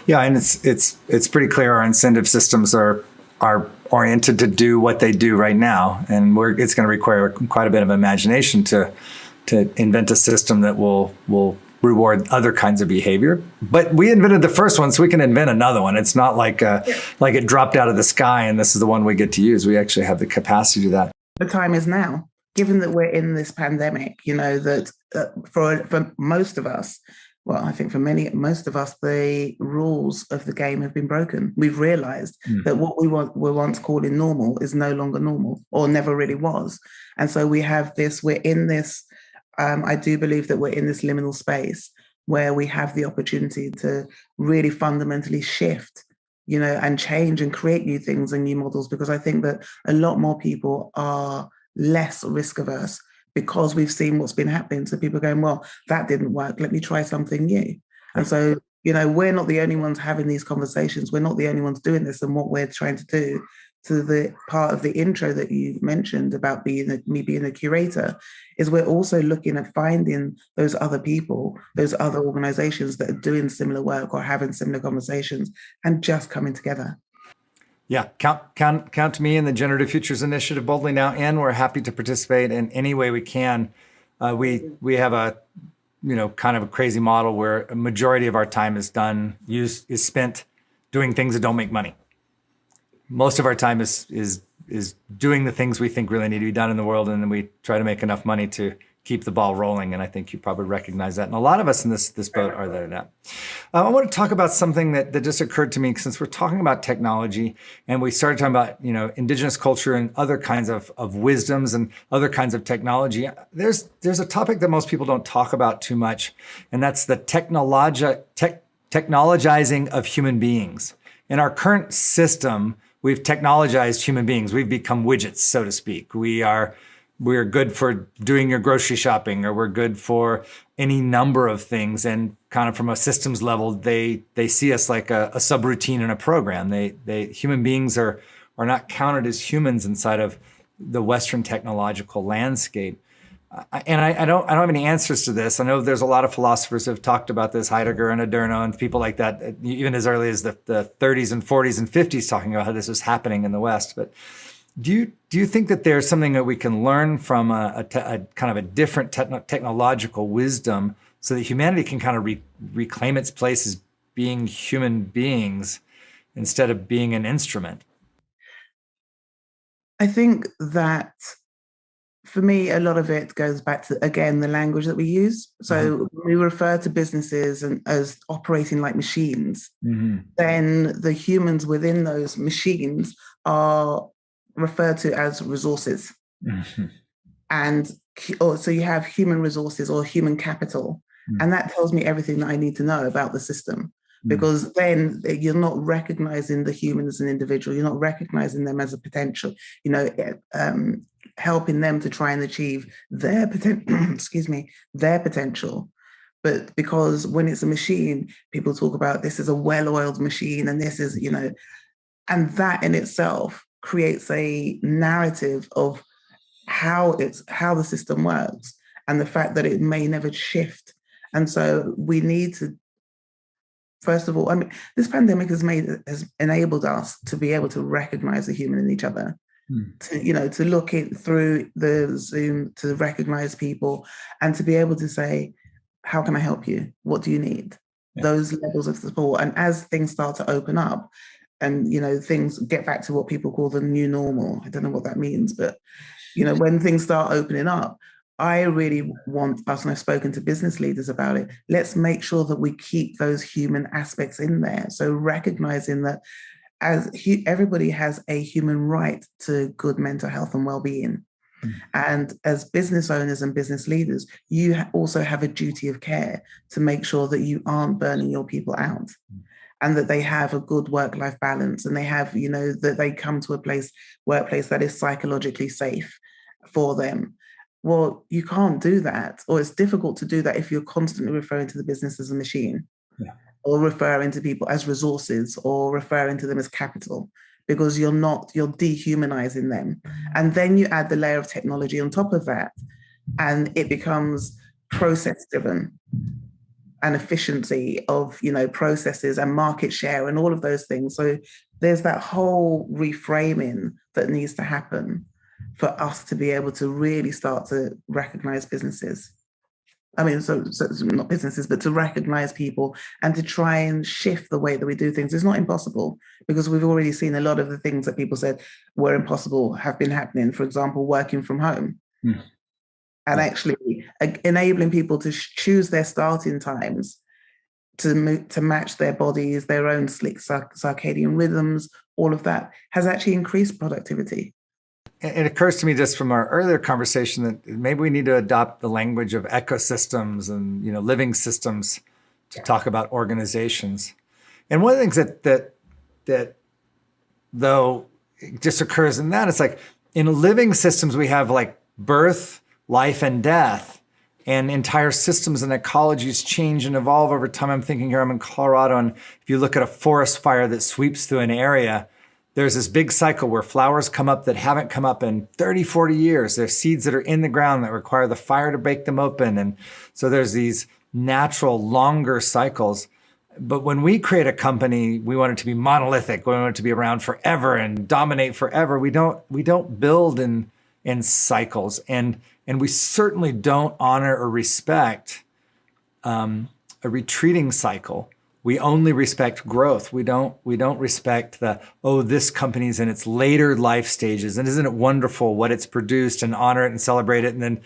Yeah, and it's pretty clear our incentive systems are oriented to do what they do right now, and it's going to require quite a bit of imagination to invent a system that will reward other kinds of behavior. But we invented the first one, so we can invent another one. It's not like it dropped out of the sky and this is the one we get to use. We actually have the capacity to do that. The time is now, given that we're in this pandemic. That for most of us. Well, I think for most of us, the rules of the game have been broken. We've realized that what we were once calling normal is no longer normal, or never really was. And so we're in this, I do believe that we're in this liminal space where we have the opportunity to really fundamentally shift, and change and create new things and new models, because I think that a lot more people are less risk averse, because we've seen what's been happening. So people are going, well, that didn't work, let me try something new. And so, we're not the only ones having these conversations. We're not the only ones doing this. And what we're trying to do, to the part of the intro that you mentioned about me being a curator, is we're also looking at finding those other people, those other organizations that are doing similar work or having similar conversations, and just coming together. Yeah, count me in the Generative Futures Initiative boldly now, and we're happy to participate in any way we can. We have a kind of a crazy model where a majority of our time is spent doing things that don't make money. Most of our time is doing the things we think really need to be done in the world, and then we try to make enough money to keep the ball rolling. And I think you probably recognize that. And a lot of us in this boat are there now. I want to talk about something that just occurred to me, since we're talking about technology, and we started talking about indigenous culture and other kinds of wisdoms and other kinds of technology. There's a topic that most people don't talk about too much, and that's the technologizing of human beings. In our current system, we've technologized human beings. We've become widgets, so to speak. We're good for doing your grocery shopping, or we're good for any number of things. And kind of from a systems level, they see us like a subroutine in a program. Human beings are not counted as humans inside of the Western technological landscape. And I don't have any answers to this. I know there's a lot of philosophers who have talked about this, Heidegger and Adorno and people like that, even as early as the 30s and 40s and 50s, talking about how this was happening in the West. But do you think that there's something that we can learn from a kind of a different technological wisdom, so that humanity can kind of reclaim its place as being human beings instead of being an instrument? I think that for me, a lot of it goes back to, again, the language that we use. So we refer to businesses as operating like machines. Then the humans within those machines are referred to as resources. And so you have human resources or human capital. And that tells me everything that I need to know about the system. Because then you're not recognizing the human as an individual. You're not recognizing them as a potential, helping them to try and achieve their their potential. But because when it's a machine, people talk about this is a well-oiled machine, and this is, and that in itself creates a narrative of how the system works and the fact that it may never shift. And so we need to, first of all, this pandemic has enabled us to be able to recognize the human in each other, to look it through the Zoom, to recognize people, and to be able to say, how can I help you? What do you need? Those levels of support. And as things start to open up and, things get back to what people call the new normal, I don't know what that means, but, when things start opening up, I really want us, and I've spoken to business leaders about it, let's make sure that we keep those human aspects in there. So recognizing that everybody has a human right to good mental health and well-being. And as business owners and business leaders, you also have a duty of care to make sure that you aren't burning your people out, and that they have a good work-life balance, and they have, that they come to a workplace that is psychologically safe for them. Well, you can't do that, or it's difficult to do that if you're constantly referring to the business as a machine, or referring to people as resources, or referring to them as capital, because you're dehumanizing them. And then you add the layer of technology on top of that, and it becomes process driven and efficiency of, processes and market share and all of those things. So there's that whole reframing that needs to happen for us to be able to really start to recognize businesses. So not businesses, but to recognize people and to try and shift the way that we do things. It's not impossible, because we've already seen a lot of the things that people said were impossible have been happening. For example, working from home. And actually enabling people to choose their starting times to match their bodies, their own slick circadian rhythms, all of that has actually increased productivity. It occurs to me just from our earlier conversation that maybe we need to adopt the language of ecosystems and living systems to talk about organizations. And one of the things that though it just occurs in that, it's like in living systems we have like birth, life, and death, and entire systems and ecologies change and evolve over time. I'm thinking here, I'm in Colorado, and if you look at a forest fire that sweeps through an area, there's this big cycle where flowers come up that haven't come up in 30, 40 years. There's seeds that are in the ground that require the fire to break them open. And so there's these natural, longer cycles. But when we create a company, we want it to be monolithic. We want it to be around forever and dominate forever. We don't build in cycles. And we certainly don't honor or respect a retreating cycle. We only respect growth. We don't respect this company's in its later life stages. And isn't it wonderful what it's produced, and honor it and celebrate it, and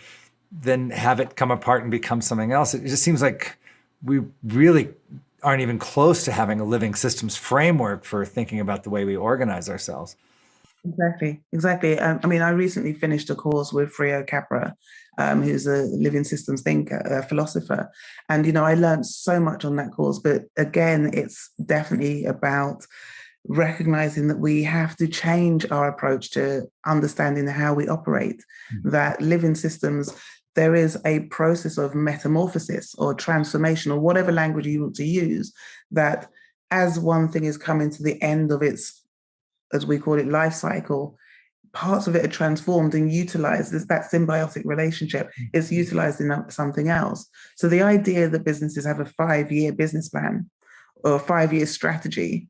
then have it come apart and become something else. It just seems like we really aren't even close to having a living systems framework for thinking about the way we organize ourselves. Exactly. I recently finished a course with Frio Capra, who's a living systems thinker, a philosopher. And, I learned so much on that course. But again, it's definitely about recognizing that we have to change our approach to understanding how we operate, that living systems, there is a process of metamorphosis or transformation, or whatever language you want to use, that as one thing is coming to the end of its, as we call it, life cycle, parts of it are transformed and utilized. That symbiotic relationship is utilized in something else. So the idea that businesses have a 5-year business plan or a 5-year strategy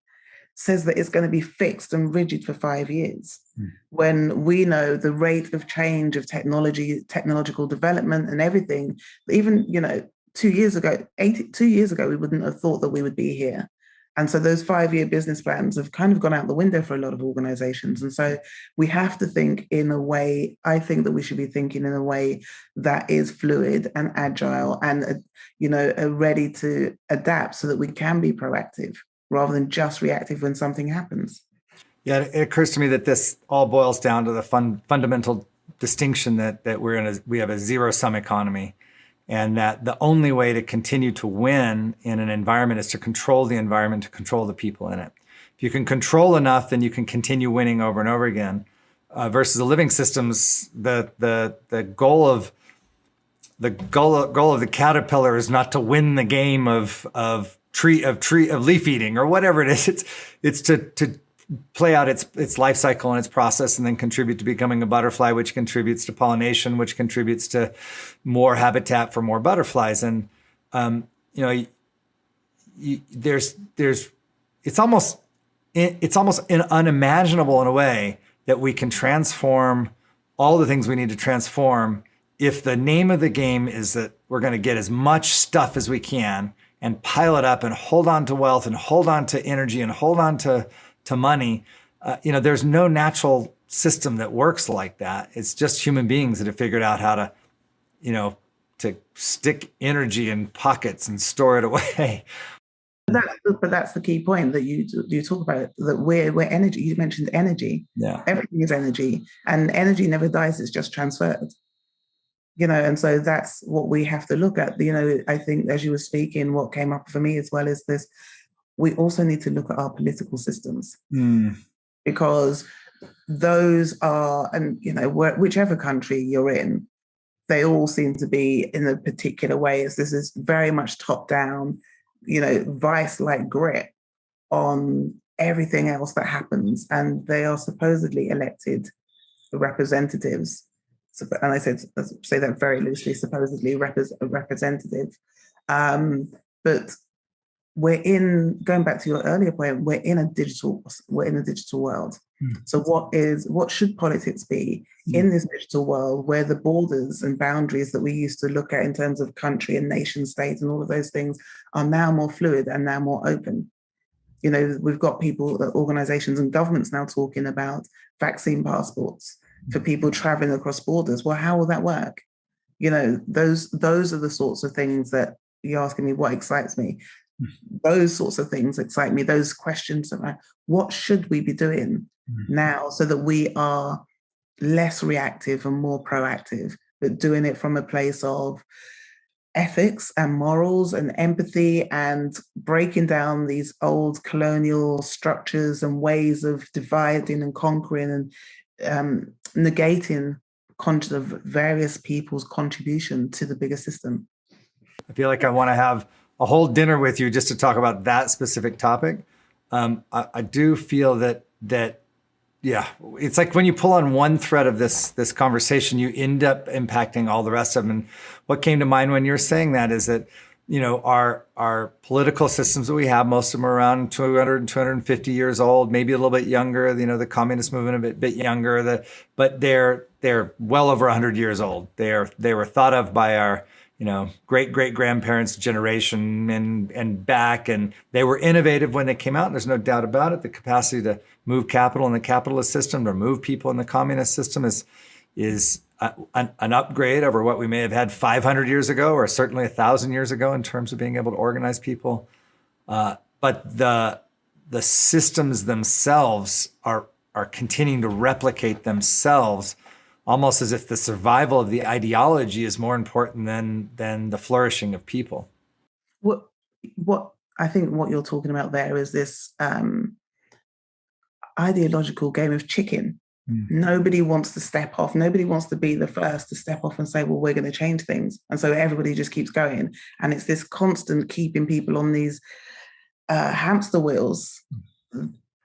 says that it's going to be fixed and rigid for 5 years, when we know the rate of change of technological development and everything, even 2 years ago, we wouldn't have thought that we would be here. And so those 5-year business plans have kind of gone out the window for a lot of organizations. And so we have to think in a way, I think that we should be thinking in a way that is fluid and agile and, ready to adapt so that we can be proactive rather than just reactive when something happens. Yeah, it occurs to me that this all boils down to the fundamental distinction that we have a zero-sum economy. And that the only way to continue to win in an environment is to control the environment, to control the people in it. If you can control enough, then you can continue winning over and over again. Versus the living systems, the goal of the caterpillar is not to win the game of leaf eating or whatever it is. It's to play out its life cycle and its process, and then contribute to becoming a butterfly, which contributes to pollination, which contributes to more habitat for more butterflies. And it's almost unimaginable in a way that we can transform all the things we need to transform if the name of the game is that we're going to get as much stuff as we can and pile it up and hold on to wealth and hold on to energy and hold on to money. There's no natural system that works like that. It's just human beings that have figured out how to, to stick energy in pockets and store it away. But that's the key point that you talk about, that we're energy. You mentioned energy. Yeah. Everything is energy, and energy never dies. It's just transferred. And so that's what we have to look at. I think as you were speaking, what came up for me as well is this. We also need to look at our political systems because those are, and whichever country you're in, they all seem to be in a particular way. This is very much top down, vice-like grip on everything else that happens, and they are supposedly elected representatives. And I say that very loosely, supposedly representative, but. Going back to your earlier point, we're in a digital world. So what should politics be in this digital world where the borders and boundaries that we used to look at in terms of country and nation state and all of those things are now more fluid and now more open? We've got people, organizations and governments now talking about vaccine passports for people traveling across borders. Well, how will that work? Those are the sorts of things that you're asking me what excites me. Those sorts of things excite me. Those questions about what should we be doing now so that we are less reactive and more proactive, but doing it from a place of ethics and morals and empathy and breaking down these old colonial structures and ways of dividing and conquering and negating the various people's contribution to the bigger system. I feel like I want to have a whole dinner with you just to talk about that specific topic. I do feel that it's like when you pull on one thread of this conversation, you end up impacting all the rest of them. And what came to mind when you were saying that is that, our political systems that we have, most of them are around 200 and 250 years old, maybe a little bit younger, the communist movement a bit younger, but they're well over 100 years old. They were thought of by our great-great-grandparents' generation and back, and they were innovative when they came out. And there's no doubt about it. The capacity to move capital in the capitalist system, to move people in the communist system is an upgrade over what we may have had 500 years ago, or certainly 1,000 years ago in terms of being able to organize people. But the systems themselves are continuing to replicate themselves, almost as if the survival of the ideology is more important than the flourishing of people. What I think what you're talking about there is this ideological game of chicken. Nobody wants to step off. Nobody wants to be the first to step off and say, well, we're going to change things. And so everybody just keeps going. And it's this constant keeping people on these hamster wheels,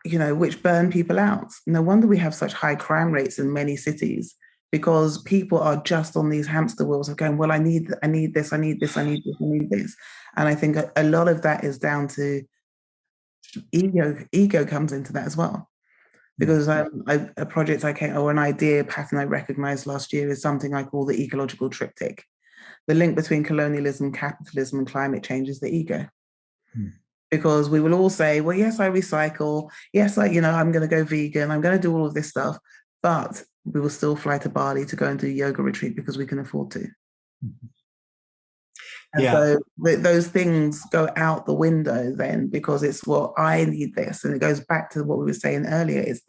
which burn people out. No wonder we have such high crime rates in many cities, because people are just on these hamster wheels of going, well, I need this, I need this, I need this, I need this. And I think a lot of that is down to ego. Ego comes into that as well. Because a project or an idea pattern I recognized last year is something I call the ecological triptych. The link between colonialism, capitalism, and climate change is the ego. because we will all say, well, yes, I recycle. Yes, I'm going to go vegan. I'm going to do all of this stuff. But we will still fly to Bali to go and do a yoga retreat because we can afford to. And so those things go out the window then, because it's, well, I need this. And it goes back to what we were saying earlier. It's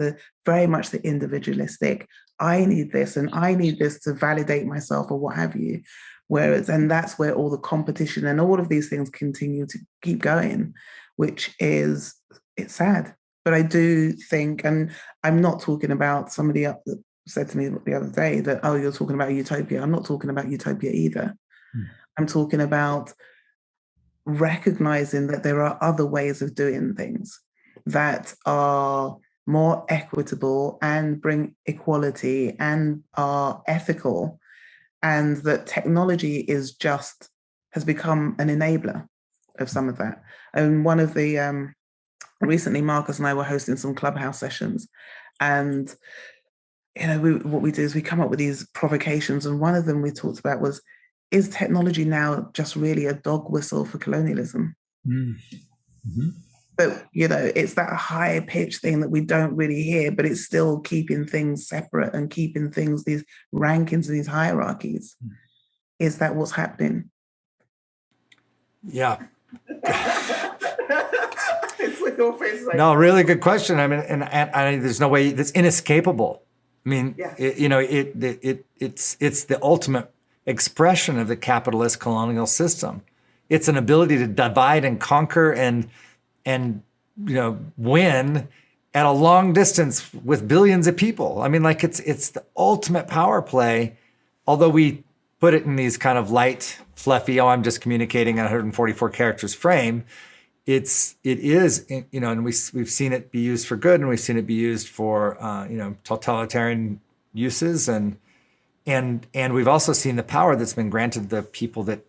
very much the individualistic. I need this and I need this to validate myself or what have you. And that's where all the competition and all of these things continue to keep going, which is, it's sad. But I do think, and I'm not talking about, somebody said to me the other day that, oh, you're talking about utopia. I'm not talking about utopia either. I'm talking about recognizing that there are other ways of doing things that are more equitable and bring equality and are ethical, and that technology has become an enabler of some of that. And one of the, recently Marcus and I were hosting some Clubhouse sessions, and what we do is we come up with these provocations, and one of them we talked about was, is technology now just really a dog whistle for colonialism? Mm-hmm. But, it's that high pitch thing that we don't really hear, but it's still keeping things separate and keeping things, these rankings and these hierarchies. Is that what's happening? Yeah. It's like your face. No, really good question. I mean, and there's no way, it's inescapable. I mean, yeah. It's the ultimate expression of the capitalist colonial system. It's an ability to divide and conquer and win at a long distance with billions of people. I mean, like it's the ultimate power play. Although we put it in these kind of light, fluffy, I'm just communicating in 144 characters frame. It is, and we've seen it be used for good, and we've seen it be used for totalitarian uses, and we've also seen the power that's been granted the people that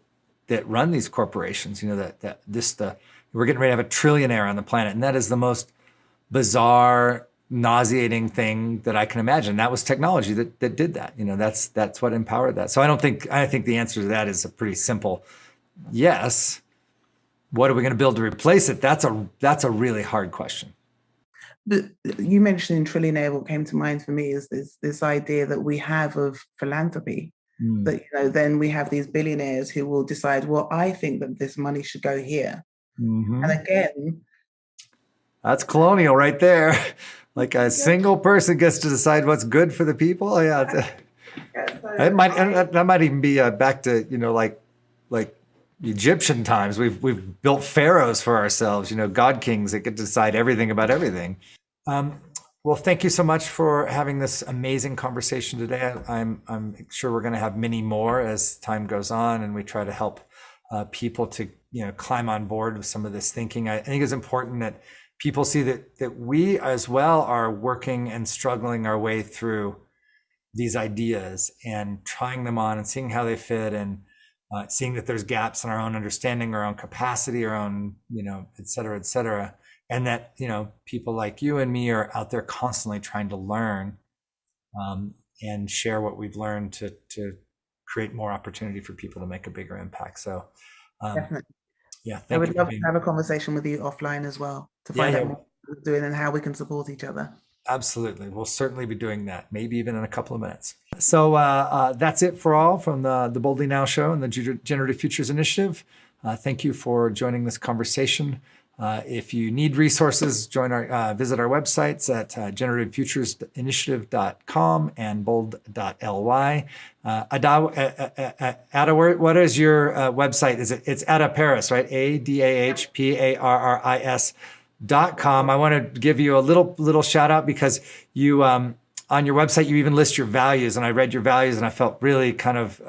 run these corporations. We're getting ready to have a trillionaire on the planet, and that is the most bizarre, nauseating thing that I can imagine. That was technology that did that. That's what empowered that. So I think the answer to that is a pretty simple yes. What are we going to build to replace it? That's a really hard question. But you mentioning trillionaire, what came to mind for me is this idea that we have of philanthropy. That then we have these billionaires who will decide, well, I think that this money should go here. Mm-hmm. And again, that's colonial right there. Like a single person gets to decide what's good for the people. Yeah, that might even be back to like Egyptian times. We've built pharaohs for ourselves. God kings that get to decide everything about everything. Well, thank you so much for having this amazing conversation today. I'm sure we're going to have many more as time goes on, and we try to help people to climb on board with some of this thinking. I think it's important that people see that we as well are working and struggling our way through these ideas and trying them on and seeing how they fit, and seeing that there's gaps in our own understanding, our own capacity, our own, et cetera, and that, people like you and me are out there constantly trying to learn and share what we've learned to create more opportunity for people to make a bigger impact. So, definitely. Yeah, I would love to have a conversation with you offline as well to find out what we're doing and how we can support each other. Absolutely. We'll certainly be doing that, maybe even in a couple of minutes. So that's it for all from the Boldly Now show and the Generative Futures Initiative. Thank you for joining this conversation. If you need resources, visit our websites at generativefuturesinitiative.com and bold.ly. Ada, what is your website? It's Ada Paris, right? ADAHPARRIS.com. I want to give you a little shout out because you on your website you even list your values, and I read your values and I felt really kind of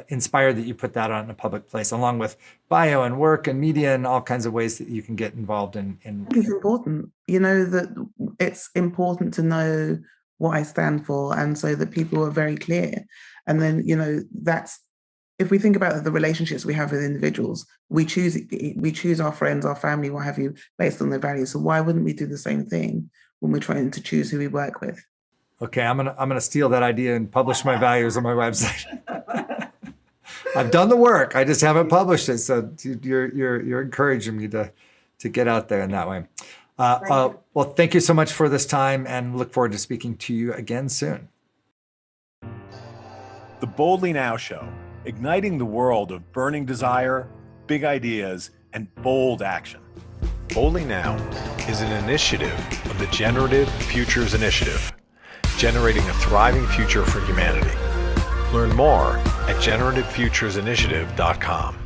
inspired that you put that on a public place, along with bio and work and media and all kinds of ways that you can get involved in. It's important, that it's important to know what I stand for, and so that people are very clear. And then that's, if we think about the relationships we have with individuals, we choose our friends, our family, what have you, based on their values. So why wouldn't we do the same thing when we're trying to choose who we work with? Okay, I'm gonna steal that idea and publish my values on my website. I've done the work, I just haven't published it. So you're encouraging me to to get out there in that way. Well, thank you so much for this time, and look forward to speaking to you again soon. The Boldly Now Show, igniting the world of burning desire, big ideas, and bold action. Boldly Now is an initiative of the Generative Futures Initiative, generating a thriving future for humanity. Learn more at generativefuturesinitiative.com.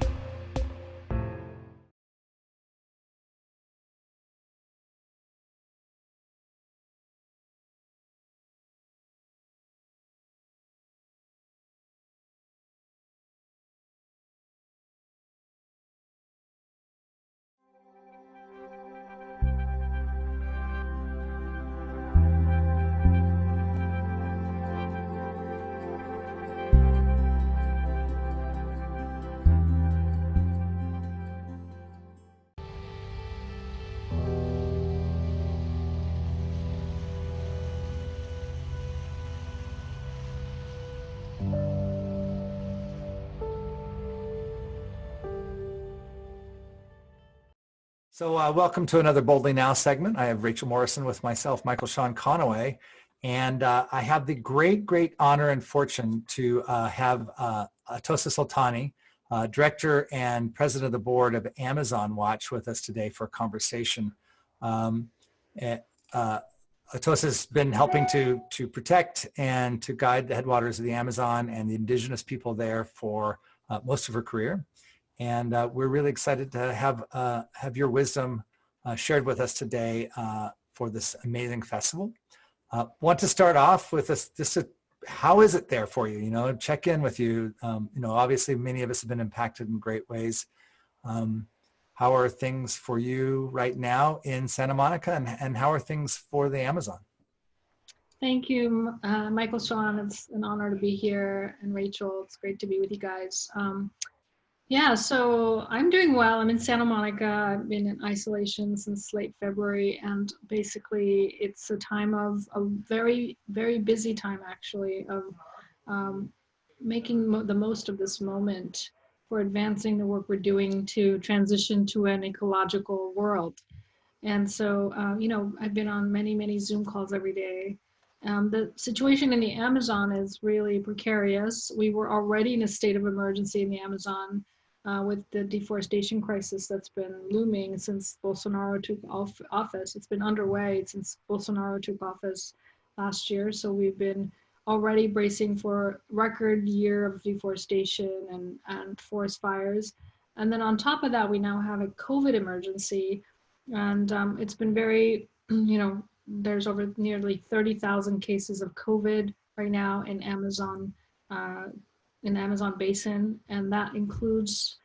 So welcome to another Boldly Now segment. I have Rachel Morrison with myself, Michael Sean Conaway, and I have the great honor and fortune to have Atossa Soltani, Director and President of the Board of Amazon Watch, with us today for a conversation. Atossa's been helping to protect and to guide the headwaters of the Amazon and the indigenous people there for most of her career. And we're really excited to have your wisdom shared with us today for this amazing festival. Want to start off with how is it there for you? You know, check in with you. Obviously many of us have been impacted in great ways. How are things for you right now in Santa Monica, and how are things for the Amazon? Thank you, Michael Sean. It's an honor to be here, and Rachel, it's great to be with you guys. Yeah, so I'm doing well. I'm in Santa Monica. I've been in isolation since late February, and basically it's a time of a very busy time, actually, of making the most of this moment for advancing the work we're doing to transition to an ecological world. And so, I've been on many Zoom calls every day. The situation in the Amazon is really precarious. We were already in a state of emergency in the Amazon with the deforestation crisis that's been looming since Bolsonaro took office. It's been underway since Bolsonaro took office last year. So we've been already bracing for record year of deforestation and forest fires. And then on top of that, we now have a COVID emergency. And it's been very, there's over nearly 30,000 cases of COVID right now in Amazon basin, and that includes,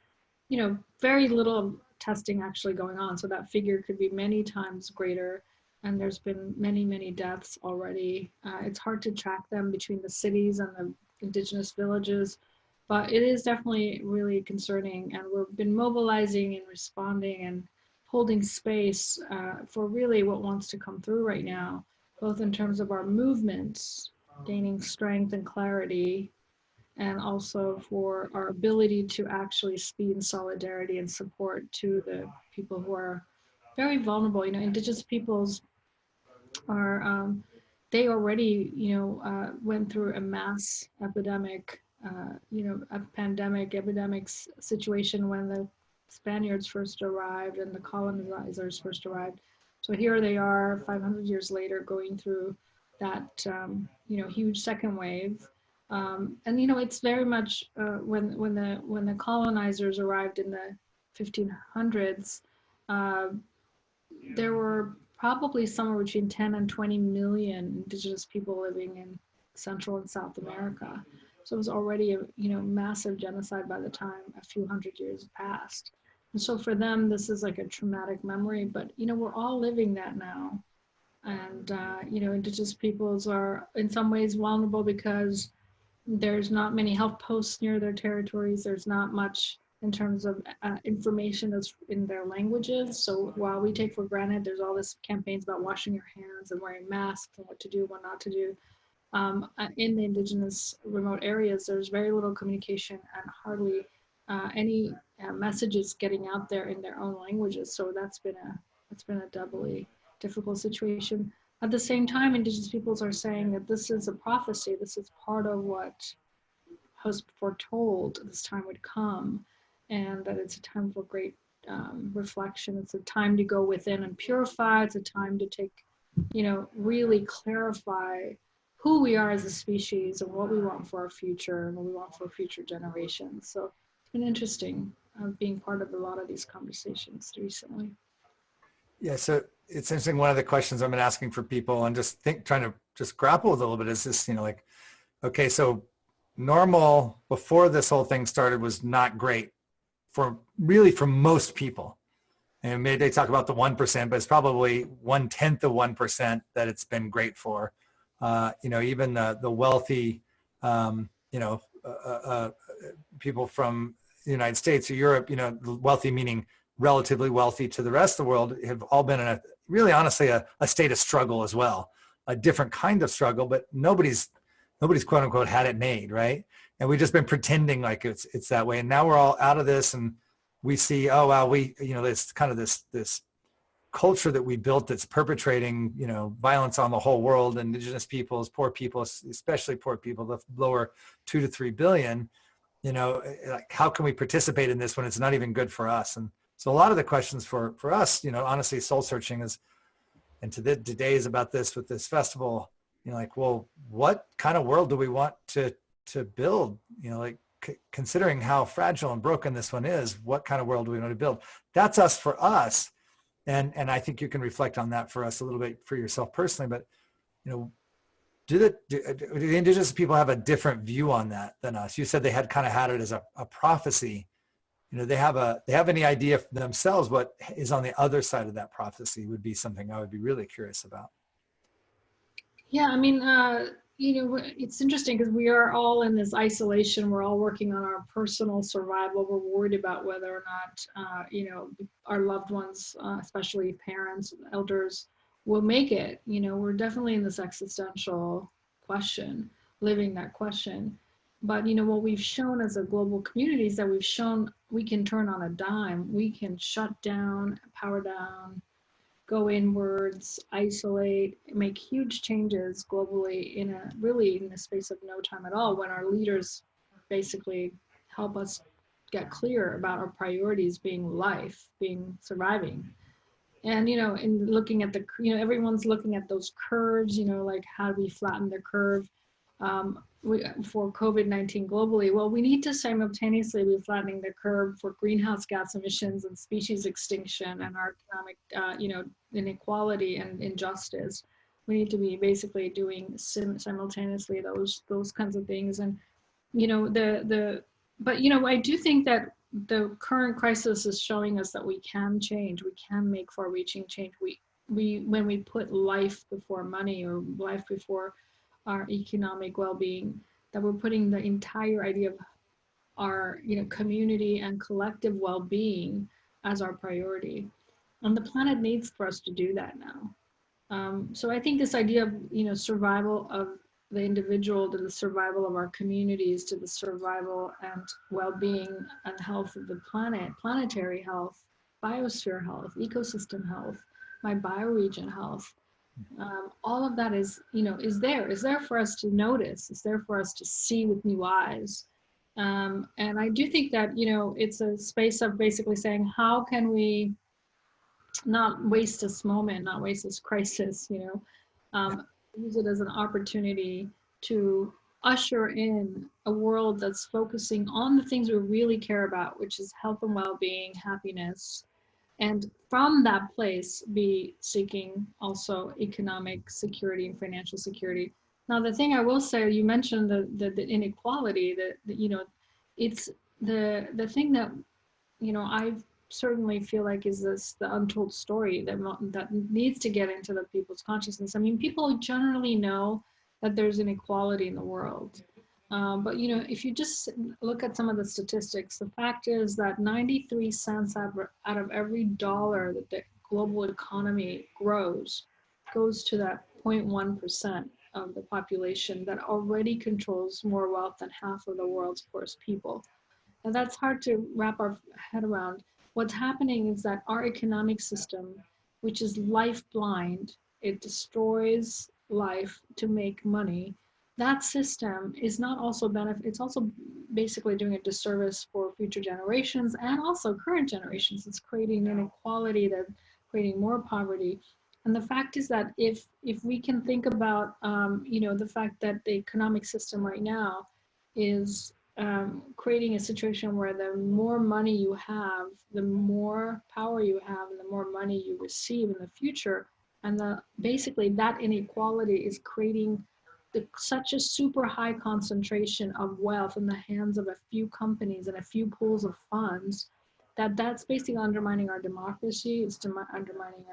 very little testing actually going on. So that figure could be many times greater, and there's been many deaths already. It's hard to track them between the cities and the indigenous villages, but it is definitely really concerning, and we've been mobilizing and responding and holding space for really what wants to come through right now, both in terms of our movements, gaining strength and clarity, and also for our ability to actually speak in solidarity and support to the people who are very vulnerable. Indigenous peoples are, they already, went through a mass epidemic, a pandemic, epidemics situation when the Spaniards first arrived and the colonizers first arrived. So here they are 500 years later going through that, huge second wave. And it's very much when the colonizers arrived in the 1500s, there were probably somewhere between 10 and 20 million indigenous people living in Central and South America. So it was already a massive genocide by the time a few hundred years passed. And so for them, this is like a traumatic memory, but we're all living that now. And indigenous peoples are in some ways vulnerable because there's not many health posts near their territories. There's not much in terms of information that's in their languages. So while we take for granted, there's all this campaigns about washing your hands and wearing masks and what to do, what not to do. In the indigenous remote areas, there's very little communication and hardly any messages getting out there in their own languages. So that's been a doubly difficult situation. At the same time, Indigenous peoples are saying that this is a prophecy. This is part of what was foretold this time would come, and that it's a time for great reflection. It's a time to go within and purify. It's a time to take, really clarify who we are as a species and what we want for our future and what we want for future generations. So it's been interesting being part of a lot of these conversations recently. Yeah, so it's interesting. One of the questions I've been asking for people and just trying to just grapple with a little bit is this, okay, so normal before this whole thing started was not great for most people. And maybe they talk about the 1%, but it's probably 1/10 of 1% that it's been great for. Even the wealthy, people from the United States or Europe, wealthy meaning relatively wealthy to the rest of the world, have all been in honestly a state of struggle as well, a different kind of struggle, but nobody's quote unquote had it made, right? And we've just been pretending like it's that way. And now we're all out of this, and we see, oh wow, it's kind of this culture that we built that's perpetrating, violence on the whole world, Indigenous peoples, poor people, especially poor people, the lower 2 to 3 billion. Like how can we participate in this when it's not even good for us? And so a lot of the questions for us, honestly, soul searching is, and today is about this with this festival. Well, what kind of world do we want to build? Considering how fragile and broken this one is, what kind of world do we want to build? That's us for us. And I think you can reflect on that for us a little bit for yourself personally, but, do the Indigenous people have a different view on that than us? You said they had it as a prophecy. They have any idea for themselves what is on the other side of that prophecy would be something I would be really curious about. Yeah, I mean, it's interesting because we are all in this isolation. We're all working on our personal survival. We're worried about whether or not, our loved ones, especially parents, elders, will make it. We're definitely in this existential question, living that question. But, what we've shown as a global community is that we've shown we can turn on a dime. We can shut down, power down, go inwards, isolate, make huge changes globally in the space of no time at all, when our leaders basically help us get clear about our priorities being life, being surviving. And, in looking at everyone's looking at those curves, like how do we flatten the curve for COVID-19 globally? Well, we need to simultaneously be flattening the curve for greenhouse gas emissions and species extinction and our economic, inequality and injustice. We need to be basically doing simultaneously those kinds of things. And, but I do think that the current crisis is showing us that we can change, we can make far-reaching change. When we put life before money or life before our economic well-being, that we're putting the entire idea of our community and collective well-being as our priority. And the planet needs for us to do that now. So I think this idea of survival of the individual to the survival of our communities to the survival and well-being and health of the planet, planetary health, biosphere health, ecosystem health, my bioregion health, all of that is there for us to notice, is there for us to see with new eyes. And I do think that, it's a space of basically saying, how can we not waste this moment, not waste this crisis, use it as an opportunity to usher in a world that's focusing on the things we really care about, which is health and well-being, happiness, and from that place be seeking also economic security and financial security. Now, the thing I will say, you mentioned the inequality, it's the thing that, I certainly feel like is the untold story that needs to get into the people's consciousness. I mean, people generally know that there's inequality in the world. But, if you just look at some of the statistics, the fact is that 93 cents out of every dollar that the global economy goes to that 0.1% of the population that already controls more wealth than half of the world's poorest people. And that's hard to wrap our head around. What's happening is that our economic system, which is life blind, it destroys life to make money. That system is not also it's also basically doing a disservice for future generations and also current generations. It's creating inequality, that's creating more poverty. And the fact is that if we can think about, the fact that the economic system right now is creating a situation where the more money you have, the more power you have, and the more money you receive in the future. And basically that inequality is creating such a super high concentration of wealth in the hands of a few companies and a few pools of funds that's basically undermining our democracy. It's undermining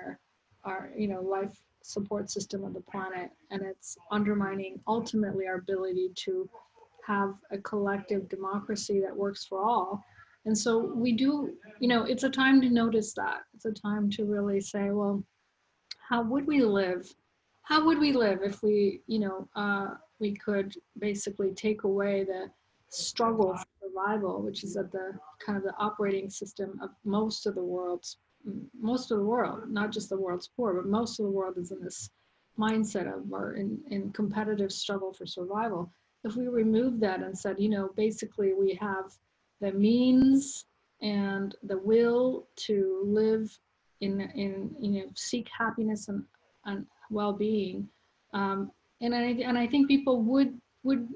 our life support system of the planet, and it's undermining ultimately our ability to have a collective democracy that works for all. And so we do, it's a time to notice that. It's a time to really say, well, how would we live? How would we live if we, we could basically take away the struggle for survival, which is at the kind of the operating system of most of the world, not just the world's poor, but most of the world is in this mindset of or in competitive struggle for survival. If we remove that and said, basically we have the means and the will to live in seek happiness and well-being, and I think people would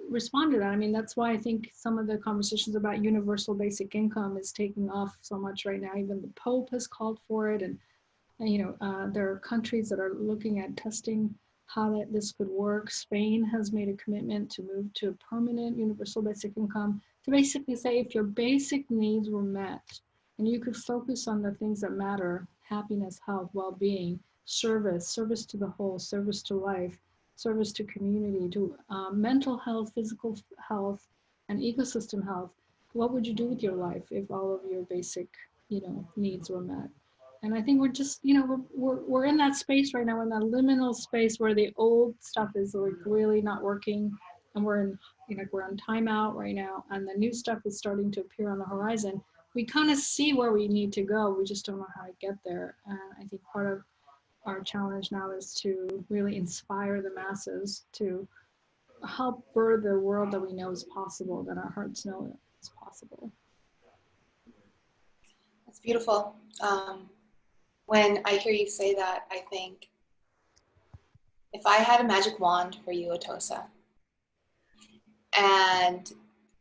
respond to that. I mean, that's why I think some of the conversations about universal basic income is taking off so much right now. Even the Pope has called for it, and there are countries that are looking at testing how this could work. Spain has made a commitment to move to a permanent universal basic income, to basically say if your basic needs were met and you could focus on the things that matter, happiness, health, well-being, service to the whole, service to life, service to community, to mental health, physical health, and ecosystem health, what would you do with your life if all of your basic, needs were met? And I think we're just, we're in that space right now, in that liminal space where the old stuff is like really not working, and we're in, we're on timeout right now, and the new stuff is starting to appear on the horizon. We kind of see where we need to go. We just don't know how to get there. And I think part of our challenge now is to really inspire the masses to help birth the world that we know is possible, that our hearts know is possible. That's beautiful. When I hear you say that, I think, if I had a magic wand for you, Atossa, and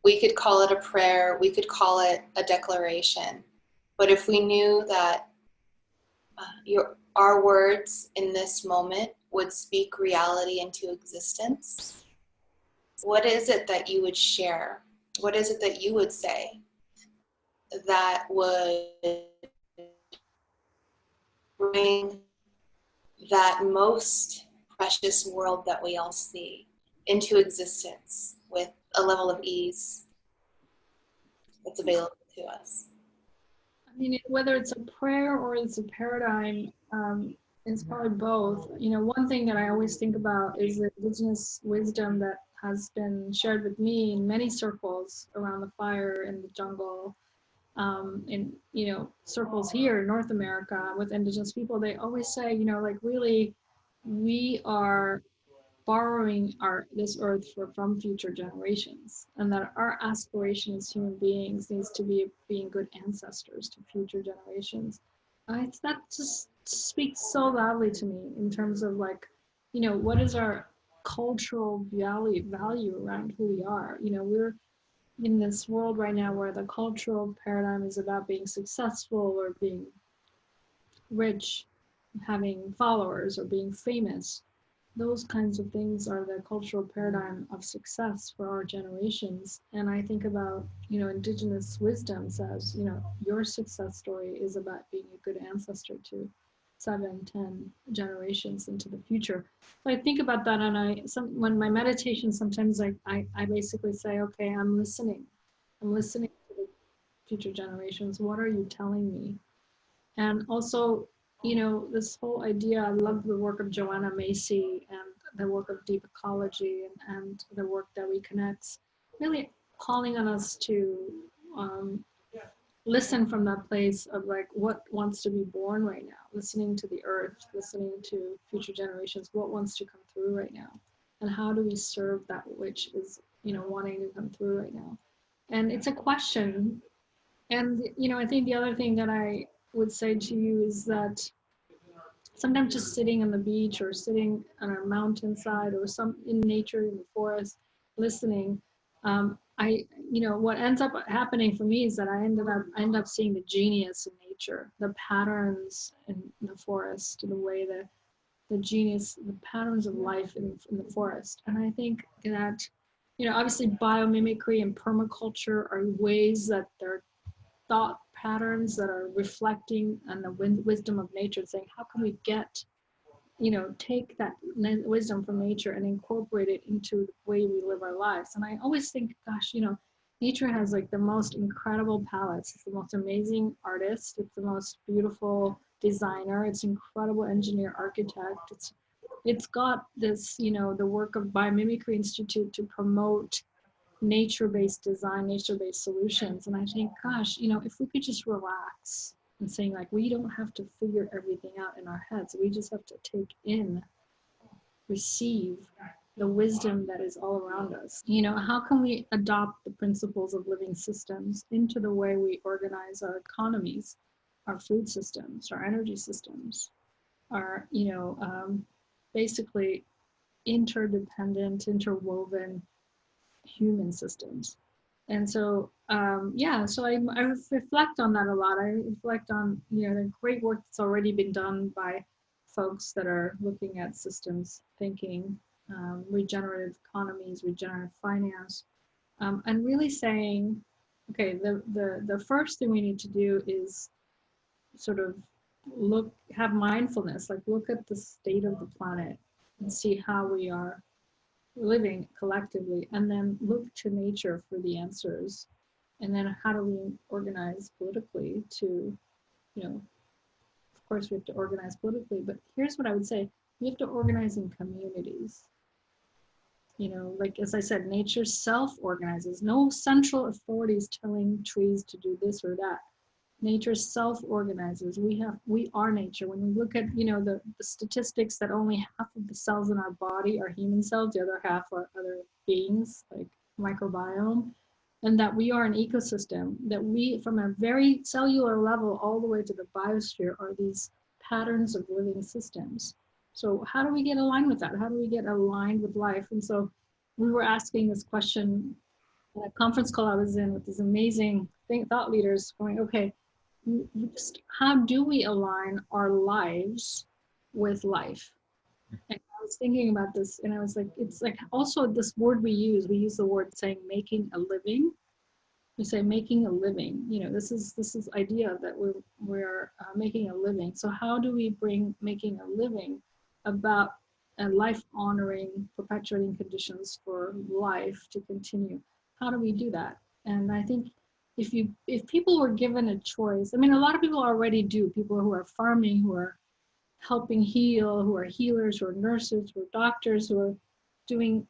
we could call it a prayer, we could call it a declaration, but if we knew that our words in this moment would speak reality into existence, what is it that you would share? What is it that you would say that would bring that most precious world that we all see into existence with a level of ease that's available to us? I mean, whether it's a prayer or it's a paradigm, it's probably both. One thing that I always think about is the indigenous wisdom that has been shared with me in many circles around the fire in the jungle, in circles here in North America with indigenous people. They always say, really, we are borrowing this earth from future generations, and that our aspiration as human beings needs to be being good ancestors to future generations. That just speaks so loudly to me in terms of what is our cultural value around who we are. We're in this world right now where the cultural paradigm is about being successful or being rich, having followers or being famous. Those kinds of things are the cultural paradigm of success for our generations. And I think about, indigenous wisdom says, your success story is about being a good ancestor to 7-10 generations into the future. So I think about that, and when my meditation, sometimes I basically say, okay, I'm listening to the future generations. What are you telling me? And also, this whole idea, I love the work of Joanna Macy and the work of deep ecology and the work that We Connect, really calling on us to listen from that place of like what wants to be born right now, listening to the earth, listening to future generations, what wants to come through right now, and how do we serve that which is, you know, wanting to come through right now. And it's a question. And, you know, I think the other thing that I would say to you is that sometimes just sitting on the beach or sitting on a mountainside or some in nature, in the forest, listening, you know, what ends up happening for me is that I end up seeing the genius in nature, the patterns in the forest, the way that the genius, the patterns of life in the forest. And I think that, you know, obviously biomimicry and permaculture are ways that they're thought patterns that are reflecting on the wisdom of nature, saying how can we get, you know, take that wisdom from nature and incorporate it into the way we live our lives. And I always think, gosh, you know, nature has like the most incredible palettes. It's the most amazing artist. It's the most beautiful designer. It's incredible engineer, architect. It's got this, you know, the work of Biomimicry Institute to promote nature-based design, nature-based solutions. And I think, gosh, you know, if we could just relax and saying like, we don't have to figure everything out in our heads. We just have to take in, receive the wisdom that is all around us. You know, how can we adopt the principles of living systems into the way we organize our economies, our food systems, our energy systems, our, you know, basically interdependent, interwoven human systems. And so, yeah, so I reflect on that a lot. I reflect on, you know, the great work that's already been done by folks that are looking at systems thinking, regenerative economies, regenerative finance, and really saying, okay, the first thing we need to do is sort of have mindfulness, like look at the state of the planet and see how we are living collectively, and then look to nature for the answers. And then how do we organize politically to, you know, of course we have to organize politically, but here's what I would say, we have to organize in communities. You know, like, as I said, nature self-organizes. No central authorities telling trees to do this or that. Nature self-organizes. We are nature. When we look at, you know, the statistics that only half of the cells in our body are human cells, the other half are other beings, like microbiome, and that we are an ecosystem, that we, from a very cellular level all the way to the biosphere, are these patterns of living systems. So how do we get aligned with that? How do we get aligned with life? And so we were asking this question at a conference call I was in with these amazing thought leaders going, okay, just how do we align our lives with life? And I was thinking about this, and I was like, it's like also this word we use the word saying making a living. We say making a living, you know, this is idea that we're making a living. So how do we bring making a living about life honoring, perpetuating conditions for life to continue? How do we do that? And I think if people were given a choice, I mean, a lot of people already do, people who are farming, who are helping heal, who are healers, who are nurses, who are doctors, who are doing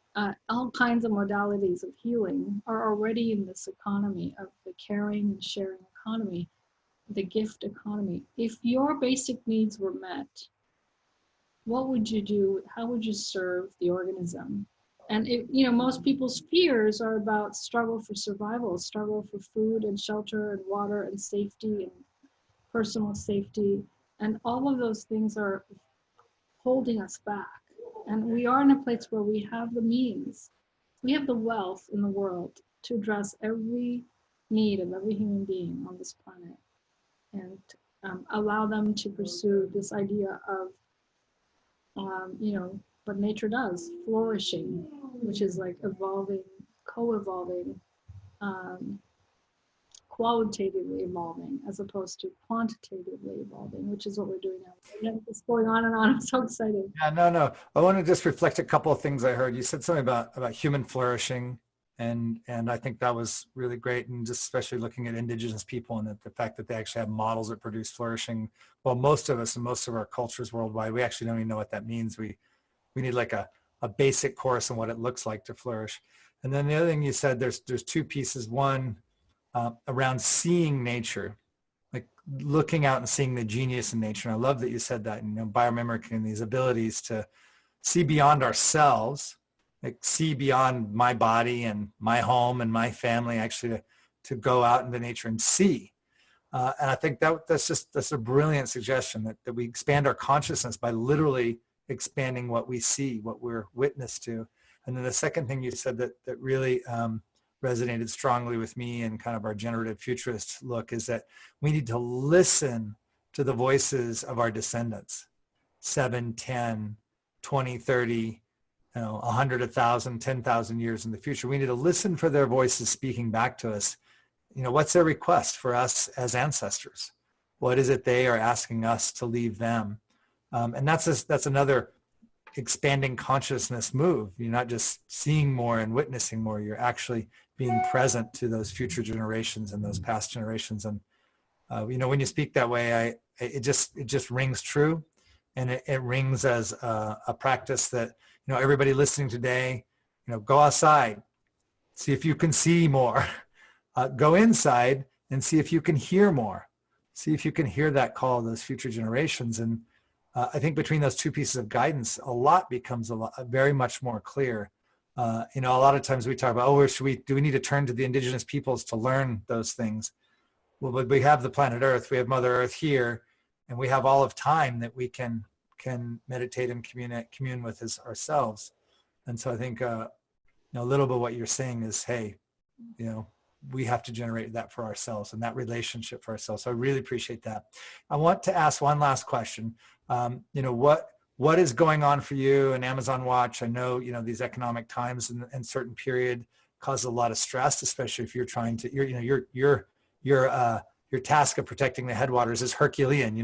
all kinds of modalities of healing, are already in this economy of the caring and sharing economy, the gift economy. If your basic needs were met, what would you do? How would you serve the organism? And you know, most people's fears are about struggle for survival, struggle for food and shelter and water and safety and personal safety. And all of those things are holding us back. And we are in a place where we have the means, we have the wealth in the world to address every need of every human being on this planet, and allow them to pursue this idea of, you know, what nature does, flourishing, which is like evolving, co-evolving, qualitatively evolving as opposed to quantitatively evolving, which is what we're doing now. And it's going on and on. I'm so excited. Yeah, no. I want to just reflect a couple of things I heard. You said something about human flourishing, and I think that was really great, and just especially looking at indigenous people and the fact that they actually have models that produce flourishing. Well, most of us and most of our cultures worldwide, we actually don't even know what that means. We need like a basic course on what it looks like to flourish. And then the other thing you said, there's two pieces. One, around seeing nature, like looking out and seeing the genius in nature. And I love that you said that, biomimicry and these abilities to see beyond ourselves, like see beyond my body and my home and my family, actually to go out into nature and see. And I think that's a brilliant suggestion, that we expand our consciousness by literally expanding what we see, what we're witness to. And then the second thing you said that really resonated strongly with me and kind of our generative futurist look is that we need to listen to the voices of our descendants, 7, 10, 20, 30, 100, 1,000, 10,000 years in the future. We need to listen for their voices speaking back to us. What's their request for us as ancestors? What is it they are asking us to leave them? And that's another expanding consciousness move. You're not just seeing more and witnessing more, you're actually being present to those future generations and those past generations. And when you speak that way, it just rings true, and it rings as a practice that everybody listening today, go outside, see if you can see more. Go inside and see if you can hear more. See if you can hear that call of those future generations. And I think between those two pieces of guidance, a lot becomes very much more clear. A lot of times we talk about, do we need to turn to the indigenous peoples to learn those things? Well, but we have the planet Earth, we have Mother Earth here, and we have all of time that we can meditate and commune with ourselves. And so I think a little bit of what you're saying is, hey, we have to generate that for ourselves and that relationship for ourselves. So I really appreciate that. I want to ask one last question. What is going on for you in Amazon Watch? I know, these economic times and certain period cause a lot of stress, especially if you're trying to, your task of protecting the headwaters is Herculean.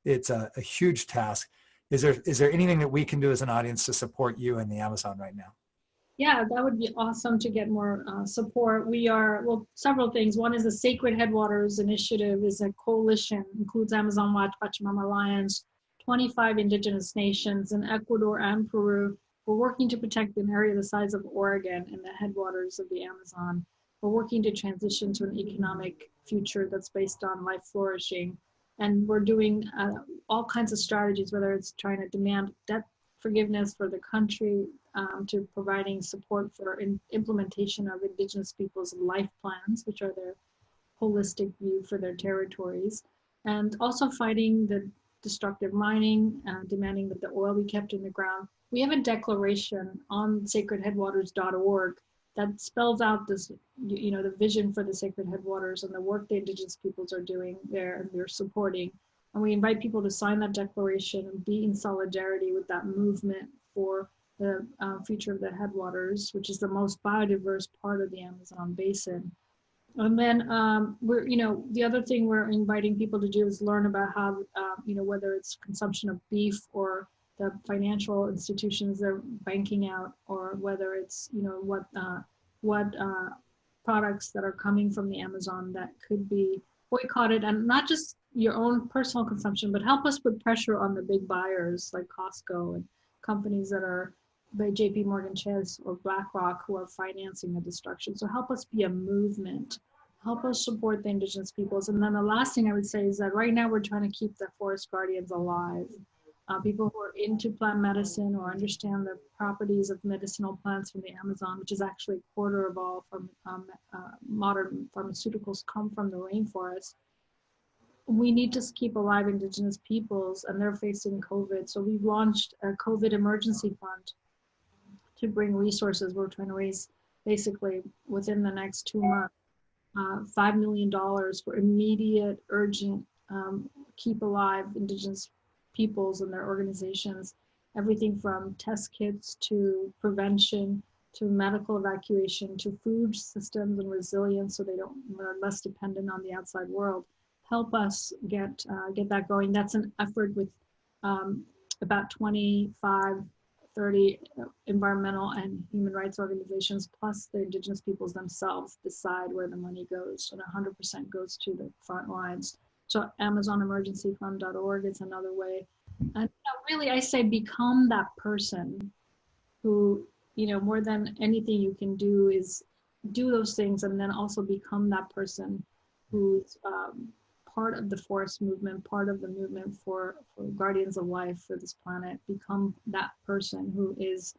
It's a huge task. Is there anything that we can do as an audience to support you in the Amazon right now? Yeah, that would be awesome to get more support. We are, several things. One is the Sacred Headwaters Initiative is a coalition, includes Amazon Watch, Pachamama Alliance, 25 indigenous nations in Ecuador and Peru. We're working to protect an area the size of Oregon and the headwaters of the Amazon. We're working to transition to an economic future that's based on life flourishing. And we're doing all kinds of strategies, whether it's trying to demand debt forgiveness for the country, to providing support for implementation of indigenous people's life plans, which are their holistic view for their territories, and also fighting the destructive mining, demanding that the oil be kept in the ground. We have a declaration on sacredheadwaters.org that spells out this, the vision for the Sacred Headwaters and the work the indigenous peoples are doing there and we're supporting. And we invite people to sign that declaration and be in solidarity with that movement for the future of the headwaters, which is the most biodiverse part of the Amazon basin. And then the other thing we're inviting people to do is learn about how, whether it's consumption of beef or the financial institutions they're banking out, or whether it's, what products that are coming from the Amazon that could be boycotted, and not just your own personal consumption, but help us put pressure on the big buyers like Costco and companies that are by JP Morgan Chase or BlackRock who are financing the destruction. So help us be a movement, help us support the indigenous peoples. And then the last thing I would say is that right now we're trying to keep the forest guardians alive. People who are into plant medicine or understand the properties of medicinal plants from the Amazon, which is actually a quarter of all from modern pharmaceuticals come from the rainforest. We need to keep alive indigenous peoples, and they're facing COVID. So we've launched a COVID emergency fund to bring resources. We're trying to raise basically within the next 2 months, $5 million for immediate, urgent, keep alive indigenous peoples and their organizations, everything from test kits to prevention, to medical evacuation, to food systems and resilience so they're less dependent on the outside world. Help us get that going. That's an effort with about 25, 30 environmental and human rights organizations, plus the indigenous peoples themselves decide where the money goes, and 100% goes to the front lines. So AmazonEmergencyFund.org is another way. And really, I say become that person who, more than anything you can do is do those things and then also become that person who's part of the forest movement, part of the movement for guardians of life for this planet, become that person who is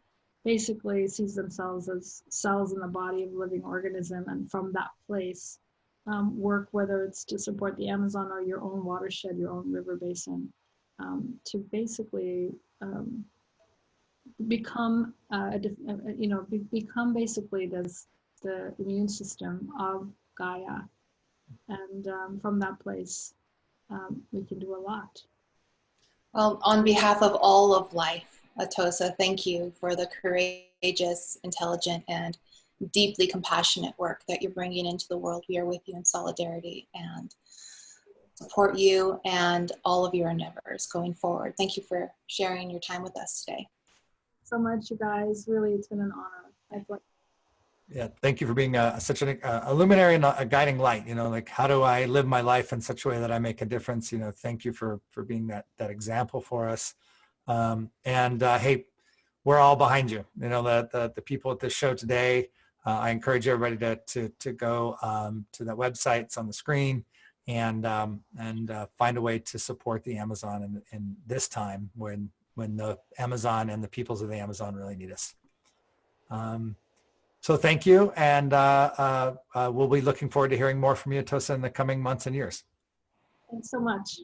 basically sees themselves as cells in the body of a living organism, and from that place work, whether it's to support the Amazon or your own watershed, your own river basin, to basically become become basically the immune system of Gaia. And from that place, we can do a lot. Well, on behalf of all of life, Atossa, thank you for the courageous, intelligent, and deeply compassionate work that you're bringing into the world. We are with you in solidarity and support you and all of your endeavors going forward. Thank you for sharing your time with us today. So much, you guys. Really, it's been an honor. Yeah, thank you for being such a luminary and a guiding light. You know, like, how do I live my life in such a way that I make a difference? You know, thank you for being that example for us. Hey, we're all behind you. You know, the people at this show today. I encourage everybody to go to that website. It's on the screen, and find a way to support the Amazon in this time when the Amazon and the peoples of the Amazon really need us. So thank you, and we'll be looking forward to hearing more from you, Atossa, in the coming months and years. Thanks so much.